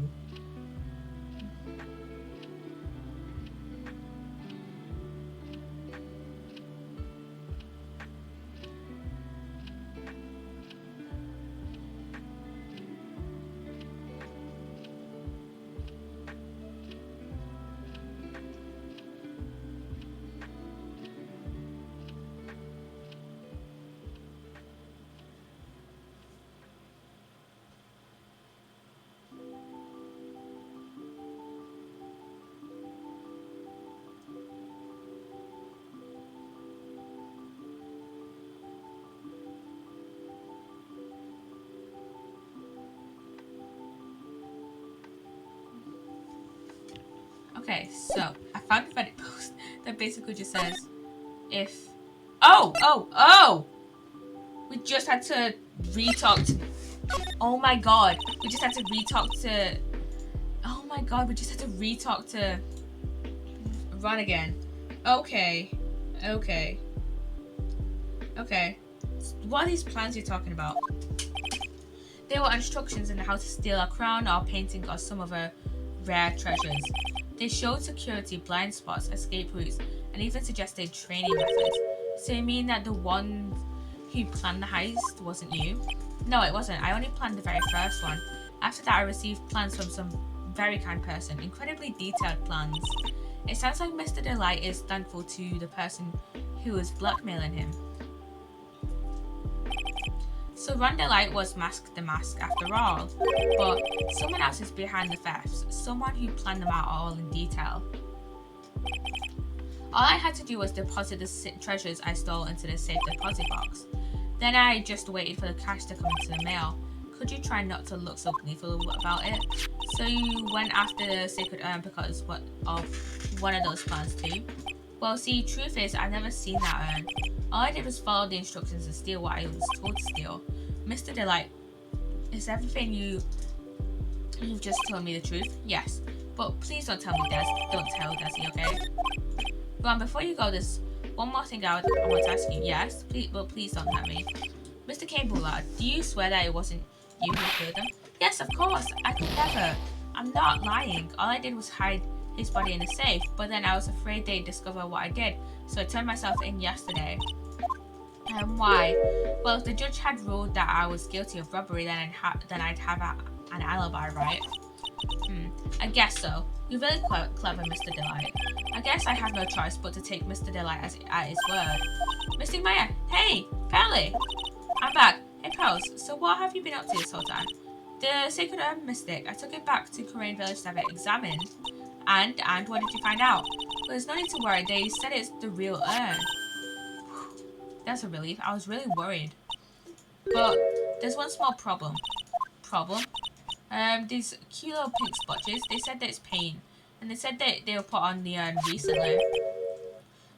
Okay, so I found a Reddit post that basically just says, if... Oh! We just had to re-talk to... Oh my god, we just had to re-talk to... Oh my god, we just had to re-talk to... Ron again. Okay. Okay. What are these plans you're talking about? There were instructions on how to steal a crown or painting or some other rare treasures. They showed security blind spots, escape routes, and even suggested training methods. So you mean that the one who planned the heist wasn't you? No, it wasn't. I only planned the very first one. After that, I received plans from some very kind person, incredibly detailed plans. It sounds like Mr. Delight is thankful to the person who was blackmailing him. So Ron Delight was Mask the Mask after all, but someone else is behind the thefts, someone who planned them out all in detail. All I had to do was deposit the treasures I stole into the safe deposit box. Then I just waited for the cash to come into the mail. Could you try not to look so gleeful about it? So you went after the sacred urn because of one of those plans too? Well, see, truth is, I've never seen that urn. All I did was follow the instructions and steal what I was told to steal. Mr. Delight, is everything you've just told me the truth? Yes. But please don't tell me don't tell Desi, okay? Ron, before you go, there's one more thing I want to ask you. Yes? Please don't hurt me. Mr. Kane Bullard, do you swear that it wasn't you who killed him? Yes, of course. I could never. I'm not lying. All I did was hide his body in the safe, but then I was afraid they'd discover what I did, so I turned myself in yesterday. Why? Well, if the judge had ruled that I was guilty of robbery, then I'd have an alibi, right? I guess so. You're really clever, Mr. Delight. I guess I have no choice but to take Mr. Delight at his word. Mr. Meyer, hey, Pearly! I'm back. Hey, Pros, so what have you been up to this whole time? The Sacred Urn Mystic. I took it back to Korean Village to have it examined. And what did you find out? Well, there's no need to worry. They said it's the real urn. That's a relief. I was really worried. But there's one small problem. These cute little pink splotches, they said that it's paint. And they said that they were put on the urn recently.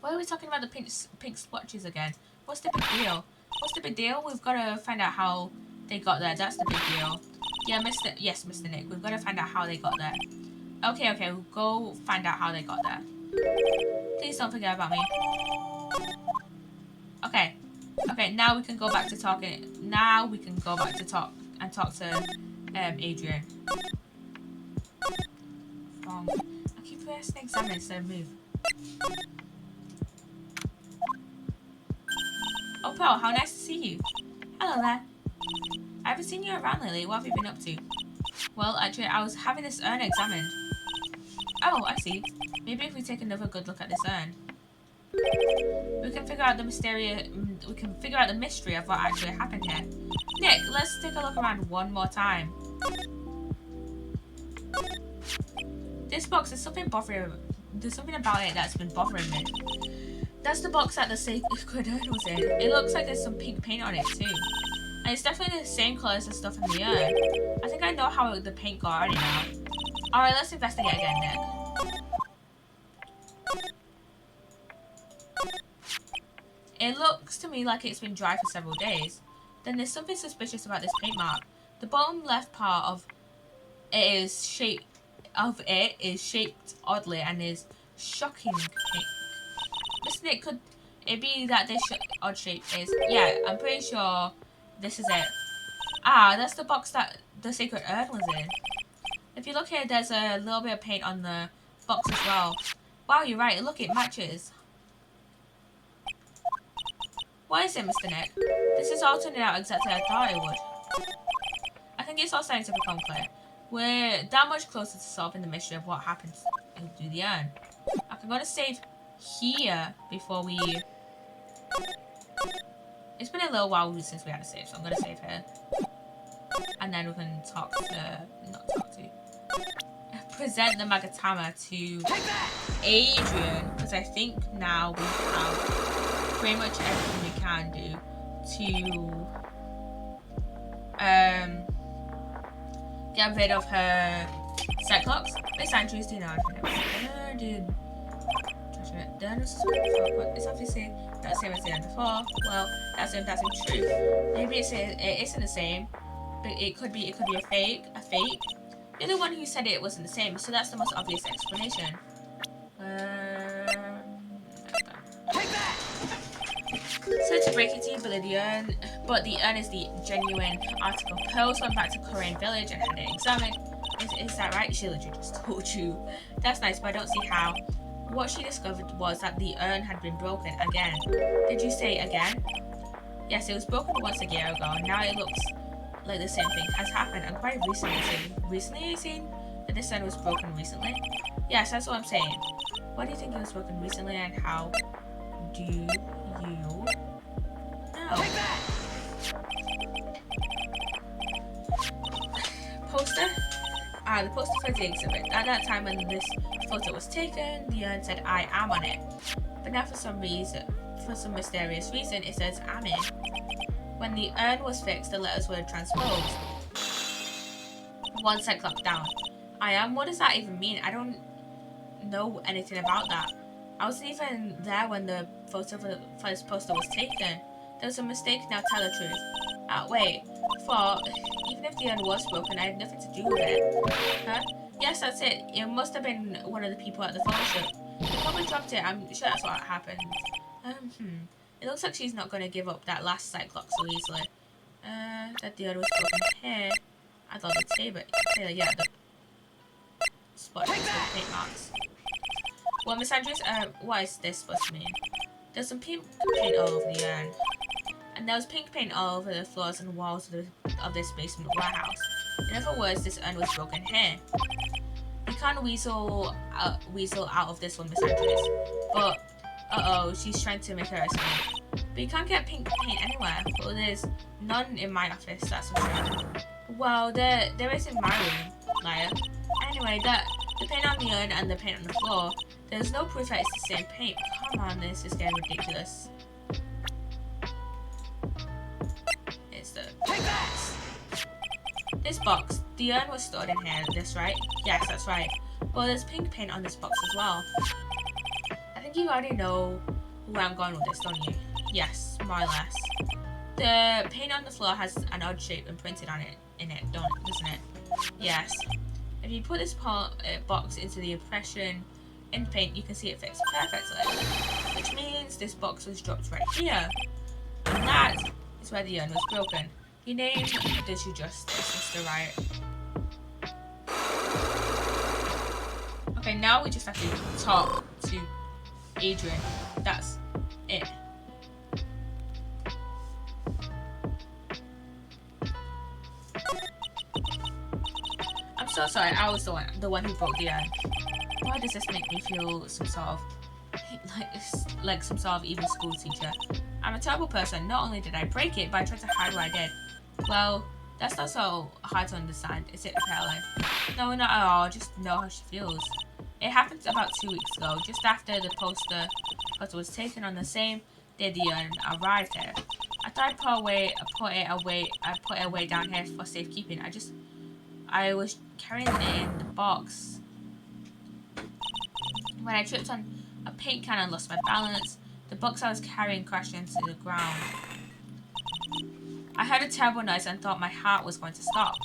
Why are we talking about the pink splotches again? What's the big deal? What's the big deal? We've got to find out how they got there. That's the big deal. Yeah, Mr. Nick. We've got to find out how they got there. Okay, we'll go find out how they got there. Please don't forget about me. Okay, now we can go back to talking. Now we can go back to talk to Adrian. Wrong. I keep pressing examine instead of move. Oh, Pearl, how nice to see you. Hello there. I haven't seen you around lately. What have you been up to? Well, actually, I was having this urn examined. Oh, I see. Maybe if we take another good look at this urn, we can figure out the mystery of what actually happened here. Nick, let's take a look around one more time. This box, there's something about it that's been bothering me. That's the box that the sacred urn was in. It looks like there's some pink paint on it too. And it's definitely the same colour as the stuff in the urn. I think I know how the paint got on it now. Alright, let's investigate again, Nick. It looks to me like it's been dry for several days. Then there's something suspicious about this paint mark. The bottom left part of it is shaped oddly and is shocking pink. Mr. Nick, could it be that this odd shape is... Yeah, I'm pretty sure this is it. Ah, that's the box that the sacred urn was in. If you look here, there's a little bit of paint on the box as well. Wow, you're right. Look, it matches. What is it, Mr. Nick? This is all turning out exactly as I thought it would. I think it's all starting to become clear. We're that much closer to solving the mystery of what happened to the urn. I'm going to save here before we... It's been a little while since we had to save, so I'm going to save here. And then we can present the Magatama to Adrian, because I think now we have pretty much everything we can do to get rid of her Cyclops. Miss Andrews, do you know anything? It's obviously not the same as the end before. Well, that's true. Maybe it isn't the same, but it could be a fake. You're the one who said it wasn't the same, so that's the most obvious explanation. Take that! Searching break it to you, but the urn is the genuine article. Pearls went back to Korean village and had it examined. Is that right? She literally just told you. That's nice, but I don't see how. What she discovered was that the urn had been broken again. Did you say again? Yes, it was broken once a year ago, and now it looks like the same thing has happened, and quite recently. Recently, you seen that this urn was broken recently? Yes, that's what I'm saying. Why do you think it was broken recently, and how do you know? Take that! Poster? The poster for the exhibit. At that time when this photo was taken, the urn said I am on it. But now for some mysterious reason, it says I'm in. When the urn was fixed, the letters were transposed. One cyclops down. I am? What does that even mean? I don't know anything about that. I wasn't even there when the photo for this poster was taken. There was a mistake, now tell the truth. Wait. For even if the urn was broken, I had nothing to do with it. Huh? Yes, that's it. It must have been one of the people at the photo shoot. They probably dropped it. I'm sure that's what happened. It looks like she's not going to give up that last cyclops so easily. That the urn was broken here. I thought the table, yeah, the spot with paint marks. Well, Miss Andrews, what is this supposed to mean? There's some pink paint all over the urn. And there was pink paint all over the floors and walls of this basement warehouse. In other words, this urn was broken here. You can't weasel out of this one, Miss Andrews. But, uh-oh, she's trying to make her escape. But you can't get pink paint anywhere. Well, there's none in my office, that's for sure. Well, there is in my room, liar. Anyway, the paint on the urn and the paint on the floor, there's no proof that it's the same paint. Come on, this is getting ridiculous. It's the box. This box, the urn was stored in here, this right? Yes, that's right. Well, there's pink paint on this box as well. I think you already know where I'm going with this, don't you? Yes, more or less. The paint on the floor has an odd shape imprinted on it, doesn't it? Yes. If you put this box into the impression in paint, you can see it fits perfectly. Which means this box was dropped right here. And that is where the urn was broken. Your name does you justice, Mr. Riot. Okay, now we just have to talk to Adrian. That's it. I'm so sorry, I was the one who broke the urn. Why does this make me feel some sort of like some sort of evil school teacher? I'm a terrible person. Not only did I break it, but I tried to hide what I did. Well, that's not so hard to understand, is it, apparently? No, not at all. Just know how she feels. It happened about 2 weeks ago, just after the poster was taken on the same day the urn arrived here. I thought I'd put it away down here for safekeeping. I was carrying it in the box when I tripped on a paint can and lost my balance. The box I was carrying crashed into the ground. I heard a terrible noise and thought my heart was going to stop.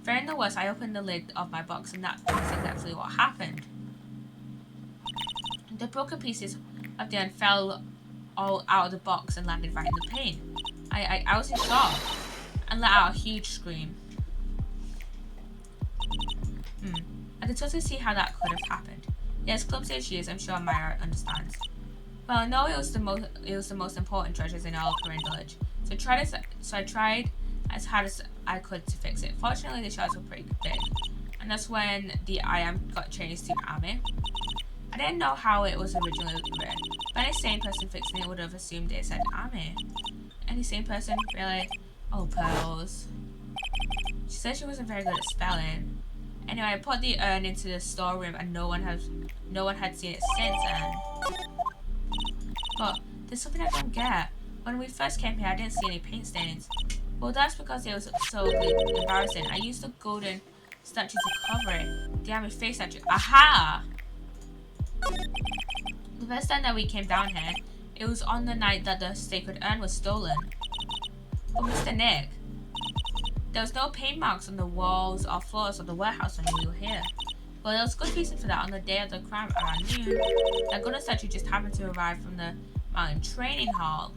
Fearing the worst, I opened the lid of my box, and that's exactly what happened. The broken pieces of the urn fell all out of the box and landed right in the paint. I was in shock and let out a huge scream. I can totally see how that could have happened. Yes, clumsy as she is, I'm sure Myra understands. Well, no, it was the most important treasures in all of Korean village. So I tried as hard as I could to fix it. Fortunately, the shards were pretty big, and that's when the I am got changed to Ame. I didn't know how it was originally written, but any sane person fixing it would have assumed it said Ame. Any sane person, really? Oh, pearls. She said she wasn't very good at spelling. Anyway, I put the urn into the storeroom, and no one had seen it since then. But there's something I don't get. When we first came here, I didn't see any paint stains. Well, that's because it was so embarrassing. I used a golden statue to cover it. The Ame face statue. Aha! The first time that we came down here, it was on the night that the sacred urn was stolen. But Mr. Nick, there was no paint marks on the walls or floors of the warehouse when we were here. Well, there was good reason for that. On the day of the crime around noon, that golden statue just happened to arrive from the mountain training hall.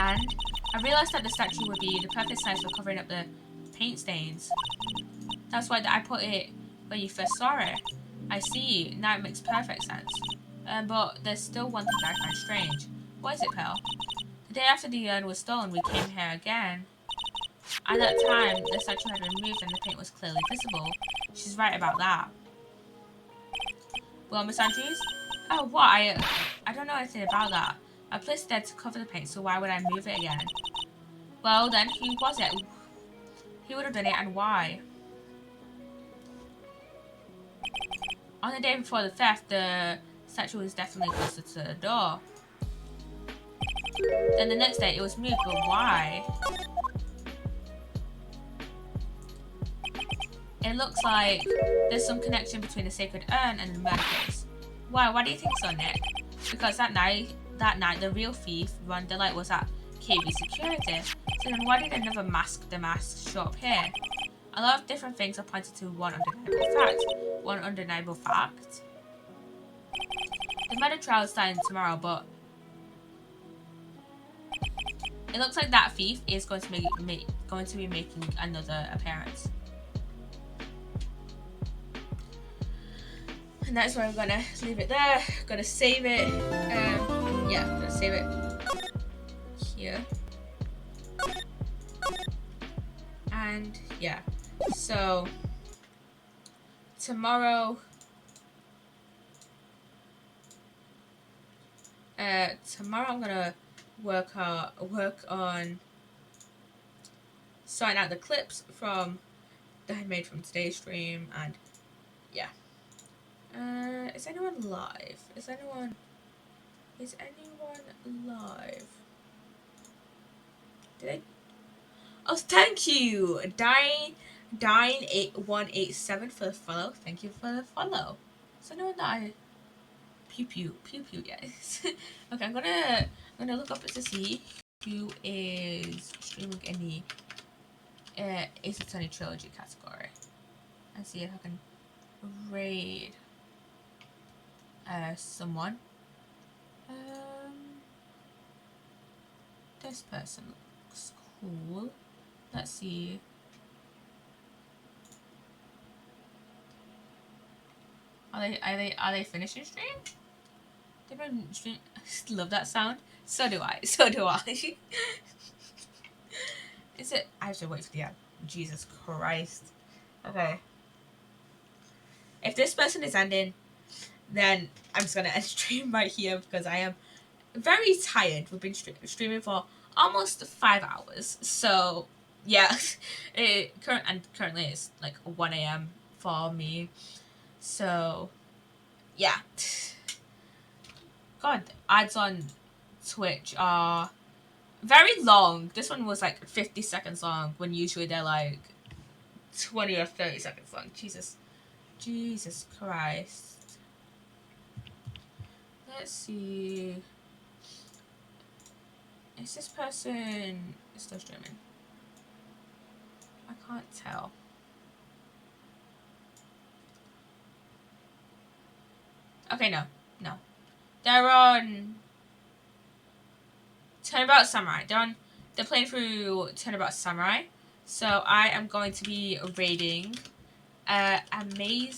And I realised that the statue would be the perfect size for covering up the paint stains. That's why I put it where you first saw it. I see, now it makes perfect sense. But there's still one thing I find strange. What is it, Pearl? The day after the urn was stolen, we came here again. At that time, the statue had been removed and the paint was clearly visible. She's right about that. Well, Miss Andrews? Oh, what? I don't know anything about that. I placed it there to cover the paint, so why would I move it again? Well, then, who was it? Who would have done it and why? On the day before the theft, the statue was definitely closer to the door. Then the next day, it was moved, but why? It looks like there's some connection between the sacred urn and the murder case. Why? Why do you think so, Nick? Because that night, the real thief, Ron Delight, was at KB Security. So then why did another the mask show up here? A lot of different things are pointed to one undeniable fact. One undeniable fact? The murder trial is starting tomorrow, but it looks like that thief is going to be making another appearance. And that's why I'm gonna leave it there. Gonna save it. Yeah, gonna save it here. And yeah, so tomorrow, I'm gonna work on sorting out the clips that I made from today's stream, and yeah. Is anyone live? Is anyone live? Did I? Oh, thank you, Dine8187 for the follow. Thank you for the follow. So anyone that I pew pew guys. Okay, I'm gonna look up to see who is streaming in the Ace Attorney Trilogy category and see if I can raid someone. This person looks cool. Let's see. Are they finishing stream? They don't stream. Love that sound. So do I. Is it? I have to wait for the ad. Jesus Christ. Okay. If this person is ending, then I'm just gonna end stream right here because I am very tired. We've been streaming for almost 5 hours. So yeah, currently it's like 1 a.m. for me. So yeah. God, ads on Twitch are very long. This one was like 50 seconds long when usually they're like 20 or 30 seconds long. Jesus Christ. Let's see. Is this person still streaming? I can't tell. Okay, no. They're on Turnabout Samurai. They're playing through Turnabout Samurai. So I am going to be raiding Amazing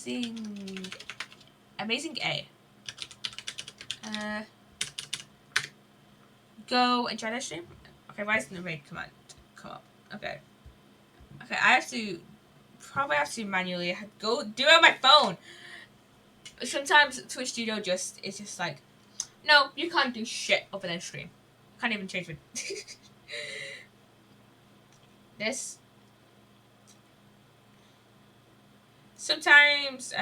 A. Go enjoy that stream. Okay, why isn't the raid command come up? Okay, I probably have to manually go do it on my phone. Sometimes Twitch Studio is just like, no, you can't do shit over that stream. Can't even change it. This. Sometimes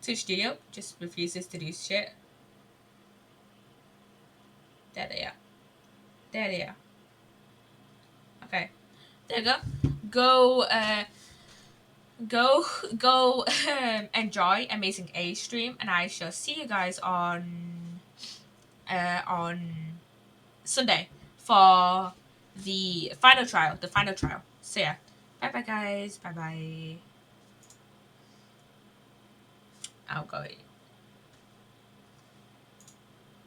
Twitch Studio just refuses to do shit. There they are. Okay. There you go. Go enjoy Amazing A stream, and I shall see you guys on Sunday for the final trial. So yeah. Bye guys. Bye. I'll go.